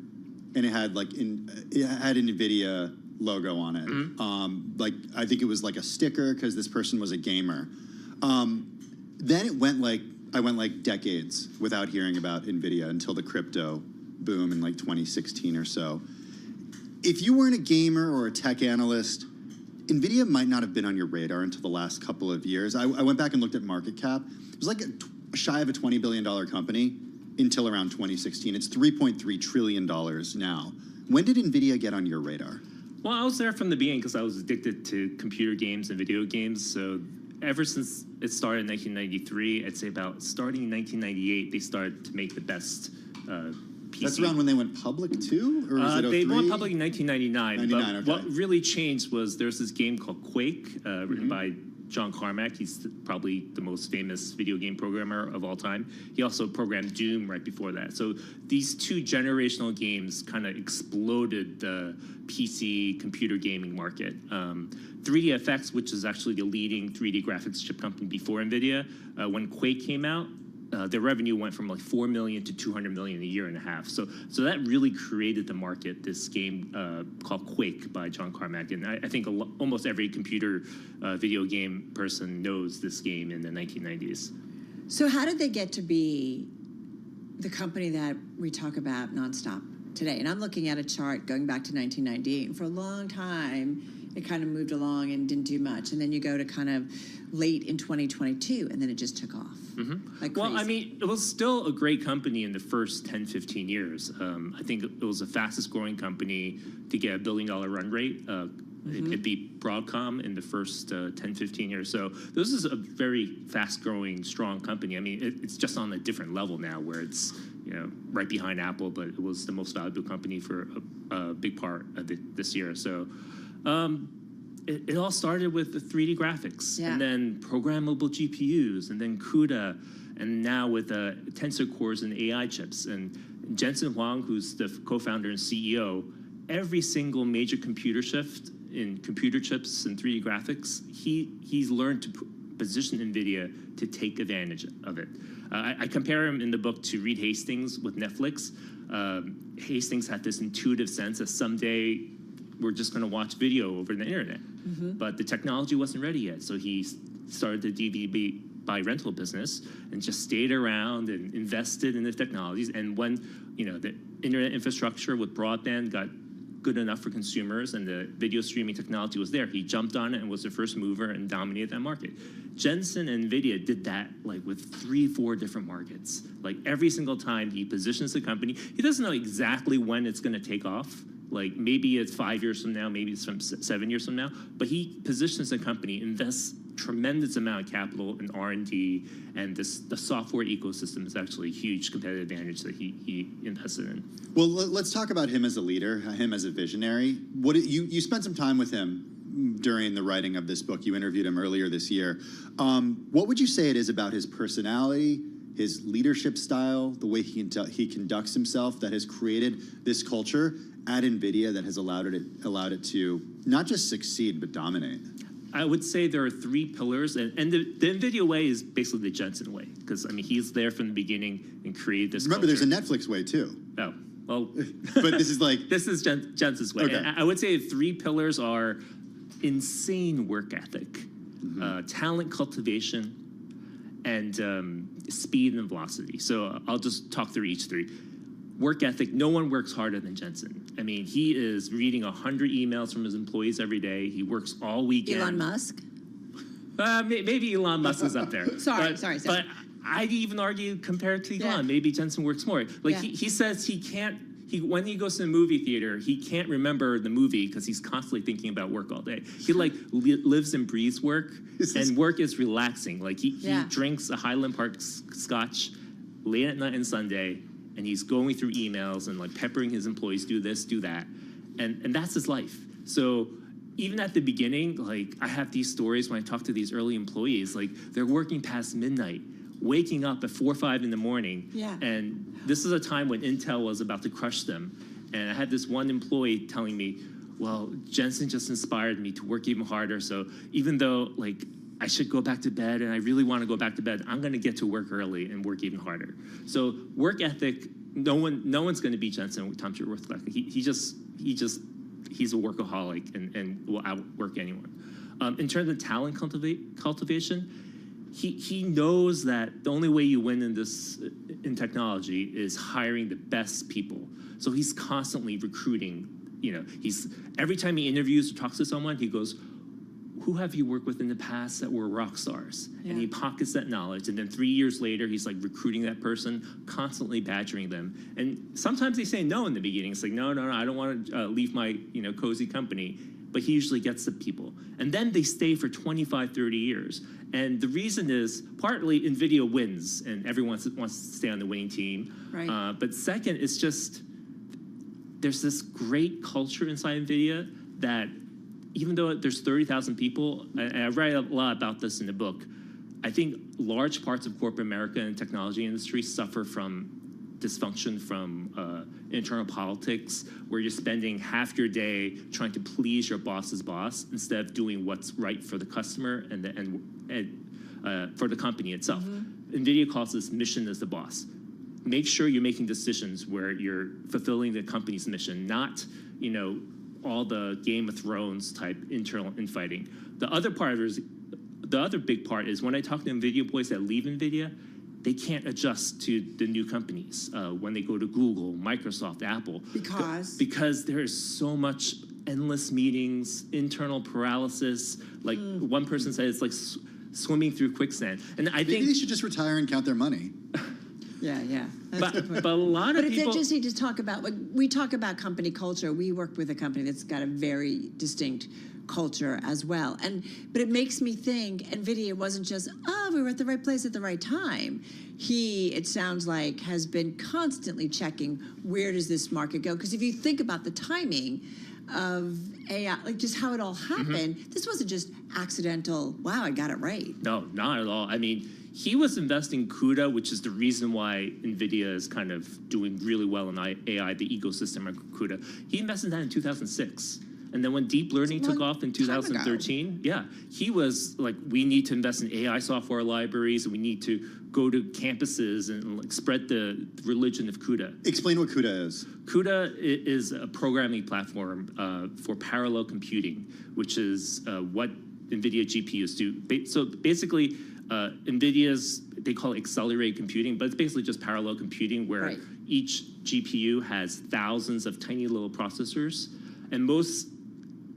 and it had an NVIDIA logo on it. Mm-hmm. I think it was like a sticker because this person was a gamer. Then I went decades without hearing about NVIDIA until the crypto boom in 2016 or so. If you weren't a gamer or a tech analyst, NVIDIA might not have been on your radar until the last couple of years. I went back and looked at market cap. It was shy of a $20 billion company until around 2016. It's $3.3 trillion now. When did NVIDIA get on your radar? Well, I was there from the beginning because I was addicted to computer games and video games. So ever since it started in 1993, I'd say about starting in 1998, they started to make the best PC. That's around when they went public too? Or was it 03? They went public in 1999. But what really changed was there's this game called Quake, written by John Carmack. He's probably the most famous video game programmer of all time. He also programmed Doom right before that. So these two generational games kind of exploded the PC computer gaming market. 3DFX, which is actually the leading 3D graphics chip company before NVIDIA, when Quake came out, their revenue went from $4 million to $200 million a year and a half. So that really created the market, this game called Quake by John Carmack. And I think almost every computer video game person knows this game in the 1990s. So how did they get to be the company that we talk about nonstop today? And I'm looking at a chart going back to 1998. And for a long time, it kind of moved along and didn't do much. And then you go to kind of late in 2022, and then it just took off. Mm-hmm. Well, it was still a great company in the first 10, 15 years. I think it was the fastest growing company to get $1 billion run rate. It beat Broadcom in the first 10, 15 years. So this is a very fast growing, strong company. It's just on a different level now where it's right behind Apple, but it was the most valuable company for a big part of this year. So it all started with the 3D graphics, and then programmable GPUs, and then CUDA, and now with tensor cores and AI chips. And Jensen Huang, who's the co-founder and CEO, every single major computer shift in computer chips and 3D graphics, he's learned to positioned NVIDIA to take advantage of it. I compare him in the book to Reed Hastings with Netflix. Hastings had this intuitive sense that someday we're just going to watch video over the internet. But the technology wasn't ready yet, so he started the DVD buy rental business and just stayed around and invested in the technologies. And when the internet infrastructure with broadband got good enough for consumers and the video streaming technology was there, he jumped on it and was the first mover and dominated that market. Jensen and NVIDIA did that like with 3-4 different markets. Like every single time he positions the company, he doesn't know exactly when it's going to take off. Like maybe it's 5 years from now, maybe it's from 7 years from now, but he positions the company, invests tremendous amount of capital in R&D, and the software ecosystem is actually a huge competitive advantage that he invested in. Well, let's talk about him as a leader, him as a visionary. You spent some time with him during the writing of this book. You interviewed him earlier this year. What would you say it is about his personality, his leadership style, the way he conducts himself that has created this culture at NVIDIA that has allowed it to not just succeed but dominate? I would say there are 3 pillars, and the NVIDIA way is basically the Jensen way, because I mean he's there from the beginning and created this. Remember, culture. There's a Netflix way too. Oh, well, but this is like this is Jensen's way. Okay. I would say 3 pillars are insane work ethic, talent cultivation, and speed and velocity. So I'll just talk through each 3. Work ethic, no one works harder than Jensen. I mean, he is reading 100 emails from his employees every day. He works all weekend. Elon Musk? Maybe Elon Musk is up there. Sorry. But I'd even argue compared to Elon, maybe Jensen works more. Like he says he can't, when he goes to the movie theater, he can't remember the movie because he's constantly thinking about work all day. He like lives and breathes work, and work is relaxing. Like he drinks a Highland Park scotch late at night and Sunday, and he's going through emails and like peppering his employees, do this, do that. And that's his life. So even at the beginning, like I have these stories when I talk to these early employees, like they're working past midnight, waking up at 4 or 5 in the morning. Yeah. And this is a time when Intel was about to crush them. And I had this one employee telling me, well, Jensen just inspired me to work even harder. So even though like I should go back to bed and I really want to go back to bed, I'm going to get to work early and work even harder. So work ethic, no one's going to beat Jensen when it comes to work ethic. He's a workaholic and will outwork anyone. In terms of talent cultivation, he knows that the only way you win in technology is hiring the best people. So he's constantly recruiting. Every time he interviews or talks to someone, he goes, who have you worked with in the past that were rock stars? Yeah. And he pockets that knowledge. And then 3 years later, he's like recruiting that person, constantly badgering them. And sometimes they say no in the beginning. It's like, no, I don't want to leave my cozy company. But he usually gets the people. And then they stay for 25, 30 years. And the reason is partly NVIDIA wins and everyone wants to stay on the winning team. Right. But second, it's just, there's this great culture inside NVIDIA that even though there's 30,000 people, and I write a lot about this in the book, I think large parts of corporate America and technology industry suffer from dysfunction from internal politics, where you're spending half your day trying to please your boss's boss instead of doing what's right for the customer and for the company itself. NVIDIA calls this mission as the boss. Make sure you're making decisions where you're fulfilling the company's mission, not all the Game of Thrones type internal infighting. The other big part is when I talk to NVIDIA employees that leave NVIDIA, they can't adjust to the new companies when they go to Google, Microsoft, Apple. Because there is so much endless meetings, internal paralysis. Like one person said, it's like swimming through quicksand. And I think they should just retire and count their money. Yeah. But a lot of people. But it's interesting to talk about. Like, we talk about company culture. We work with a company that's got a very distinct culture as well. But it makes me think NVIDIA wasn't just, we were at the right place at the right time. It sounds like, has been constantly checking where does this market go? Because if you think about the timing of AI, like just how it all happened, this wasn't just accidental, wow, I got it right. No, not at all. I mean, he was investing CUDA, which is the reason why NVIDIA is kind of doing really well in AI, the ecosystem of CUDA. He invested in that in 2006. And then when deep learning took off in 2013, he was like, we need to invest in AI software libraries, and we need to go to campuses and like spread the religion of CUDA. Explain what CUDA is. CUDA is a programming platform for parallel computing, which is what NVIDIA GPUs do. So basically, NVIDIA's, they call it accelerated computing, but it's basically just parallel computing where each GPU has thousands of tiny little processors, and most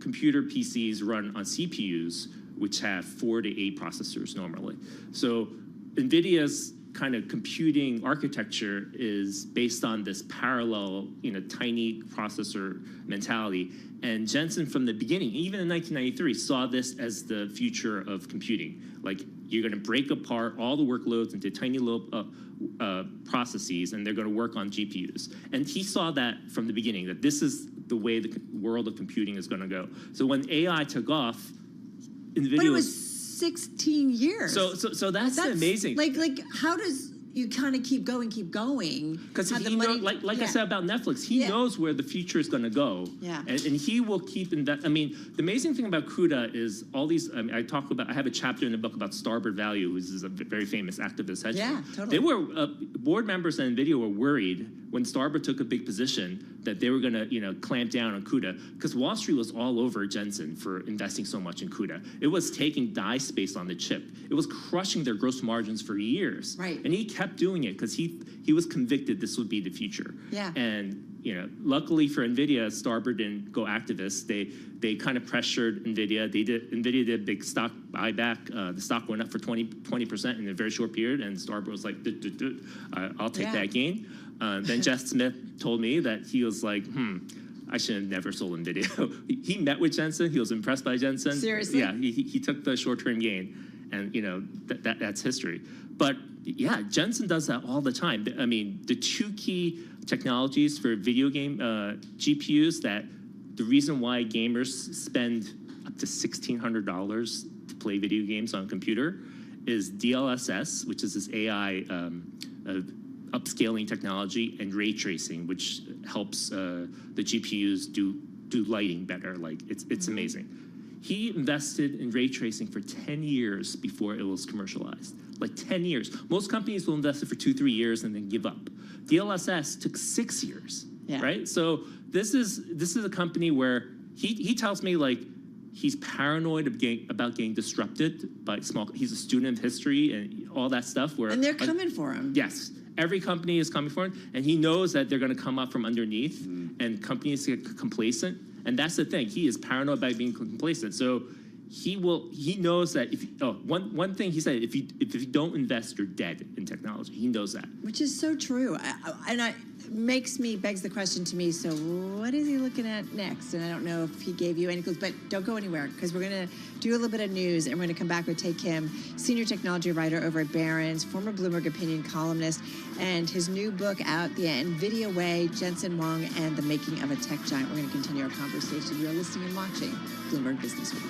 computer PCs run on CPUs, which have 4 to 8 processors normally. So NVIDIA's kind of computing architecture is based on this parallel, tiny processor mentality. And Jensen, from the beginning, even in 1993, saw this as the future of computing. Like, you're going to break apart all the workloads into tiny little processes, and they're going to work on GPUs. And he saw that from the beginning, that this is the way the world of computing is going to go. So when AI took off, NVIDIA But it was 16 years. So that's amazing. Like how does you kind of keep going? Because he knows, like I said about Netflix, he knows where the future is going to go. Yeah. And he will keep I mean, the amazing thing about CUDA is all these. I mean, I have a chapter in the book about Starboard Value, who is a very famous activist hedge fund. Totally. They were board members at NVIDIA were worried when Starboard took a big position that they were going to clamp down on CUDA, because Wall Street was all over Jensen for investing so much in CUDA. It was taking die space on the chip. It was crushing their gross margins for years. Right. And he kept doing it because he was convicted this would be the future. Yeah. And luckily for NVIDIA, Starboard didn't go activist. They kind of pressured NVIDIA. NVIDIA did a big stock buyback. The stock went up for 20% in a very short period, and Starboard was like, I'll take that gain. Then Jeff Smith told me that he was like, I should have never sold NVIDIA. He met with Jensen. He was impressed by Jensen. Seriously? Yeah, he took the short-term gain, and that's history. But yeah, Jensen does that all the time. I mean, the two key technologies for video game GPUs that the reason why gamers spend up to $1,600 to play video games on a computer is DLSS, which is this AI upscaling technology, and ray tracing, which helps the GPUs do lighting better. Like, it's amazing. He invested in ray tracing for 10 years before it was commercialized. Like 10 years. Most companies will invest it for 2-3 years and then give up. DLSS took 6 years, right? So this is a company where he tells me, like, he's paranoid about getting disrupted by he's a student of history and all that stuff. And they're coming for him. Yes. Every company is coming for him, and he knows that they're going to come up from underneath, and companies get complacent. And that's the thing. He is paranoid about being complacent. So he knows that one thing he said, if you don't invest, you're dead in technology. He knows that. Which is so true. Begs the question to me, so what is he looking at next? And I don't know if he gave you any clues, but don't go anywhere, because we're going to do a little bit of news, and we're going to come back with Tay Kim, senior technology writer over at Barron's, former Bloomberg opinion columnist, and his new book out, The NVIDIA Way, Jensen Huang and the Making of a Tech Giant. We're going to continue our conversation. You're listening and watching Bloomberg Business Week.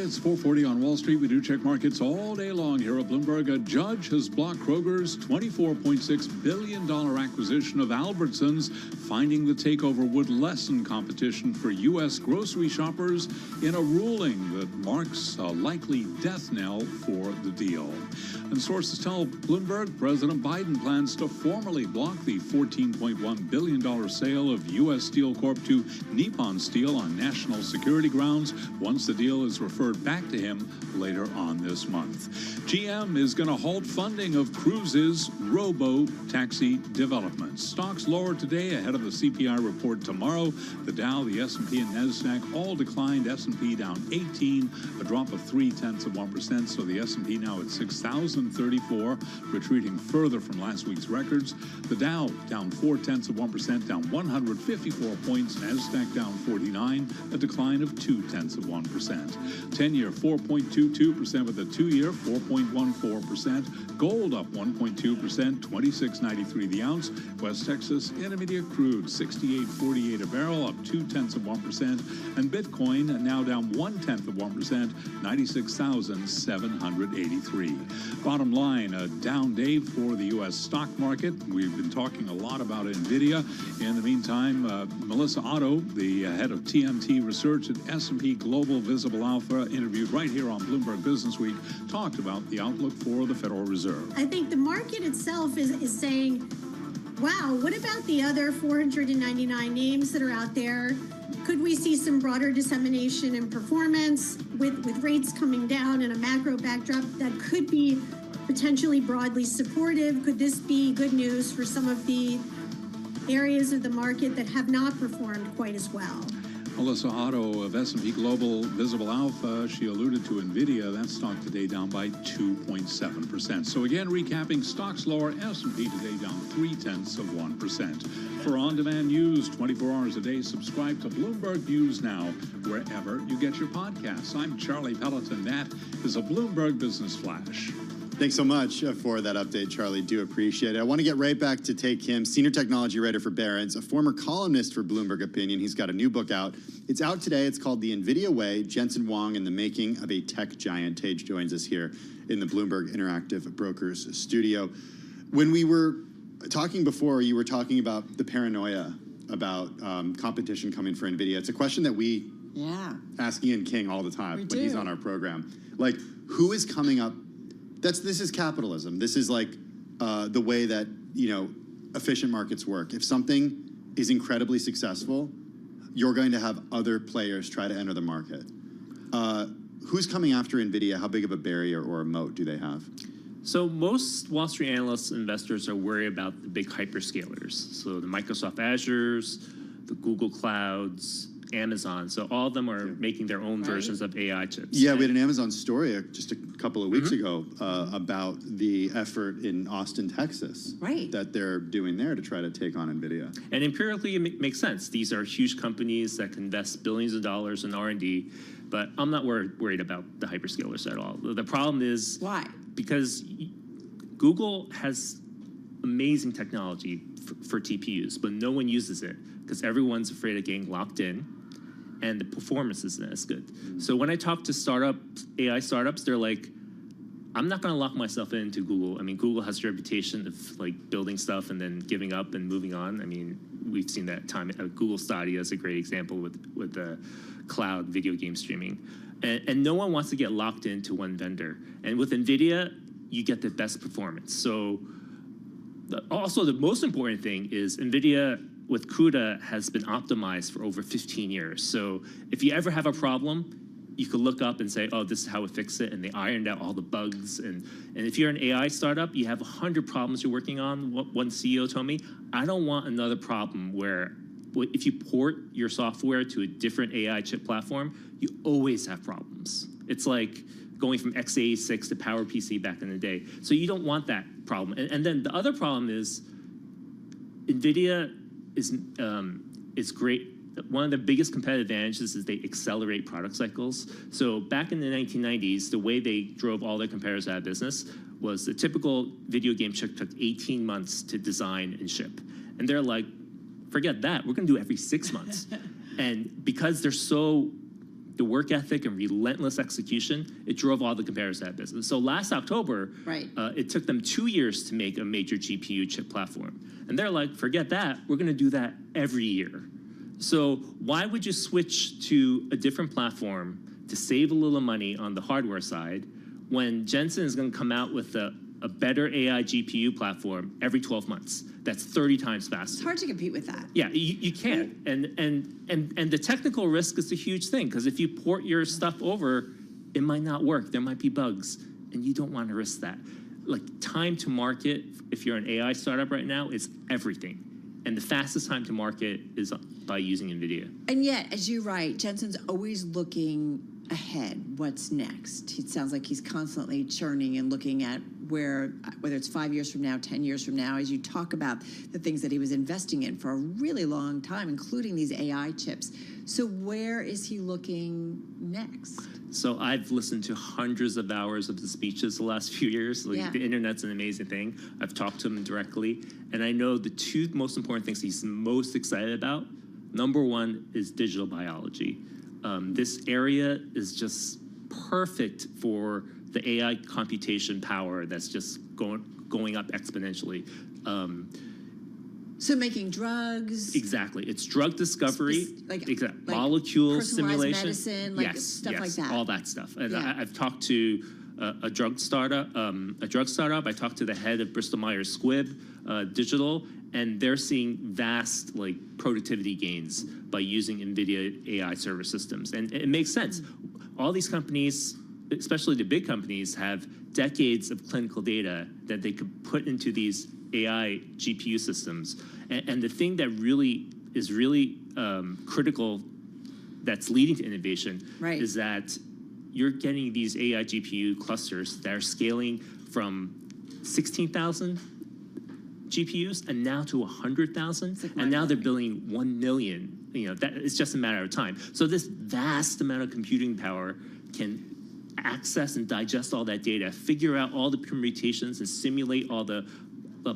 It's 4:40 on Wall Street. We do check markets all day long here at Bloomberg. A judge has blocked Kroger's $24.6 billion acquisition of Albertsons, finding the takeover would lessen competition for U.S. grocery shoppers in a ruling that marks a likely death knell for the deal. And sources tell Bloomberg President Biden plans to formally block the $14.1 billion sale of U.S. Steel Corp to Nippon Steel on national security grounds once the deal is referred back to him later on this month. GM is going to halt funding of Cruise's robo-taxi development. Stocks lower today ahead of the CPI report tomorrow. The Dow, the S&P, and NASDAQ all declined. S&P down 18, a drop of 0.3%. So the S&P now at 6,034, retreating further from last week's records. The Dow down 0.4%, down 154 points. NASDAQ down 49, a decline of 0.2%. 10-year 4.22%, with a 2-year 4.14%. Gold up 1.2%, $26.93 the ounce. West Texas Intermediate crude 68.48 a barrel, up 0.2%, and Bitcoin now down 0.1%, 96,783. Bottom line, a down day for the U.S. stock market. We've been talking a lot about NVIDIA. In the meantime, Melissa Otto, the head of TMT research at S&P Global Visible Alpha, interviewed right here on Bloomberg Business Week, talked about the outlook for the Federal Reserve. I think the market itself is saying, wow, what about the other 499 names that are out there? Could we see some broader dissemination in performance with rates coming down and a macro backdrop that could be potentially broadly supportive? Could this be good news for some of the areas of the market that have not performed quite as well? Melissa Otto of S&P Global Visible Alpha, she alluded to NVIDIA. That stock today down by 2.7%. So again, recapping, stocks lower, S&P today down 0.3%. For on-demand news 24 hours a day, subscribe to Bloomberg News Now, wherever you get your podcasts. I'm Charlie Pelleton. That is a Bloomberg Business Flash. Thanks so much for that update, Charlie. Do appreciate it. I want to get right back to Tay Kim, senior technology writer for Barron's, a former columnist for Bloomberg Opinion. He's got a new book out. It's out today. It's called The NVIDIA Way, Jensen Huang and the Making of a Tech Giant. Tej joins us here in the Bloomberg Interactive Brokers studio. When we were talking before, you were talking about the paranoia about competition coming for NVIDIA. It's a question that we ask Ian King all the time when he's on our program. Like, who is coming up? This is capitalism. This is like the way that, efficient markets work. If something is incredibly successful, you're going to have other players try to enter the market. Who's coming after NVIDIA? How big of a barrier or a moat do they have? So most Wall Street analysts and investors are worried about the big hyperscalers. So the Microsoft Azures, the Google Clouds, Amazon. So all of them are making their own versions of AI chips. Yeah, we had an Amazon story just a couple of weeks ago about the effort in Austin, Texas, that they're doing there to try to take on NVIDIA. And empirically, it makes sense. These are huge companies that can invest billions of dollars in R&D, but I'm not worried about the hyperscalers at all. The problem is why? Because Google has amazing technology for TPUs, but no one uses it because everyone's afraid of getting locked in, and the performance isn't as good. So when I talk to AI startups, they're like, I'm not going to lock myself into Google. I mean, Google has a reputation of building stuff and then giving up and moving on. I mean, we've seen that time. Google Stadia is a great example with the cloud video game streaming. And no one wants to get locked into one vendor. And with NVIDIA, you get the best performance. So also the most important thing is NVIDIA with CUDA has been optimized for over 15 years. So if you ever have a problem, you could look up and say, oh, this is how we fix it, and they ironed out all the bugs. And if you're an AI startup, you have 100 problems you're working on. One CEO told me, I don't want another problem where if you port your software to a different AI chip platform, you always have problems. It's like going from x86 to PowerPC back in the day. So you don't want that problem. And then the other problem is NVIDIA is great. One of the biggest competitive advantages is they accelerate product cycles. So back in the 1990s, the way they drove all their competitors out of business was the typical video game chip took 18 months to design and ship. And they're like, forget that, we're gonna do it every 6 months. And because they're so the work ethic and relentless execution, it drove all the competitors out of business. So last October, it took them 2 years to make a major GPU chip platform. And they're like, forget that, we're gonna do that every year. So why would you switch to a different platform to save a little money on the hardware side when Jensen is gonna come out with a better AI GPU platform every 12 months? That's 30 times faster. It's hard to compete with that. Yeah, you can't. And the technical risk is a huge thing, because if you port your stuff over, it might not work. There might be bugs, and you don't want to risk that. Like, time to market, if you're an AI startup right now, is everything. And the fastest time to market is by using NVIDIA. And yet, as you write, Jensen's always looking ahead. What's next? It sounds like he's constantly churning and looking at whether it's 5 years from now, 10 years from now, as you talk about the things that he was investing in for a really long time, including these AI chips. So where is he looking next? So I've listened to hundreds of hours of the speeches the last few years. Like, the internet's an amazing thing. I've talked to him directly, and I know the two most important things he's most excited about. Number one is digital biology. This area is just perfect for the AI computation power that's just going up exponentially. So making drugs. Exactly. It's drug discovery, like molecule simulation. Medicine, stuff like that. All that stuff. And I've talked to a drug startup. I talked to the head of Bristol Myers Squibb Digital, and they're seeing vast productivity gains by using NVIDIA AI server systems. And it makes sense. All these companies, especially the big companies, have decades of clinical data that they could put into these AI GPU systems. And the thing that is really critical that's leading to innovation is that you're getting these AI GPU clusters that are scaling from 16,000 GPUs and now to 100,000, and now they're building 1 million. That it's just a matter of time. So this vast amount of computing power can access and digest all that data, figure out all the permutations, and simulate all the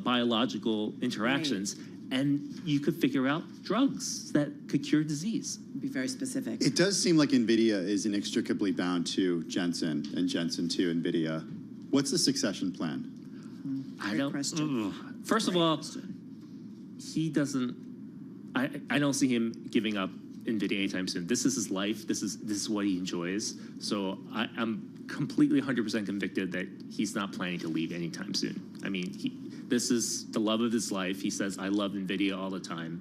biological interactions, and you could figure out drugs that could cure disease. Be very specific. It does seem like NVIDIA is inextricably bound to Jensen and Jensen to NVIDIA. What's the succession plan? I don't. First of all, he doesn't. I don't see him giving up NVIDIA anytime soon. This is his life. This is what he enjoys. So I'm completely 100% convicted that he's not planning to leave anytime soon. I mean, this is the love of his life. He says, "I love NVIDIA all the time."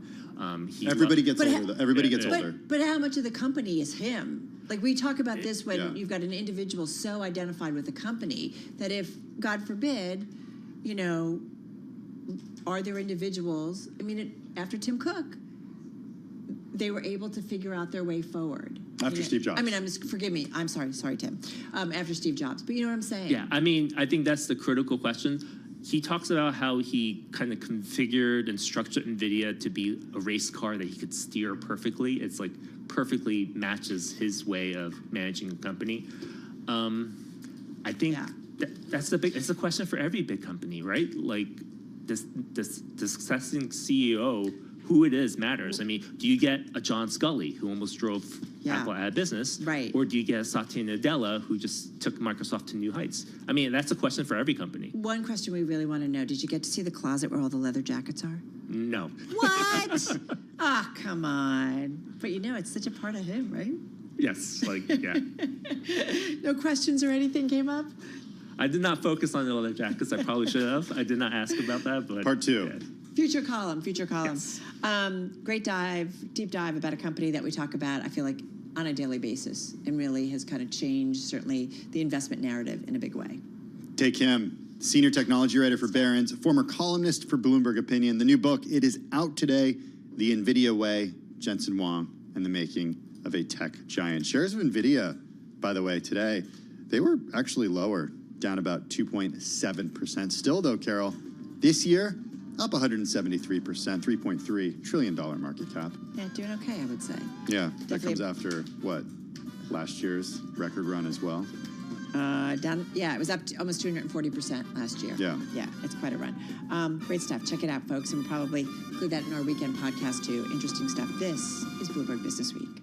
Everybody gets older. Everybody gets older. But how much of the company is him? Like, we talk about this when you've got an individual so identified with the company that if, God forbid, are there individuals? I mean, after Tim Cook, they were able to figure out their way forward. After Steve Jobs. I mean, forgive me. I'm sorry, Tim. After Steve Jobs. But you know what I'm saying? Yeah, I mean, I think that's the critical question. He talks about how he kind of configured and structured NVIDIA to be a race car that he could steer perfectly. It's like perfectly matches his way of managing a company. I think it's a question for every big company, right? Like, this successing CEO, who it is matters. I mean, do you get a John Sculley who almost drove Apple out of business? Right. Or do you get a Satya Nadella who just took Microsoft to new heights? I mean, that's a question for every company. One question we really want to know, did you get to see the closet where all the leather jackets are? No. What? Come on. But it's such a part of him, right? Yes, No questions or anything came up? I did not focus on the leather jackets. I probably should have. I did not ask about that, but... Part 2. Yeah. Future column. Yes. Great deep dive about a company that we talk about, I feel like, on a daily basis, and really has kind of changed, certainly, the investment narrative in a big way. Take him, senior technology writer for Barron's, former columnist for Bloomberg Opinion. The new book, it is out today, The NVIDIA Way, Jensen Huang and the Making of a Tech Giant. Shares of NVIDIA, by the way, today, they were actually lower, down about 2.7%. Still, though, Carol, this year, up 173%, $3.3 trillion market cap. Yeah, doing okay, I would say. Yeah, that comes after, what, last year's record run as well? It was up to almost 240% last year. Yeah. Yeah, it's quite a run. Great stuff. Check it out, folks, and we'll probably include that in our weekend podcast, too. Interesting stuff. This is Bloomberg Business Week.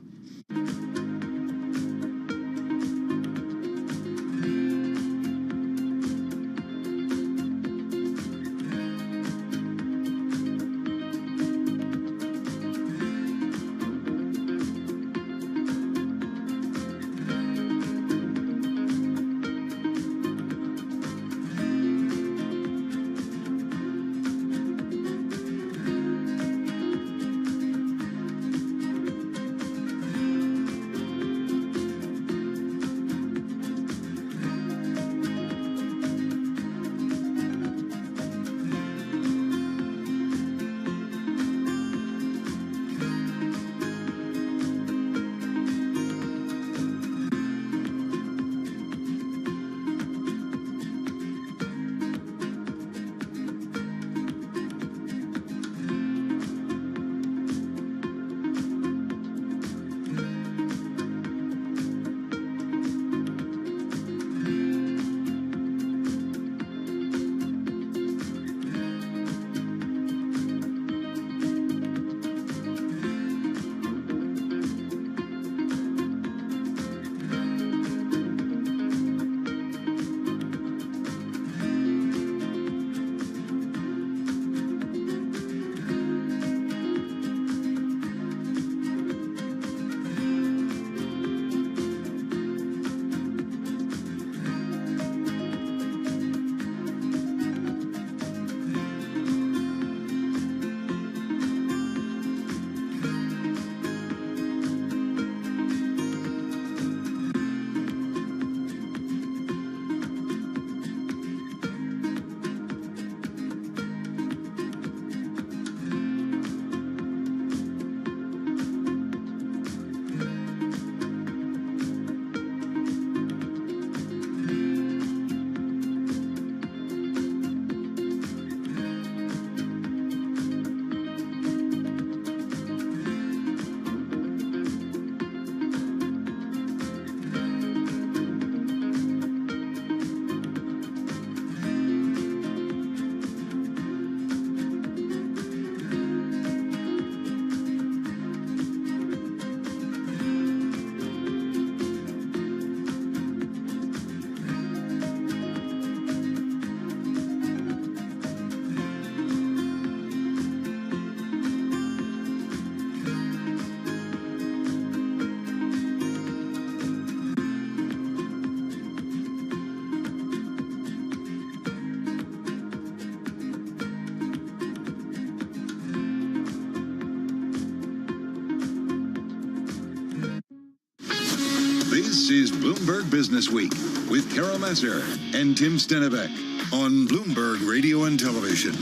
This is Bloomberg Business Week with Carol Massar and Tim Stenivek on Bloomberg Radio and Television.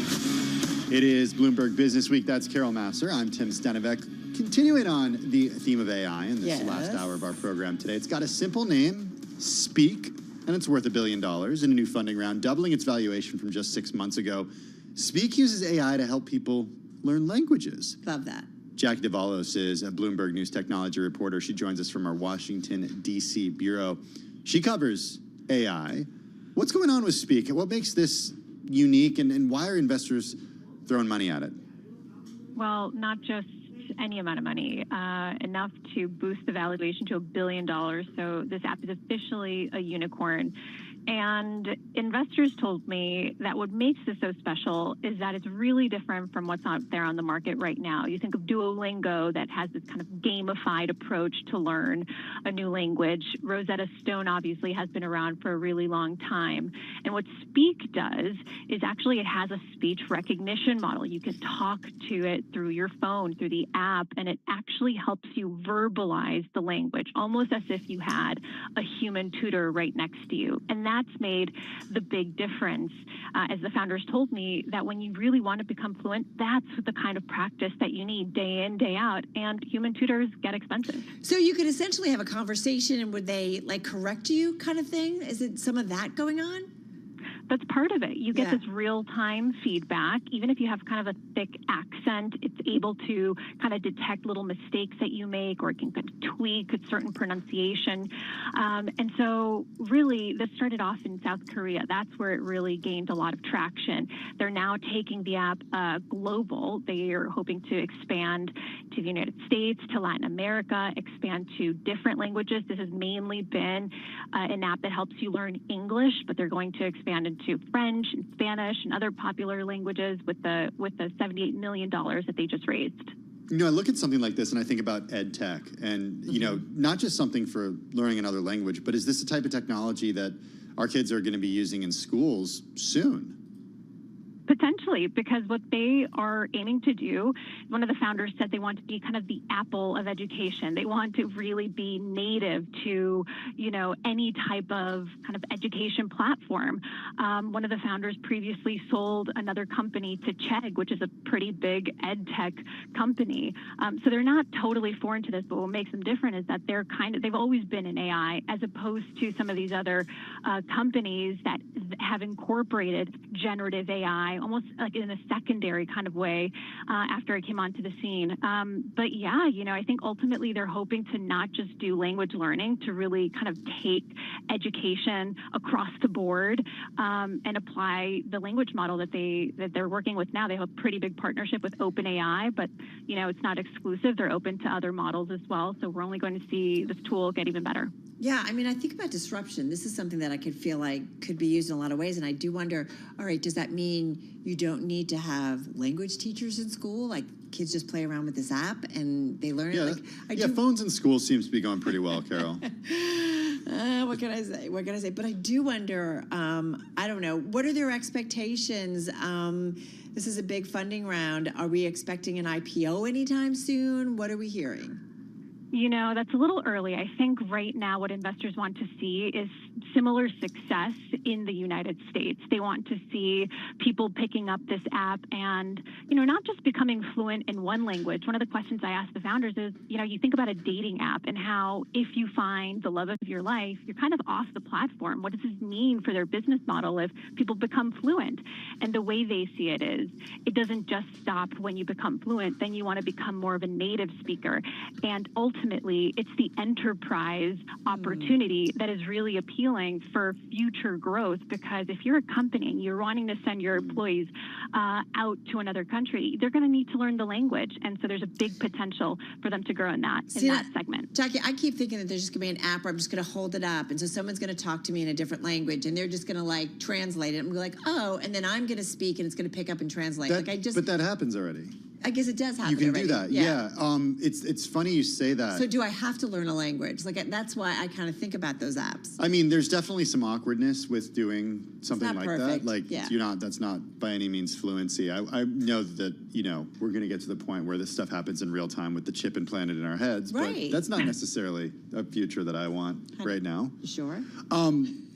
It is Bloomberg Business Week. That's Carol Massar. I'm Tim Stenivek. Continuing on the theme of AI in this last hour of our program today, it's got a simple name, Speak, and it's worth $1 billion in a new funding round, doubling its valuation from just 6 months ago. Speak uses AI to help people learn languages. Love that. Jackie Davalos is a Bloomberg News technology reporter. She joins us from our Washington, D.C. bureau. She covers AI. What's going on with Speak? What makes this unique, and why are investors throwing money at it? Well, not just any amount of money, enough to boost the valuation to $1 billion. So this app is officially a unicorn. And investors told me that what makes this so special is that it's really different from what's out there on the market right now. You think of Duolingo that has this kind of gamified approach to learn a new language. Rosetta Stone obviously has been around for a really long time. And what Speak does is actually it has a speech recognition model. You can talk to it through your phone, through the app, and it actually helps you verbalize the language, almost as if you had a human tutor right next to you. And that's made the big difference. As the founders told me, that when you really want to become fluent, that's the kind of practice that you need day in, day out. And human tutors get expensive. So you could essentially have a conversation, and would they like correct you kind of thing? Is it some of that going on? That's part of it. You get this real-time feedback. Even if you have kind of a thick accent, it's able to kind of detect little mistakes that you make, or it can kind of tweak a certain pronunciation. And so really, this started off in South Korea. That's where it really gained a lot of traction. They're now taking the app global. They are hoping to expand to the United States, to Latin America, expand to different languages. This has mainly been an app that helps you learn English, but they're going to expand into French and Spanish and other popular languages with the $78 million that they just raised. You know, I look at something like this and I think about ed tech, and you know, not just something for learning another language, but is this the type of technology that our kids are going to be using in schools soon? Potentially, because what they are aiming to do, one of the founders said they want to be kind of the Apple of education. They want to really be native to, you know, any type of kind of education platform. One of the founders previously sold another company to Chegg, which is a pretty big ed tech company. So they're not totally foreign to this, but what makes them different is that they've always been in AI, as opposed to some of these other companies that have incorporated generative AI almost like in a secondary kind of way after it came onto the scene. But yeah, you know, I think ultimately they're hoping to not just do language learning, to really kind of take education across the board and apply the language model that they're working with now. They have a pretty big partnership with OpenAI, but you know, it's not exclusive. They're open to other models as well. So we're only going to see this tool get even better. Yeah, I mean, I think about disruption. This is something that I could feel like could be used in a lot of ways. And I do wonder, all right, does that mean you don't need to have language teachers in school? Like kids just play around with this app and they learn? Yeah, phones in school seems to be going pretty well, Carol. What can I say? What can I say? But I do wonder, I don't know, what are their expectations? This is a big funding round. Are we expecting an IPO anytime soon? What are we hearing? You know, that's a little early. I think right now what investors want to see is similar success in the United States. They want to see people picking up this app and, you know, not just becoming fluent in one language. One of the questions I asked the founders is, you know, you think about a dating app and how if you find the love of your life, you're kind of off the platform. What does this mean for their business model if people become fluent? And the way they see it is, it doesn't just stop when you become fluent, then you want to become more of a native speaker. And ultimately, it's the enterprise opportunity that is really appealing for future growth, because if you're a company and you're wanting to send your employees out to another country, they're going to need to learn the language. And so there's a big potential for them to grow in that segment. Jackie, I keep thinking that there's just going to be an app where I'm just going to hold it up. And so someone's going to talk to me in a different language and they're just going to like translate it and be like, oh, and then I'm going to speak and it's going to pick up and translate. But that happens already. I guess it does happen. You can already. do that. Yeah. It's funny you say that. So do I have to learn a language? Like that's why I kind of think about those apps. I mean, there's definitely some awkwardness with doing something like perfect. that. Like that's not by any means fluency. I know that, we're going to get to the point where this stuff happens in real time with the chip implanted in our heads, but that's not necessarily a future that I want right now. Sure.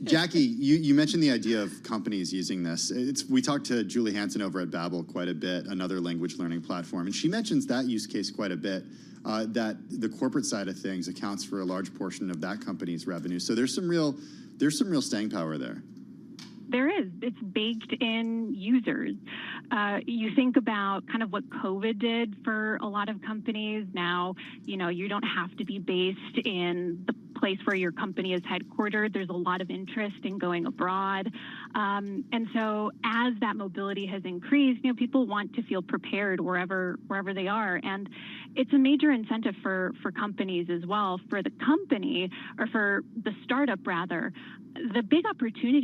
Jackie, you mentioned the idea of companies using this. We talked to Julie Hansen over at Babbel quite a bit, another language learning platform, and she mentions that use case quite a bit, that the corporate side of things accounts for a large portion of that company's revenue. So there's some real staying power there. There is. It's baked in users. You think about kind of what COVID did for a lot of companies. Now, you don't have to be based in the place where your company is headquartered. There's a lot of interest in going abroad. And so as that mobility has increased, people want to feel prepared wherever they are. And it's a major incentive for companies as well. For the company, or for the startup rather, the big opportunity